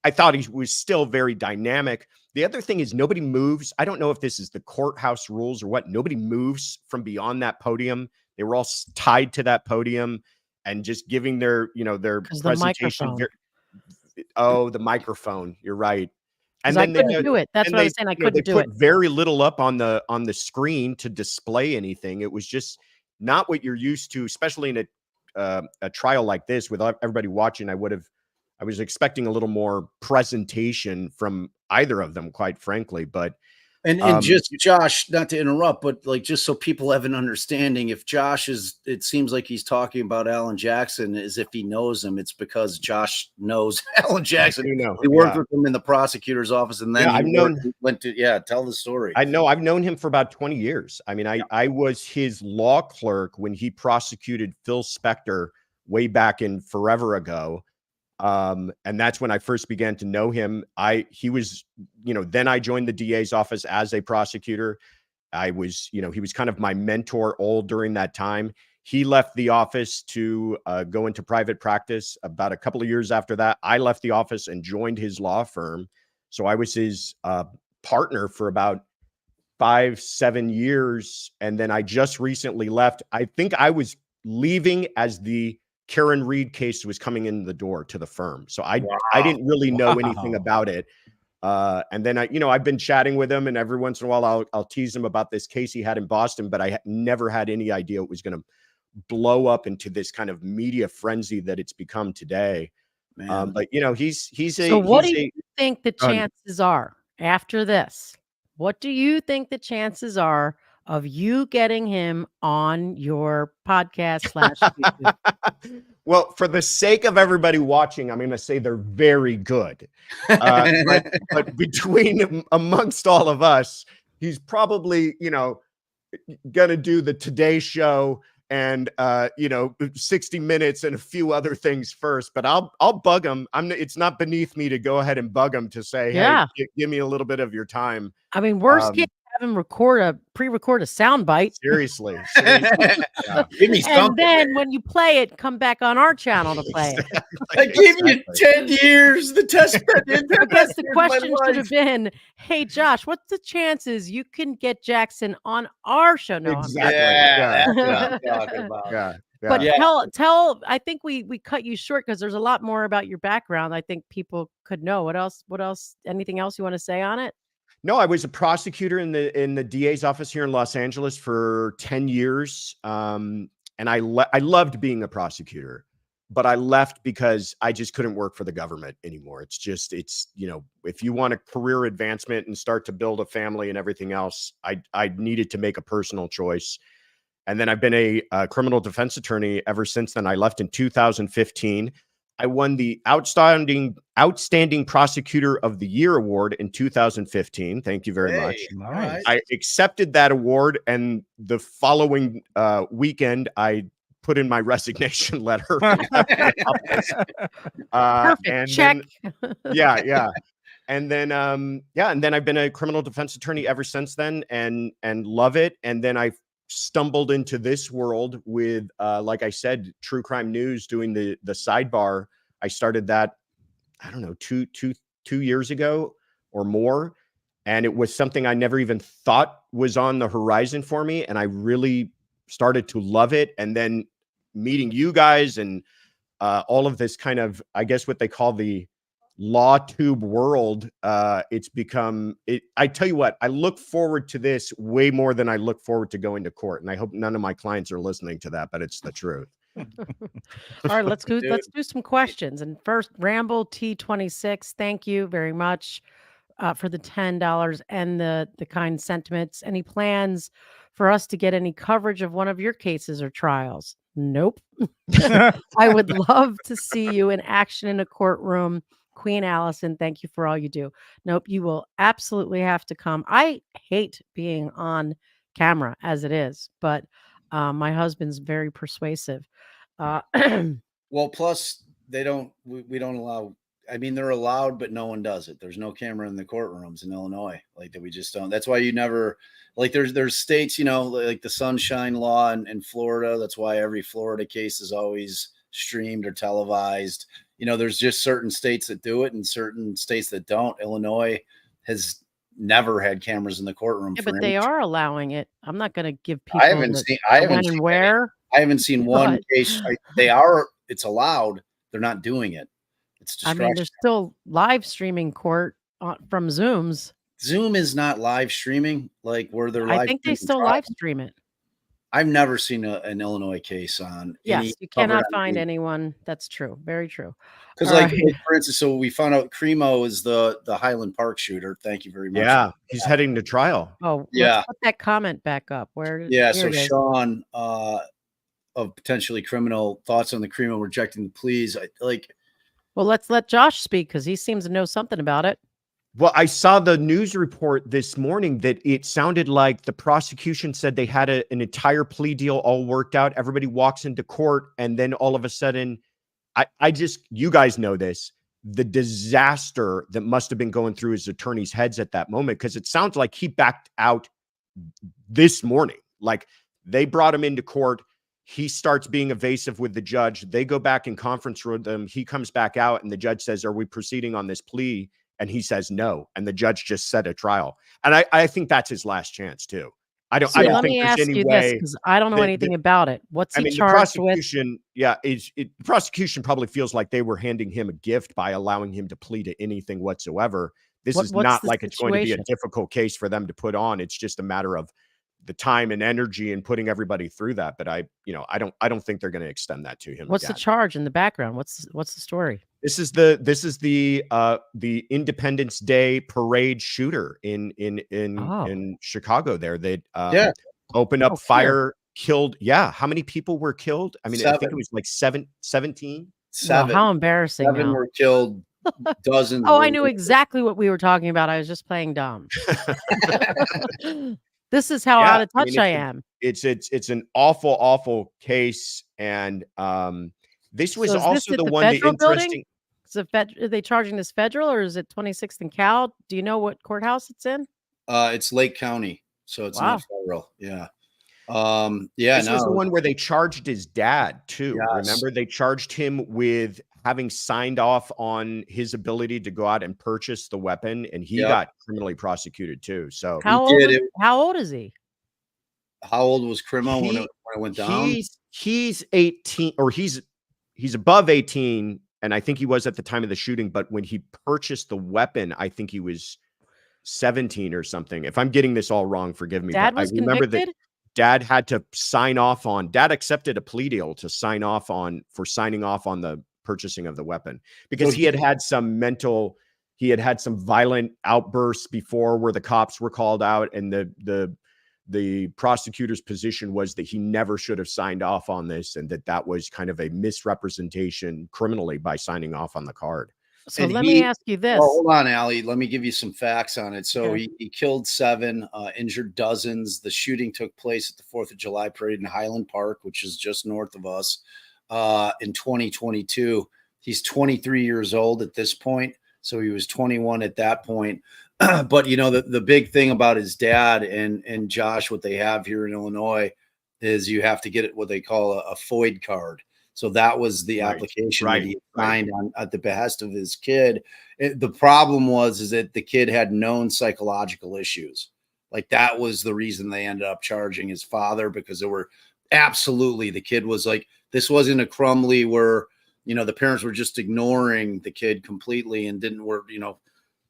I thought he was still very dynamic. The other thing is nobody moves. I don't know if this is the courthouse rules or what. Nobody moves from beyond that podium. They were all tied to that podium and just giving their, their 'Cause the presentation. microphone. The microphone. You're right. 'Cause And I then couldn't do it. That's what I was saying. I couldn't do they it. put very little up on the screen to display anything. It was just not what you're used to, especially in a trial like this with everybody watching. I was expecting a little more presentation from either of them, quite frankly. But And just Josh, not to interrupt, but like just so people have an understanding, if Josh it seems like he's talking about Allan Jackson as if he knows him. It's because Josh knows Allan Jackson. He worked with him in the prosecutor's office, and then went to tell the story. I know I've known him for about 20 years. I mean, I was his law clerk when he prosecuted Phil Spector way back in forever ago. And that's when I first began to know him. He was, then I joined the DA's office as a prosecutor. I was, he was kind of my mentor all during that time. He left the office to go into private practice. About a couple of years after that, I left the office and joined his law firm. So I was his partner for about 5-7 years. And then I just recently left. I think I was leaving as the Karen Reed case was coming in the door to the firm. So I didn't really know anything about it. And then I've been chatting with him, and every once in a while I'll tease him about this case he had in Boston, but I never had any idea it was going to blow up into this kind of media frenzy that it's become today. But he's So what do you think the chances are after this? What do you think the chances are of you getting him on your podcast /YouTube? Well, for the sake of everybody watching, I'm going to say they're very good. But amongst all of us, he's probably, going to do the Today Show and 60 Minutes and a few other things first. But I'll bug him. It's not beneath me to go ahead and bug him to say, hey, give me a little bit of your time. I mean, worst case, have him pre-record a soundbite. Seriously. Give me something. And then when you play it, come back on our channel to play it. I gave you 10 years. The test. I guess the question should have been, hey, Josh, what's the chances you can get Jackson on our show? No, exactly. That's what I'm talking about. Yeah. But tell, I think we cut you short because there's a lot more about your background. I think people could know. What else? Anything else you want to say on it? No, I was a prosecutor in the DA's office here in Los Angeles for 10 years. And I loved being a prosecutor, but I left because I just couldn't work for the government anymore. It's if you want a career advancement and start to build a family and everything else, I needed to make a personal choice. And then I've been a criminal defense attorney ever since then. I left in 2015. I won the Outstanding Prosecutor of the Year award in 2015. Thank you very much. Nice. I accepted that award, and the following weekend, I put in my resignation letter. Perfect. And check. Then, and then I've been a criminal defense attorney ever since then, and love it. And then I stumbled into this world with, like I said, True Crime News, doing the sidebar. I started that, I don't know, two years ago or more. And it was something I never even thought was on the horizon for me. And I really started to love it. And then meeting you guys and all of this kind of, I guess what they call the law tube world, it's become it. I tell you what, I look forward to this way more than I look forward to going to court. And I hope none of my clients are listening to that, but it's the truth. All right, let's do some questions. And first, Ramble T26, thank you very much for the $10 and the kind sentiments. Any plans for us to get any coverage of one of your cases or trials? Nope. I would love to see you in action in a courtroom. Queen Allison, thank you for all you do. Nope, you will absolutely have to come. I hate being on camera as it is, but my husband's very persuasive. Well, plus we don't allow. I mean, they're allowed, but no one does it. There's no camera in the courtrooms in Illinois, like that. We just don't. That's why you never like. There's states, like the Sunshine Law in Florida. That's why every Florida case is always streamed or televised. You know, there's just certain states that do it and certain states that don't. Illinois has never had cameras in the courtroom. Yeah, for but they any are allowing it. I'm not going to give people I haven't the, seen. I the haven't when seen. and where. I haven't seen one But case. They are. It's allowed. They're not doing it. It's I mean, discretion. there's still live streaming court from Zooms. Zoom is not live streaming like where they're I live. think they streaming still trial. live stream it. I've never seen an Illinois case on. Yes, you covered cannot on find any- anyone. That's true. Very true. Because, All like, right. for instance, so we found out Cremo is the Highland Park shooter. Thank you very much. Yeah, he's heading to trial. Oh, Yeah. let's put that comment back up. Where? Yeah. Here So it is. Sean, of potentially criminal thoughts on the Cremo rejecting the pleas. Well, let's let Josh speak because he seems to know something about it. Well, I saw the news report this morning that it sounded like the prosecution said they had an entire plea deal all worked out. Everybody walks into court, and then all of a sudden, you guys know this, the disaster that must have been going through his attorney's heads at that moment, because it sounds like he backed out this morning. Like, they brought him into court. He starts being evasive with the judge. They go back in conference with them. He comes back out, and the judge says, "Are we proceeding on this plea?" And he says no, and the judge just set a trial. And I think that's his last chance too. I don't Let think me there's ask any you this way. because I don't know anything about it. What's he The charged with? prosecution, the prosecution probably feels like they were handing him a gift by allowing him to plead to anything whatsoever. This is What's not the like it's going to be a situation? difficult case for them to put on. It's just a matter of the time and energy and putting everybody through that. But I don't think they're going to extend that to him. What's the again. charge in the background? What's the story? This is the Independence Day parade shooter in Chicago. There, they opened up fire, killed. Yeah, how many people were killed? I mean, I think it was like 17. Well, how embarrassing! 7 now. were killed. Dozens. Oh, were I knew exactly what we were talking about. I was just playing dumb. This is how out of touch I am. It's an awful case, and this was So is this also at the the one. The federal building? interesting. Are they charging this federal or is it 26th and Cal? Do you know what courthouse it's in? It's Lake County, so it's not federal. Yeah. This was the one where they charged his dad too. Yes. Remember, they charged him with having signed off on his ability to go out and purchase the weapon, and he got criminally prosecuted too. So How old is he? How old was Cremo when it went down? He's 18, or he's above 18, and I think he was at the time of the shooting. But when he purchased the weapon, I think he was 17 or something. If I'm getting this all wrong, forgive me. Dad but was I remember convicted? that Dad had to sign off on. Dad accepted a plea deal to signing off on the purchasing of the weapon because he had some violent outbursts before where the cops were called out, and the prosecutor's position was that he never should have signed off on this, and that was kind of a misrepresentation criminally by signing off on the card. So let me ask you this. Well, hold on, Allie. Let me give you some facts on it. So he killed 7, injured dozens. The shooting took place at the 4th of July parade in Highland Park, which is just north of us, in 2022. He's 23 years old at this point. So he was 21 at that point. But, you know, the big thing about his dad and Josh, what they have here in Illinois is you have to get what they call a FOID card. So that was the application that he signed on at the behest of his kid. The problem is that the kid had known psychological issues. Like, that was the reason they ended up charging his father, because there were the kid was like, this wasn't a Crumley where, you know, the parents were just ignoring the kid completely and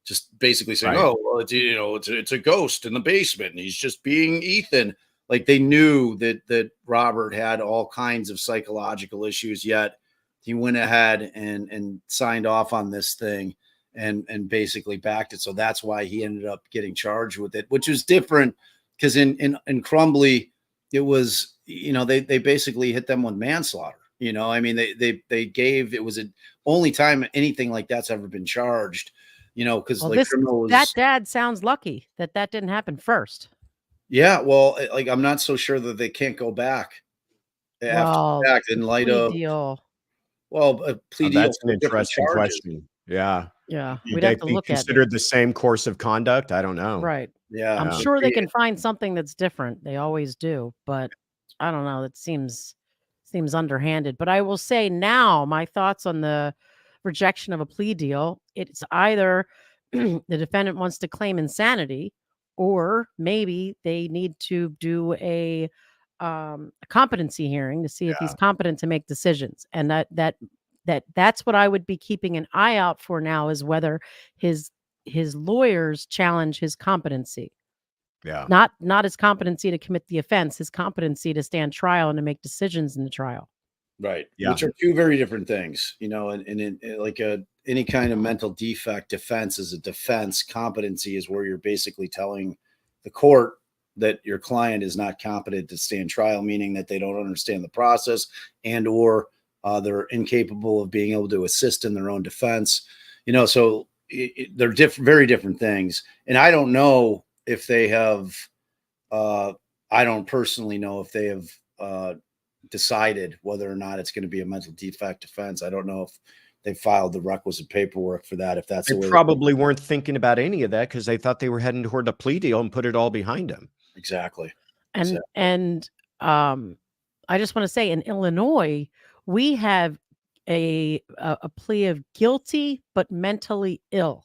just basically saying, oh, well, it's a ghost in the basement and he's just being Ethan. Like, they knew that Robert had all kinds of psychological issues, yet he went ahead and signed off on this thing and basically backed it. So that's why he ended up getting charged with it, which was different because in Crumbly, it was, they basically hit them with manslaughter. I mean, it was the only time anything like that's ever been charged, because that dad sounds lucky that didn't happen first. Yeah, well, like, I'm not so sure that they can't go back after the fact in light of deal. Well, a plea deal. That's an interesting question. Yeah. We'd have to look at it. Considered the same course of conduct. I don't know. Right. Yeah. I'm sure they can find something that's different. They always do, but I don't know. It seems seems underhanded. But I will say now my thoughts on the rejection of a plea deal. It's either the defendant wants to claim insanity, or maybe they need to do a competency hearing to see if he's competent to make decisions. And that's what I would be keeping an eye out for now, is whether his lawyers challenge his competency. Yeah. Not his competency to commit the offense, his competency to stand trial and to make decisions in the trial. Right. Yeah. Which are two very different things, you know, and in like any kind of mental defect defense is a defense. Competency is where you're basically telling the court that your client is not competent to stand trial, meaning that they don't understand the process and or they're incapable of being able to assist in their own defense. You know, so they're very different things. And I don't know if they have, I don't personally know if they have decided whether or not it's going to be a mental defect defense. I don't know if they filed the requisite paperwork for that. If that's the They way probably weren't thinking about any of that because they thought they were heading toward a plea deal and put it all behind them. Exactly. And I just want to say, in Illinois, we have a plea of guilty but mentally ill.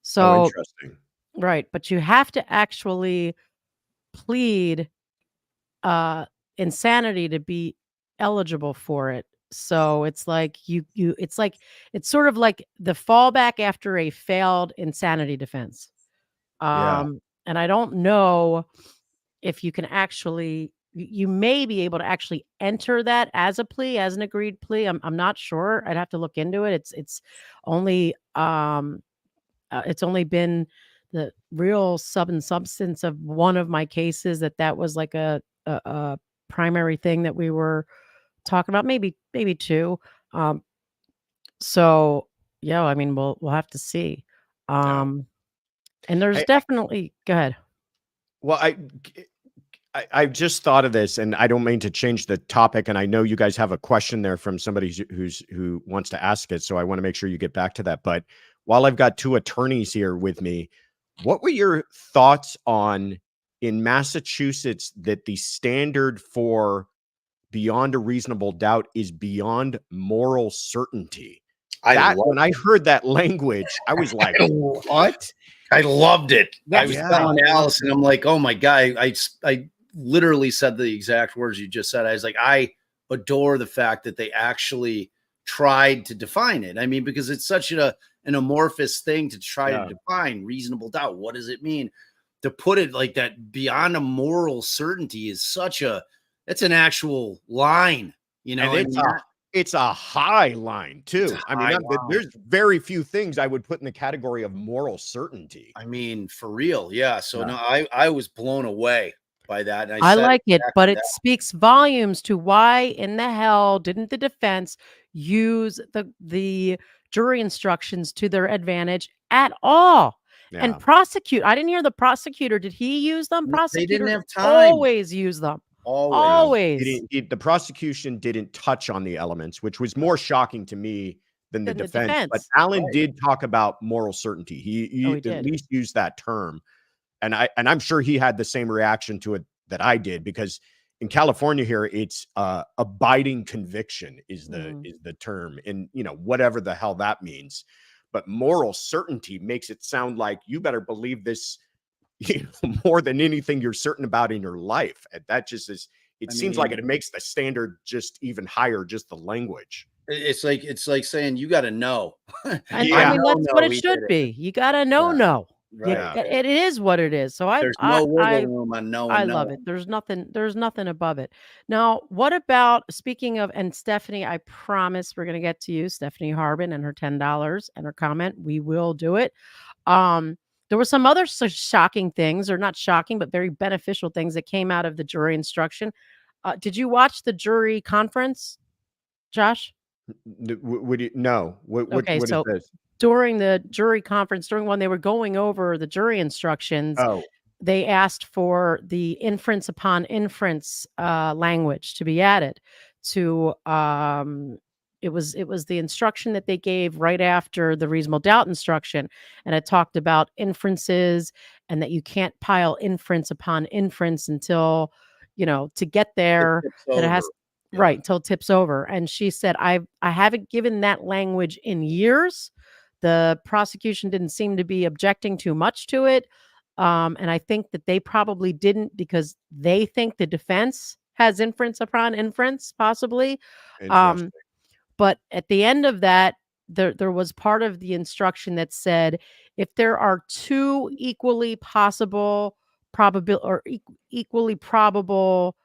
So interesting. right, but you have to actually plead insanity to be eligible for it. So it's like it's sort of like the fallback after a failed insanity defense. And I don't know if you can actually, you may be able to actually enter that as a plea, as an agreed plea. I'm not sure. I'd have to look into it. It's only been the real sub and substance of one of my cases that was like a primary thing that we were talking about, maybe two. So yeah, I mean, we'll have to see. And there's definitely, go ahead. Well, I just thought of this, and I don't mean to change the topic, and I know you guys have a question there from somebody who wants to ask it, so I want to make sure you get back to that. But while I've got two attorneys here with me, what were your thoughts on, in Massachusetts, that the standard for beyond a reasonable doubt is beyond moral certainty? When I heard that language, I was like, what? I loved it. Yeah, I was telling Allison, I'm like, oh my God, I literally said the exact words you just said. I was like, I adore the fact that they actually tried to define it. I mean, because it's such an amorphous thing to try to define reasonable doubt. What does it mean? To put it like that, beyond a moral certainty, is it's an actual line, you know. And it's a high line too. I mean, there's very few things I would put in the category of moral certainty. I mean, for real. Yeah. So no, I was blown away by that. And I like it, but it speaks volumes to why in the hell didn't the defense use the jury instructions to their advantage at all? Yeah. And prosecute. I didn't hear the prosecutor. Did he use them? Prosecutor, they didn't have time. Always use them. Always. The prosecution didn't touch on the elements, which was more shocking to me than the defense. But Allan did talk about moral certainty. He at least used that term. And I'm sure he had the same reaction to it that I did, because in California here, it's abiding conviction is the term, and whatever the hell that means. But moral certainty makes it sound like you better believe this more than anything you're certain about in your life. And that just is, it seems like it makes the standard just even higher, just the language. It's like saying you got to know. I mean, that's what it should be. You got to know. Right. It is what it is. So there's no wiggle room on no. I love it. There's nothing above it. Now, what about, speaking of, and Stephanie, I promise we're going to get to you, Stephanie Harbin, and her $10 and her comment. We will do it. There were some other shocking things, or not shocking, but very beneficial things that came out of the jury instruction. Did you watch the jury conference, Josh? No. What is this? During the jury conference, during when they were going over the jury instructions, they asked for the inference upon inference language to be added to. It was the instruction that they gave right after the reasonable doubt instruction, and it talked about inferences and that you can't pile inference upon inference until to get there. That it has. Right, till tips over. And she said, I haven't given that language in years. The prosecution didn't seem to be objecting too much to it. And I think that they probably didn't because they think the defense has inference upon inference, possibly. Interesting. But at the end of that, there was part of the instruction that said if there are two equally possible equally probable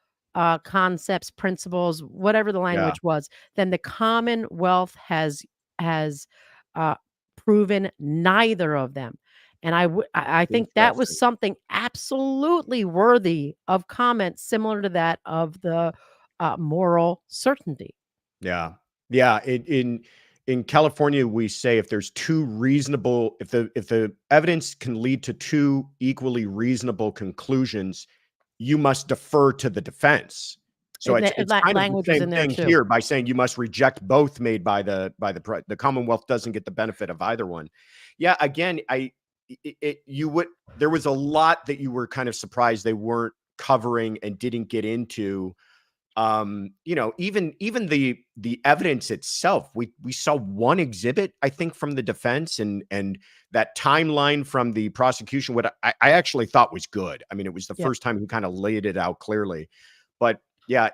concepts, principles, whatever the language was, then the Commonwealth has uh, proven neither of them. And I think that was Interesting. something absolutely worthy of comment, similar to that of the moral certainty. Yeah. Yeah. In California, we say if there's two reasonable, if the evidence can lead to two equally reasonable conclusions, you must defer to the defense. So And it's that kind of language the was same in there thing too. here by saying you must reject both made by the Commonwealth doesn't get the benefit of either one. Yeah. Again, there was a lot that you were kind of surprised they weren't covering and didn't get into. Even the evidence itself, we saw one exhibit, I think, from the defense and that timeline from the prosecution, what I actually thought was good. I mean, it was the first time he kind of laid it out clearly, but yeah,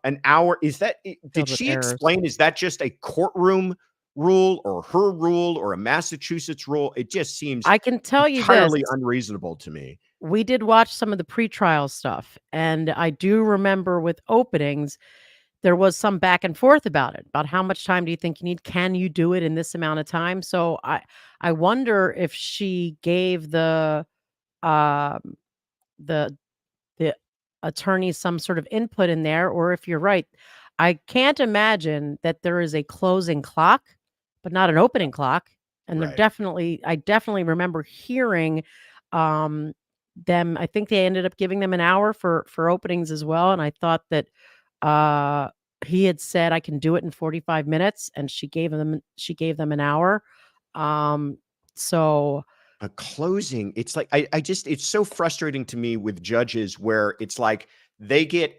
an hour, did she explain, is that just a courtroom rule or her rule or a Massachusetts rule? It just seems I can tell you entirely this. unreasonable to me. We did watch some of the pretrial stuff, and I do remember with openings, there was some back and forth about it, about how much time do you think you need? Can you do it in this amount of time? So I wonder if she gave the the attorney some sort of input in there, or if you're right. I can't imagine that there is a closing clock, but not an opening clock. And Right. I definitely remember hearing them. I think they ended up giving them an hour for openings as well. And I thought that he had said I can do it in 45 minutes, and she gave them an hour. So A closing, it's like I just it's so frustrating to me with judges where it's like they get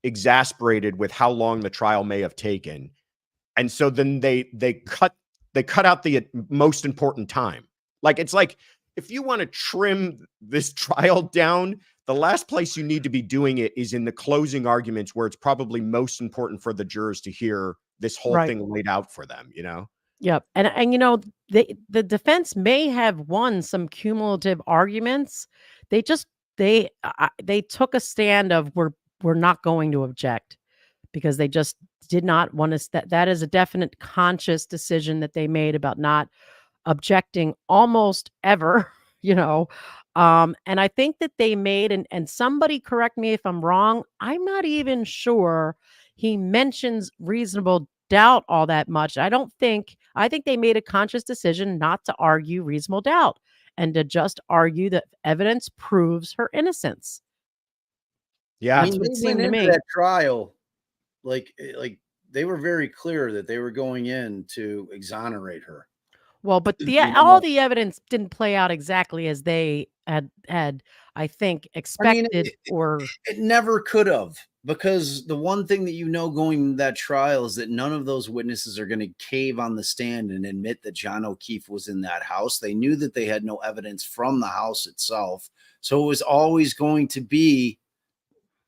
exasperated with how long the trial may have taken, and so then they cut out the most important time. Like, it's like, if you want to trim this trial down, the last place you need to be doing it is in the closing arguments, where it's probably most important for the jurors to hear this whole Right. thing laid out for them. Yep. And the defense may have won some cumulative arguments. They just they took a stand of we're not going to object, because they just did not want to. That is a definite conscious decision that they made about not objecting almost ever, and I think that they made, and somebody correct me if I'm wrong, I'm not even sure he mentions reasonable doubt all that much. I think they made a conscious decision not to argue reasonable doubt and to just argue that evidence proves her innocence. Yeah. I That's mean, what it they seemed went to into me. that trial like they were very clear that they were going in to exonerate her. Well, but all the evidence didn't play out exactly as they had I think, expected. It never could have, because the one thing that going into that trial is that none of those witnesses are going to cave on the stand and admit that John O'Keefe was in that house. They knew that they had no evidence from the house itself. So it was always going to be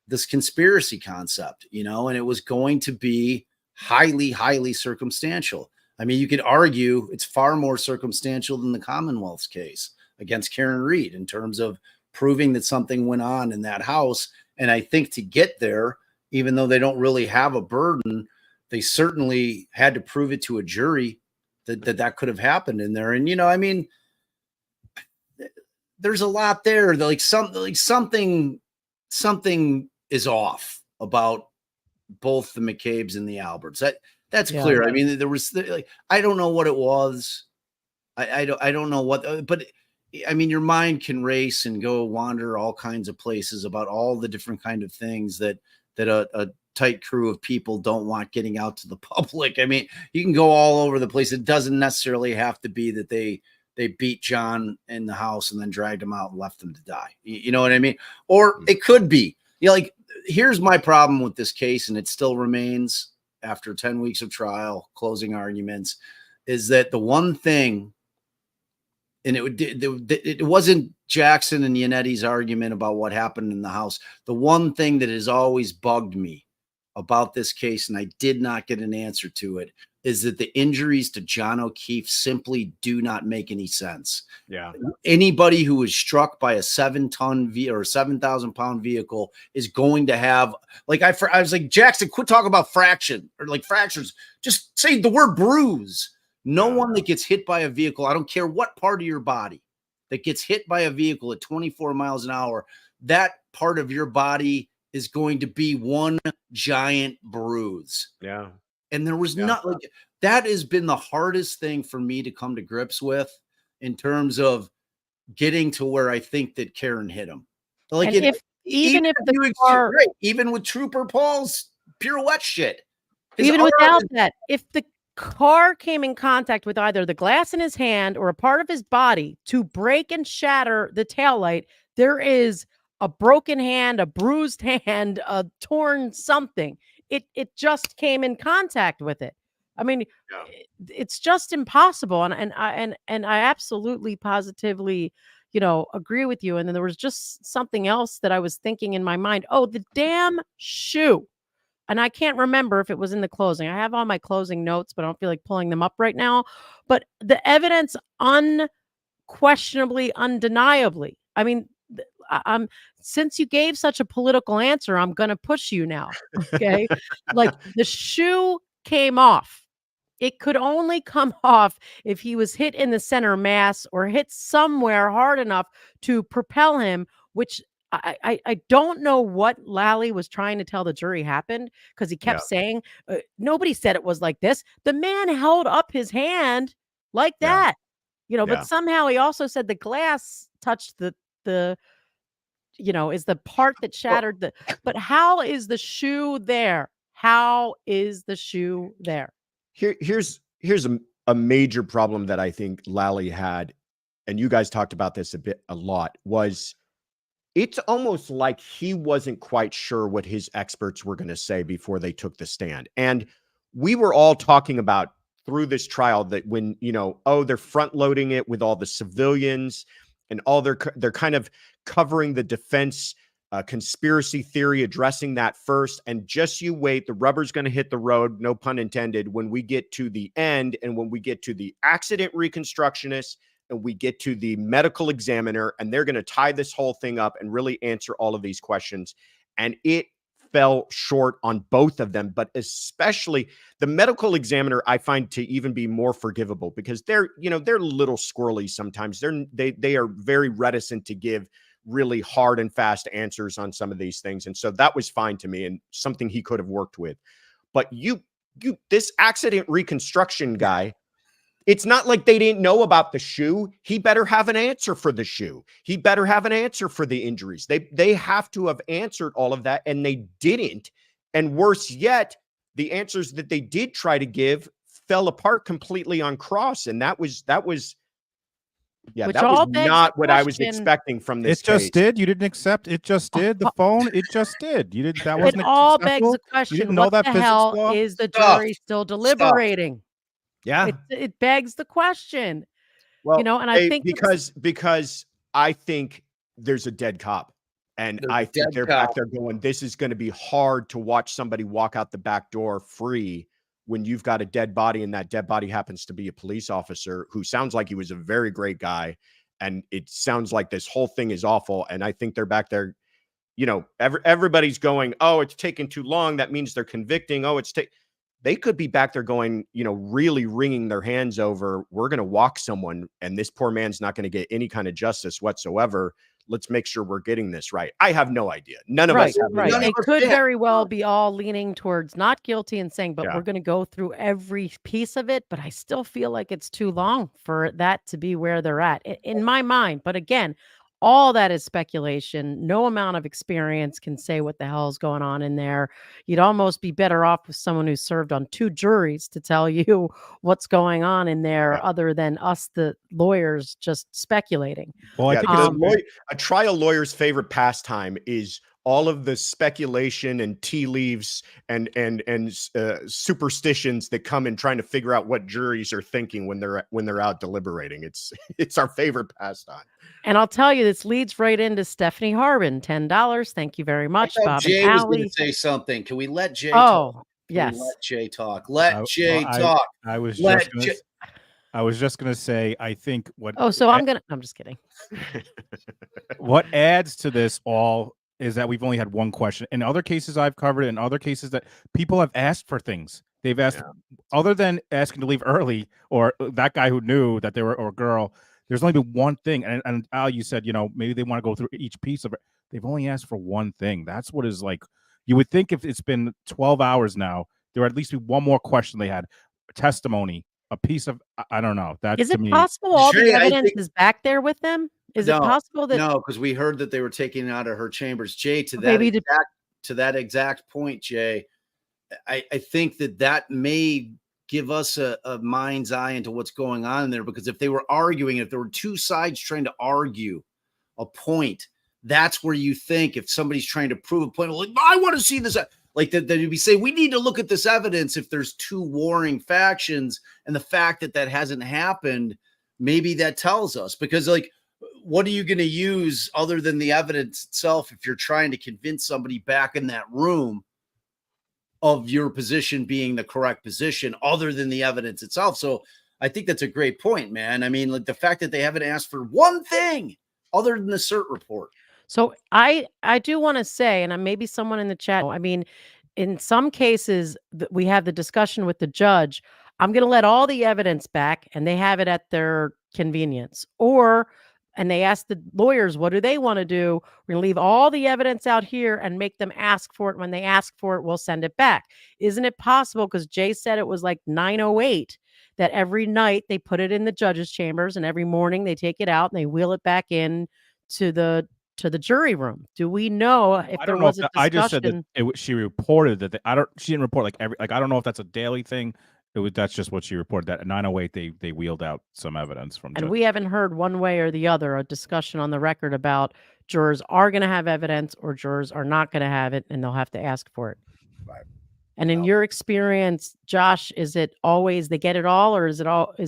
this conspiracy concept, and it was going to be highly, highly circumstantial. I mean, you could argue it's far more circumstantial than the Commonwealth's case against Karen Reed in terms of proving that something went on in that house. And I think to get there, even though they don't really have a burden, they certainly had to prove it to a jury that could have happened in there. And, I mean, there's a lot there. Something is off about both the McCabe's and the Alberts. That's clear. I mean, there was I don't know what it was. I don't know what, but I mean, your mind can race and go wander all kinds of places about all the different kind of things that a tight crew of people don't want getting out to the public. I mean, you can go all over the place. It doesn't necessarily have to be that they beat John in the house and then dragged him out and left him to die. You know what I mean? Or it could be, here's my problem with this case, and it still remains after 10 weeks of trial, closing arguments, is that the one thing, and it wasn't Jackson and Yanetti's argument about what happened in the house. The one thing that has always bugged me about this case, and I did not get an answer to it, is that the injuries to John O'Keefe simply do not make any sense. Yeah. Anybody who is struck by a 7-ton or 7,000-pound vehicle is going to have, like, I was like, Jackson, quit talking about fraction or like fractures. Just say the word bruise. No one that gets hit by a vehicle, I don't care what part of your body, that gets hit by a vehicle at 24 miles an hour, that part of your body is going to be one giant bruise. Yeah. And there was not, like, that has been the hardest thing for me to come to grips with in terms of getting to where I think that Karen hit him. Like, And even if the car, even with Trooper Paul's pirouette shit, even without that, if the car came in contact with either the glass in his hand or a part of his body to break and shatter the taillight, there is a broken hand, a bruised hand, a torn something. It just came in contact with it. I mean, it's just impossible. And I absolutely positively, agree with you. And then there was just something else that I was thinking in my mind. Oh, the damn shoe. And I can't remember if it was in the closing. I have all my closing notes, but I don't feel like pulling them up right now. But the evidence unquestionably, undeniably. I mean, since you gave such a political answer, I'm going to push you now. Okay. Like, the shoe came off. It could only come off if he was hit in the center mass or hit somewhere hard enough to propel him, which I don't know what Lally was trying to tell the jury happened, because he kept saying, nobody said it was like this. The man held up his hand like that, but somehow he also said the glass touched the is the part that shattered but how is the shoe there? How is the shoe there? Here's a major problem that I think Lally had, and you guys talked about this a lot, was it's almost like he wasn't quite sure what his experts were going to say before they took the stand. And we were all talking about through this trial that when, they're front loading it with all the civilians and all they're kind of covering the defense conspiracy theory, addressing that first. And just you wait, the rubber's going to hit the road, no pun intended, when we get to the end and when we get to the accident reconstructionist and we get to the medical examiner, and they're going to tie this whole thing up and really answer all of these questions. And it fell short on both of them, but especially the medical examiner, I find to even be more forgivable, because they're a little squirrely sometimes. They are very reticent to give really hard and fast answers on some of these things. And so that was fine to me and something he could have worked with. But this accident reconstruction guy, it's not like they didn't know about the shoe. He better have an answer for the shoe. He better have an answer for the injuries. They have to have answered all of that, and they didn't. And worse yet, the answers that they did try to give fell apart completely on cross. And that was not what I was expecting from this. It just did. You didn't accept. It just did. The phone. It just did. You didn't. That wasn't. It all begs the question. You didn't know what that the physics hell law? is the jury still deliberating? Yeah, it begs the question. Well, and I think because I think there's a dead cop, and I think they're back there going, this is going to be hard to watch somebody walk out the back door free when you've got a dead body, and that dead body happens to be a police officer who sounds like he was a very great guy, and it sounds like this whole thing is awful. And I think they're back there, everybody's going, oh, it's taking too long. That means they're convicting. Oh, they could be back there going, really wringing their hands over, we're going to walk someone and this poor man's not going to get any kind of justice whatsoever. Let's make sure we're getting this right. I have no idea. None of us have any idea. It could very well be all leaning towards not guilty and saying, but we're going to go through every piece of it. But I still feel like it's too long for that to be where they're at in my mind. But again, all that is speculation. No amount of experience can say what the hell is going on in there. You'd almost be better off with someone who served on 2 juries to tell you what's going on in there, other than us, the lawyers, just speculating. Well, I think a trial lawyer's favorite pastime is all of the speculation and tea leaves and superstitions that come in trying to figure out what juries are thinking when they're out deliberating. It's our favorite pastime. And I'll tell you, this leads right into Stephanie Harbin, $10. Thank you very much, I thought Bob Jay and was going Allie. to say something. Can we let Jay talk? Oh, Can yes. we let Jay talk? Let Jay I- talk. I was Let just gonna Jay- s- I was just gonna say, I think Oh, so I'm just kidding. what adds to this all is that we've only had one question. In other cases I've covered, in other cases that people have asked for things. They've asked, other than asking to leave early, or that guy who knew that they were, or girl, there's only been one thing. And Al, you said, maybe they want to go through each piece of it. They've only asked for one thing. That's what is like, you would think if it's been 12 hours now, there would at least be one more question they had, testimony, a piece of, I don't know. That Is to it me, possible all Jay, the I evidence think- is back there with them? Is it possible that No, because we heard that they were taking it out of her chambers. Jay, to Maybe that exact point, Jay, I think that may give us a mind's eye into what's going on in there, because if they were arguing, if there were two sides trying to argue a point, that's where you think if somebody's trying to prove a point, like, I want to see this, like that you'd be saying, we need to look at this evidence. If there's two warring factions, and the fact that hasn't happened, maybe that tells us, because like, what are you going to use other than the evidence itself if you're trying to convince somebody back in that room of your position being the correct position other than the evidence itself? So I think that's a great point, man. I mean, like the fact that they haven't asked for one thing other than the cert report. So I do want to say, and maybe someone in the chat, I mean, in some cases we have the discussion with the judge. I'm going to let all the evidence back and they have it at their convenience. And they ask the lawyers, what do they want to do? We're going to leave all the evidence out here and make them ask for it. When they ask for it, we'll send it back. Isn't it possible? Because Jay said it was like 9:08 that every night they put it in the judge's chambers and every morning they take it out and they wheel it back in to the jury room. Do we know if I there don't know was if a that, discussion? I just said that she reported that she didn't report I don't know if that's a daily thing. That's just what she reported, that at 9:08 they wheeled out some evidence from. And we haven't heard one way or the other a discussion on the record about jurors are going to have evidence or jurors are not going to have it and they'll have to ask for it. Right. And in your experience, Josh, is it always they get it all, or is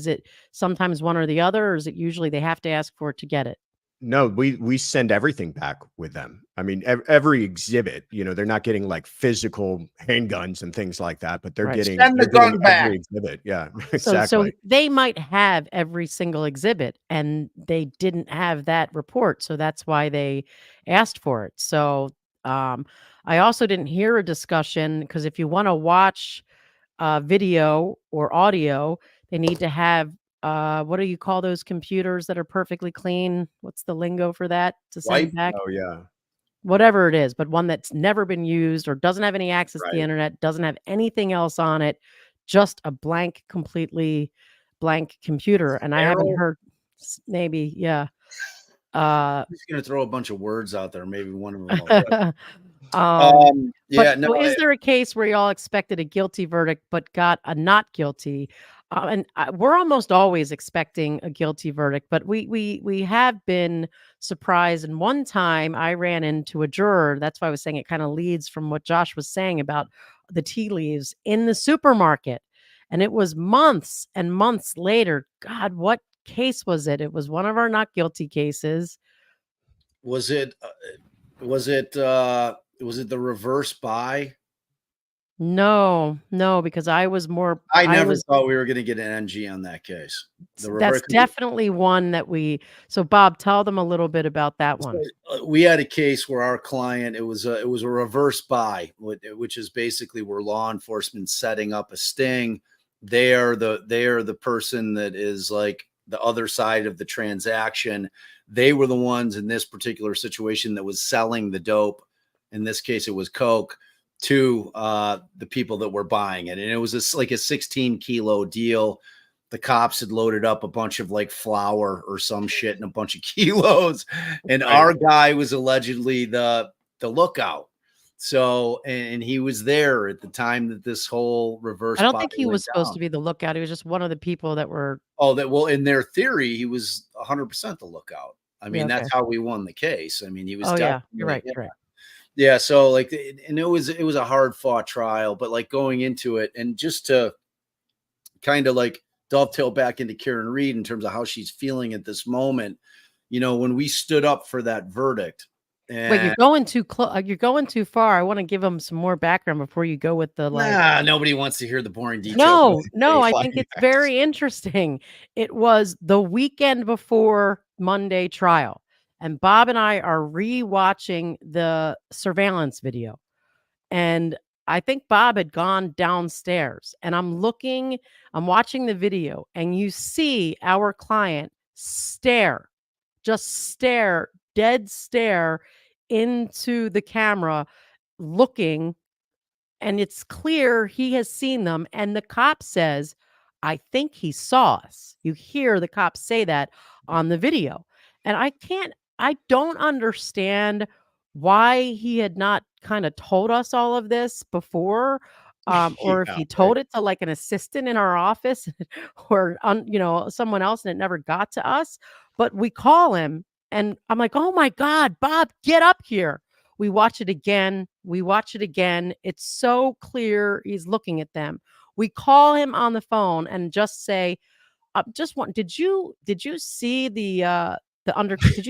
it sometimes one or the other, or is it usually they have to ask for it to get it? No, we send everything back with them. I mean, every exhibit, they're not getting like physical handguns and things like that, but they're getting Send the gun back. every exhibit. Yeah, exactly. So they might have every single exhibit and they didn't have that report. So that's why they asked for it. So I also didn't hear a discussion, because if you want to watch video or audio, they need to have what do you call those computers that are perfectly clean? What's the lingo for that to send back? Oh yeah. Whatever it is, but one that's never been used or doesn't have any access to the internet, doesn't have anything else on it, just a completely blank computer. And I haven't heard, maybe, yeah. I'm just going to throw a bunch of words out there. Maybe one of them. Is there a case where y'all expected a guilty verdict but got a not guilty? We're almost always expecting a guilty verdict, but we have been surprised. And one time I ran into a juror. That's why I was saying it kind of leads from what Josh was saying about the tea leaves in the supermarket. And it was months and months later. God, what case was it? It was one of our not guilty cases. Was it the reverse buy? No, because I was more. I never thought we were going to get an NG on that case. That's definitely one that so Bob, tell them a little bit about that one. We had a case where our client, it was a reverse buy, which is basically where law enforcement setting up a sting. They are the person that is like the other side of the transaction. They were the ones in this particular situation that was selling the dope. In this case, it was coke to the people that were buying it. And it was like a 16-kilo deal. The cops had loaded up a bunch of like flour or some shit and a bunch of kilos. And our guy was allegedly the lookout. So, and he was there at the time that this whole reverse. I don't think he was supposed to be the lookout. He was just one of the people that were. Oh, well, in their theory, he was 100% the lookout. I mean, that's how we won the case. I mean, he was. Oh, yeah. You're right. Yeah, so like, and it was a hard fought trial, but like going into it, and just to kind of like dovetail back into Karen Reed in terms of how she's feeling at this moment, when we stood up for that verdict, Wait, you're and going too close. You're going too far. I want to give them some more background before you go with the nobody wants to hear the boring details. No, I think it's very interesting. It was the weekend before Monday trial, and Bob and I are rewatching the surveillance video. And I think Bob had gone downstairs, and I'm watching the video, and you see our client dead stare into the camera, looking, and it's clear he has seen them. And the cop says, I think he saw us. You hear the cop say that on the video. And I don't understand why he had not kind of told us all of this before. Or if Yeah, he told it to like an assistant in our office or someone else, and it never got to us. But we call him, and I'm like, oh my God, Bob, get up here. We watch it again. It's so clear he's looking at them. We call him on the phone and just say, did you see did you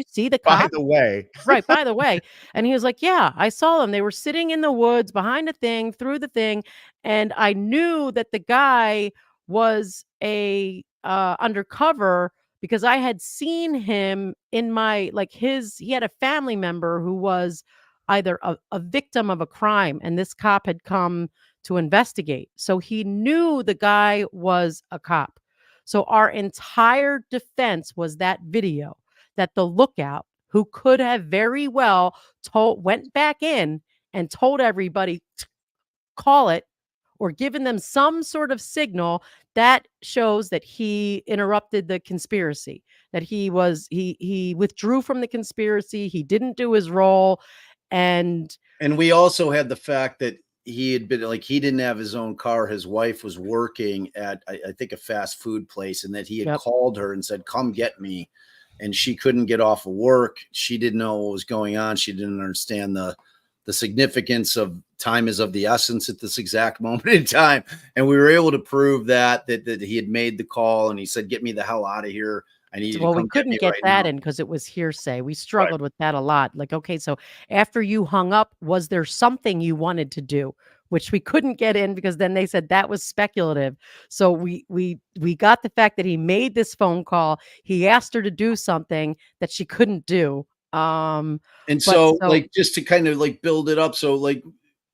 see the cop? By the way. Right, by the way. And he was like, yeah, I saw them. They were sitting in the woods behind a thing, through the thing. And I knew that the guy was a undercover, because I had seen him in he had a family member who was either a victim of a crime, and this cop had come to investigate. So he knew the guy was a cop. So our entire defense was that video, that the lookout, who could have very well went back in and told everybody, call it, or given them some sort of signal that shows that he interrupted the conspiracy, that he withdrew from the conspiracy, he didn't do his role. And we also had the fact that he had been he didn't have his own car. His wife was working at, I think, a fast food place, and that he had called her and said, come get me. And she couldn't get off of work. She didn't know what was going on. She didn't understand the significance of time is of the essence at this exact moment in time. And we were able to prove that he had made the call, and he said, get me the hell out of here. I need you to come we couldn't get that in because it was hearsay. We struggled with that a lot. Like, okay, so after you hung up, was there something you wanted to do? Which we couldn't get in because then they said that was speculative. So we got the fact that he made this phone call. He asked her to do something that she couldn't do. Just to kind of build it up. So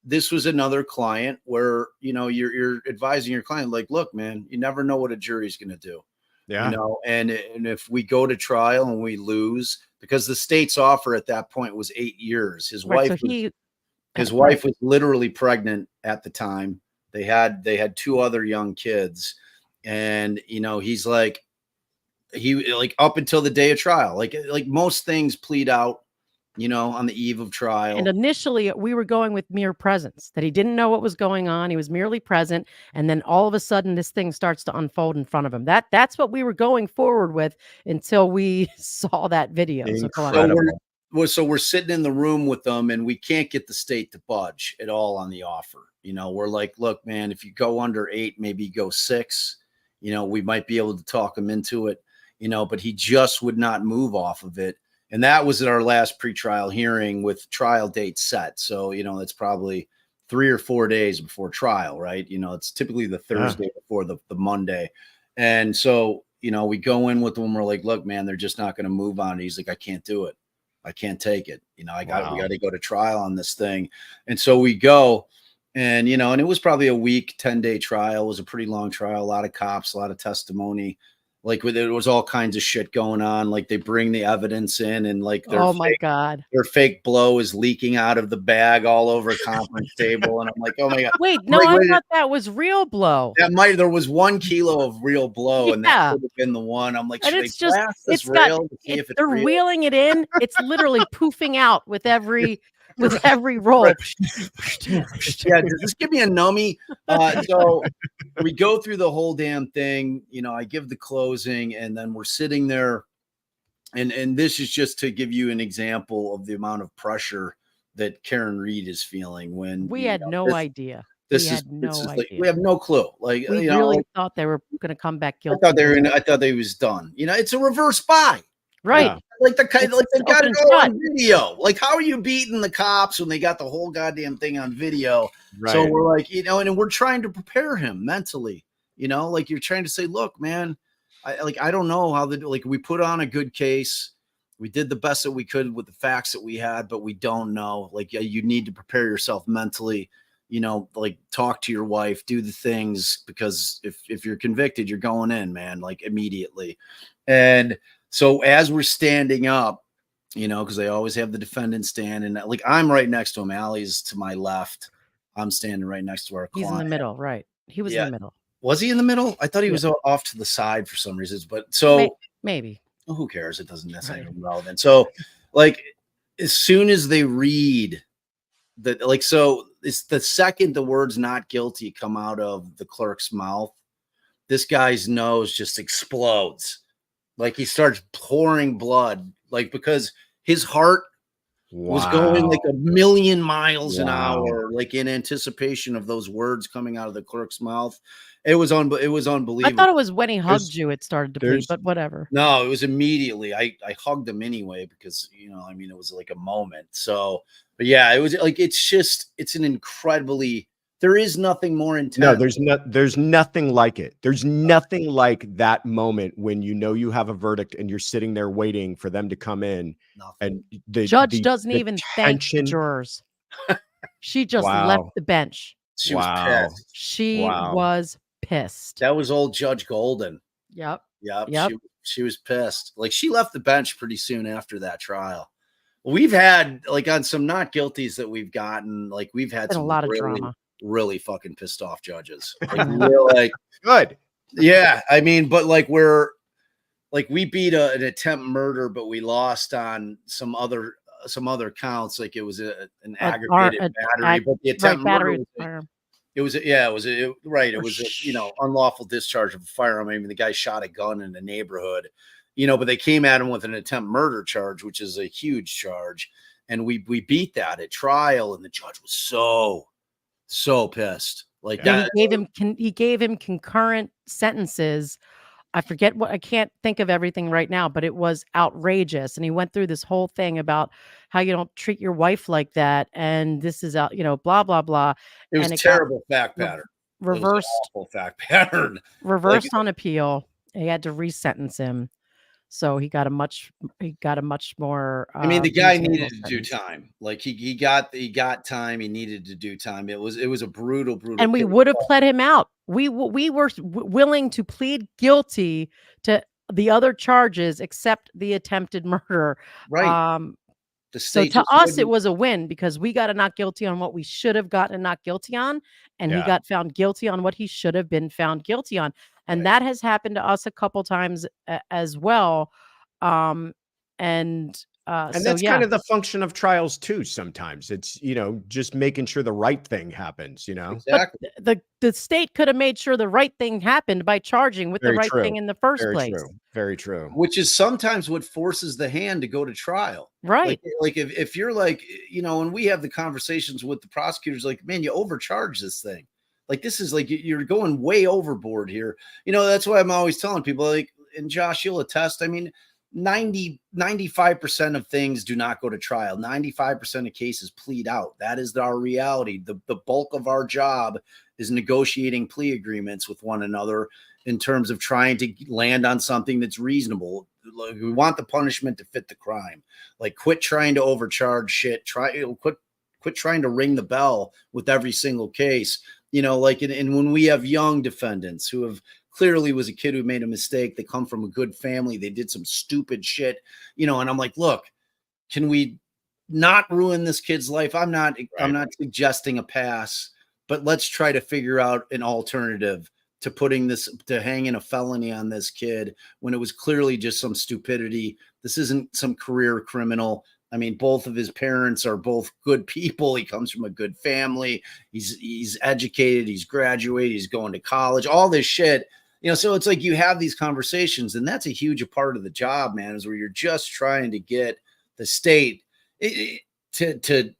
this was another client where, you're advising your client, look, man, you never know what a jury's going to do. Yeah. And if we go to trial and we lose, because the state's offer at that point was 8 years. His wife was literally pregnant at the time. They had 2 other young kids, and he's up until the day of trial, like most things plead out, on the eve of trial. And initially we were going with mere presence, that he didn't know what was going on. He was merely present. And then all of a sudden this thing starts to unfold in front of him. That's what we were going forward with until we saw that video. So we're sitting in the room with them, and we can't get the state to budge at all on the offer. We're like, look, man, if you go under 8, maybe go 6, we might be able to talk him into it, but he just would not move off of it. And that was at our last pretrial hearing with trial date set. So, it's probably 3 or 4 days before trial, right? It's typically the Thursday before the Monday. And so, we go in with them. We're like, look, man, they're just not going to move on it. He's like, I can't do it. I can't take it. We got to go to trial on this thing. And so we go, and, and it was probably a week, 10-day trial. It was a pretty long trial, a lot of cops, a lot of testimony. There was all kinds of shit going on. They bring the evidence in, and my God, their fake blow is leaking out of the bag all over a conference table. And I'm like, oh my God. Wait, no, I thought that was real blow. There was 1 kilo of real blow, and that could have been the one. I'm like, should I blast this rail to see if it's they're real? wheeling it in. It's literally poofing out with every roll. Yeah, just give me a numbie. So we go through the whole damn thing. I give the closing, and then we're sitting there, and this is just to give you an example of the amount of pressure that Karen Reed is feeling when We you had know, no idea. this We is had no like idea. we have no clue. Like We you know, really like, thought they were going to come back I guilty. thought they were. I thought they was done. You know, it's a reverse spy. Right. Yeah. Like the kind, It's like they got it open all shut. on video. Like, how are you beating the cops when they got the whole goddamn thing on video? Right. So we're like, you know, and we're trying to prepare him mentally. You know, like you're trying to say, look, man, I don't know how we put on a good case. We did the best that we could with the facts that we had, but we don't know. Like, you need to prepare yourself mentally. You know, like talk to your wife, do the things, because if you're convicted, you're going in, man, like immediately. And so as we're standing up, you know, because they always have the defendant stand, and like I'm right next to him. Allie's to my left. I'm standing right next to our He's client. in the middle, right? He was in the middle. Was he in the middle? I thought he was off to the side for some reasons, but so maybe. Well, who cares? It doesn't necessarily relevant. So, like, as soon as they read that, like, so it's the second the words "not guilty" come out of the clerk's mouth, this guy's nose just explodes. Like he starts pouring blood, like because his heart was going like a million miles an hour, like in anticipation of those words coming out of the clerk's mouth. It was unbelievable. I thought it was when he hugged you it started to bleed, but whatever. No, it was immediately. I hugged him anyway because, you know, I mean, it was like a moment. So, but yeah, it was like, it's an incredibly, there is nothing more intense. No, there's nothing like it. There's nothing like that moment when you know you have a verdict and you're sitting there waiting for them to come in. And the judge doesn't even thank tension. the jurors. She just Wow. left the bench. She was pissed. She was pissed. That was old Judge Golden. Yep. Yep. She was pissed. Like she left the bench pretty soon after that trial. We've had like on some not guilties that we've gotten, like we've had some a lot of drama. Really fucking pissed off judges. Like, we're like good. Yeah. I mean, but like we beat an attempt murder, but we lost on some other counts. Like it was an aggravated battery, but the attempt murder it was you know, unlawful discharge of a firearm. I mean, the guy shot a gun in the neighborhood, you know, but they came at him with an attempt murder charge, which is a huge charge. And we beat that at trial. And the judge was so pissed. Like that. He gave him concurrent sentences. I forget what, I can't think of everything right now, but it was outrageous. And he went through this whole thing about how you don't treat your wife like that. And this is out, you know, blah, blah, blah. It was terrible fact pattern. Reversed. Awful fact pattern. Reversed on appeal. He had to resentence him. So he got a much more. I mean, the guy needed to do time. Like he got time. He needed to do time. It was a brutal. And we would have pled him out. We were willing to plead guilty to the other charges except the attempted murder. Right. So to us, it was a win because we got a not guilty on what we should have gotten a not guilty on, and he got found guilty on what he should have been found guilty on. And that has happened to us a couple times as well. And that's kind of the function of trials too. Sometimes it's, you know, just making sure the right thing happens, you know. Exactly. But the state could have made sure the right thing happened by charging with the right thing in the first place. Very true. Which is sometimes what forces the hand to go to trial. Right. Like if you're like, you know, when we have the conversations with the prosecutors, like, man, you overcharge this thing. Like, this is like, you're going way overboard here. You know, that's why I'm always telling people, like, and Josh, you'll attest. I mean, 95% of things do not go to trial. 95% of cases plead out. That is our reality. The bulk of our job is negotiating plea agreements with one another in terms of trying to land on something that's reasonable. Like, we want the punishment to fit the crime. Like, quit trying to overcharge shit. Quit trying to ring the bell with every single case. You know, like, and when we have young defendants who have clearly was a kid who made a mistake, they come from a good family, they did some stupid shit, you know, and I'm like, look, can we not ruin this kid's life? I'm not suggesting a pass, but let's try to figure out an alternative to to hanging a felony on this kid when it was clearly just some stupidity. This isn't some career criminal. I mean, both of his parents are both good people. He comes from a good family. He's educated. He's graduated. He's going to college, all this shit, you know? So it's like, you have these conversations, and that's a huge part of the job, man, is where you're just trying to get the state to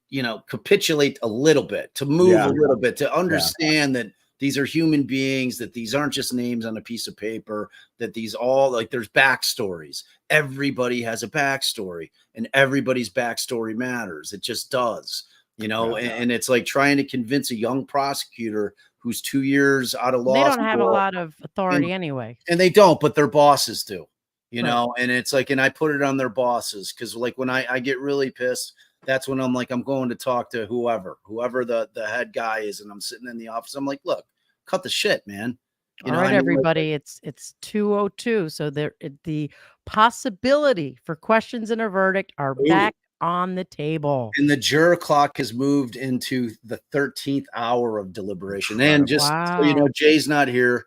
capitulate a little bit, to move Yeah. a little bit, to understand that these are human beings, that these aren't just names on a piece of paper, that these all there's backstories. Everybody has a backstory, and everybody's backstory matters. It just does, and it's like trying to convince a young prosecutor who's 2 years out of law They don't have a school, lot of authority anyway. and they don't, but their bosses do, Right. and it's like, and I put it on their bosses, because like when I get really pissed, that's when I'm like, I'm going to talk to whoever the head guy is, and I'm sitting in the office. I'm like, look, cut the shit, man. All right, everybody, it's 2:02, so the possibility for questions and a verdict are back on the table. And the juror clock has moved into the 13th hour of deliberation. And just so you know, Jay's not here.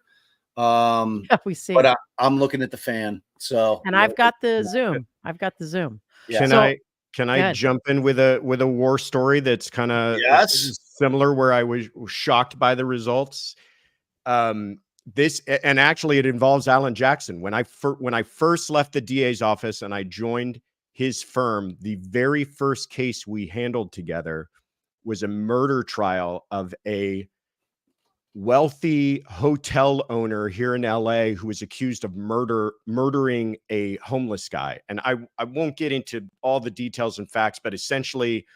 We see. But I'm looking at the fan. So, and I've got the Zoom. Yeah. Can I jump in with a war story that's kind of similar, where I was shocked by the results? This, and actually it involves Allan Jackson. When I first left the DA's office and I joined his firm, the very first case we handled together was a murder trial of a wealthy hotel owner here in LA who was accused of murdering a homeless guy. And I won't get into all the details and facts, but essentially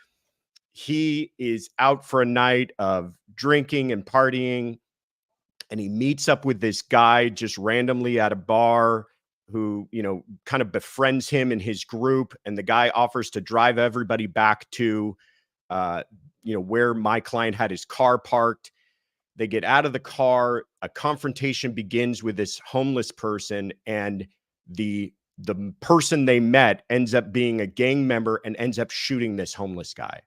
he is out for a night of drinking and partying, and he meets up with this guy just randomly at a bar who, kind of befriends him in his group. And the guy offers to drive everybody back to, where my client had his car parked. They get out of the car. A confrontation begins with this homeless person, and the person they met ends up being a gang member and ends up shooting this homeless guy.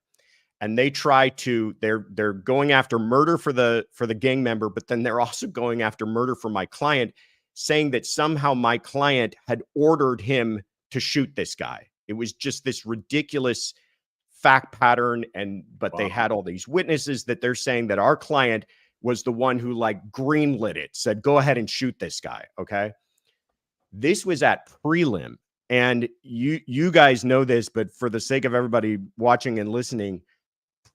And they try to, they're going after murder for the gang member, but then they're also going after murder for my client, saying that somehow my client had ordered him to shoot this guy. It was just this ridiculous fact pattern. But they had all these witnesses that they're saying that our client was the one who greenlit it, said, go ahead and shoot this guy. Okay. This was at prelim. And you guys know this, but for the sake of everybody watching and listening,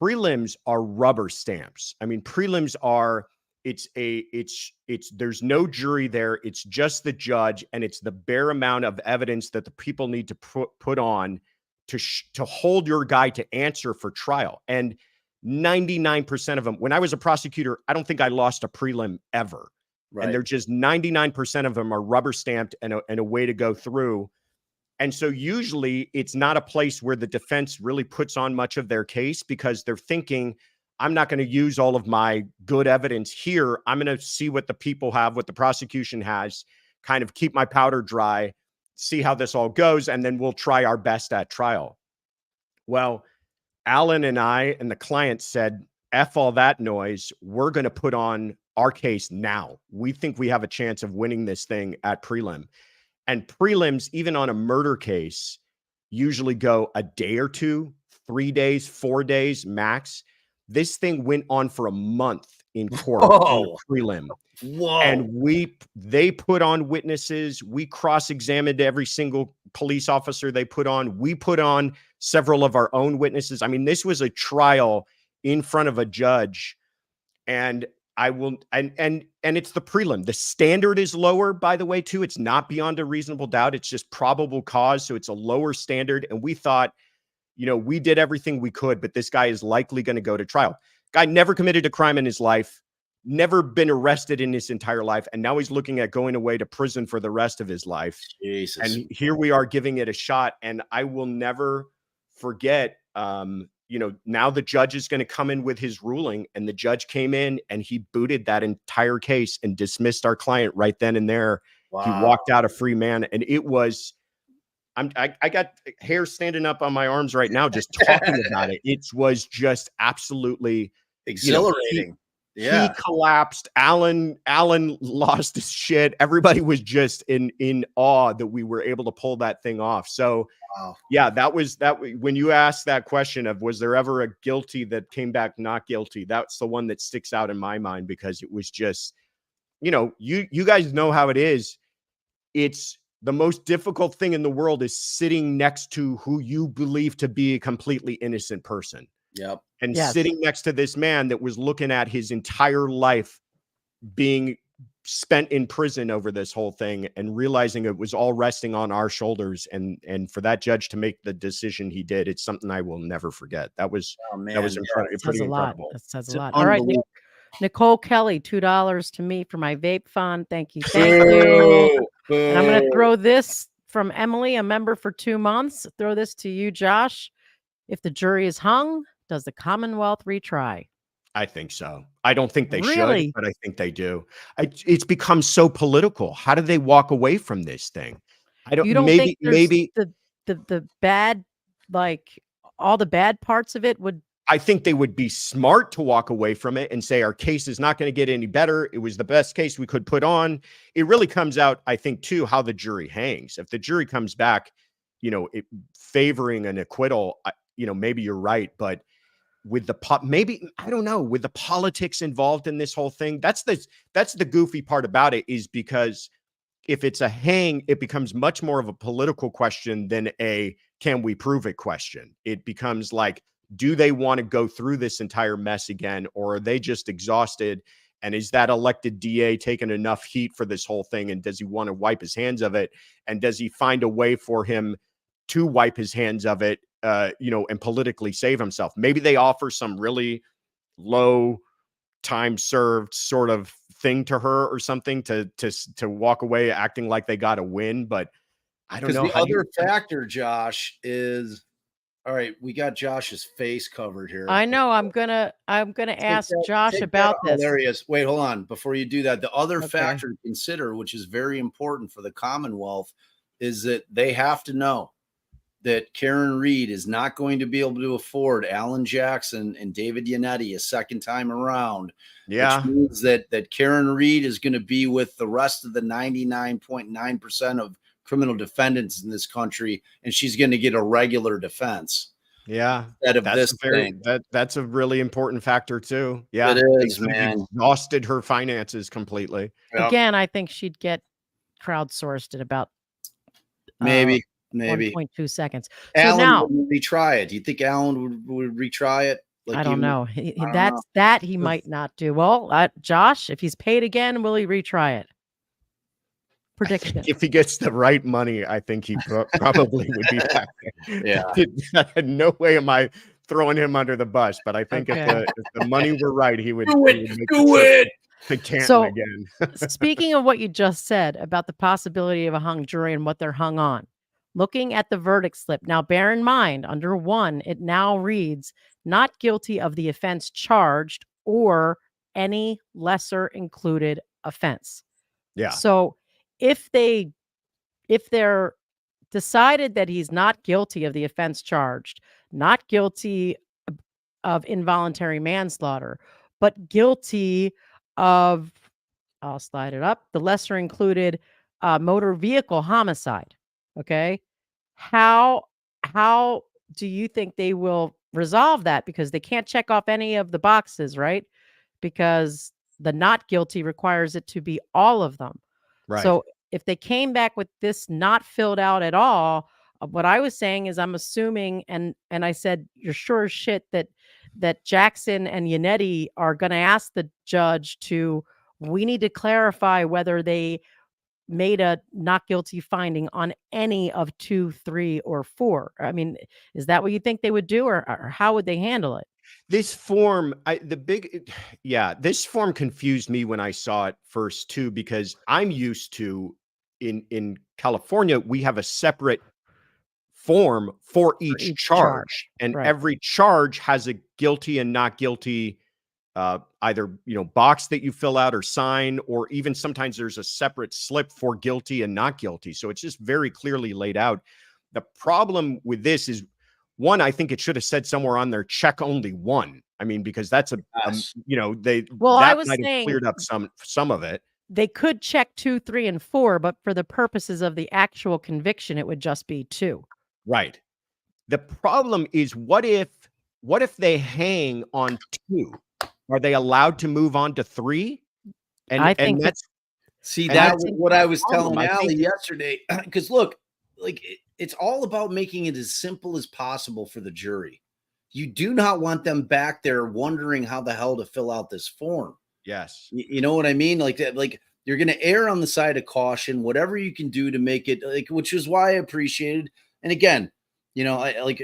prelims are rubber stamps. I mean, prelims are, there's no jury there. It's just the judge, and it's the bare amount of evidence that the people need to put on to hold your guy to answer for trial. And 99% of them, when I was a prosecutor, I don't think I lost a prelim ever. Right. And they're just 99% of them are rubber stamped and a way to go through. And so usually it's not a place where the defense really puts on much of their case, because they're thinking, I'm not going to use all of my good evidence here. I'm going to see what the people have, what the prosecution has, kind of keep my powder dry, see how this all goes, and then we'll try our best at trial. Well, Allan and I and the client said, F all that noise. We're going to put on our case now. We think we have a chance of winning this thing at prelim. And prelims, even on a murder case, usually go a day or two, 3 days, 4 days max. This thing went on for a month in court on a prelim. Whoa. And they put on witnesses. We cross-examined every single police officer they put on. We put on several of our own witnesses. I mean, this was a trial in front of a judge. And and it's the prelim. The standard is lower, by the way, too. It's not beyond a reasonable doubt. It's just probable cause. So it's a lower standard. And we thought, we did everything we could, but this guy is likely going to go to trial. Guy never committed a crime in his life, never been arrested in his entire life. And now he's looking at going away to prison for the rest of his life. Jesus. And here we are giving it a shot. And I will never forget, now the judge is going to come in with his ruling, and the judge came in and he booted that entire case and dismissed our client right then and there. Wow. He walked out a free man. And it was, I got hair standing up on my arms right now just talking about it. It was just absolutely exhilarating. He collapsed. Allan lost his shit. Everybody was just in awe that we were able to pull that thing off. So yeah, that was when you asked that question of, was there ever a guilty that came back not guilty? That's the one that sticks out in my mind, because it was just, you guys know how it is. It's the most difficult thing in the world is sitting next to who you believe to be a completely innocent person. Yep. And Yes. sitting next to this man that was looking at his entire life being spent in prison over this whole thing and realizing it was all resting on our shoulders. And for that judge to make the decision he did, it's something I will never forget. That was man, that was yeah, incredible. Says Pretty a lot. incredible. That says It's a lot. All right, unbelievable. Nicole Kelly, $2 to me for my vape fund. Thank you. Thank you. And I'm going to throw this from Emily, a member for 2 months. Throw this to you, Josh. If the jury is hung, does the Commonwealth retry? I think so. I don't think they Really? should, but I think they do. It's become so political. How do they walk away from this thing? I don't. You don't maybe think there's maybe the bad, like all the bad parts of it would. I think they would be smart to walk away from it and say our case is not going to get any better. It was the best case we could put on. It really comes out, I think, too, how the jury hangs. If the jury comes back, favoring an acquittal, maybe you're right, but with maybe I don't know, with the politics involved in this whole thing, that's the goofy part about it, is because if it's a hang, it becomes much more of a political question than a can we prove it question. It becomes like, do they want to go through this entire mess again, or are they just exhausted? And is that elected DA taking enough heat for this whole thing? And does he want to wipe his hands of it? And does he find a way for him to wipe his hands of it, and politically save himself? Maybe they offer some really low time served sort of thing to her or something to walk away acting like they got a win. But I don't know. The other factor, Josh, is all right. We got Josh's face covered here. I know. I'm gonna ask Josh about this. There he is. Wait, hold on. Before you do that, the other factor to consider, which is very important for the Commonwealth, is that they have to know that Karen Reed is not going to be able to afford Allan Jackson and David Yannetti a second time around. Yeah. Which means that Karen Reed is going to be with the rest of the 99.9% of criminal defendants in this country, and she's going to get a regular defense. Yeah. Instead of this thing. That's a really important factor too. Yeah. It is, man. Exhausted her finances completely. Again, I think she'd get crowdsourced at about maybe 1.2 seconds. Allan So now would retry it. Do you think Allan would retry it? Like I don't know. know. That he might not do. Well, Josh, if he's paid again, will he retry it? Prediction. If he gets the right money, I think he probably would be back there. Yeah. No way am I throwing him under the bus, but I think if the money were right, he would do it. To Canton So, again. Speaking of what you just said about the possibility of a hung jury and what they're hung on, looking at the verdict slip. Now, bear in mind, under 1, it now reads not guilty of the offense charged or any lesser included offense. Yeah. So if they're decided that he's not guilty of the offense charged, not guilty of involuntary manslaughter, but guilty of, I'll slide it up, the lesser included motor vehicle homicide. Okay. How do you think they will resolve that? Because they can't check off any of the boxes, right? Because the not guilty requires it to be all of them. Right. So if they came back with this not filled out at all, what I was saying is I'm assuming, and I said, you're sure as shit that Jackson and Yannetti are going to ask the judge we need to clarify whether they made a not guilty finding on any of 2, 3, or 4. I mean, is that what you think they would do, or how would they handle it? This form, this form confused me when I saw it first too, because I'm used to in California, we have a separate form for each charge. And every charge has a guilty and not guilty either box that you fill out or sign, or even sometimes there's a separate slip for guilty and not guilty. So it's just very clearly laid out. The problem with this is, one, I think it should have said somewhere on there, check only 1. I mean, because that's I was might have saying cleared up some of it. They could check 2, 3, and 4, but for the purposes of the actual conviction, it would just be 2. Right. The problem is, what if they hang on 2? Are they allowed to move on to 3? And I think that's what I was telling Allie yesterday. Because look, like it's all about making it as simple as possible for the jury. you do not want them back there wondering how the hell to fill out this form. Yes. You know what I mean? Like that, like you're going to err on the side of caution, whatever you can do to make it like, which is why I appreciated. And again, you know, I like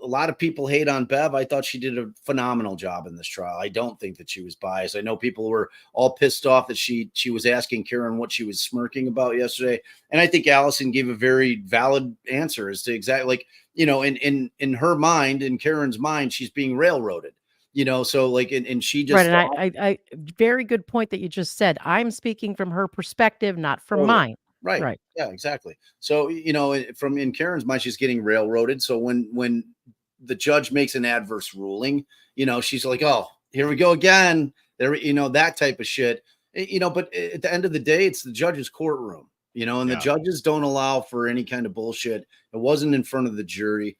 a lot of people hate on Bev. I thought she did a phenomenal job in this trial. I don't think that she was biased. I know people were all pissed off that she was asking Karen what she was smirking about yesterday. And I think Allison gave a very valid answer as to exactly like, you know, in her mind, in Karen's mind, she's being railroaded, you know, so like, and she just, Right. And I very good point that you just said. I'm speaking from her perspective, not from Totally. mine. Right. Right. Yeah, exactly. So, you know, from in Karen's mind, she's getting railroaded. So when the judge makes an adverse ruling, you know, she's like, oh, here we go again. There, you know, that type of shit, you know, but at the end of the day, it's the judge's courtroom, you know, and the judges don't allow for any kind of bullshit. It wasn't in front of the jury.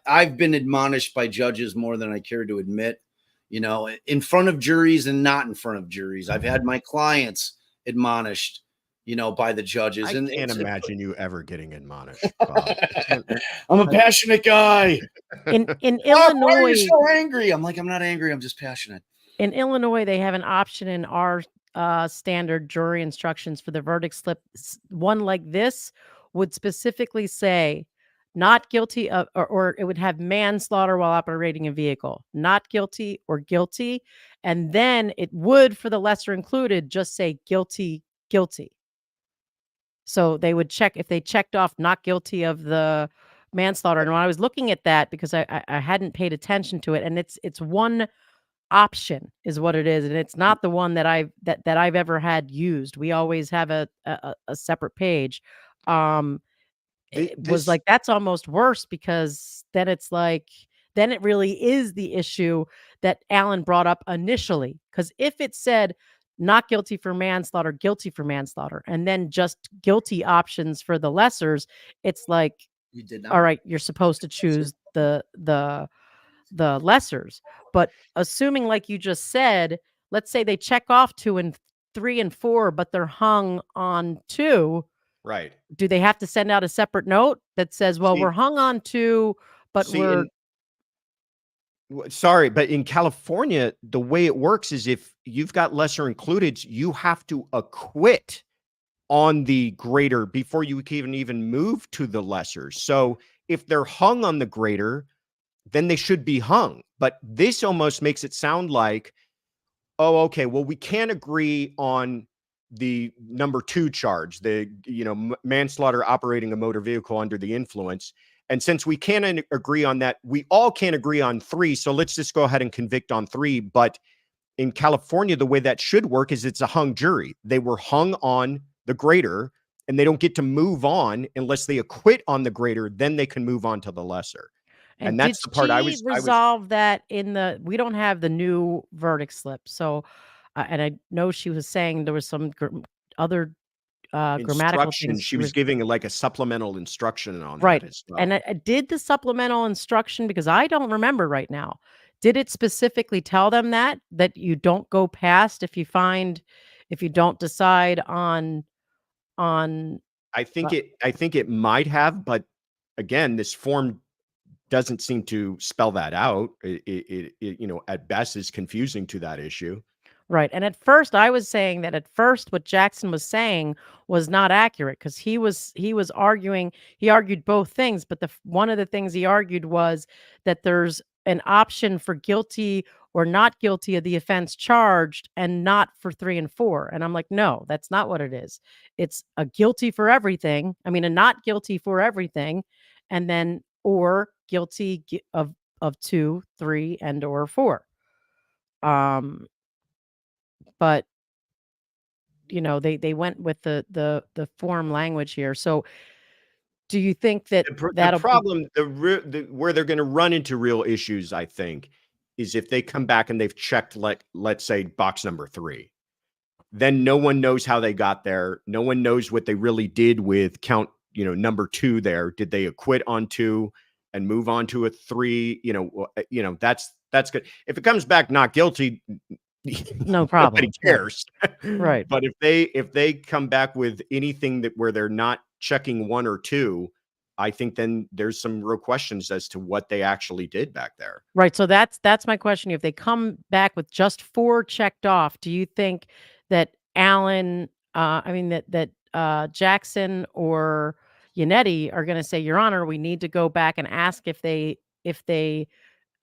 I've been admonished by judges more than I care to admit, you know, in front of juries and not in front of juries. I've had my clients admonished, you know, by the judges. I And can't imagine you ever getting admonished, Bob. I'm a passionate guy. In why are you Illinois, so angry? I'm like, I'm not angry. I'm just passionate. in Illinois, they have an option in our standard jury instructions for the verdict slip. One like this would specifically say not guilty of, or it would have manslaughter while operating a vehicle, not guilty or guilty. And then it would, for the lesser included, just say guilty, guilty. So they would check if they checked off not guilty of the manslaughter. And when I was looking at that, because I hadn't paid attention to it, and it's one option is what it is, and it's not the one that I've ever had used. We always have a separate page. It was like that's almost worse, because then it's like then it really is the issue that Allan brought up initially. Because if it said not guilty for manslaughter, guilty for manslaughter, and then just guilty options for the lessers, it's like, you did not. All right, you're supposed to choose the lessers. But assuming, like you just said, let's say they check off 2 and 3 and 4, but they're hung on 2. Right. Do they have to send out a separate note that says, well, See- we're hung on 2, but See, we're sorry, but in California, the way it works is if you've got lesser included, you have to acquit on the greater before you can even move to the lesser. So if they're hung on the greater, then they should be hung. But this almost makes it sound like, oh, okay, well, we can't agree on the number 2 charge, the, you know, manslaughter operating a motor vehicle under the influence. And since we can't agree on that, we all can't agree on 3. So let's just go ahead and convict on 3. But in California, the way that should work is it's a hung jury. They were hung on the greater, and they don't get to move on unless they acquit on the greater. Then they can move on to the lesser. And that's the part I was resolve that in the, we don't have the new verdict slip. So, and I know she was saying there was some other grammatical instruction. things She was giving like a supplemental instruction on right. that as well. And I did the supplemental instruction, because I don't remember right now. Did it specifically tell them that you don't go past if you don't decide on I think it might have, but again, this form doesn't seem to spell that out. It you know, at best is confusing to that issue. Right. And at first I was saying that what Jackson was saying was not accurate, because he argued both things, but one of the things he argued was that there's an option for guilty or not guilty of the offense charged and not for 3 and 4. And I'm like, no, that's not what it is. It's a guilty for everything. I mean, a not guilty for everything, and then or guilty of 2, 3, and or 4. But you know, they went with the form language here. So do you think that the problem, where they're going to run into real issues, I think, is if they come back and they've checked, let's say, box number 3, then no one knows how they got there. No one knows what they really did with count, you know, number 2 there. Did they acquit on 2 and move on to a 3? You know, that's good. If it comes back not guilty, no problem. Nobody cares. Right. But if they come back with anything where they're not checking 1 or 2, I think then there's some real questions as to what they actually did back there. Right. So that's my question. If they come back with just 4 checked off, do you think that Allan, that Jackson or Yannetti are going to say, Your Honor, we need to go back and ask if they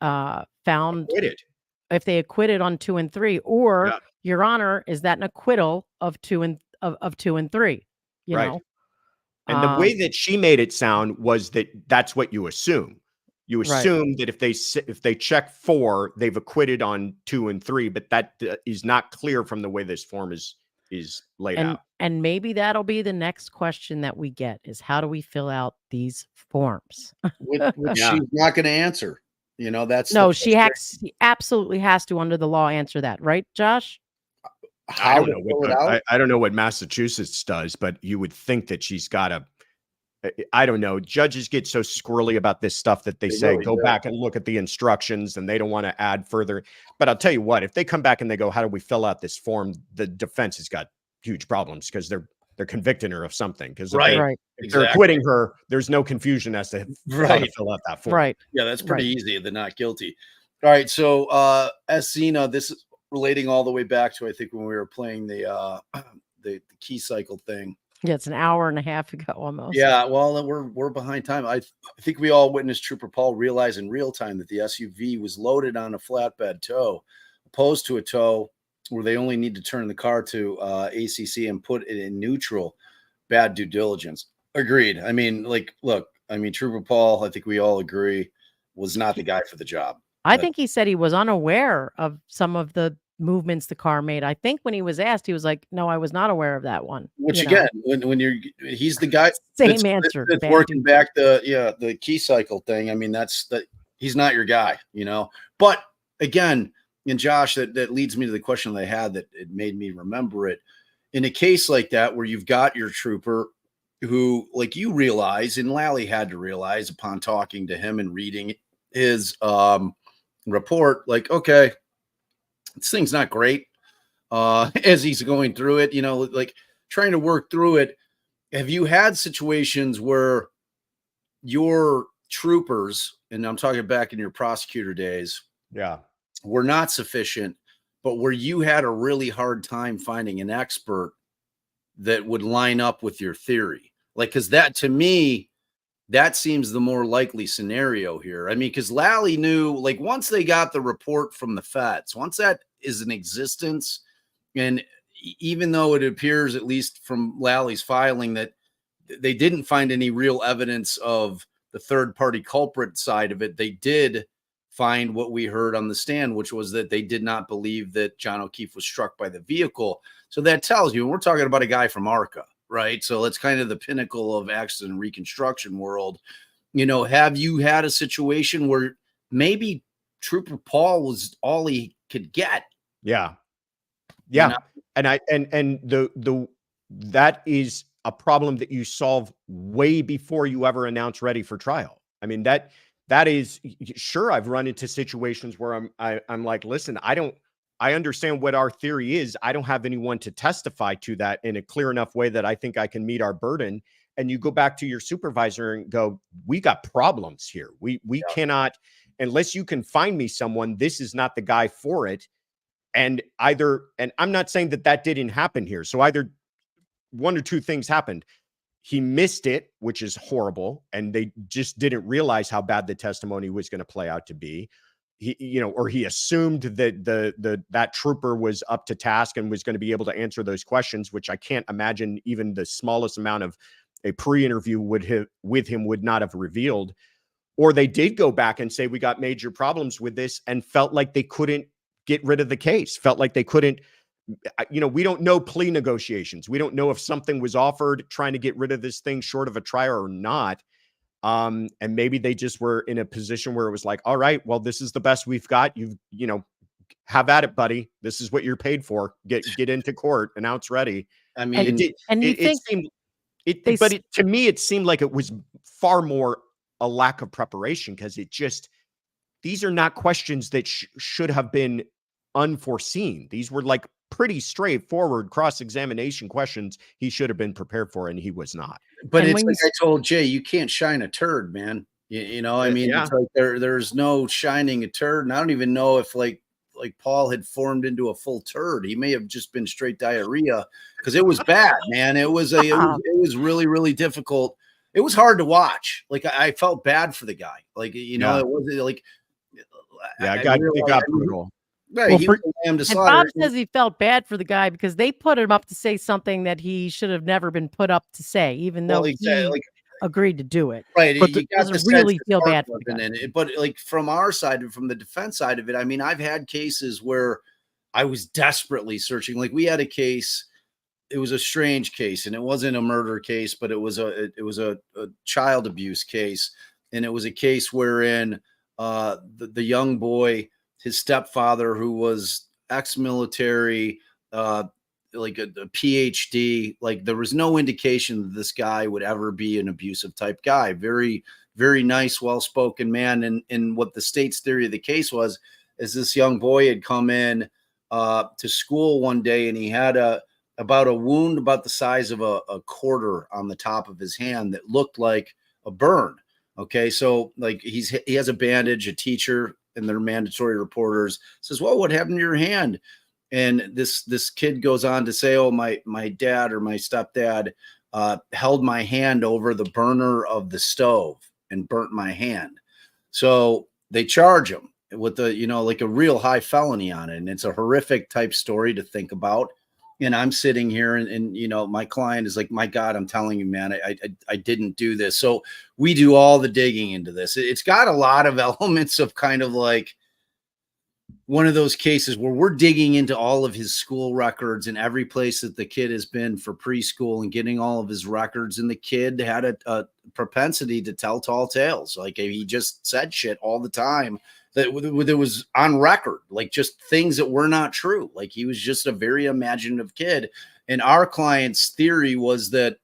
found Acquitted. if they acquitted on 2 and 3, or Yeah. Your Honor, is that an acquittal of 2 and 3? You Right. know. And the way that she made it sound was that that's what you assume. You Right. assume that if they check 4, they've acquitted on 2 and 3, but that is not clear from the way this form is laid out. And maybe that'll be the next question that we get is how do we fill out these forms? Which Yeah. she's not going to answer. You know, that's No, the she absolutely has to, under the law, answer that, right, Josh? I how don't to know fill what it out. I don't know what Massachusetts does, but you would think that she's got to. I don't know. Judges get so squirrely about this stuff that they say, really go do. back and look at the instructions, and they don't want to add further. But I'll tell you what, if they come back and they go, how do we fill out this form? The defense has got huge problems because they're convicting her of something. Because Right. Right. if they're acquitting her, there's no confusion as to how to Right. fill out that form. Right. Yeah, that's pretty Right. easy. They're not guilty. All right. So Escena, this is relating all the way back to I think when we were playing the key cycle thing. Yeah, it's an hour and a half ago almost. Yeah, well, we're behind time. I think we all witnessed Trooper Paul realize in real time that the SUV was loaded on a flatbed tow, opposed to a tow where they only need to turn the car to ACC and put it in neutral. Bad due diligence. Agreed. I mean, look, Trooper Paul, I think we all agree, was not the guy for the job. I think he said he was unaware of some of the movements the car made. I think when he was asked, he was like, "No, I was not aware of that one." Which you know? again, when he's the guy Same answer. that's Bad working due back the key cycle thing. I mean, that's he's not your guy, you know. But again, and Josh, that leads me to the question that I had that it made me remember it. In a case like that, where you've got your trooper who, like you realize, and Lally had to realize upon talking to him and reading his report, like, okay, this thing's not great. As he's going through it, you know, like trying to work through it. Have you had situations where your troopers, and I'm talking back in your prosecutor days, Yeah. were not sufficient, but where you had a really hard time finding an expert that would line up with your theory? Like, because that to me, that seems the more likely scenario here. I mean, because Lally knew, like, once they got the report from the feds, once that is in existence, and even though it appears, at least from Lally's filing, that they didn't find any real evidence of the third party culprit side of it, they did find what we heard on the stand, which was that they did not believe that John O'Keefe was struck by the vehicle. So that tells you, and we're talking about a guy from ARCA, right? So it's kind of the pinnacle of accident reconstruction world. You know, have you had a situation where maybe Trooper Paul was all he could get? Yeah. Yeah. You know? And the that is a problem that you solve way before you ever announce ready for trial. I mean, that is sure. I've run into situations where I'm like, listen, I understand what our theory is. I don't have anyone to testify to that in a clear enough way that I think I can meet our burden. And you go back to your supervisor and go, we got problems here. We cannot, unless you can find me someone, this is not the guy for it. And I'm not saying that didn't happen here. So either one or two things happened. He missed it, which is horrible. And they just didn't realize how bad the testimony was going to play out to be. Or he assumed that that trooper was up to task and was going to be able to answer those questions, which I can't imagine even the smallest amount of a pre-interview with him would not have revealed. Or they did go back and say, we got major problems with this, and felt like they couldn't get rid of the case, felt like they couldn't, we don't know plea negotiations. We don't know if something was offered trying to get rid of this thing short of a trial or not. And maybe they just were in a position where it was like, all right, well, this is the best we've got. Have at it, buddy. This is what you're paid for. Get into court, announce ready. I mean, to me, it seemed like it was far more a lack of preparation, because these are not questions that should have been unforeseen. These were like pretty straightforward cross-examination questions he should have been prepared for, and he was not. But And it's when like you I told Jay, you can't shine a turd, man. You know, I mean, Yeah. it's like there's no shining a turd, and I don't even know if like Paul had formed into a full turd. He may have just been straight diarrhea because it was bad, man. It was it was really, really difficult. It was hard to watch. Like I felt bad for the guy. Like, you know, Yeah. it wasn't like Yeah, I it realized- got I mean, brutal. right, Well, he for- was a lamb to and slaughter. Bob says he felt bad for the guy because they put him up to say something that he should have never been put up to say, even though Well, exactly, he like, agreed to do it. right. But You got doesn't the sense really his feel heart bad for the wasn't guy. in it. But like from our side, from the defense side of it, I mean, I've had cases where I was desperately searching. Like we had a case, it was a strange case, and it wasn't a murder case, but it was a child abuse case, and it was a case wherein the young boy, his stepfather, who was ex-military, like a PhD, like there was no indication that this guy would ever be an abusive type guy. Very, very nice, well-spoken man. And what the state's theory of the case was, is this young boy had come in to school one day, and he had about a wound about the size of a quarter on the top of his hand that looked like a burn. Okay, so like he has a bandage. A teacher and their mandatory reporters says, "Well, what happened to your hand?" And this kid goes on to say, "Oh, my dad or my stepdad held my hand over the burner of the stove and burnt my hand." So they charge him with like a real high felony on it, and it's a horrific type story to think about. And I'm sitting here, and my client is like, "My God, I'm telling you, man, I didn't do this." So we do all the digging into this. It's got a lot of elements of kind of like one of those cases where we're digging into all of his school records and every place that the kid has been for preschool and getting all of his records. And the kid had a propensity to tell tall tales. Like he just said shit all the time that it was on record, like just things that were not true. Like he was just a very imaginative kid. And our client's theory was that,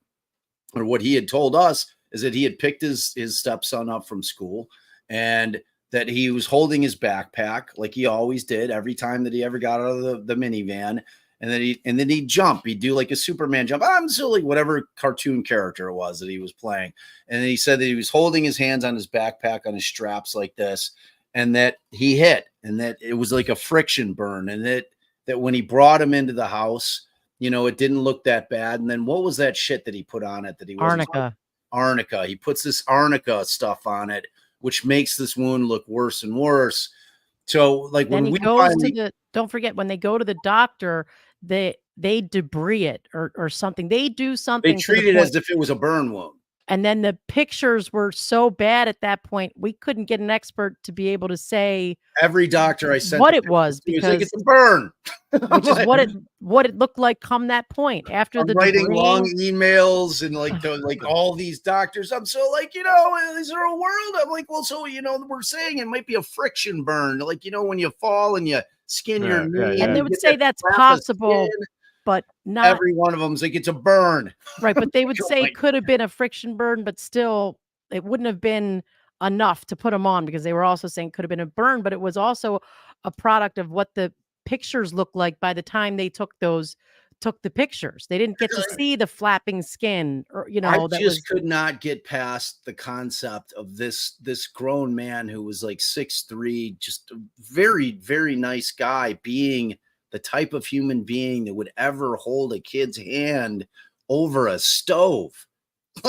or what he had told us, is that he had picked his stepson up from school, and that he was holding his backpack like he always did every time that he ever got out of the minivan. And then he'd jump. He'd do like a Superman jump. I'm silly, whatever cartoon character it was that he was playing. And then he said that he was holding his hands on his backpack on his straps like this, and that he hit, and that it was like a friction burn, and that when he brought him into the house, it didn't look that bad. And then what was that shit that he put on it that he wasn't? Arnica. He puts this arnica stuff on it, which makes this wound look worse and worse. So like Then when he we goes finally, to don't forget, when they go to the doctor, they debris it or something. They do something. they treat it as if it was a burn wound. And then the pictures were so bad at that point, we couldn't get an expert to be able to say Every doctor I sent what the it was, pictures to, he was like, because it's a burn. which is what it looked like come that point after I'm the writing debris. long emails and like all these doctors. I'm so like, is there a world? I'm like, well, so we're saying it might be a friction burn, like when you fall and you skin your knee, And they you would get say that that's flap of possible, skin. but not Every one of them's like, it's a burn. right. But they would say Like- it could have been a friction burn, but still it wouldn't have been enough to put them on, because they were also saying it could have been a burn, but it was also a product of what the pictures looked like by the time they took the pictures. They didn't get to see the flapping skin, or I that just was could not get past the concept of this grown man who was like 6'3", just a very, very nice guy, being the type of human being that would ever hold a kid's hand over a stove.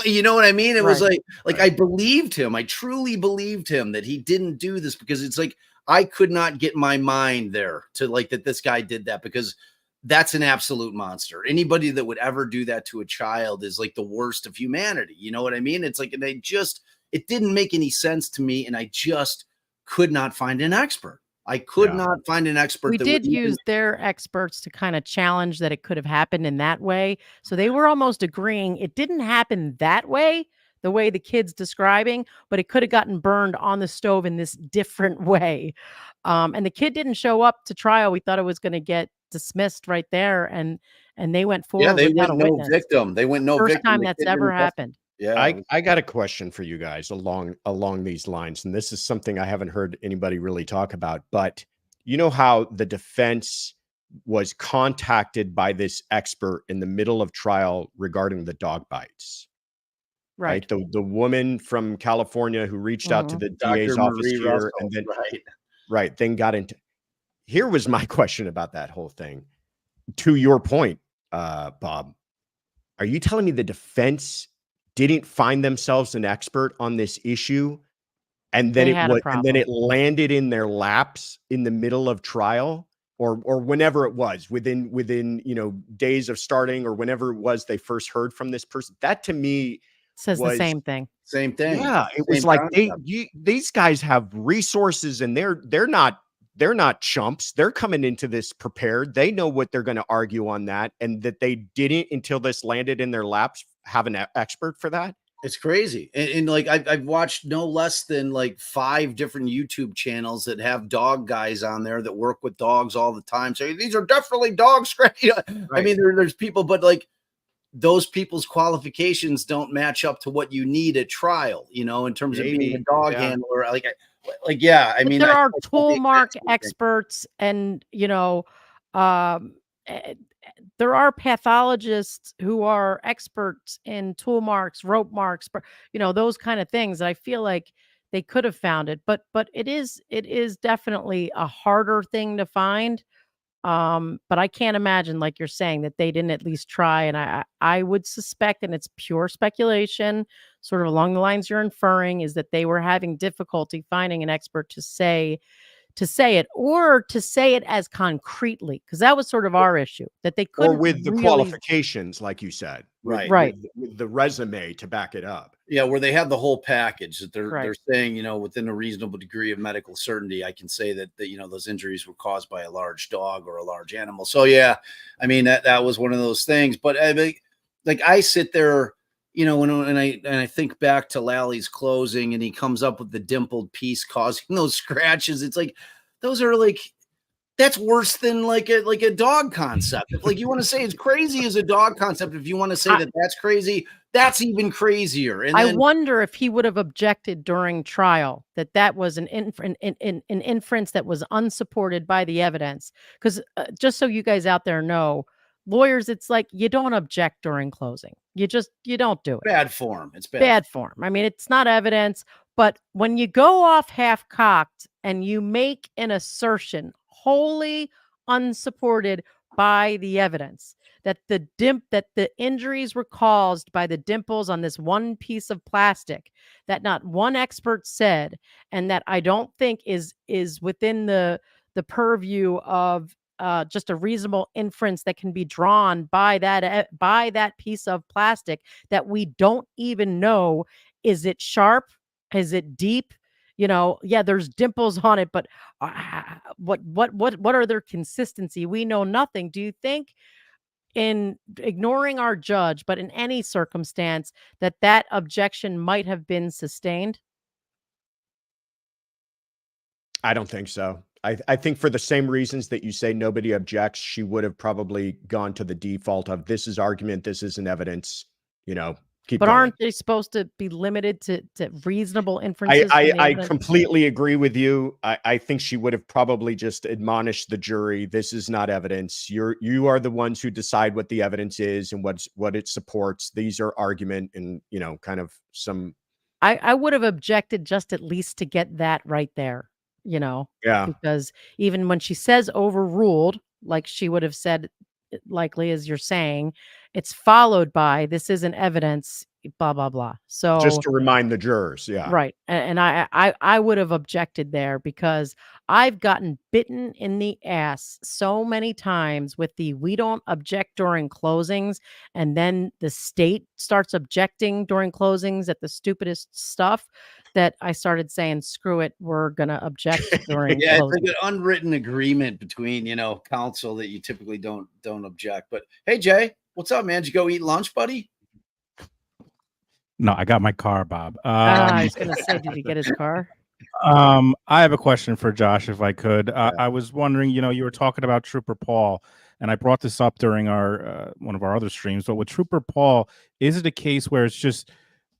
You know what I mean? It was like I believed him. I truly believed him that he didn't do this, because it's like I could not get my mind there to like that this guy did that, because that's an absolute monster. Anybody that would ever do that to a child is like the worst of humanity. You know what I mean? It's like, and it didn't make any sense to me, and I just could not find an expert. I could not find an expert. we that did would use their experts to kind of challenge that it could have happened in that way. So they were almost agreeing it didn't happen that way, the way the kid's describing, but it could have gotten burned on the stove in this different way. And the kid didn't show up to trial. We thought it was going to get dismissed right there, and they went forward they without went a no witness. victim. They went no First victim. time The that's kid ever didn't test- happened. Yeah, I got a question for you guys along these lines, and this is something I haven't heard anybody really talk about. But you know how the defense was contacted by this expert in the middle of trial regarding the dog bites. Right. The woman from California who reached out to the DA's Dr. office Marie here Russell, and then right. then got into. Here was my question about that whole thing. To your point, Bob, are you telling me the defense didn't find themselves an expert on this issue, and then it landed in their laps in the middle of trial, or whenever it was within days of starting, or whenever it was they first heard from this person? That to me says the same thing. Same thing. Yeah, it was like these guys have resources, and they're not chumps. They're coming into this prepared. They know what they're going to argue on that, and that they didn't, until this landed in their laps, have an expert for that. It's crazy. And like I've watched no less than like 5 different YouTube channels that have dog guys on there that work with dogs all the time. So these are definitely dog scratch. I mean, there's people, but like those people's qualifications don't match up to what you need at trial, in terms of being a dog handler. Yeah, I mean, there are tool mark experts, and there are pathologists who are experts in tool marks, rope marks, those kind of things. I feel like they could have found it, but it is definitely a harder thing to find. But I can't imagine, like you're saying, that they didn't at least try. And I would suspect, and it's pure speculation, sort of along the lines you're inferring, is that they were having difficulty finding an expert to say it, or to say it as concretely, because that was sort of our issue, that they couldn't, or with the qualifications, like you said, right, with the resume to back it up. Yeah, where they have the whole package that they're saying, within a reasonable degree of medical certainty, I can say that those injuries were caused by a large dog or a large animal. So yeah, I mean that was one of those things. But I mean, like I sit there, and I think back to Lally's closing, and he comes up with the dimpled piece causing those scratches. It's like those are like, that's worse than like a dog concept. If like you want to say it's crazy as a dog concept, if you want to say that that's crazy, that's even crazier. And I wonder if he would have objected during trial that was an inference that was unsupported by the evidence. Because just so you guys out there know, lawyers, it's like you don't object during closing. You don't do it. Bad form. It's bad form. I mean, it's not evidence, but when you go off half-cocked and you make an assertion wholly unsupported by the evidence that the injuries were caused by the dimples on this one piece of plastic that not one expert said, and that I don't think is within the purview of just a reasonable inference that can be drawn by that piece of plastic that we don't even know, is it sharp, is it deep? There's dimples on it, but what are their consistency? We know nothing. Do you think, in ignoring our judge, but in any circumstance, that objection might have been sustained? I don't think so. I think for the same reasons that you say nobody objects, she would have probably gone to the default of, this is argument, this isn't evidence, keep going. Aren't they supposed to be limited to reasonable inferences? I completely agree with you. I think she would have probably just admonished the jury, this is not evidence. You are the ones who decide what the evidence is and what it supports. These are argument, and kind of some. I would have objected just at least to get that right there. Because even when she says overruled, like she would have said, likely, as you're saying, it's followed by, this isn't evidence, blah, blah, blah. So just to remind the jurors. Yeah. Right. And I would have objected there, because I've gotten bitten in the ass so many times with we don't object during closings. And then the state starts objecting during closings at the stupidest stuff, that I started saying, screw it, we're going to object during yeah, closing. it's like an unwritten agreement between, counsel that you typically don't object. But hey, Jay, what's up, man? Did you go eat lunch, buddy? No, I got my car, Bob. I was going to say, did he get his car? I have a question for Josh, if I could. I was wondering, you were talking about Trooper Paul, and I brought this up during our one of our other streams. But with Trooper Paul, is it a case where it's just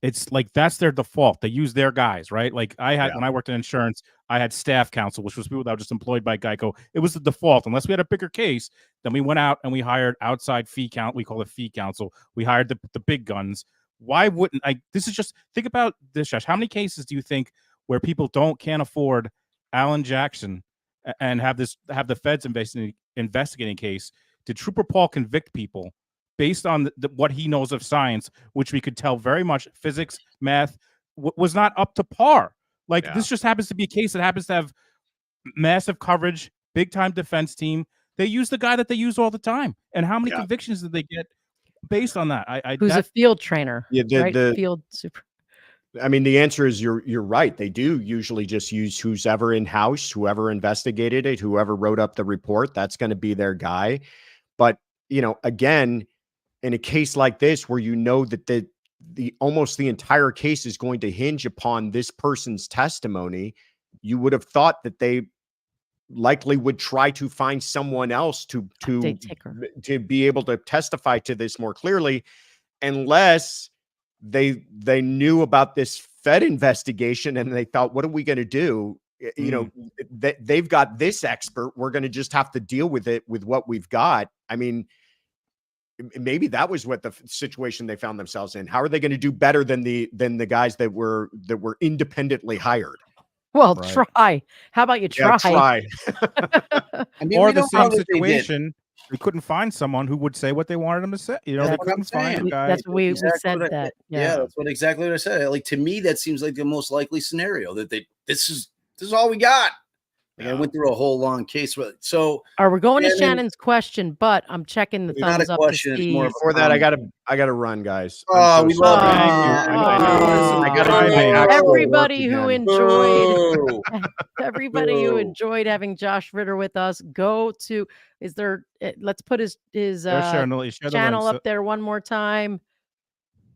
it's like that's their default. They use their guys, right? Like I had when I worked in insurance, I had staff counsel, which was people that were just employed by Geico. It was the default. Unless we had a bigger case, then we went out and we hired outside fee count. We call it fee counsel. We hired the big guns. Why wouldn't I? This is just think about this, Josh. How many cases do you think where people can't afford Allan Jackson and have the feds investigating case? Did Trooper Paul convict people based on what he knows of science, which we could tell very much physics, math was not up to par? Like this just happens to be a case that happens to have massive coverage, big time defense team. They use the guy that they use all the time. And how many convictions did they get based on that? Who's a field trainer? Yeah, right? Field super. I mean, the answer is you're right. They do usually just use who's ever in house, whoever investigated it, whoever wrote up the report. That's going to be their guy. But again, in a case like this, where that the almost the entire case is going to hinge upon this person's testimony, you would have thought that they likely would try to find someone else to be able to testify to this more clearly, unless they knew about this Fed investigation and they thought, what are we going to do? They've got this expert. We're going to just have to deal with it with what we've got. I mean, maybe that was what the situation they found themselves in. How are they going to do better than the guys that were independently hired? Well, try. How about you try? Yeah, try. I mean, or the same situation, we couldn't find someone who would say what they wanted them to say. They couldn't find a guy. That's what we said that. Yeah, that's exactly what I said. Like, to me, that seems like the most likely scenario that this is all we got. Like, I went through a whole long case. So we're going to Shannon's question, but I'm checking the thumbs not a up question, to it's see. more of Before that, I gotta run, guys. Oh, we love you. I gotta everybody who enjoyed everybody who enjoyed having Josh Ritter with us, go to let's put his channel up there one more time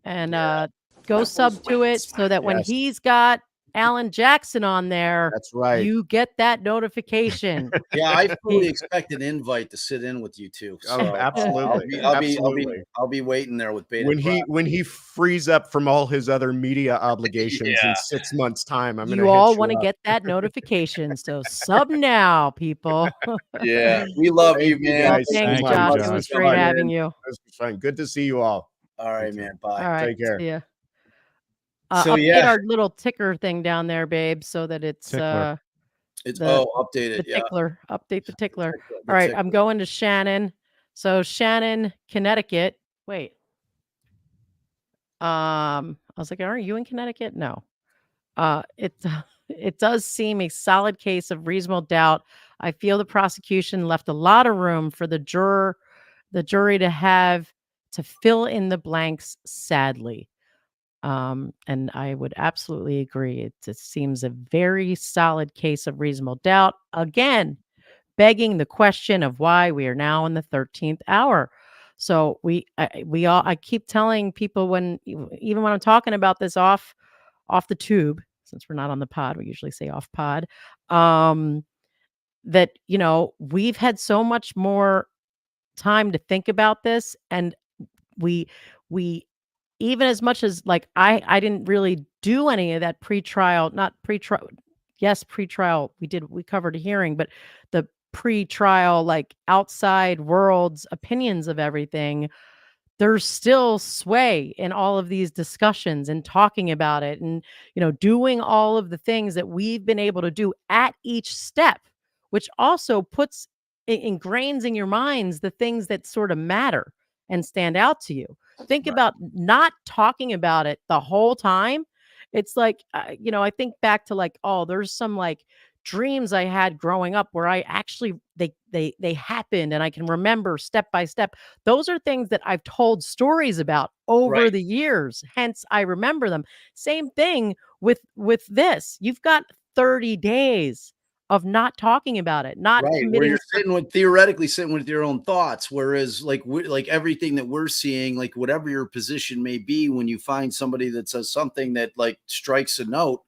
and go sub to it so that when he's got Allan Jackson on there, that's right, you get that notification. Yeah, I fully expect an invite to sit in with you too. So absolutely. I'll be waiting there with beta. When he frees up from all his other media obligations in 6 months' time, I'm you all want to get that notification. So sub now, people. Yeah, we love you, man. Thanks, Josh. It was great having you. This was fun. Good to see you all. All right, man. Bye. All right, take care. See ya. So update our little ticker thing down there, babe, so that it's updated. The tickler. Update the tickler. All right, I'm going to Shannon. So Shannon, Connecticut. Wait. I was like, aren't you in Connecticut? No. It does seem a solid case of reasonable doubt. I feel the prosecution left a lot of room for the jury to have to fill in the blanks, sadly. And I would absolutely agree. It seems a very solid case of reasonable doubt. Again, begging the question of why we are now in the 13th hour. So I keep telling people even when I'm talking about this off the tube, since we're not on the pod, we usually say off pod, that, we've had so much more time to think about this. And we even as much as like I didn't really do any of that pre-trial. Yes, pre-trial we covered a hearing, but the pre-trial like outside world's opinions of everything, there's still sway in all of these discussions and talking about it and doing all of the things that we've been able to do at each step, which also ingrains in your minds the things that sort of matter and stand out to you. Think about not talking about it the whole time. It's like, I think back to like, there's some like dreams I had growing up where I actually, they happened and I can remember step by step. Those are things that I've told stories about over the years. Hence, I remember them. Same thing with this. You've got 30 days of not talking about it, not committing. Where you're theoretically sitting with your own thoughts, whereas like everything that we're seeing, like whatever your position may be, when you find somebody that says something that like strikes a note,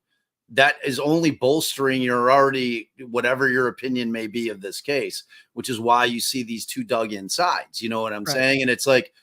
that is only bolstering your already whatever your opinion may be of this case, which is why you see these two dug in sides. You know what I'm saying? And it's like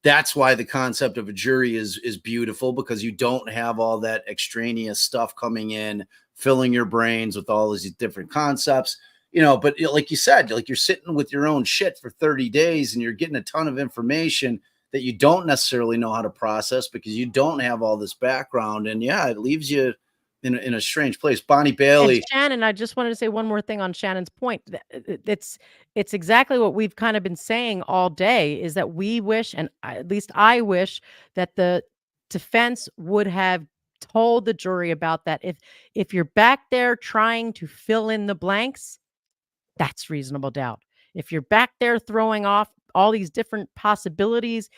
that's why the concept of a jury is beautiful, because you don't have all that extraneous stuff coming in, filling your brains with all these different concepts, but like you said, like you're sitting with your own shit for 30 days and you're getting a ton of information that you don't necessarily know how to process because you don't have all this background. And yeah, it leaves you in a strange place. Bonnie Bailey. And Shannon, I just wanted to say one more thing on Shannon's point. It's exactly what we've kind of been saying all day, is that we wish, and at least I wish, that the defense would have told the jury about that. If you're back there trying to fill in the blanks, that's reasonable doubt. If you're back there throwing off all these different possibilities,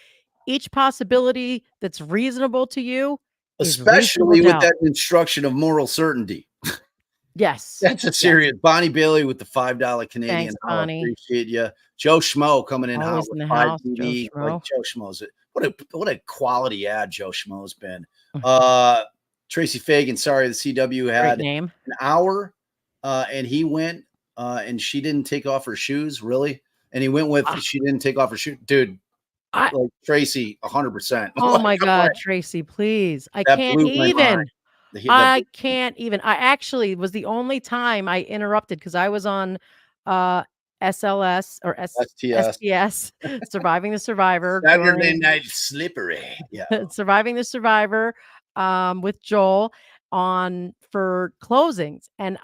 each possibility that's reasonable to you, especially with that instruction of moral certainty. Yes. That's a serious. Yes. Bonnie Bailey with the $5 Canadian. Thanks, Bonnie. Appreciate you. Joe Schmo coming in always hot in the with house. Joe Schmo's. What a quality ad Joe Schmo's been. Tracy Fagan, sorry, the CW had an hour and he went and she didn't take off her shoes, really? And he went with she didn't take off her shoes. Dude, like Tracy, 100%. Oh my God, Tracy, please. I can't even. I can't even. I actually was the only time I interrupted because I was on SLS or STS, Surviving the Survivor. Saturday Night Slippery. Yeah. Surviving the Survivor with Joel for closings. And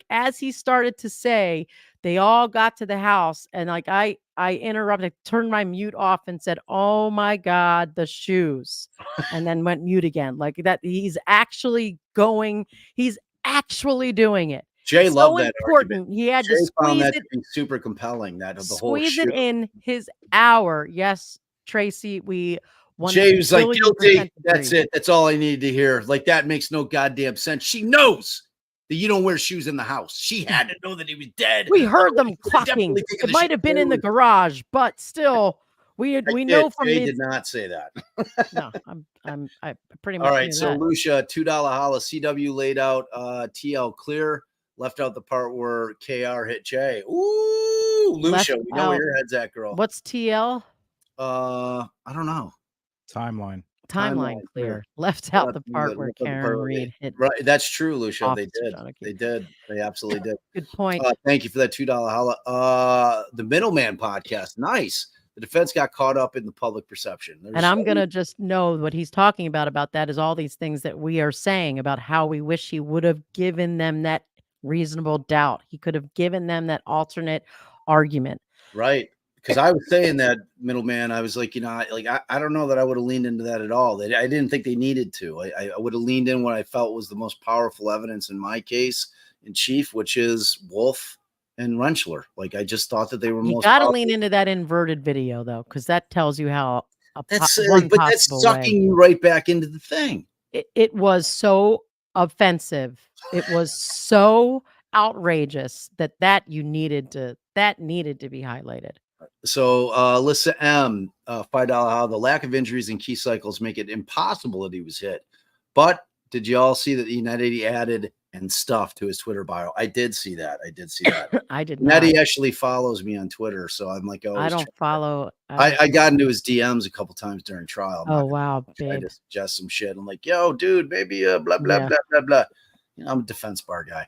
as he started to say, they all got to the house and I interrupted, turned my mute off and said, "Oh my God, the shoes," and then went mute again. Like that, he's actually doing it. Jay loved that important. Argument. He had Jay to found that it, to be super compelling. That of the whole squeeze it in his hour. Yes, Tracy, we. Jay was like, guilty. That's it. That's all I needed to hear. Like that makes no goddamn sense. She knows that you don't wear shoes in the house. She had to know that he was dead. We heard them clucking. It might have been in the garage, but still, we know from Jay did not say that. No, I pretty much. All right, so Lucia, $2 holla. CW laid out TL clear, left out the part where KR hit Jay. Ooh, Lucia, we know where your head's at, girl. What's TL? I don't know. Timeline clear. Left out the part where Karen Reed hit. Right, that's true, Lucia. They did. They absolutely did. Good point. Thank you for that $2 holla. The Middleman podcast, nice. The defense got caught up in the public perception. And I'm gonna just know what he's talking about that is all these things that we are saying about how we wish he would have given them that reasonable doubt. He could have given them that alternate argument. Right. Because I was saying that, Middleman, I was like, I don't know that I would have leaned into that at all. I didn't think they needed to. I would have leaned in what I felt was the most powerful evidence in my case in chief, which is Wolf and Rentschler. Like, I just thought that they were most. You got to lean into that inverted video, though, because that tells you how. That's sucking you right back into the thing. It was so offensive. It was so outrageous that needed to be highlighted. So Alyssa M, $5 how the lack of injuries in key cycles make it impossible that he was hit. But did you all see that Nettie added and stuff to his Twitter bio? I did see that. I did not. Nettie actually follows me on Twitter, so I'm like, I don't follow. I got into his DMs a couple times during trial. Wow, I just suggest some shit. I'm like, yo, dude, maybe blah blah blah blah blah. I'm a defense bar guy.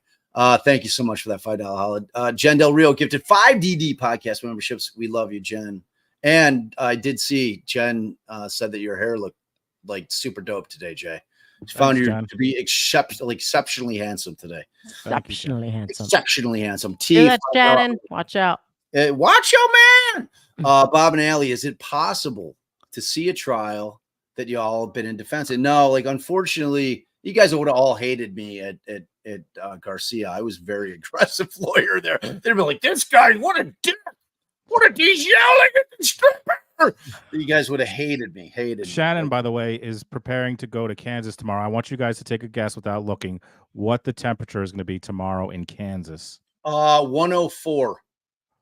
Thank you so much for that $5 holla. Jen Del Rio gifted 5 DD podcast memberships. We love you, Jen. And I did see Jen said that your hair looked like super dope today, Jay. She found you to be exceptionally handsome today. Exceptionally handsome. That's Shannon. Watch out. Watch out, man. Bob and Allie, is it possible to see a trial that y'all have been in defense? And no, unfortunately, you guys would have all hated me at Garcia. I was very aggressive lawyer there. They'd be like, this guy, what a dick. He's yelling at the stripper. You guys would have hated me. Shannon, by the way, is preparing to go to Kansas tomorrow. I want you guys to take a guess without looking what the temperature is going to be tomorrow in Kansas. 104.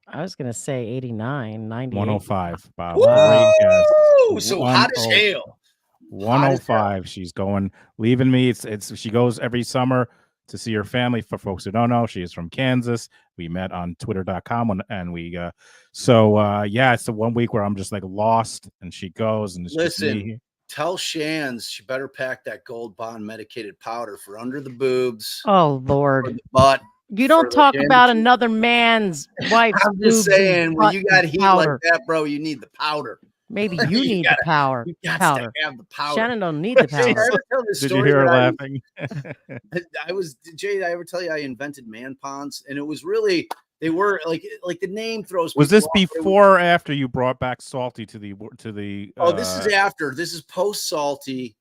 I was going to say 89, 98. 105, Bob. Woo! So hot as hell. 105. She's going, leaving me. She goes every summer to see her family. For folks who don't know, she is from Kansas. We met on twitter.com and we yeah, it's the 1 week where I'm just like lost, and she goes and it's just Listen, me. tell Shands she better pack that Gold Bond medicated powder for under the boobs, Oh for Lord. the butt. You don't the talk chin. about another man's wife's I'm just boobs and saying, when butt you got and heat powder. like that, bro, you need the powder. Maybe you You need gotta- the power. You got powder. to have the powder. Shannon don't need the Jay, did I power. ever tell this Did you story hear her that laughing? Jay, did I ever tell you I invented man ponds? And it was really, they were like the name throws. Was people this off. It was- before or after you brought back Salty to the Oh, this is after. This is post Salty.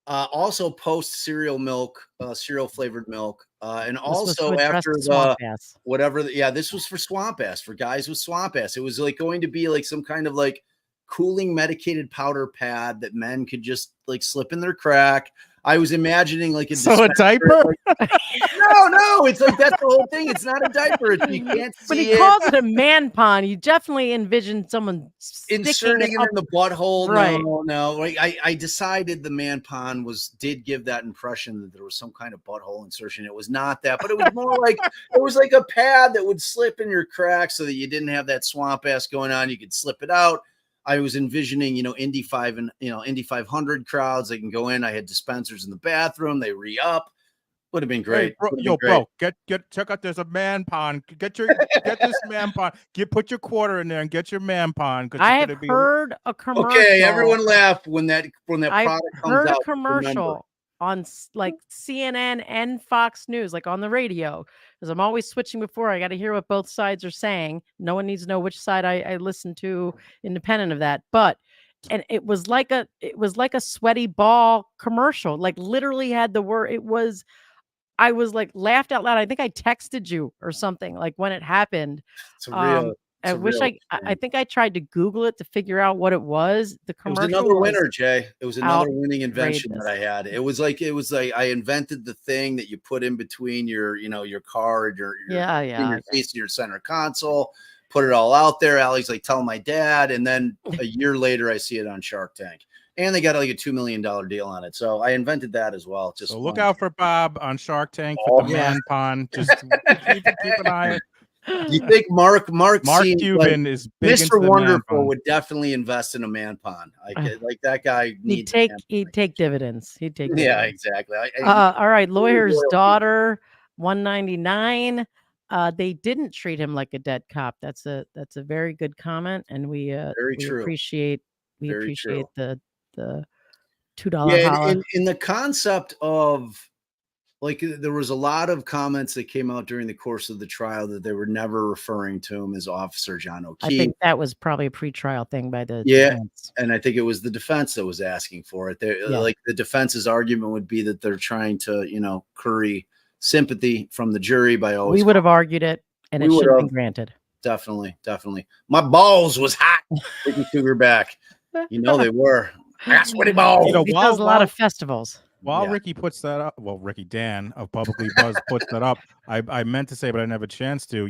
Also post cereal milk, cereal flavored milk, and This was to also address after the swamp ass. whatever. Yeah, this was for swamp ass, for guys with swamp ass. It was like going to be like some kind of like cooling medicated powder pad that men could just like slip in their crack. I was imagining like a diaper. No, it's like that's the whole thing. It's not a diaper. You can't When see he calls it a man pond, you definitely envision someone inserting it up. in the butthole. Right. No. Like, I decided the man pond did give that impression that there was some kind of butthole insertion. It was not that, but it was more like it was like a pad that would slip in your crack so that you didn't have that swamp ass going on. You could slip it out. I was envisioning, Indy 5 and Indy 500 crowds. They can go in. I had dispensers in the bathroom. They re-up. Would have been great. Hey, bro, get check out. There's a man pond. Get this man pond. Put your quarter in there and get your man pond. I have heard a commercial. Okay, everyone laugh when that product I've comes heard out. a commercial Remember. on like CNN and Fox News, like on the radio, because I'm always switching before. I got to hear what both sides are saying. No one needs to know which side I listen to, independent of that. And it was like a sweaty ball commercial. Like literally had the word. I was like laughed out loud. I think I texted you or something like when it happened. It's a real. I wish I think I tried to Google it to figure out what it was. The It commercial was another winner, Jay. It was another winning invention outrageous. that I had. It was like I invented the thing that you put in between your car and your seats and your center console. Put it all out there. Allie's like, tell my dad, and then a year later, I see it on Shark Tank, and they got like a $2 million deal on it. So I invented that as well. Just look out for Bob on Shark Tank for the man pond. Just keep an eye. You think Mark Cuban is big Mr. into Wonderful would definitely invest in a man pond. Like that guy He'd take dividends. He'd take yeah, dividends. exactly. All right, lawyer's daughter, 199. They didn't treat him like a dead cop. That's a very good comment, and we appreciate the $2 holla. in the concept of like there was a lot of comments that came out during the course of the trial that they were never referring to him as Officer John O'Keefe. I think that was probably a pretrial thing by the defense. And I think it was the defense that was asking for it. Like the defense's argument would be that they're trying to, curry sympathy from the jury by always. We would have argued it, and it should have been granted. Definitely. My balls was hot. Ricky Cougar back. They were. I got sweaty balls. He does a lot of festivals. While Ricky puts that up, Ricky Dan of Publicly Buzzed puts that up. I meant to say, but I never had a chance to.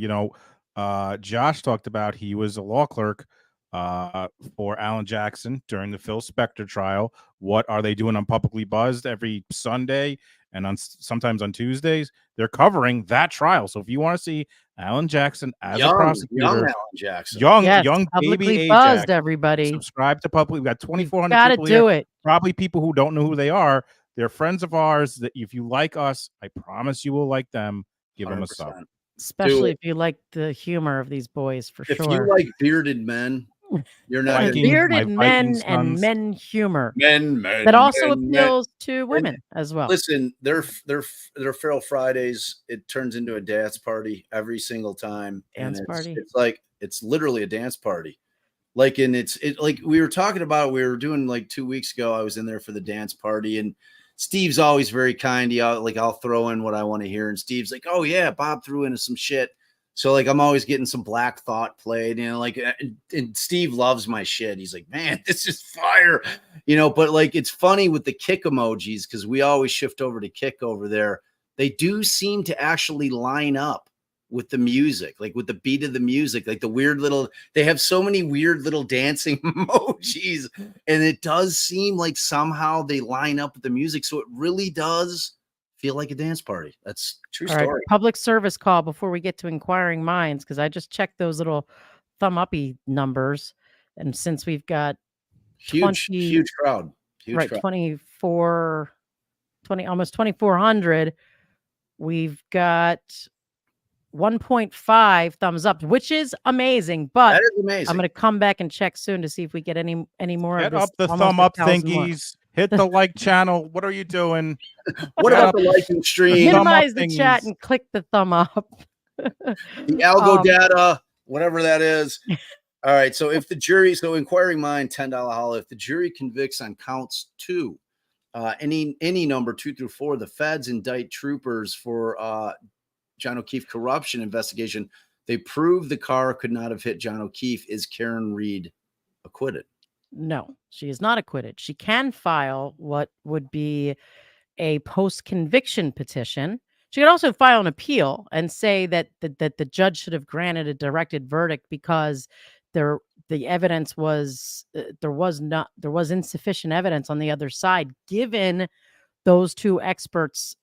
Josh talked about he was a law clerk for Allan Jackson during the Phil Spector trial. What are they doing on Publicly Buzzed every Sunday and sometimes on Tuesdays? They're covering that trial. So if you want to see Allan Jackson as a prosecutor, young Allan Jackson, young Publicly baby Buzzed, Ajax, everybody, subscribe to Publicly. We got 2,400. Got to people do here. it. Probably people who don't know who they are. They're friends of ours that if you like us, I promise you will like them. Give 100%. Them a sub. Especially if you like the humor of these boys, for sure. If you like bearded men, you're not bearded men and men humor. Men that also appeals to women as well. Listen, they're Feral Fridays. It turns into a dance party every single time. Party. It's literally a dance party. Like we were talking about, we were doing like 2 weeks ago. I was in there for the dance party, and Steve's always very kind. I'll throw in what I want to hear, and Steve's like, "Oh yeah, Bob threw in some shit." So like I'm always getting some Black Thought played, and Steve loves my shit. He's like, "Man, this is fire," But like it's funny with the kick emojis because we always shift over to kick over there. They do seem to actually line up with the music, like with the beat of the music, like the weird little, they have so many weird little dancing emojis, and it does seem like somehow they line up with the music. So it really does feel like a dance party. That's true All right, story. public service call before we get to inquiring minds, because I just checked those little thumb uppy numbers, and since we've got Huge 20 huge crowd. Huge right crowd. 20 almost 2,400, we've got 1.5 thumbs up, which is amazing. But That is amazing. I'm going to come back and check soon to see if we get any more Get of this. up the almost thumb up 1,000 more. thingies. Hit the like channel. What are you doing? What Get about up the liking stream? thumb up Minimize the chat thingies. and click the thumb up. The algo data, whatever that is. All right. So if the jury, so inquiring mind, $10 holla. If the jury convicts on counts 2, any number 2 through 4, the feds indict troopers for John O'Keefe corruption investigation. They prove the car could not have hit John O'Keefe. Is Karen Reed acquitted? No, she is not acquitted. She can file what would be a post-conviction petition. She could also file an appeal and say that the judge should have granted a directed verdict because the evidence was there was insufficient evidence on the other side given those 2 experts'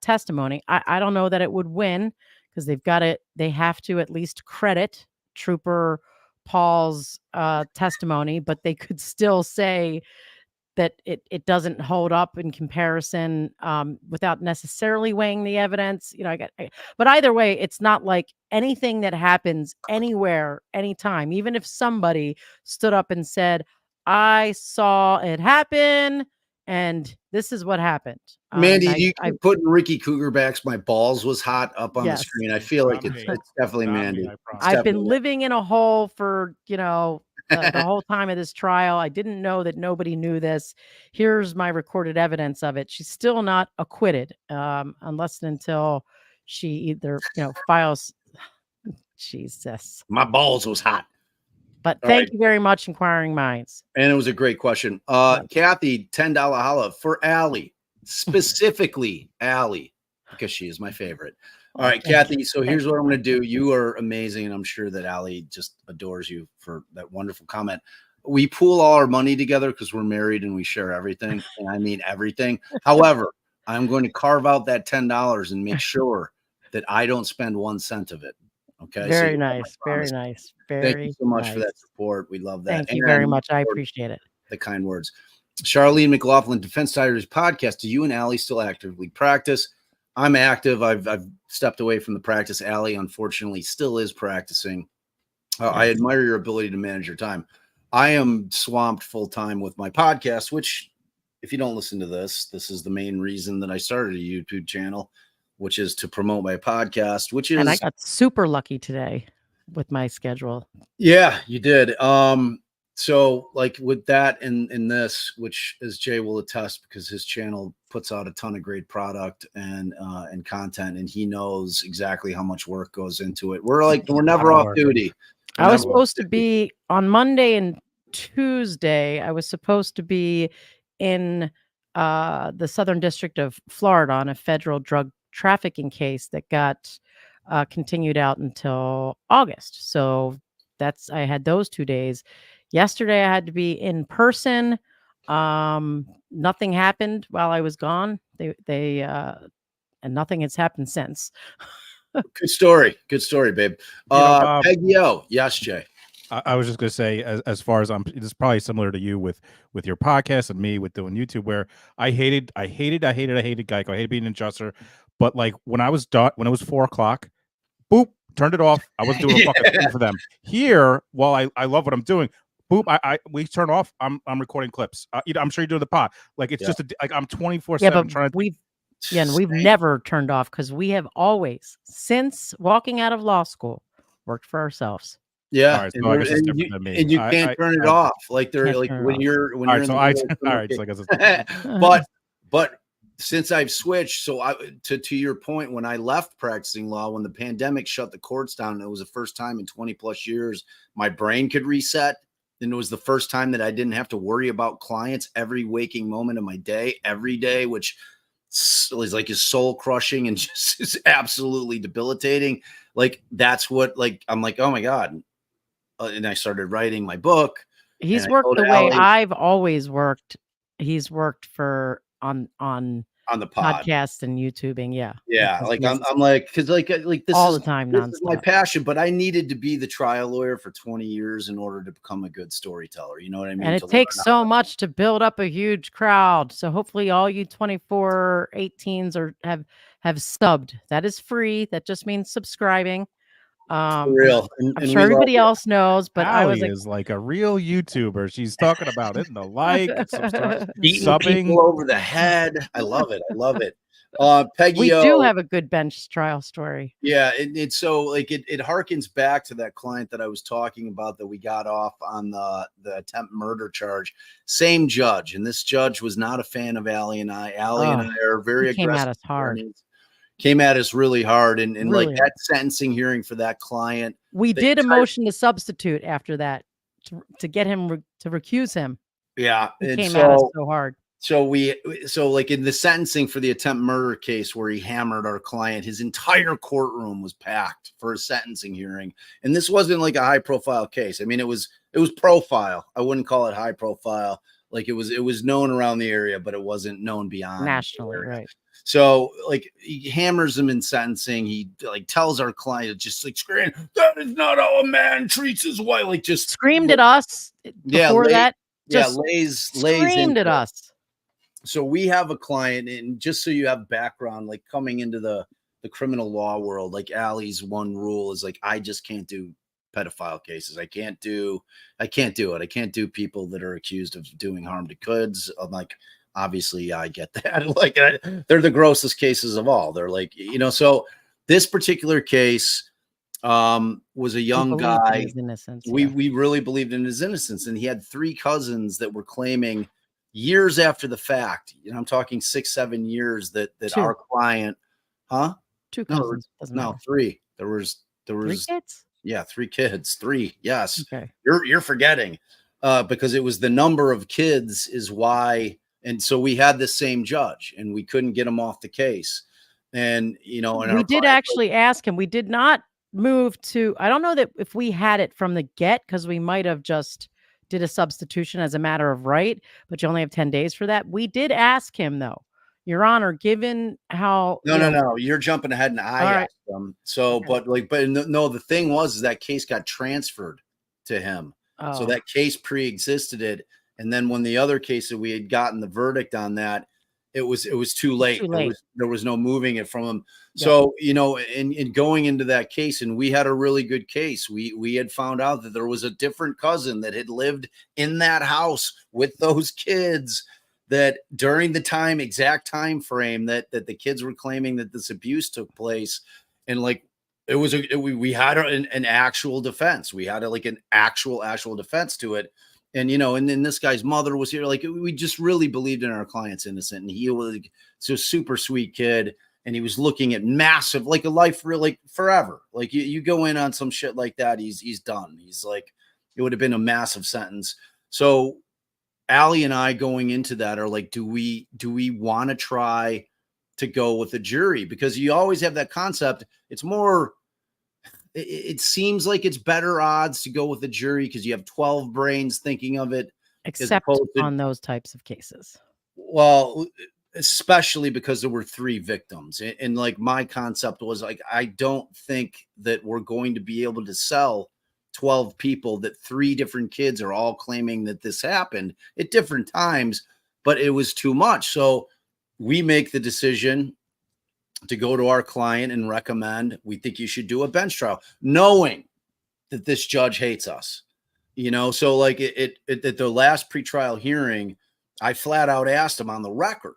testimony. I don't know that it would win because they have to at least credit Trooper Paul's testimony, but they could still say that it doesn't hold up in comparison without necessarily weighing the evidence. But either way, it's not like anything that happens anywhere, anytime, even if somebody stood up and said, I saw it happen and this is what happened. Mandy, you keep putting Ricky Cougarback's "My Balls Was Hot" up on the Yes. screen. I feel like it's definitely Mandy. I've been living in a hole for, the whole time of this trial. I didn't know that nobody knew this. Here's my recorded evidence of it. She's still not acquitted unless and until she either, files. Jesus. My balls was hot. But thank you very much, Inquiring Minds. And it was a great question. Kathy, $10 holla for Allie, specifically Allie, because she is my favorite. All right, Kathy. So here's what I'm going to do. You are amazing, and I'm sure that Allie just adores you for that wonderful comment. We pool all our money together because we're married and we share everything, and I mean everything. However, I'm going to carve out that $10 and make sure that I don't spend 1 cent of it. Okay. Very nice. Very nice. Thank you so much for that support. We love that. Thank you very much. I appreciate it. The kind words. Charlene McLaughlin, Defense Diaries podcast. Do you and Allie still actively practice? I'm active. I've stepped away from the practice. Allie, unfortunately, still is practicing. I admire your ability to manage your time. I am swamped full time with my podcast, which, if you don't listen to this is the main reason that I started a YouTube channel, which is to promote my podcast, which is. And I got super lucky today with my schedule. Yeah, you did. So like with that and this, which as Jay will attest, because his channel puts out a ton of great product and content, and he knows exactly how much work goes into it. We're never off duty. I was supposed to be on Monday and Tuesday. I was supposed to be in the Southern District of Florida on a federal drug trafficking case that got continued out until August. So I had those 2 days. Yesterday I had to be in person. Nothing happened while I was gone. They and nothing has happened since. Good story, babe. Peggy O, yes, Jay. I was just gonna say, as far as this is probably similar to you with your podcast and me with doing YouTube, where I hated Geico. I hated being an adjuster, but like when I was done, when it was 4 o'clock, boop, turned it off. I wasn't doing a fucking thing for them. Here, while I love what I'm doing, boop, we turn off. I'm recording clips. I'm sure you're doing the pod. Like it's just like I'm 24/7 trying to. We've never turned off because we have always, since walking out of law school, worked for ourselves. Yeah, right, so and you can't turn it off. Like they're like when you're all right. So but since I've switched, so to your point, when I left practicing law, when the pandemic shut the courts down, it was the first time in 20 plus years my brain could reset. And it was the first time that I didn't have to worry about clients every waking moment of my day, every day, which is soul crushing and just is absolutely debilitating. Like that's what I'm like, oh my God. And I started writing my book. He's worked the way I've always worked. He's worked on on the pod. podcasts and YouTubing. Yeah. Yeah, because like he's I'm like, because like this all is the time, this is my nonstop. passion, but I needed to be the trial lawyer for 20 years in order to become a good storyteller. You know what I mean? And To it learn takes how so to- much to build up a huge crowd. So hopefully all you 24 18s are have subbed. That is free. That just means subscribing. for real. I'm And sure we love everybody it. else knows, but I was Allie like, is like a real YouTuber. She's talking about it and the like, Beating subbing. people over the head. I love it. I love it. Peggy we O, do have a good bench trial story. yeah, it's so like it harkens back to that client that I was talking about that we got off on the attempt murder charge. Same judge, and this judge was not a fan of Allie and I. Allie and I are very he came at aggressive us hard. attorneys. Came at us really hard, and Really like hard. that sentencing hearing for that client. We the did a entire- motion to substitute after that to get him to recuse him. Yeah, He and came at us so so hard. so like in the sentencing for the attempt murder case where he hammered our client, his entire courtroom was packed for a sentencing hearing, and this wasn't like a high profile case. I mean, it was profile. I wouldn't call it high profile. Like it was known around the area, but it wasn't known beyond Nationally, the area. right. So like he hammers him in sentencing. He like tells our client just like screaming, "That is not how a man treats his wife." Like just Screamed at us before that. Just lays screamed at into it. us. So we have a client, and just so you have background, like coming into the criminal law world, like Allie's one rule is like, I just can't do pedophile cases. I can't do it. I can't do people that are accused of doing harm to kids. I'm like, obviously I get that. Like they're the grossest cases of all. They're like, you know, so this particular case was a young guy. Innocence, We really believed in his innocence, and he had 3 cousins that were claiming years after the fact, you know, I'm talking 6-7 years that 2. our client, 2 cousins. Doesn't no, matter. 3. There was 3 kids? yeah, 3 kids, 3. Yes. Okay. You're forgetting because it was the number of kids is why. And so we had the same judge, and we couldn't get him off the case. And, you know, and We did actually ask him. We did not move to, I don't know that if we had it from the get, because we might have just did a substitution as a matter of right, but you only have 10 days for that. We did ask him though, Your Honor, given how no, you're jumping ahead, and I All right. asked them. So, Okay. but no, the thing was is that case got transferred to him. So Oh. that case pre-existed it, and then when the other case that we had gotten the verdict on that, it was too late. Too late. There was no moving it from him. Yeah. So, you know, in going into that case, and we had a really good case. We had found out that there was a different cousin that had lived in that house with those kids, that during the exact time frame that the kids were claiming that this abuse took place. And like it was we had an actual defense. We had an actual defense to it. And, you know, and then this guy's mother was here. Like, we just really believed in our client's innocent. And he was so super sweet kid. And he was looking at massive, like a life for like forever. Like you go in on some shit like that, he's done. He's like, it would have been a massive sentence. So Allie and I going into that are like, do we want to try to go with a jury? Because you always have that concept. It's more, it seems like it's better odds to go with a jury because you have 12 brains thinking of it. Except on those types of cases. Well, especially because there were 3 victims. And like my concept was like, I don't think that we're going to be able to sell 12 people that 3 different kids are all claiming that this happened at different times, but it was too much. So we make the decision to go to our client and recommend, we think you should do a bench trial, knowing that this judge hates us, you know? So like at the last pretrial hearing, I flat out asked him on the record.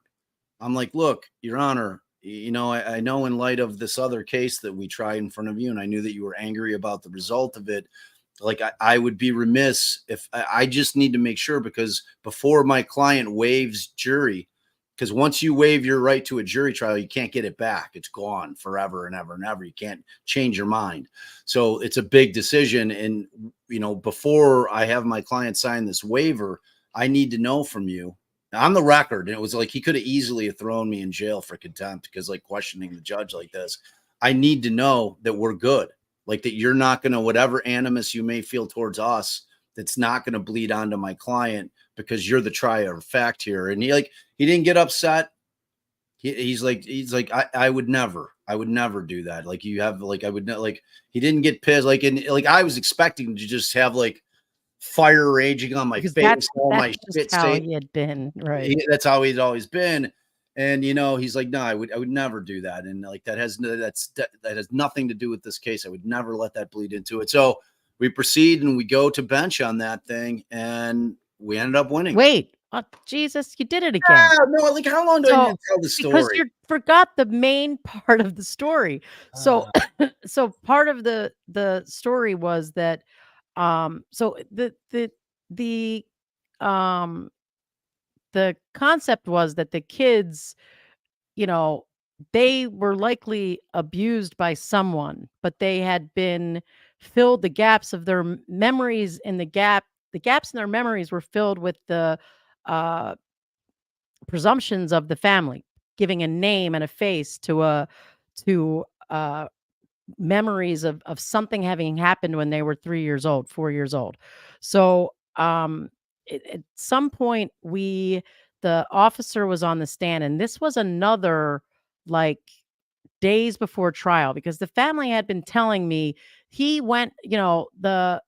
I'm like, look, Your Honor, you know, I know in light of this other case that we tried in front of you, and I knew that you were angry about the result of it. Like I would be remiss if I just need to make sure, because before my client waives jury, because once you waive your right to a jury trial, you can't get it back. It's gone forever and ever and ever. You can't change your mind. So it's a big decision. And, you know, before I have my client sign this waiver, I need to know from you on the record. And it was like, he could have easily have thrown me in jail for contempt because like questioning the judge like this. I need to know that we're good. Like that you're not going to, whatever animus you may feel towards us, that's not going to bleed onto my client because you're the trier of fact here. And he didn't get upset. he's like I would never do that. Like you have like I would not like he didn't get pissed like and like I was expecting to just have like fire raging on my Because face, all that's my just shit how stain. he had been, right? That's how he's always been. And he's like, no, I would never do that. And like that has nothing to do with this case. I would never let that bleed into it. So we proceed and we go to bench on that thing, and we ended up winning. Wait, Jesus, you did it again. No, like how long do I need to tell the story? Because you forgot the main part of the story. So, so part of the story was that, so the concept was that the kids, they were likely abused by someone, but they had been filled the gaps of their memories in the gaps in their memories were filled with the uh, presumptions of the family, giving a name and a face to memories of something having happened when they were 3 years old, 4 years old. So at some point the officer was on the stand, and this was another like days before trial, because the family had been telling me he went, the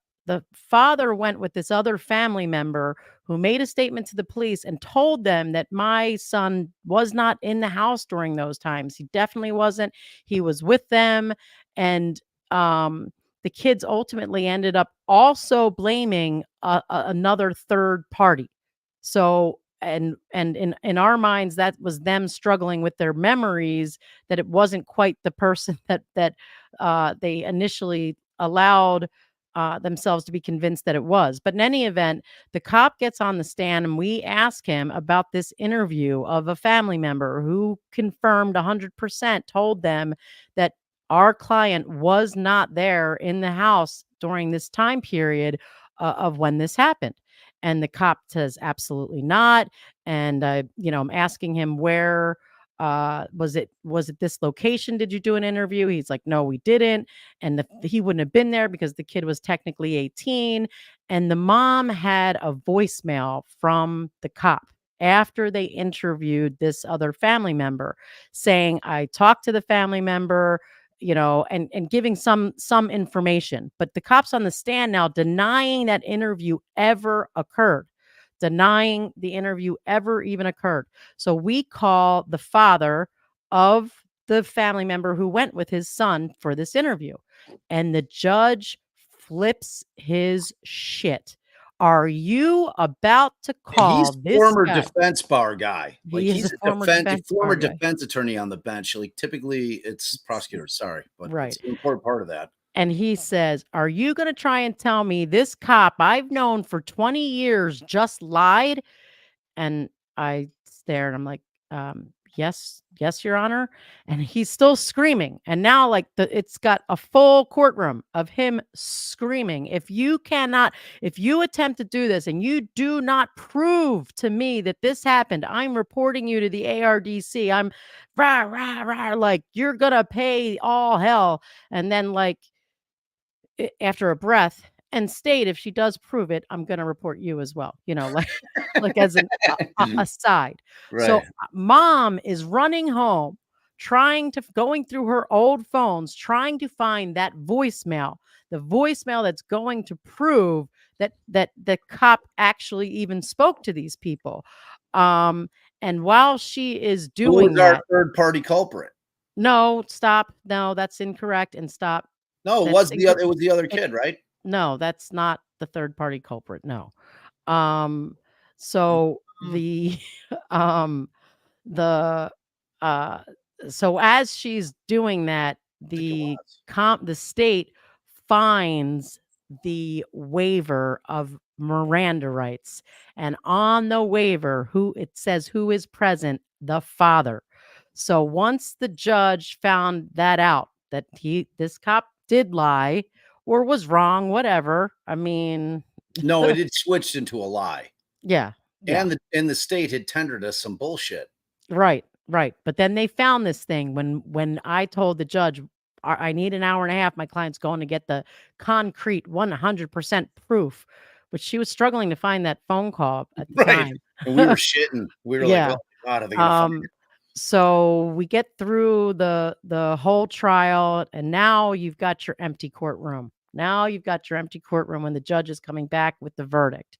father went with this other family member who made a statement to the police and told them that my son was not in the house during those times. He definitely wasn't. He was with them. And the kids ultimately ended up also blaming another third party. So and in our minds, that was them struggling with their memories, that it wasn't quite the person that they initially allowed themselves to be convinced that it was. But in any event, the cop gets on the stand and we ask him about this interview of a family member who confirmed 100%, told them that our client was not there in the house during this time period of when this happened. And the cop says, absolutely not. And, I'm asking him where, was it this location? Did you do an interview? He's like, no, we didn't. And he wouldn't have been there because the kid was technically 18. And the mom had a voicemail from the cop after they interviewed this other family member saying, I talked to the family member, and giving some information. But the cops on the stand now denying that interview ever occurred, denying the interview ever even occurred. So we call the father of the family member who went with his son for this interview, and the judge flips his shit. Are you about to call he's this former guy? defense bar guy? Like he's a former defense attorney on the bench. Like typically it's prosecutors. Sorry, but Right. it's an important part of that. And he says, are you going to try and tell me this cop I've known for 20 years just lied? And I stare and I'm like, yes, Your Honor. And he's still screaming. And now like it's got a full courtroom of him screaming. If you attempt to do this and you do not prove to me that this happened, I'm reporting you to the ARDC. I'm rah, rah, rah, like you're going to pay all hell. And then like, after a breath, and state, if she does prove it, I'm going to report you as well, like as an aside. Right. So mom is running home, going through her old phones, trying to find that voicemail, the voicemail that's going to prove that the cop actually even spoke to these people. And while she is doing Who was our that, third party culprit? no, stop. No, that's incorrect. And stop. No, it was the other kid, right? No, that's not the third party culprit. No. So the the so as she's doing that, the state finds the waiver of Miranda rights, and on the waiver, it says who is present, the father. So once the judge found that out, that this cop did lie or was wrong, whatever. I mean, no, it had switched into a lie. Yeah. And the state had tendered us some bullshit. Right. But then they found this thing when I told the judge, I need an hour and a half. My client's going to get the concrete 100% proof, but she was struggling to find that phone call at the time. And we were shitting. We were like, oh my God, are they gonna find it? So we get through the whole trial, and now you've got your empty courtroom. Now you've got your empty courtroom when the judge is coming back with the verdict.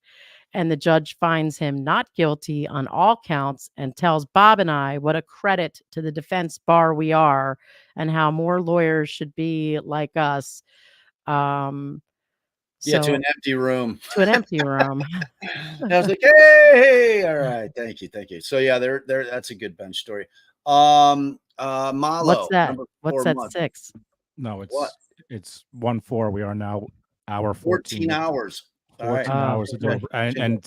And the judge finds him not guilty on all counts and tells Bob and I what a credit to the defense bar we are and how more lawyers should be like us. Yeah, to So an empty room. to an empty room. And I was like, hey, all right, thank you. So yeah, there, that's a good bench story. Malo, What's that? number What's 4 that months. 6? No, What? it's 1-4. We are now hour 14 hours. All right. 14 hours to Okay. deliver, and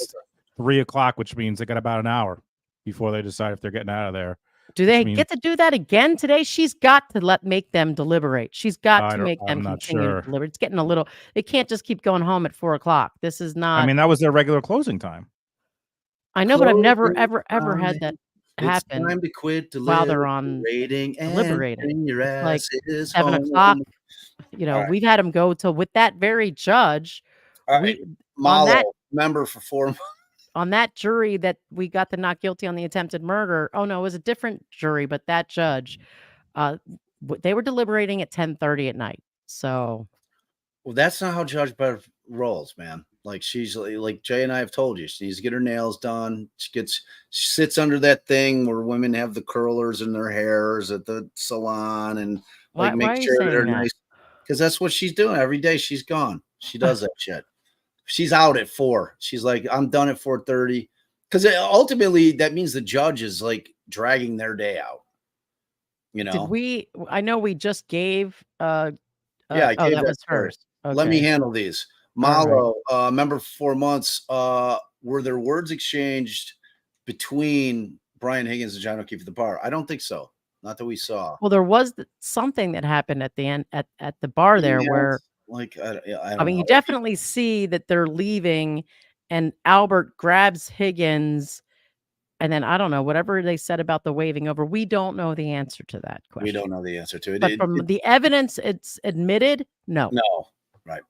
3 o'clock, which means they got about an hour before they decide if they're getting out of there. Do they which means- get to do that again today? She's got to make them deliberate. She's got to make them I'm not continue sure. to deliberate. It's getting a little. They can't just keep going home at 4 o'clock. This is not. I mean, that was their regular closing time. I know, but I've never, Closing ever had that It's happen time to quit while they're on deliberating and deliberating. bring your It's like asses 7 home. o'clock. You know, All right. we've had them go till with that very judge. All right. On Malo, that member for 4 months. on that jury that we got the not guilty on the attempted murder. Oh no, it was a different jury, but that judge, they were deliberating at 10:30 at night. So, Well, that's not how Judge Bev rolls, man. Like she's like Jay and I have told you, she needs to get her nails done. She sits under that thing where women have the curlers in their hairs at the salon and like why are make you sure saying they're that? nice. Because that's what she's doing every day. She's gone. She does that shit. She's out at 4. She's like, I'm done at 4:30. Because ultimately that means the judge is like dragging their day out. You know, I know we just gave yeah, I oh, gave that was hers. Let me Okay. handle these. All Malo, member for 4 months. Were there words exchanged between Brian Higgins and John O'Keefe at the bar? I don't think so. Not that we saw. Well, there was something that happened at the end at the bar there where like I don't I mean, know. you definitely see that they're leaving, and Albert grabs Higgins, and then I don't know whatever they said about the waving over. We don't know the answer to that question. We don't know the answer to it. But from the evidence, it's admitted. No. Right.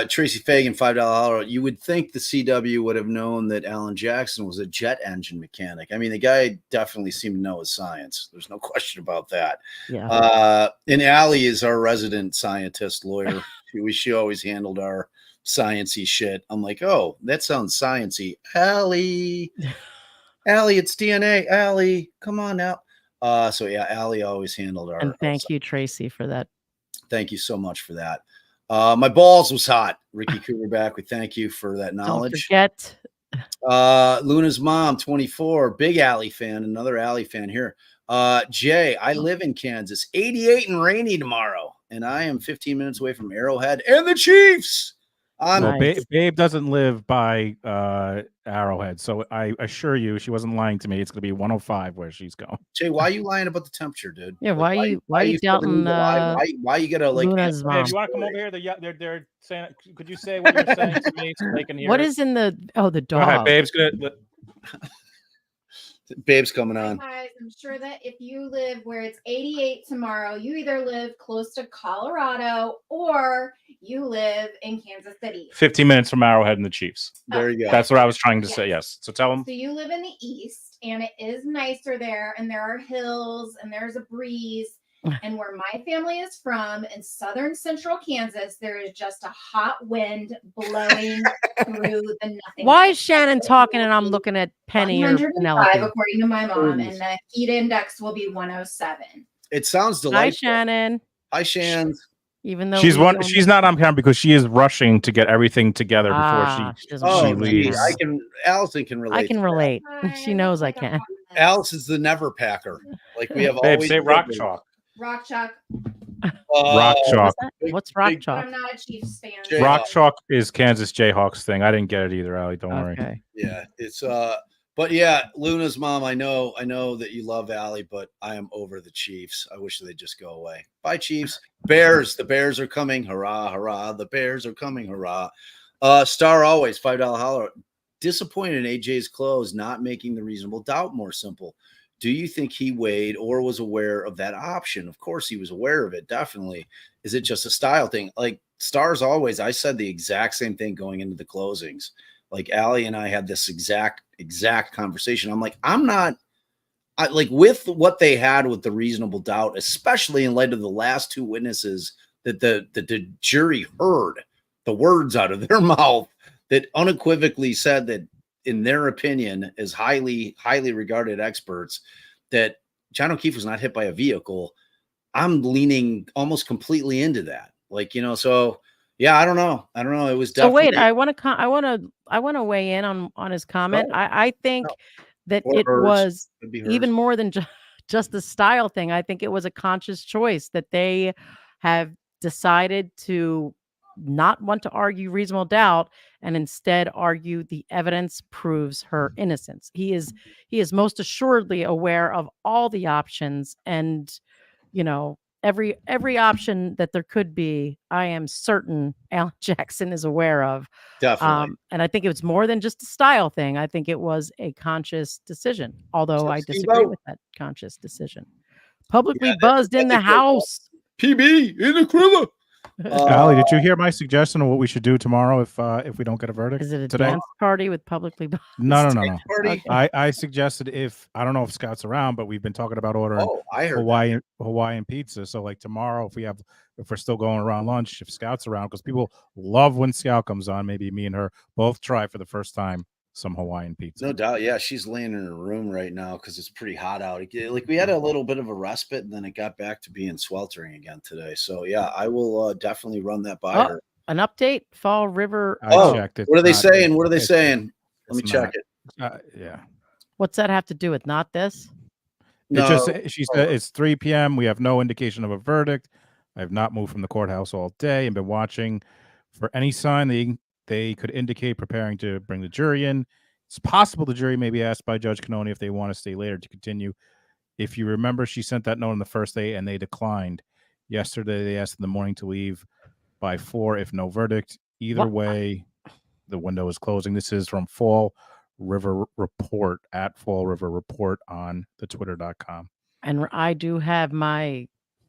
Tracy Fagan, $5. You would think the CW would have known that Allan Jackson was a jet engine mechanic. I mean, the guy definitely seemed to know his science. There's no question about that. Yeah. And Allie is our resident scientist lawyer. she always handled our sciencey shit. I'm like, oh, that sounds sciencey. Allie, it's DNA. Allie, come on now. So yeah, Allie always handled our. And thank you, Tracy, for that. Thank you so much for that. My balls was hot. Ricky Cooper back. We thank you for that knowledge. Don't forget. Luna's mom, 24, big Allie fan. Another Allie fan here. Jay, I live in Kansas. 88 and rainy tomorrow, and I am 15 minutes away from Arrowhead and the Chiefs. Babe doesn't live by Arrowhead, so I assure you, she wasn't lying to me. It's going to be 105 where she's going. Jay, why are you lying about the temperature, dude? Yeah, why are you doubting? Why you gotta like? Luna's mom? Babe, you want to come over here? They're saying. Could you say what you're saying to me so they can hear? What it? is in the? Oh, the dog. Go ahead, Babe's good. Babe's coming on. Guys, I'm sure that if you live where it's 88 tomorrow, you either live close to Colorado or you live in Kansas City. 15 minutes from Arrowhead and the Chiefs. There you go. That's what I was trying to say. Yes. So tell them. So you live in the east, and it is nicer there, and there are hills, and there's a breeze. And where my family is from, in southern central Kansas, there is just a hot wind blowing through the nothing. Why is Shannon talking and I'm looking at Penny or 105 Penelope? according to my mom, and the heat index will be 107. It sounds delightful. Hi, Shannon. Hi, Shan. Even though She's not on camera because she is rushing to get everything together before she leaves. Allison can relate. I can relate. She knows I can. Allison's the never packer. Like we have Babe, always say rock chalk. Rock chalk. Rock chalk. What's rock But chalk? I'm not a Chiefs fan. Rock chalk is Kansas Jayhawks thing. I didn't get it either, Allie. Don't worry. Yeah, it's but yeah, Luna's mom, I know that you love Allie, but I am over the Chiefs. I wish they'd just go away. Bye, Chiefs. Bears, the Bears are coming. Hurrah, hurrah. The Bears are coming. Hurrah. Star always, $5 holler. Disappointed in AJ's close, not making the reasonable doubt more simple. Do you think he weighed or was aware of that option? Of course, he was aware of it. Definitely. Is it just a style thing? Like Stars always, I said the exact same thing going into the closings. Like Allie and I had this exact conversation. I'm like, I'm like with what they had with the reasonable doubt, especially in light of the last two witnesses that the jury heard the words out of their mouth that unequivocally said that, in their opinion, as highly regarded experts, that John O'Keefe was not hit by a vehicle. I'm leaning almost completely into that. Like, so yeah, I don't know. It was So definitely. wait, I want to weigh in on his comment. No, I think that or it hers. was Could be hers. even more than just the style thing. I think it was a conscious choice that they have decided to not want to argue reasonable doubt and instead argue the evidence proves her innocence. He is most assuredly aware of all the options, and every option that there could be, I am certain Allan Jackson is aware of. Definitely. And I think it was more than just a style thing. I think it was a conscious decision, although I disagree with that conscious decision. Publicly buzzed in the house. PB in the Krilla. Allie, did you hear my suggestion of what we should do tomorrow if we don't get a verdict? Is it a today? dance party with publicly buzzed? No. Okay. I suggested, I don't know if Scott's around, but we've been talking about ordering I heard Hawaiian pizza. So like tomorrow, if we're still going around lunch, if Scout's around, because people love when Scout comes on, maybe me and her both try for the first time some Hawaiian pizza. No doubt. Yeah, she's laying in her room right now because it's pretty hot out. Like we had a little bit of a respite, and then it got back to being sweltering again today. So yeah, I will definitely run that by her. An update, Fall River. I checked it. What are they saying? What are they saying? Let me check it. Yeah. What's that have to do with not this? She said it's 3 p.m. We have no indication of a verdict. I have not moved from the courthouse all day and been watching for any sign they could indicate preparing to bring the jury in. It's possible the jury may be asked by Judge Canoni if they want to stay later to continue. If you remember, she sent that note on the first day and they declined. Yesterday, they asked in the morning to leave by 4 if no verdict. Either way, the window is closing. This is from Fall River Report, at Fall River Report on the twitter.com. And I do have the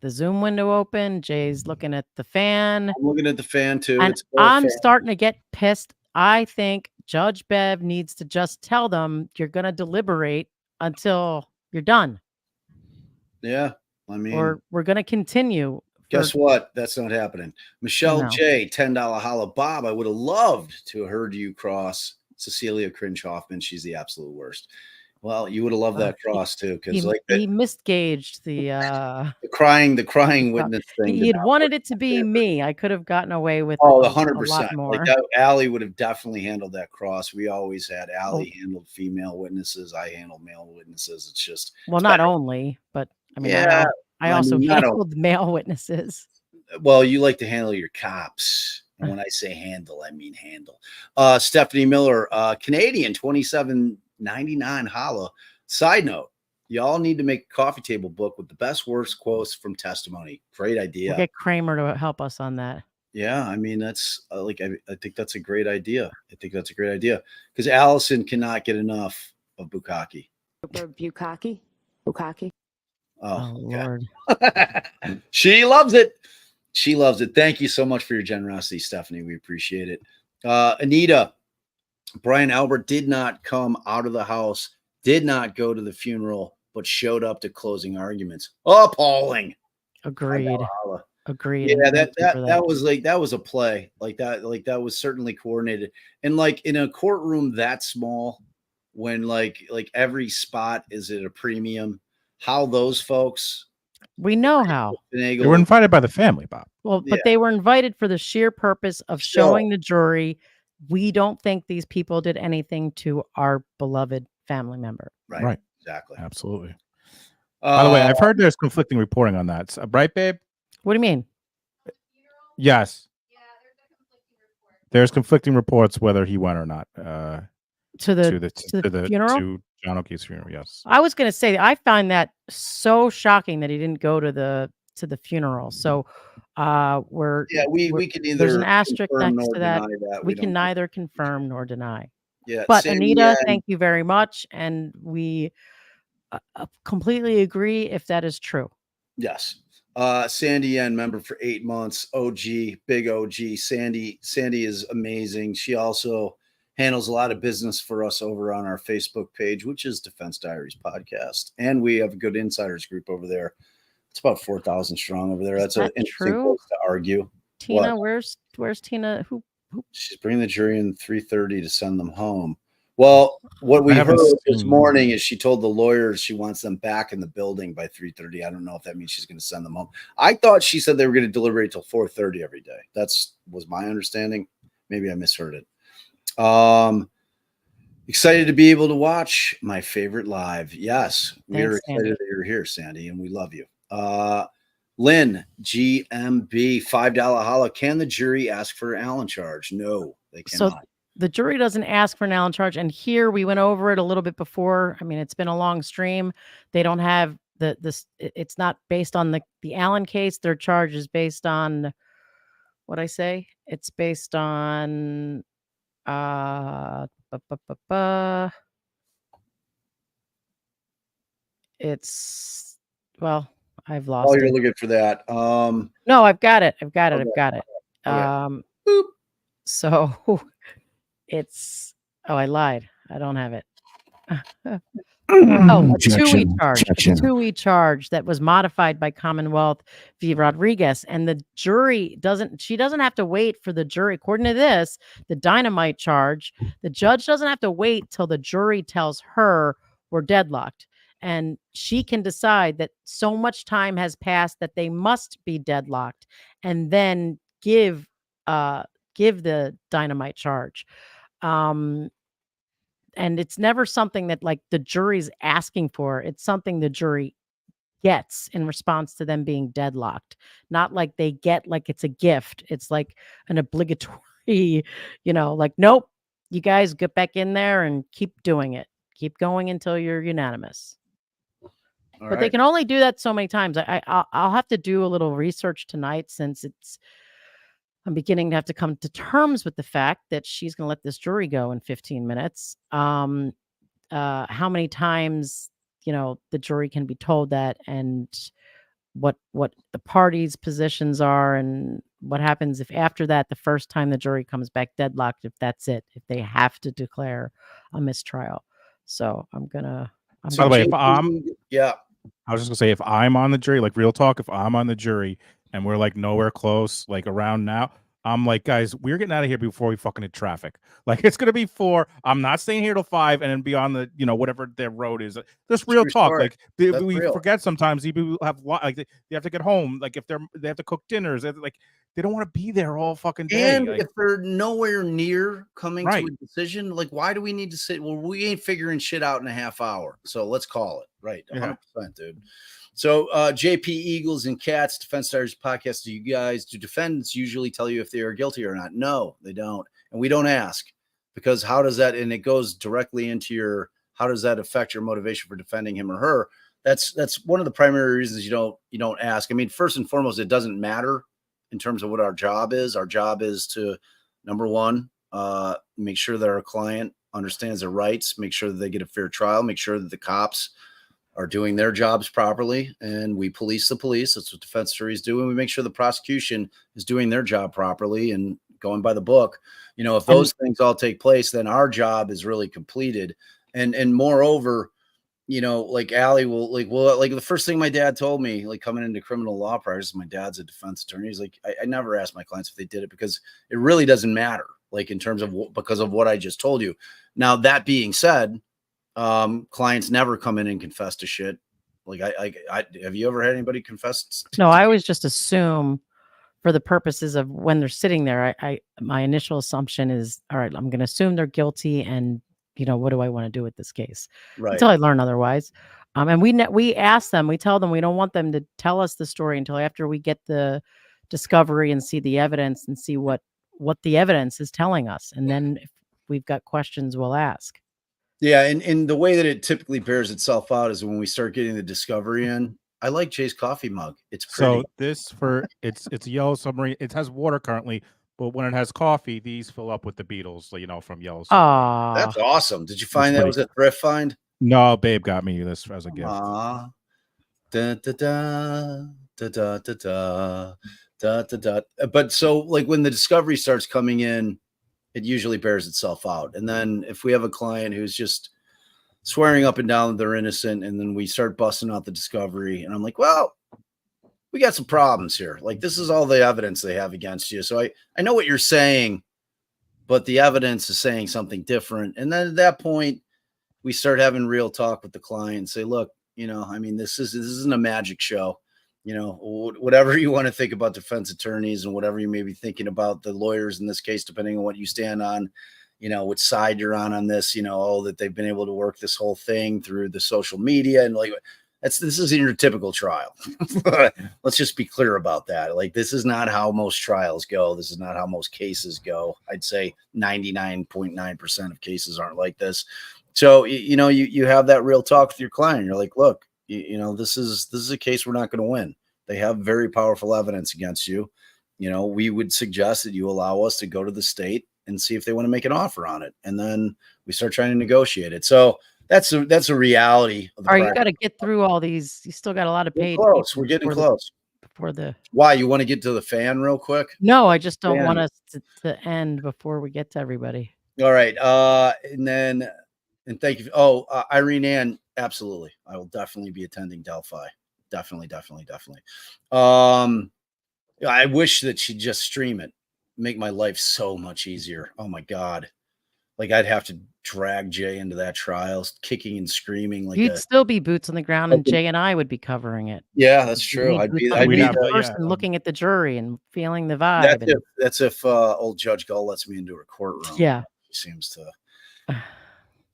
Zoom window open. Jay's looking at the fan. I'm looking at the fan too. And I'm starting to get pissed. I think Judge Bev needs to just tell them you're going to deliberate until you're done. Yeah. I mean, or we're going to continue. Guess what? That's not happening. Michelle J, $10 holla. Bob, I would have loved to have heard you cross Cecilia Cringe Hoffman. She's the absolute worst. Well, you would have loved that cross too, because he misgauged the crying witness thing. He had wanted it to be me. I could have gotten away with 100%. a lot more. Like Allie would have definitely handled that cross. We always had Allie handled female witnesses. I handled male witnesses. It's just not only, but I mean, I also handled male witnesses. Well, you like to handle your cops. And when I say handle, I mean handle. Stephanie Miller, Canadian, 27.99 holla. Side note, y'all need to make a coffee table book with the best worst quotes from testimony. Great idea. We'll get Kramer to help us on that. Yeah, I mean, that's I think that's a great idea. I think that's a great idea because Allison cannot get enough of bukkake. Bukkake. Oh Lord. She loves it. She loves it. Thank you so much for your generosity, Stephanie. We appreciate it. Anita, Brian Albert did not come out of the house, did not go to the funeral, but showed up to closing arguments. Appalling. Agreed. Agreed. Yeah, that was a play. Like that was certainly coordinated. And like in a courtroom that small, when like every spot is at a premium, how those folks, we know how they were invited by the family, Bob. Well, but they were invited for the sheer purpose of showing the jury we don't think these people did anything to our beloved family member. Right. Exactly. Absolutely. By the way, I've heard there's conflicting reporting on that. Right, babe? What do you mean? Yes. There's conflicting reports whether he went or not. To the funeral? To John O'Keefe's funeral, yes. I was going to say, I find that so shocking that he didn't go to the funeral. So we can either there's an asterisk next to that. We can neither confirm nor deny. Yeah. But Anita, thank you very much. And we completely agree if that is true. Yes. Sandy N, member for 8 months. OG, big OG. Sandy is amazing. She also handles a lot of business for us over on our Facebook page, which is Defense Diaries Podcast. And we have a good insiders group over there. It's about 4,000 strong over there. Is That's an that interesting true? place to argue. Tina, What? where's Tina? Who? She's bringing the jury in 3:30 to send them home. Well, what we I haven't heard this seen- morning is she told the lawyers she wants them back in the building by 3:30. I don't know if that means she's going to send them home. I thought she said they were going to deliberate till 4:30 every day. Was my understanding. Maybe I misheard it. Excited to be able to watch my favorite live. Yes, we are Thanks, excited Sandy. that you're here, Sandy, and we love you. Lynn, GMB, $5 holla. Can the jury ask for an Allen charge? No, they So cannot. the jury doesn't ask for an Allen charge. And here we went over it a little bit before. I mean, it's been a long stream. They don't have it's not based on the Allen case. Their charge is based on what I say. It's based on it's well, I've lost While you're it. looking for that, No, I've got it. I've got it. Okay. I've got it. Okay. So it's I lied. I don't have it. A two-way charge. It's a two-way charge that was modified by Commonwealth v. Rodriguez. And the jury doesn't have to wait for the jury. According to this, the dynamite charge, the judge doesn't have to wait till the jury tells her we're deadlocked. And she can decide that so much time has passed that they must be deadlocked and then give the dynamite charge. And it's never something that like the jury's asking for. It's something the jury gets in response to them being deadlocked. Not like they get like it's a gift. It's like an obligatory, like, nope, you guys get back in there and keep doing it. Keep going until you're unanimous. But they can only do that so many times. I'll have to do a little research tonight since I'm beginning to have to come to terms with the fact that she's going to let this jury go in 15 minutes. How many times, the jury can be told that, and what the parties' positions are, and what happens if after that, the first time the jury comes back deadlocked, if that's it, if they have to declare a mistrial. So by the way, I was just gonna say, if I'm on the jury, like real talk, if I'm on the jury and we're like nowhere close, like around now, I'm like, guys, we're getting out of here before we fucking hit traffic. Like it's gonna be 4. I'm not staying here till 5 and then be on the, whatever their road is. Just real talk. Like we forget sometimes people have they have to get home. Like if they have to cook dinners, like they don't want to be there all fucking day. And like, if they're nowhere near coming Right. to a decision, like why do we need to sit? Well, we ain't figuring shit out in a half hour. So let's call it. Right. 100%, dude. So JP Eagles and Cats, Defense Diaries Podcast. Do defendants usually tell you if they are guilty or not? No, they don't. And we don't ask, because how does that, and it goes directly into how does that affect your motivation for defending him or her? That's one of the primary reasons you don't ask. I mean, first and foremost, it doesn't matter in terms of what our job is. Our job is to, number one, make sure that our client understands their rights, make sure that they get a fair trial, make sure that the cops are doing their jobs properly, and we police the police. That's what defense juries do. And we make sure the prosecution is doing their job properly and going by the book. If those things all take place, then our job is really completed. And moreover, like Allie will like the first thing my dad told me, like coming into criminal law practice, my dad's a defense attorney. He's like, I never ask my clients if they did it because it really doesn't matter. Like in terms of because of what I just told you. Now, that being said, clients never come in and confess to shit. Like I have you ever had anybody confess? No, I always just assume for the purposes of when they're sitting there, my initial assumption is, all right, I'm going to assume they're guilty, and what do I want to do with this case? Right. Until I learn otherwise. And we ask them, we tell them we don't want them to tell us the story until after we get the discovery and see the evidence and see what the evidence is telling us. And then if we've got questions, we'll ask. Yeah, and the way that it typically bears itself out is when we start getting the discovery in. I like Jay's coffee mug. It's pretty. So it's a yellow submarine. It has water currently, but when it has coffee, these fill up with the Beatles, from Yellow Submarine. That's awesome. Did you find that was a thrift find? No, babe got me this as a gift. Da, da, da, da, da, da, da, da, da. But so like when the discovery starts coming in, it usually bears itself out. And then if we have a client who's just swearing up and down that they're innocent, and then we start busting out the discovery, and I'm like, well, we got some problems here. Like, this is all the evidence they have against you. So I know what you're saying, but the evidence is saying something different. And then at that point, we start having real talk with the client and say, look, you know, I mean, this isn't a magic show. You know, whatever you want to think about defense attorneys and whatever you may be thinking about the lawyers in this case, depending on what you stand on, you know, which side you're on this, you know, that they've been able to work this whole thing through the social media. And like, this isn't your typical trial. Let's just be clear about that. Like, this is not how most trials go. This is not how most cases go. I'd say 99.9% of cases aren't like this. So, you know, you have that real talk with your client. You're like, look, you know, this is a case we're not going to win. They have very powerful evidence against you. You know, we would suggest that you allow us to go to the state and see if they want to make an offer on it. And then we start trying to negotiate it. So that's a reality of the you got to get through all these. You still got a lot of paid. We're getting close. Before the why you want to get to the fan real quick? No, I just don't want us to end before we get to everybody. All right. And thank you. Irene Ann, absolutely. I will definitely be attending Delphi. Definitely. I wish that she'd just stream it. Make my life so much easier. Oh my God. Like, I'd have to drag Jay into that trial, kicking and screaming. Like, you'd still be boots on the ground, and Jay and I would be covering it. Yeah, that's true. I'd be the person looking at the jury and feeling the vibe. That's if old Judge Gull lets me into her courtroom. Yeah,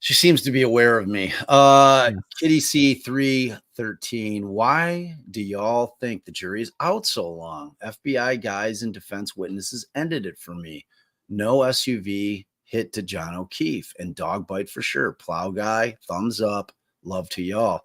she seems to be aware of me. Kitty C313. Why do y'all think the jury is out so long? FBI guys and defense witnesses ended it for me. No SUV hit to John O'Keefe, and dog bite for sure. Plow guy, thumbs up. Love to y'all.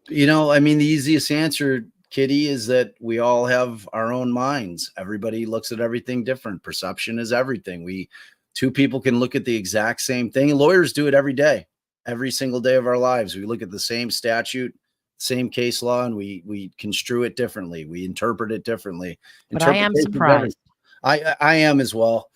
You know, I mean, the easiest answer, Kitty, is that we all have our own minds. Everybody looks at everything different. Perception is everything. Two people can look at the exact same thing. Lawyers do it every day, every single day of our lives. We look at the same statute, same case law, and we construe it differently. We interpret it differently. But I am surprised. I am as well.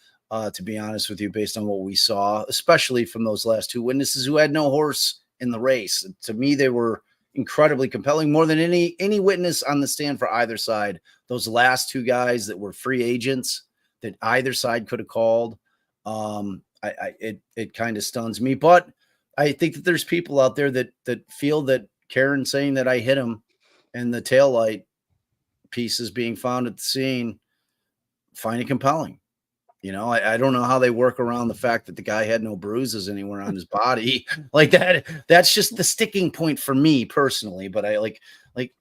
To be honest with you, based on what we saw, especially from those last two witnesses who had no horse in the race. To me, they were incredibly compelling, more than any witness on the stand for either side. Those last two guys that were free agents that either side could have called. It kind of stuns me, but I think that there's people out there that feel that Karen saying that I hit him and the taillight pieces being found at the scene find it compelling. You know, I don't know how they work around the fact that the guy had no bruises anywhere on his body like that. That's just the sticking point for me personally. But I like,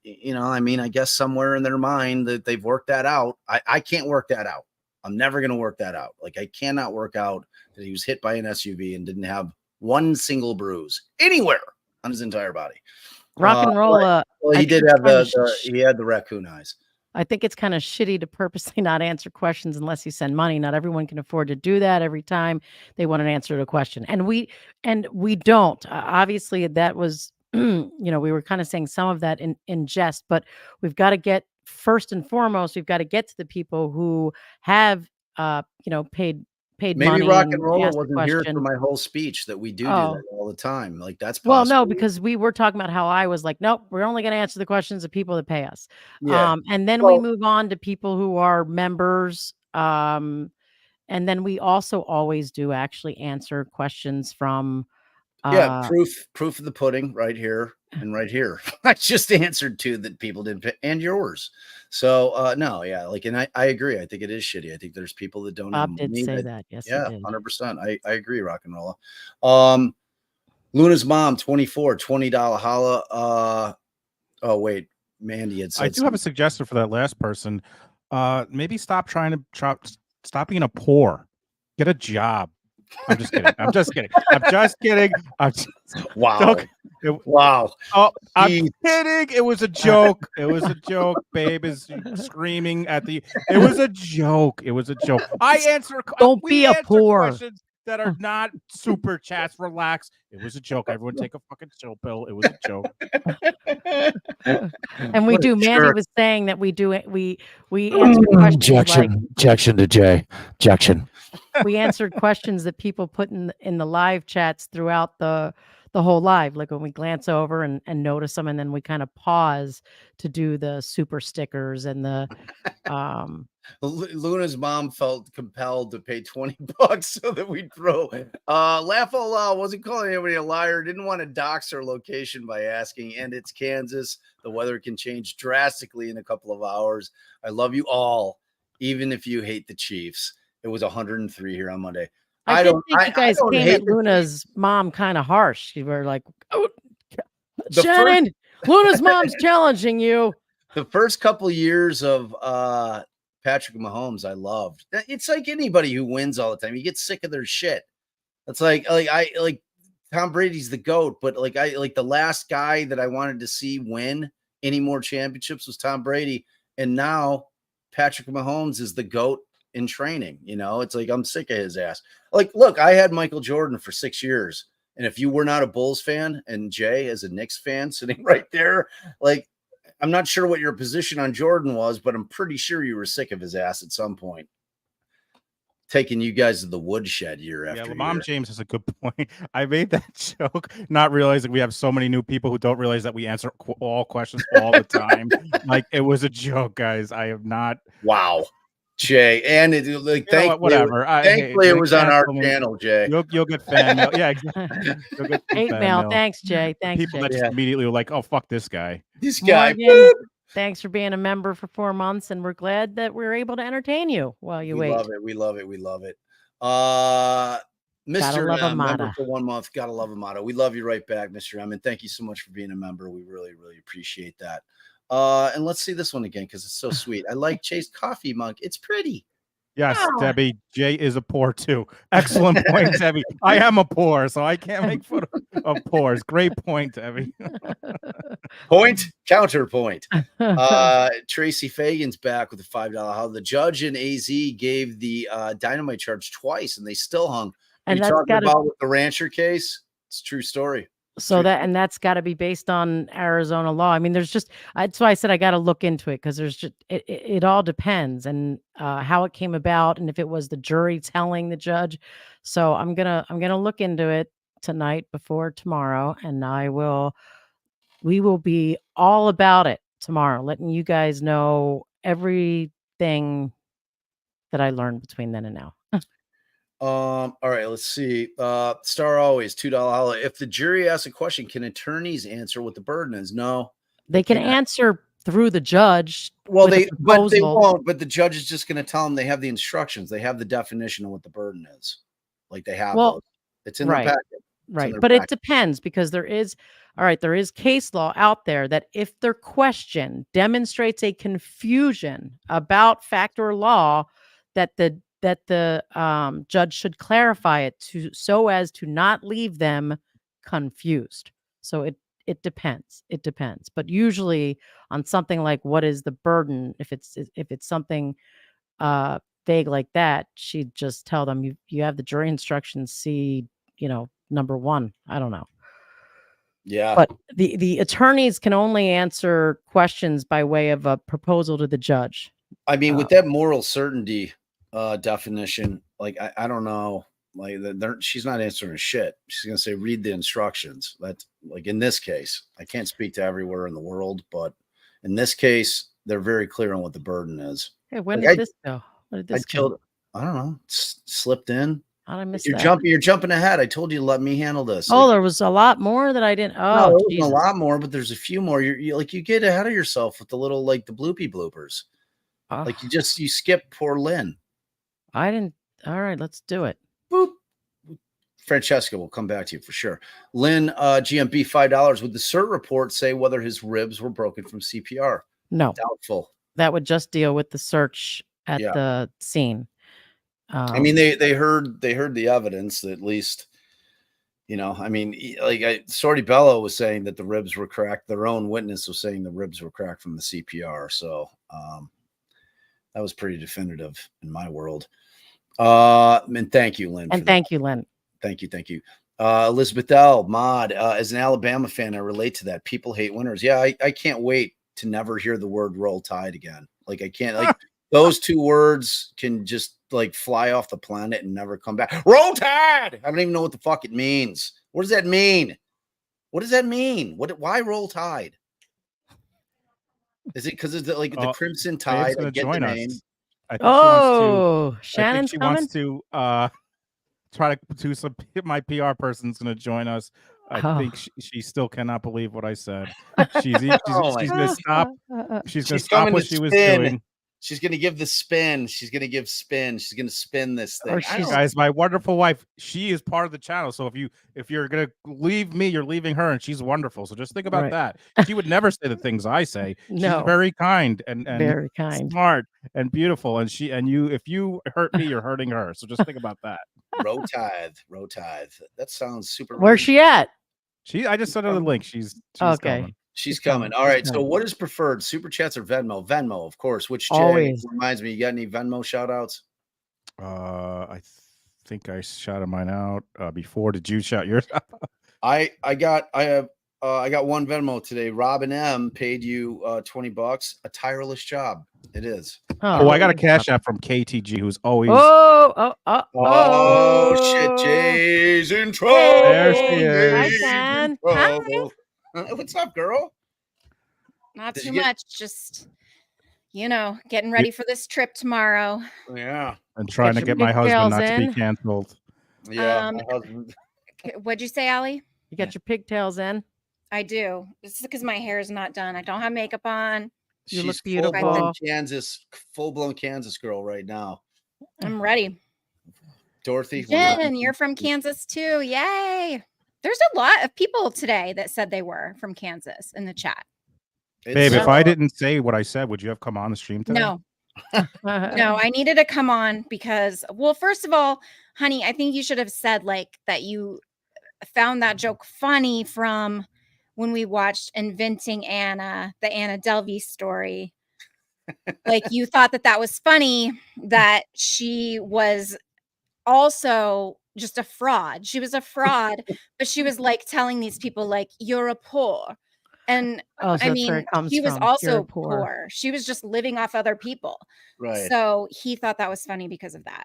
you know, I mean, I guess somewhere in their mind that they've worked that out. I can't work that out. I'm never going to work that out. Like, I cannot work out that he was hit by an SUV and didn't have one single bruise anywhere on his entire body. Rock and roll. Well, he did have he had the raccoon eyes. I think it's kind of shitty to purposely not answer questions unless you send money. Not everyone can afford to do that every time they want an answer to a question. And we don't. Obviously, that was, you know, we were kind of saying some of that in jest, but we've got to get, first and foremost, we've got to get to the people who have, you know, paid Maybe money. Rock and Roll wasn't here for my whole speech that we do that all the time. Like, that's possible. Well, no, because we were talking about how I was like, nope, we're only going to answer the questions of people that pay us. Yeah. And then we move on to people who are members. And then we also always do actually answer questions from. Proof of the pudding right here and right here. I just answered two that people didn't pay, and yours. So no, yeah, like, and I agree. I think it is shitty. I think there's people that don't. Bob did say that. Yes, yeah, 100%. I agree. Rock and Roll. Luna's mom, 24, $20 holla. Oh wait, Mandy had said. I do have a suggestion for that last person. Maybe stop stop being a poor. Get a job. I'm just kidding. Wow. Wow. Oh, I'm kidding. It was a joke. Babe is screaming at the. It was a joke. I answer. Don't be a poor. Questions that are not super chats. Relax. It was a joke. Everyone take a fucking chill pill. It was a joke. And we do. Mandy was saying that we do it. We answer questions. Objection to Jay. Objection. we answered questions that people put in the live chats throughout the whole live. Like when we glance over and notice them, and then we kind of pause to do the super stickers and the Luna's mom felt compelled to pay $20 so that we'd throw laugh out loud, wasn't calling anybody a liar, didn't want to dox her location by asking, and it's Kansas. The weather can change drastically in a couple of hours. I love you all, even if you hate the Chiefs. It was 103 here on Monday. I did think you guys don't came hate at the Luna's mom kind of harsh. You were like, oh, The Shannon, Luna's mom's challenging you. The first couple years of Patrick Mahomes, I loved. It's like anybody who wins all the time. You get sick of their shit. It's like Tom Brady's the GOAT, but like the last guy that I wanted to see win any more championships was Tom Brady. And now Patrick Mahomes is the GOAT in training. You know, it's like I'm sick of his ass. Like, look, I had Michael Jordan for 6 years. And if you were not a Bulls fan and Jay as a Knicks fan sitting right there, like, I'm not sure what your position on Jordan was, but I'm pretty sure you were sick of his ass at some point. Taking you guys to the woodshed year after year. Mom James has a good point. I made that joke, not realizing we have so many new people who don't realize that we answer all questions all the time. Like, it was a joke, guys. I have not. Wow. Jay, and it like whatever. Thankfully, it was on our channel, Jay. You'll get fan mail. Yeah, exactly. You'll get Hate mail. Thanks, Jay. Thanks, people Jay. that just immediately were like, "Oh, fuck this guy." This guy. Morgan, thanks for being a member for 4 months, and we're glad that we're able to entertain you while you wait. We love it. Mr. M, member for 1 month. Gotta love a motto. We love you right back, Mr. M, and thank you so much for being a member. We really, really appreciate that. And let's see this one again because it's so sweet. I like Jay's coffee mug. It's pretty. Yes, Debbie. Jay is a poor too. Excellent point, Debbie. I am a poor, so I can't make fun of poors. Great point, Debbie. Counterpoint. Tracy Fagan's back with a $5 how the judge in AZ gave the dynamite charge twice and they still hung. And you talking about with the rancher case? It's a true story. So that's got to be based on Arizona law. I mean, that's why I said I got to look into it because there's just it all depends and how it came about and if it was the jury telling the judge. So I'm gonna look into it tonight before tomorrow, and we will be all about it tomorrow, letting you guys know everything that I learned between then and now. All right, let's see. Star always $2 holla. If the jury asks a question, can attorneys answer what the burden is? No, they can answer through the judge. Well, they won't. But the judge is just going to tell them they have the instructions. They have the definition of what the burden is. Like they have. Well, it's in their packet. Right, but it depends because there is case law out there that if their question demonstrates a confusion about fact or law, that the judge should clarify it so as to not leave them confused. So it depends. It depends. But usually on something like what is the burden, if it's something vague like that, she'd just tell them you have the jury instructions, see, number 1. I don't know. Yeah. But the attorneys can only answer questions by way of a proposal to the judge. I mean, with that moral certainty definition, like I don't know, like she's not answering shit. She's gonna say read the instructions. That's like in this case, I can't speak to everywhere in the world, but in this case, they're very clear on what the burden is. Hey, when did this go? When did this go? I don't know. Slipped in. How did I miss You're that? You're jumping ahead. I told you to let me handle this. Oh, there was a lot more that I didn't. Oh, no, there was a lot more, but there's a few more. You get ahead of yourself with the little like the bloopers. Like you skip poor Lynn. I didn't. All right, let's do it. Boop. Francesca will come back to you for sure. Lynn, GMB $5. Would the CERT report say whether his ribs were broken from CPR? No. Doubtful. That would just deal with the search at the scene. I mean, they heard the evidence, at least, I mean, like Sorty Bello was saying that the ribs were cracked. Their own witness was saying the ribs were cracked from the CPR. So that was pretty definitive in my world. And thank you, Lynn. And thank you, Lynn. Thank you. Elizabeth L. Mod, as an Alabama fan, I relate to that. People hate winners. Yeah, I can't wait to never hear the word roll tide again. Like I can't, like those two words can just like fly off the planet and never come back. Roll Tide. I don't even know what the fuck it means. What does that mean? What does that mean? Why Roll Tide? Is it because it's like the Crimson Tide? Babe's gonna I get join the us. name. I think Oh, she wants Shannon's to. I think she coming. wants to try to do some. My PR person's gonna join us. I think she still cannot believe what I said. She's gonna stop. She's gonna stop what she was doing. She's gonna give the spin. She's gonna give spin. She's gonna spin this thing. Guys, my wonderful wife, she is part of the channel. So if you're gonna leave me, you're leaving her, and she's wonderful. So just think about that. She would never say the things I say. No. She's very kind and very kind, smart and beautiful. And if you hurt me, you're hurting her. So just think about that. Row Tithe. That sounds super. Where's she at? I just sent her the link. She's okay. coming. She's coming. All right. So what is preferred? Super chats or Venmo? Venmo, of course. Which Jay Always. reminds me, you got any Venmo shout outs? I think I shouted mine out before. Did you shout yours out? I got one Venmo today. Robin M paid you $20. A tireless job. It is. Oh, I got a cash app from KTG, who's always. Oh shit! Jay's in trouble. There she is. Hi, Ken. Hi. What's up, girl? Not too much. Just, getting ready for this trip tomorrow. Yeah. And trying to get my husband not to be canceled. Yeah. My husband. What'd you say, Allie? You got your pigtails in? I do. This is because my hair is not done. I don't have makeup on. You look She's beautiful. Full-blown Kansas girl right now. I'm ready. Dorothy. Jen, you're from Kansas too. Yay. There's a lot of people today that said they were from Kansas in the chat. Babe, if I didn't say what I said, would you have come on the stream today? No. No, I needed to come on because, well, first of all, honey, I think you should have said like that you found that joke funny from when we watched Inventing Anna, the Anna Delvey story. Like you thought that was funny, that she was also just a fraud. She was a fraud, but she was like telling these people like, you're a poor. And I mean, he was also poor. She was just living off other people. Right. So he thought that was funny because of that.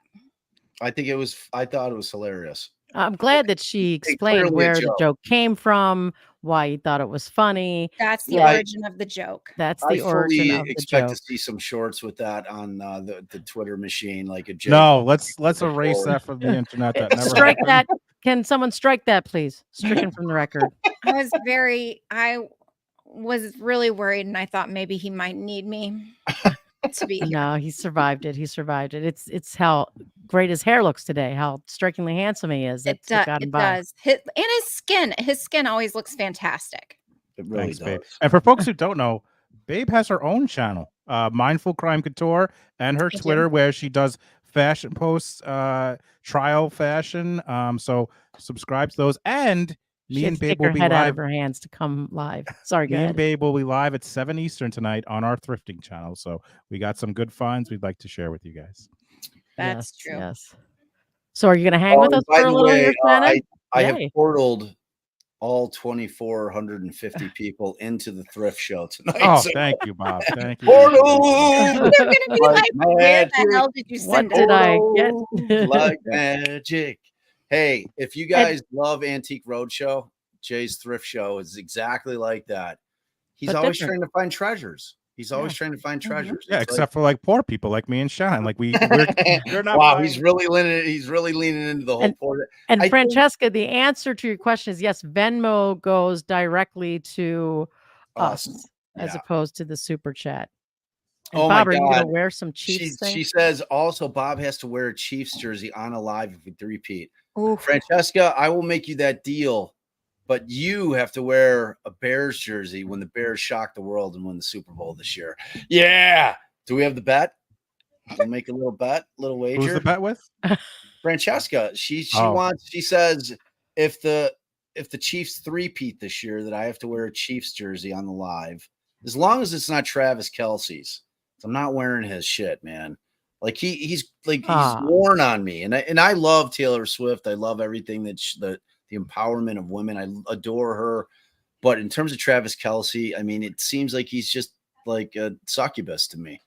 I thought it was hilarious. I'm glad that she explained where the joke came from, why you thought it was funny. That's the origin of the joke. That's the origin of the joke. I expect to see some shorts with that on the Twitter machine, like a joke. No, let's erase that from the internet. That never strike happened. that. Can someone strike that, please? Stricken from the record. I was really worried, and I thought maybe he might need me to be here. No, he survived it. It's how great his hair looks today, how strikingly handsome he is. It does. His skin always looks fantastic. It really Thanks, does. babe. And for folks who don't know, Babe has her own channel, Mindful Crime Couture, and her Twitter, where she does fashion posts, trial fashion. So subscribe to those. And me and Babe will be live. Out live. of her hands to come live. Sorry, me and Babe will be live at 7 Eastern tonight on our Thrifting channel. So we got some good finds we'd like to share with you guys. That's true. Yes. So are you going to hang with us for a little here, Shannon? I have portaled all 2,450 people into the thrift show tonight. Oh, thank you, Bob. Thank you. Portal. They're going to be like, where the hell did you send it? What did I get? Like magic. Hey, if you guys love Antique Roadshow, Jay's Thrift Show is exactly like that. He's always trying to find treasures. He's always trying to find treasures. Yeah, except for like poor people like me and Shannon. Like we're not. Wow, he's really leaning into the whole poor. And Francesca, the answer to your question is yes. Venmo goes directly to us as opposed to the super chat. And Bob, my are you God. going to wear some Chiefs thing? She says also Bob has to wear a Chiefs jersey on a live if we repeat. Francesca, I will make you that deal, but you have to wear a Bears jersey when the Bears shock the world and win the Super Bowl this year. Yeah. Do we have the bet? We'll make a little bet, little wager. Who's the bet with? Francesca. She says if the Chiefs three-peat this year, that I have to wear a Chiefs jersey on the live, as long as it's not Travis Kelce's. I'm not wearing his shit, man. Like he's worn on me, and I love Taylor Swift. I love everything that the empowerment of women. I adore her, but in terms of Travis Kelce, I mean, it seems like he's just like a succubus to me.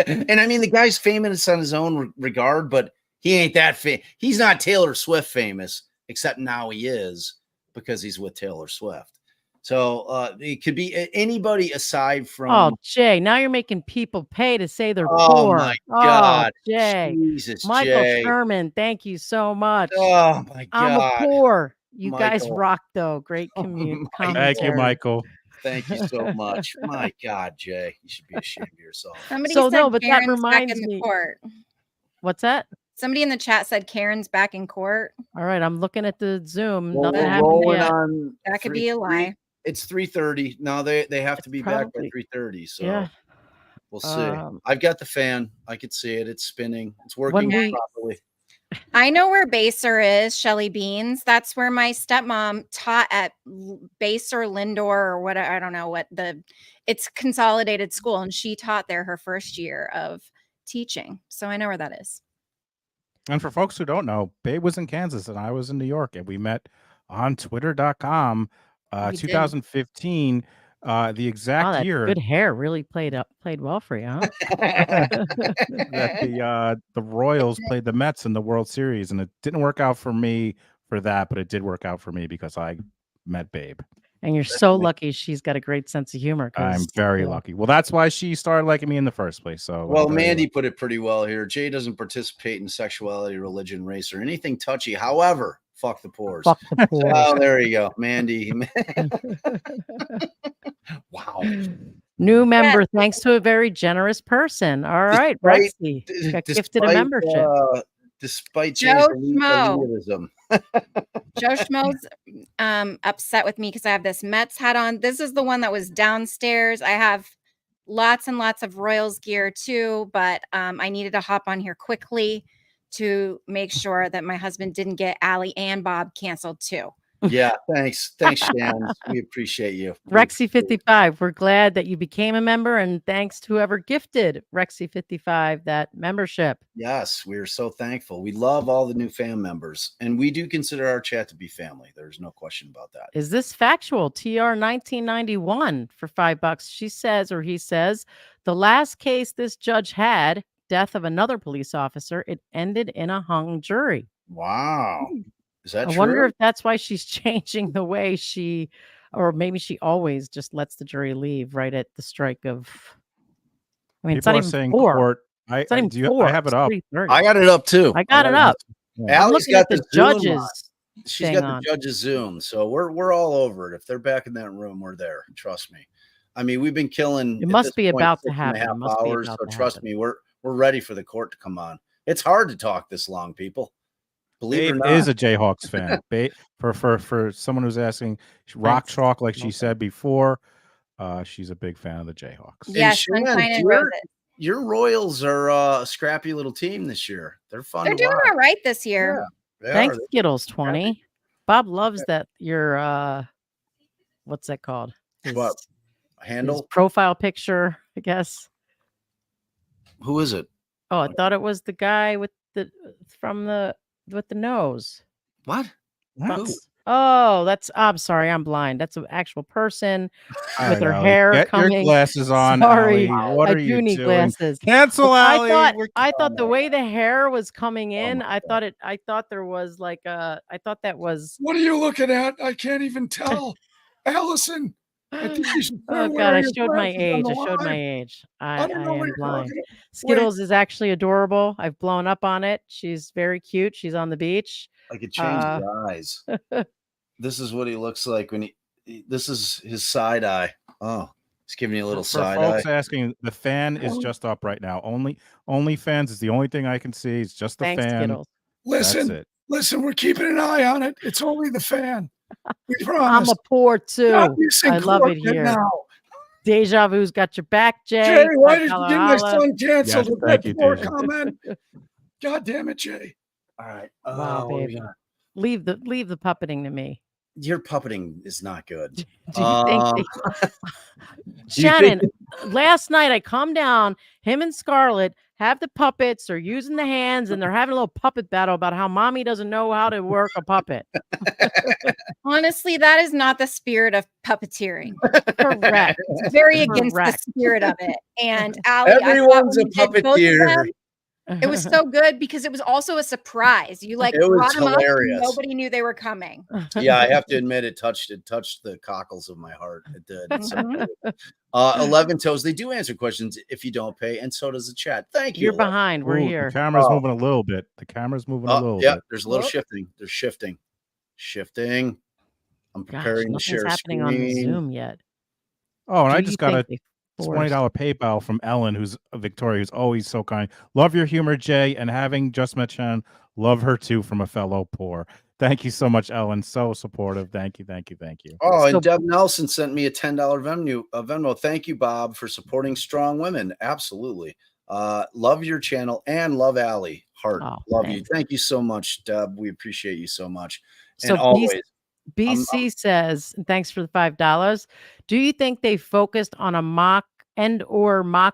And I mean, the guy's famous on his own regard, but he ain't that famous. He's not Taylor Swift famous, except now he is because he's with Taylor Swift. So it could be anybody aside from. Oh, Jay, now you're making people pay to say they're Oh poor. my God, Jay. Jesus, Michael Jay. Sherman, thank you so much. Oh my I'm a God, poor. You guys Michael. rock, though. Great Thank you, Michael. Thank you so much. My God, Jay, you should be ashamed of yourself. Somebody So, said no, but that Karen's reminds back in the me- court. What's that? Somebody in the chat said Karen's back in court. All right, I'm looking at the Zoom. Well, Nothing we're happened rolling yet. on. That could be a lie. It's 3:30. No, they have to be back by probably- 3:30. So Yeah. we'll see. Um, I've got the fan. I can see it. It's spinning. It's working we- properly. I know where Baser is, Shelly Beans. That's where my stepmom taught at Baser Lindor or what, I don't know what it's consolidated school, and she taught there her first year of teaching. So I know where that is. And for folks who don't know, Babe was in Kansas and I was in New York, and we met on twitter.com, We did. 2015, the exact Wow, that year good hair really played well for you, huh? that the Royals played the Mets in the World Series, and it didn't work out for me for that, but it did work out for me because I met Babe. And you're so lucky she's got a great sense of humor. I'm very lucky. Well, that's why she started liking me in the first place. So, Well, I'm very Mandy lucky. put it pretty well here. Jay doesn't participate in sexuality, religion, race, or anything touchy. However, fuck the pores. Fuck the pores. Oh, there you go, Mandy. Wow. New member, thanks to a very generous person. All right, Despite- Rexy got gifted a despite, membership. Despite Joe Jay's Schmo. elitism. Joe Schmo's upset with me because I have this Mets hat on. This is the one that was downstairs. I have lots and lots of Royals gear too, but I needed to hop on here quickly to make sure that my husband didn't get Allie and Bob canceled too. Yeah, thanks, Shan. We appreciate you. Rexy55, we're glad that you became a member, and thanks to whoever gifted Rexy55 that membership. Yes, we're so thankful. We love all the new fan members, and we do consider our chat to be family. There's no question about that. Is this factual? TR 1991 for $5. She says, or he says, the last case this judge had, death of another police officer, it ended in a hung jury. Wow. Is that I true? wonder if that's why she's changing the way she, or maybe she always just lets the jury leave right at the strike of. I mean, it's People not are even saying 4. court. It's not even 4. I have it up. 3:30. I got it up too. I got it up. I'm Allie's looking got at the the Zoom judges. on. She's thing got on. the judge's Zoom, so we're all over it. If they're back in that room, we're there. Trust me. I mean, we've been killing. It at must this be point, about to 6.5 happen. It must be hours, about so to trust happen. me, we're ready for the court to come on. It's hard to talk this long, people. Believe it or Babe not. is a Jayhawks fan. Babe, for someone who's asking, rock Thanks. chalk, like she said before, she's a big fan of the Jayhawks. Yes, Shan, Sunshine and your- Roses. Your Royals are a scrappy little team this year. They're fun. They're to doing watch. all right this year. They Thanks, are. Skittles 20. Bob loves that your what's that called? What His handle? profile picture, I guess. Who is it? Oh, I thought it was the guy with the nose. What? What? Oh, I'm sorry, I'm blind. That's an actual person All with right, her Allie, hair get coming. your glasses on, Sorry, Allie. What I are do you need doing? glasses. Cancel, Allie. I thought the way the hair was coming in, my I thought there was like I thought that was. What are you looking at? I can't even tell. Allison, I think you should Oh start God, I wearing your showed my glasses on age. the I showed my line. age. I I don't know what am you're blind. talking about. Skittles is actually adorable. I've blown up on it. She's very cute. She's on the beach. I could change his eyes. This is what he looks like when this is his side eye. Oh, he's giving you a little For side folks eye. asking, the fan is just up right now. Only fans is the only thing I can see. It's just the Thanks, fan. Skittles. Listen, That's it. listen, we're keeping an eye on it. It's only the fan. We I'm promise. a poor too. God, he's in I love court it right here. now. Deja vu's got your back, Jay. Jay, why did you Holla, get my holla. son canceled Yes, with thank that you, poor Deja. comment? God damn it, Jay. All right. Wow, what we baby. got? Leave the puppeting to me. Your puppeting is not good. Do you think Do you Shannon, think last night I come down, him and Scarlett have the puppets, they're using the hands, and they're having a little puppet battle about how mommy doesn't know how to work a puppet. Honestly, that is not the spirit of puppeteering. Correct. It's very against the Correct. spirit of it. And Allie, Everyone's I a thought when you did both of puppeteer. them, it was so good because it was also a surprise. You like It was brought them up and hilarious. nobody knew they were coming. Yeah, I have to admit it touched the cockles of my heart. It did. It's so Mhm. good. 11 toes. They do answer questions if you don't pay, and so does the chat. Thank you. You're 11. behind. We're Ooh, here. The camera's Oh. moving a little bit. The camera's moving a little Yeah, bit. there's a little Whoop. shifting. There's shifting. I'm Gosh, preparing to nothing's share happening on the screen. Zoom yet. Oh, and Do I you just got think a they $20 PayPal from Ellen, who's Victoria, who's always so kind. Love your humor, Jay, and having just met Shannon, love her too from a fellow poor. Thank you so much, Ellen. So supportive. Thank you. Oh, So- and Deb Nelson sent me a $10 Venmo. Thank you, Bob, for supporting strong women. Absolutely. Love your channel and love Allie. Heart. Oh, love you. thanks. Thank you so much, Deb. We appreciate you so much. So And always. BC says, thanks for the $5. Do you think they focused on a mock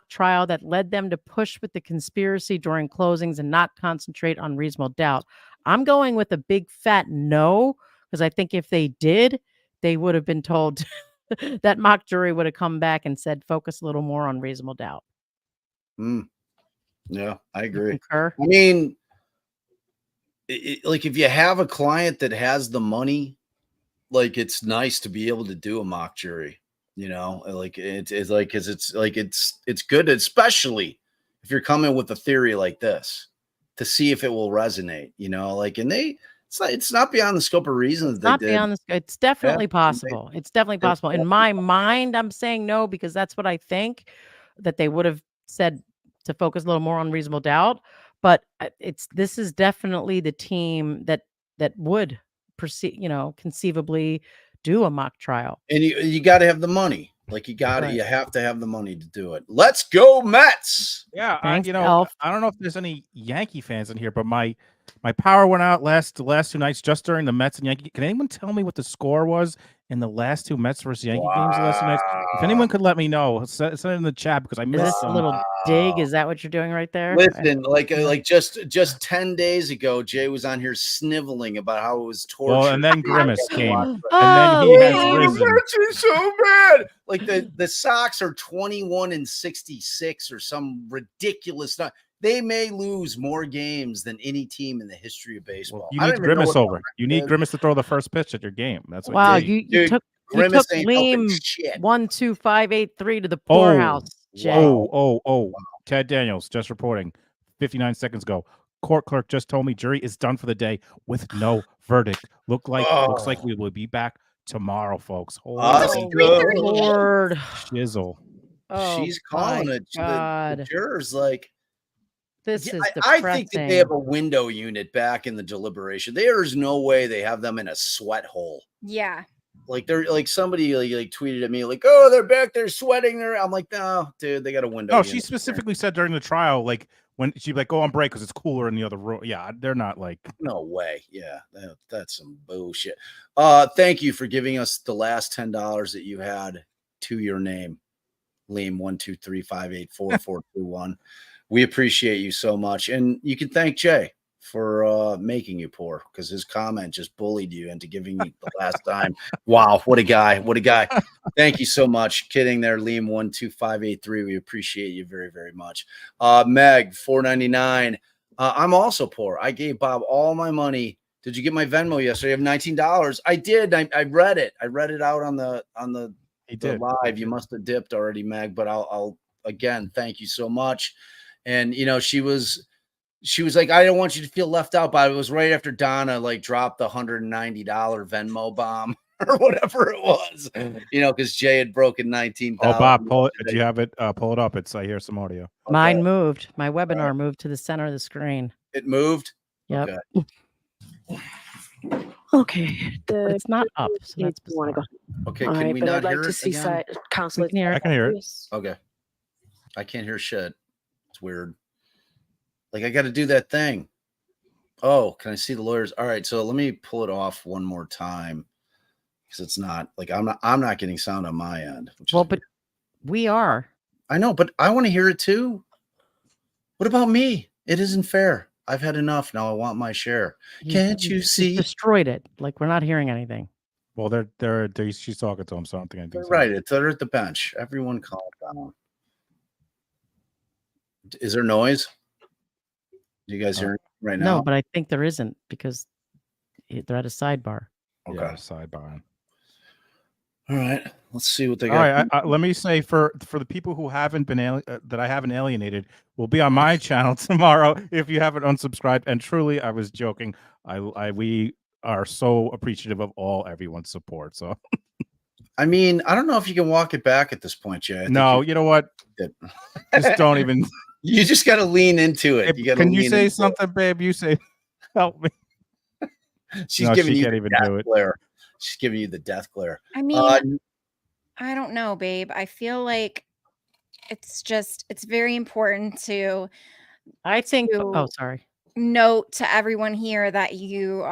trial that led them to push with the conspiracy during closings and not concentrate on reasonable doubt? I'm going with a big fat no, because I think if they did, they would have been told that mock jury would have come back and said, focus a little more on reasonable doubt. Yeah, I agree. Concur? I mean, like if you have a client that has the money, like it's nice to be able to do a mock jury, like it's like, cause it's good, especially if you're coming with a theory like this to see if it will resonate, and it's not beyond the scope of reason that Not they did. beyond this. It's definitely Yeah, possible. It's definitely possible. In my mind, I'm saying no, because that's what I think that they would have said to focus a little more on reasonable doubt. But this is definitely the team that would proceed, conceivably do a mock trial. And you got to have the money. Like you Right. have to have the money to do it. Let's go Mets. Yeah, Thanks, I Elf. don't know if there's any Yankee fans in here, but my power went out the last 2 nights just during the Mets and Yankee. Can anyone tell me what the score was in the last 2 Mets versus Yankee games the last 2 nights? If anyone could let me know, send it in the chat because I Is missed this a some. little dig? Is that what you're doing right there? Listen, like just 10 days ago, Jay was on here sniveling about how it was torture. Well, and then Grimace came, and and then he has risen. The Mets are so bad. Like the Sox are 21-66 or some ridiculous. They may lose more games than any team in the history of baseball. Well, you need Grimace over. You need Grimace to throw the first pitch at your game. That's what Wow, you need. you took Grimace ain't helping Liam shit. 12583 to the poorhouse. Jay. Ted Daniels just reporting 59 seconds ago. Court clerk just told me jury is done for the day with no verdict. Looks like we will be back tomorrow, folks. Holy Lord. Shizzle. Oh, she's calling it. The jurors like this is I think that they have a window unit back in the deliberation. There is no way they have them in a sweat hole. Yeah. Like they're like somebody like tweeted at me like, oh, they're back there sweating there. I'm like, no, dude, they got a window. No, unit she specifically said during the trial, like when she'd like go on break because it's cooler in the other room. Yeah, they're not like no way. Yeah, that's some bullshit. Thank you for giving us the last $10 that you had to your name, Liam 123584421. We appreciate you so much, and you can thank Jay for making you poor because his comment just bullied you into giving you the last time. Wow, what a guy! What a guy! Thank you so much. Kidding there, Liam 12583. We appreciate you very, very much. Meg 499. I'm also poor. I gave Bob all my money. Did you get my Venmo yesterday? I have $19. I did. I read it. I read it out on the live. You must have dipped already, Meg. But I'll again thank you so much. And she was like, I don't want you to feel left out, but it was right after Donna like dropped the $190 Venmo bomb or whatever it was, because Jay had broken 19,000. Oh, Bob, pull it. Do you have it? Pull it up. I hear some audio. Mine moved. My webinar moved to the center of the screen. It moved? Yep. Okay. But it's not up. So that's want to go. Okay, All can right, we but not I'd like hear to it see again? Counselor. I can hear it. Okay. I can't hear shit. It's weird. Like I got to do that thing. Oh, can I see the lawyers? All right, so let me pull it off one more time because it's not like I'm not getting sound on my end. Well, but we are. I know, but I want to hear it too. What about me? It isn't fair. I've had enough. Now I want my share. Can't you see? Destroyed it. Like we're not hearing anything. Well, she's talking to him, so I don't think anything's Right. They're at the bench. Everyone calm down. Is there noise? Do you guys hear it right now? No, but I think there isn't because they're at a sidebar. Okay, yeah, sidebar. All right, let's see what they All got. right, let me say for the people who haven't been that I haven't alienated, will be on my channel tomorrow if you haven't unsubscribed. And truly, I was joking. We are so appreciative of everyone's support. So, I mean, I don't know if you can walk it back at this point, Jay. No, you know what? Just don't even. You just got to lean into it. Can you say something, babe? You say, help me. She's giving you the death glare. She's giving you the death glare. I mean, I don't know, babe. I feel like it's very important to. I think. Oh, sorry. Note to everyone here that you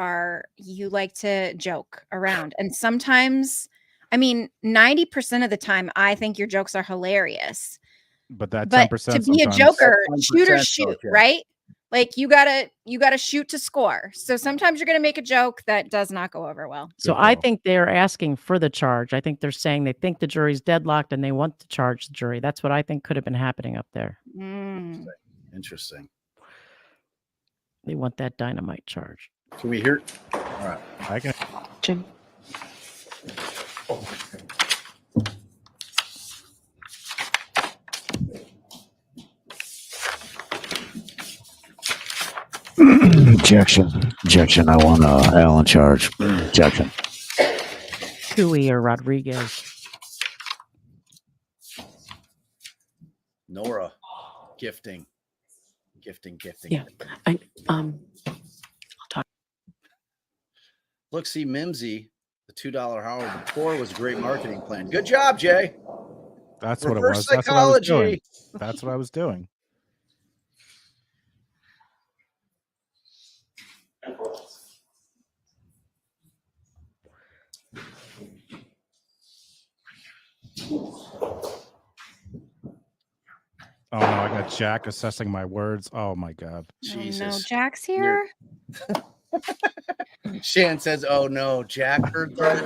like to joke around, and sometimes, I mean, 90% of the time, I think your jokes are hilarious. But that 10% to be a joker, shoot or shoot, right? Like you gotta shoot to score. So sometimes you're gonna make a joke that does not go over well. So I think they're asking for the charge. I think they're saying they think the jury's deadlocked and they want to charge the jury. That's what I think could have been happening up there. Interesting. They want that dynamite charge. Can we hear? All right, I can. Jim. Objection. I want Allan charge. Objection. Cooey or Rodriguez. Nora, gifting. Yeah, I'll talk. Look, see, Mimsy, the $2 Howard before was a great marketing plan. Good job, Jay. That's what Reverse it was. psychology. That's what I was doing. Oh no, I got Jack assessing my words. Oh my God. Jesus. Oh, no, Jack's here. Shan says, "Oh no, Jack heard that."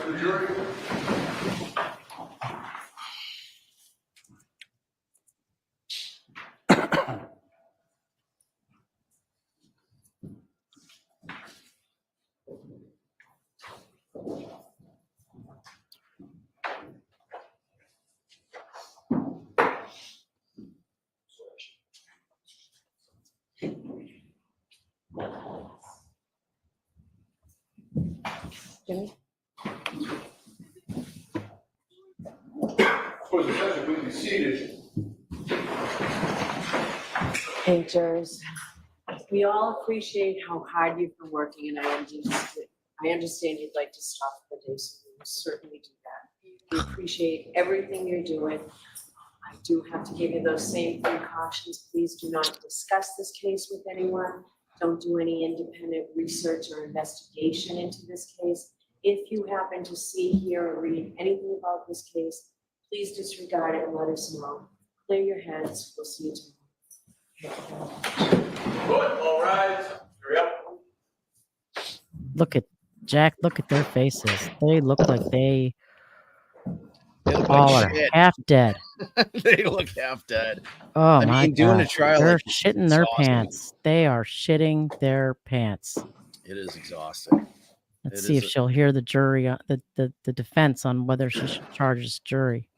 Jimmy? Hey, jurors. We all appreciate how hard you've been working, and I understand you'd like to stop the day, so we will certainly do that. We appreciate everything you're doing. I do have to give you those same precautions. Please do not discuss this case with anyone. Don't do any independent research or investigation into this case. If you happen to see, hear, or read anything about this case, please disregard it and let us know. Clear your heads. We'll see you tomorrow. Good, all right. Hurry up. Look at Jack. Look at their faces. They look like they all are half dead. They look half dead. Oh my God. Doing a trial, they're like this is shitting their exhausting. pants. They are shitting their pants. It is exhausting. Let's see if she'll hear the jury, the defense on whether she should charge this jury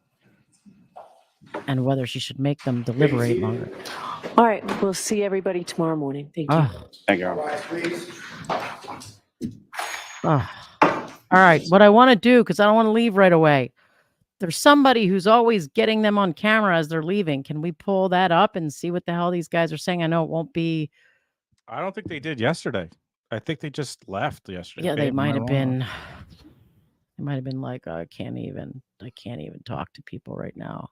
and whether she should make them deliberate longer. All right, we'll see everybody tomorrow morning. Thank you. Thank you. All right, what I want to do, because I don't want to leave right away. There's somebody who's always getting them on camera as they're leaving. Can we pull that up and see what the hell these guys are saying? I know it won't be. I don't think they did yesterday. I think they just left yesterday. Yeah, they Babe, might am I have been. wrong? They might have been like, I can't even talk to people right now.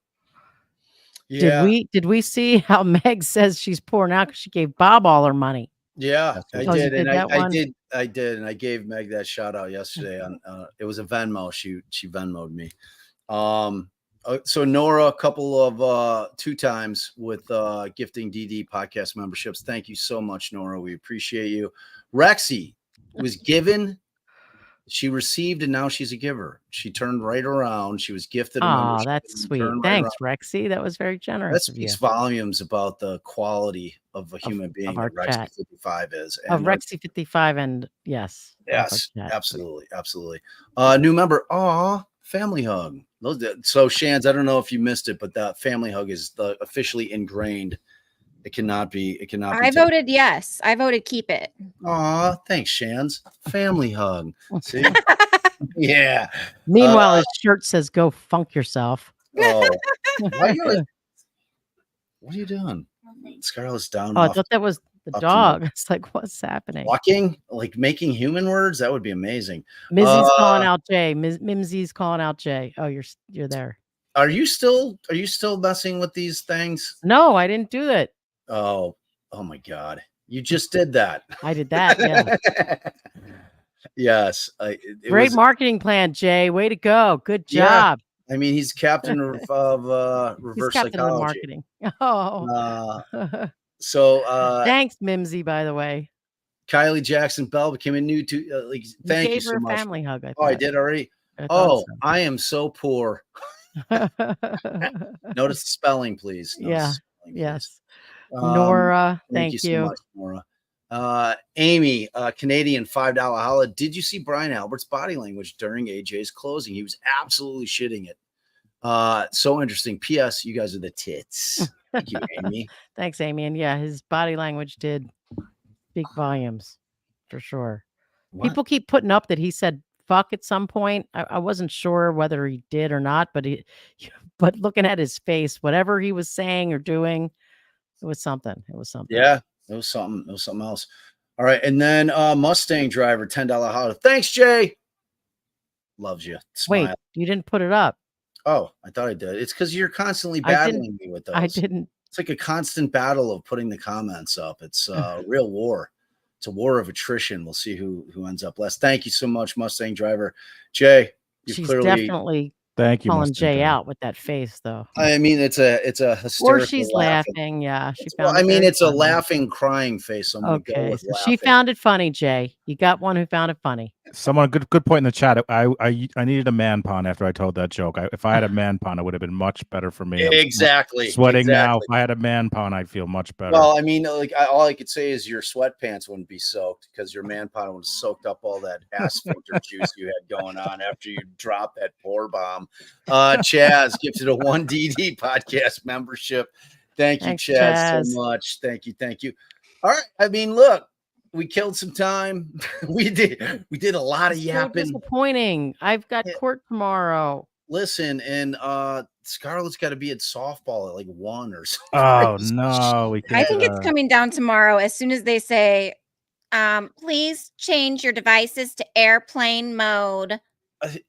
Yeah. Did we see how Meg says she's poor now because she gave Bob all her money? Yeah, I Oh, you did, and did that one? I did, and I gave Meg that shout out yesterday on. It was a Venmo. She Venmo'd me. So Nora, a couple of 2 times with gifting DD podcast memberships. Thank you so much, Nora. We appreciate you. Rexy was given, she received, and now she's a giver. She turned right around. She was gifted a Oh, membership. that's and sweet. turned right Thanks, around. Rexy. That was very That generous of you. speaks volumes about the quality of a human being our that Rexy chat. 55 is. Of And Rexy 55 and yes. of our yes, chat. absolutely, absolutely. New member, family hug. So Shans, I don't know if you missed it, but that family hug is officially ingrained. It cannot be. It cannot be. I voted yes. I voted keep it. Thanks, Shans. Family hug. See, yeah. Meanwhile, his shirt says "Go funk yourself." Oh, what are you doing? Scarlett's down. Oh, I off- thought that was the up to dog. It's like, what's happening? Walking, like making human words. That would be amazing. Mizzy's calling out Jay. Mimsy's calling out Jay. Oh, you're there. Are you still messing with these things? No, I didn't do it. Oh my God. You just did that. I did that. Yeah. Yes. Great marketing plan, Jay. Way to go. Good job. I mean, he's captain of reverse He's captain of psychology. marketing. Oh. So Thanks, Mimsy, by the way. Kylie Jackson Bell became a new thank you gave so her a much. family hug. I I thought. did already. I thought Oh, so. I am so poor. Notice the spelling, please. Notice Yeah. the spelling, please. Yes. Nora, Thank you thank so much, Nora. Amy, Canadian $5 holla. Did you see Brian Albert's body language during AJ's closing? He was absolutely shitting it. So interesting. P.S. You guys are the tits. Thank you, Amy. Thanks, Amy. And yeah, his body language did speak volumes for sure. What? People keep putting up that he said fuck at some point. I wasn't sure whether he did or not, but looking at his face, whatever he was saying or doing, it was something. It was something. Yeah, it was something. It was something else. All right. And then Mustang driver, $10 holla. Thanks, Jay. Loves you. Smile. Wait, you didn't put it up. Oh, I thought I did. It's because you're constantly I battling me with those. I didn't. It's like a constant battle of putting the comments up. It's a real war. It's a war of attrition. We'll see who ends up last. Thank you so much, Mustang driver. Jay, She's clearly definitely Thank you, calling Mustang Jay driver. out with that face, though. I mean, it's a hysterical. Or she's laughing. laughing. Yeah, she Well, found. I it mean, very it's a funny. laughing, crying face. So I'm gonna go Okay, with so laughing. she found it funny, Jay. You got one who found it funny. Someone good point in the chat. I needed a man pun after I told that joke. If I had a man pun, it would have been much better for me. I'm Exactly. sweating now. exactly. If I had a man pun, I'd feel much better. Well, I mean, like all I could say is your sweatpants wouldn't be soaked because your man powder would have soaked up all that ass filter juice you had going on after you dropped that pour bomb. Chaz gifted a 1DD podcast membership. Thank you, Thanks, Chaz, Chaz. so much. Thank you. All right. I mean, look, we killed some time. we did a lot of So yapping. disappointing. I've got court tomorrow. Listen, and Scarlett's got to be at softball at like 1 or something. Oh no, we I can't. think it's coming down tomorrow as soon as they say, please change your devices to airplane mode.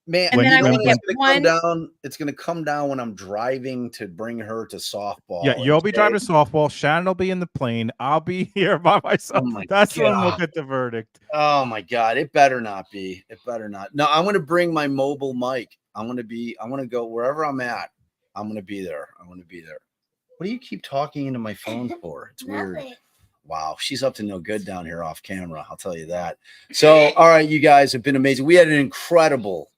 Man, And then I'm gonna get come down. It's gonna come down when I'm driving to bring her to softball. Yeah, you'll and be Jay- driving softball. Shannon will be in the plane. I'll be here by myself. Oh my That's when we'll God. get the verdict. Oh my God, it better not be. It better not. No, I'm gonna bring my mobile mic. I'm gonna go wherever I'm at. I'm gonna be there. What do you keep talking into my phone for? It's weird. Wow, she's up to no good down here off camera. I'll tell you that. So, all right, you guys have been amazing. We had an incredible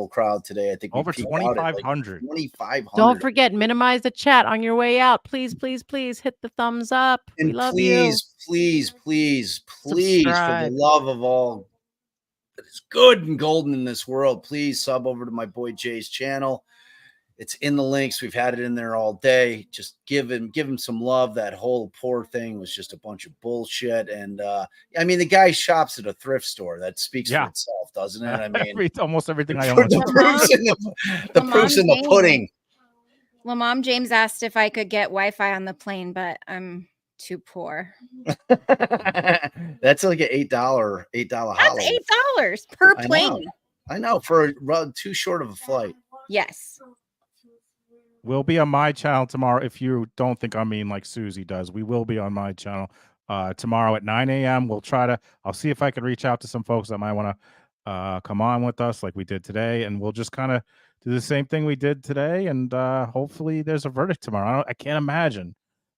crowd today. I think we Over peaked out at, like, 2,500. 2,500. Don't forget, minimize the chat on your way out. Please hit the thumbs up. We And love you. please, for the Subscribe. love of all that is good and golden in this world, please sub over to my boy Jay's channel. It's in the links. We've had it in there all day. Just give him some love. That whole poor thing was just a bunch of bullshit. And I mean, the guy shops at a thrift store. That speaks for itself, doesn't it? I mean, Almost everything I own. the proof's in the pudding. Well, Mom James asked if I could get Wi-Fi on the plane, but I'm too poor. That's like an $8 holla. That's $8 per I know. plane. I know, for too short of a flight. Yes. We'll be on my channel tomorrow. If you don't think I'm mean like Susie does, we will be on my channel tomorrow at 9 a.m. I'll see if I can reach out to some folks that might want to come on with us like we did today. And we'll just kind of do the same thing we did today, and hopefully there's a verdict tomorrow. I can't imagine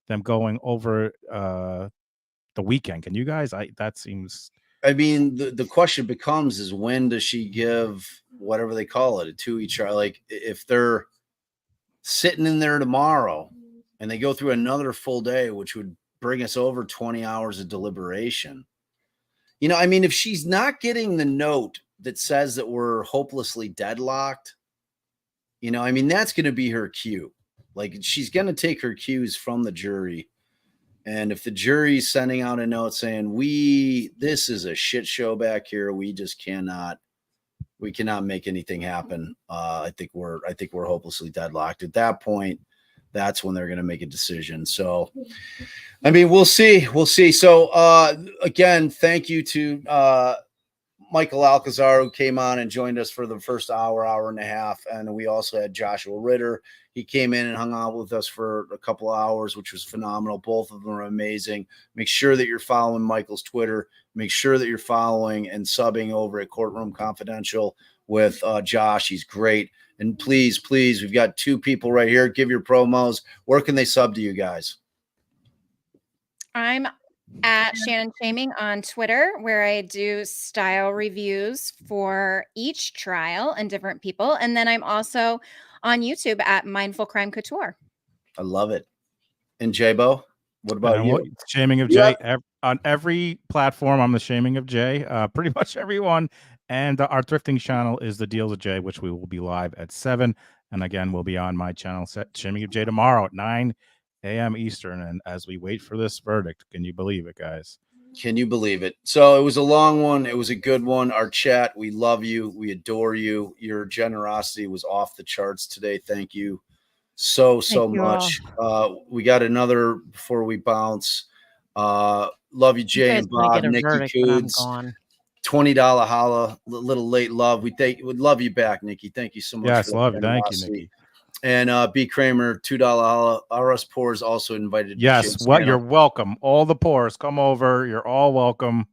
them going over the weekend. Can you guys? That seems. I mean, the question becomes is when does she give whatever they call it, a 2 each trial? Like if they're sitting in there tomorrow and they go through another full day, which would bring us over 20 hours of deliberation. You know, I mean, if she's not getting the note that says that we're hopelessly deadlocked, you know, I mean, that's going to be her cue. Like she's going to take her cues from the jury. And if the jury's sending out a note saying this is a shit show back here, we cannot make anything happen. I think we're hopelessly deadlocked. At that point, that's when they're going to make a decision. So, I mean, we'll see. So, again, thank you to Michael Alcazar, who came on and joined us for the first hour and a half. And we also had Joshua Ritter. He came in and hung out with us for a couple of hours, which was phenomenal. Both of them are amazing. Make sure that you're following Michael's Twitter. Make sure that you're following and subbing over at Courtroom Confidential with Josh. He's great. And please, we've got 2 people right here. Give your promos. Where can they sub to you guys? I'm at Shannon Shaming on Twitter, where I do style reviews for each trial and different people. And then I'm also on YouTube at Mindful Crime Couture. I love it. And J-Bo, what about you? Shaming of Jay. On every platform, I'm the Shaming of Jay. Pretty much everyone. And our Thrifting channel is the Deals of Jay, which we will be live at 7. And again, we'll be on my channel, Shaming of Jay, tomorrow at 9 a.m. Eastern. And as we wait for this verdict, can you believe it, guys? Can you believe it? So it was a long one. It was a good one. Our chat, we love you. We adore you. Your generosity was off the charts today. Thank you so much. We got another before we bounce. Love you, Jay and Bob, Nikki Coods. $20 holla, little late love. We would love you back, Nikki. Thank you so much. Yes, love you. Thank you, Nikki. And B. Kramer, $2 holla. RS Pours also invited. Yes, you're welcome. All the pours, come over. You're all welcome.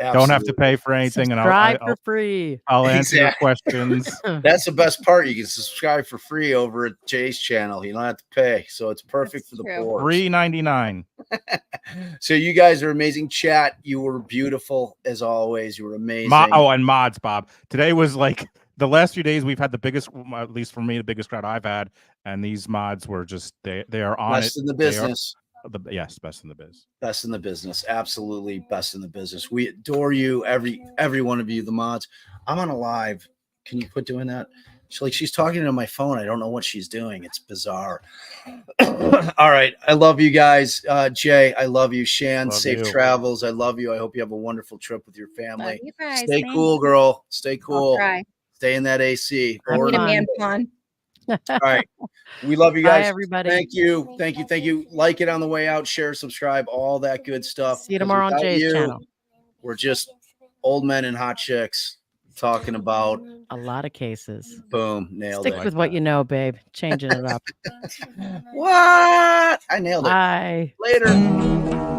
Absolutely. Don't have to pay for anything. Subscribe for free. I'll answer your questions. That's the best part. You can subscribe for free over at Jay's channel. You don't have to pay. So it's perfect for the poor. $3.99. So you guys are amazing. Chat, you were beautiful as always. You were amazing. And mods, Bob. Today was like the last few days we've had the biggest, at least for me, the biggest crowd I've had. And these mods were just, they are on best in the business. Yes, best in the biz. Best in the business. Absolutely best in the business. We adore you, every one of you, the mods. I'm on a live. Can you quit doing that? She's talking to my phone. I don't know what she's doing. It's bizarre. All right. I love you guys. Jay, I love you. Shan, safe travels. I love you. I hope you have a wonderful trip with your family. You guys. Stay cool, girl. Stay cool. Stay in that AC. I need a man bun. All right. We love you guys. Bye, everybody. Thank you. Like it on the way out, share, subscribe, all that good stuff. See you tomorrow on Jay's channel. We're just old men and hot chicks talking about a lot of cases. Boom. Nailed it. Stick with what you know, babe. Changing it up. What? I nailed it. Bye. Later.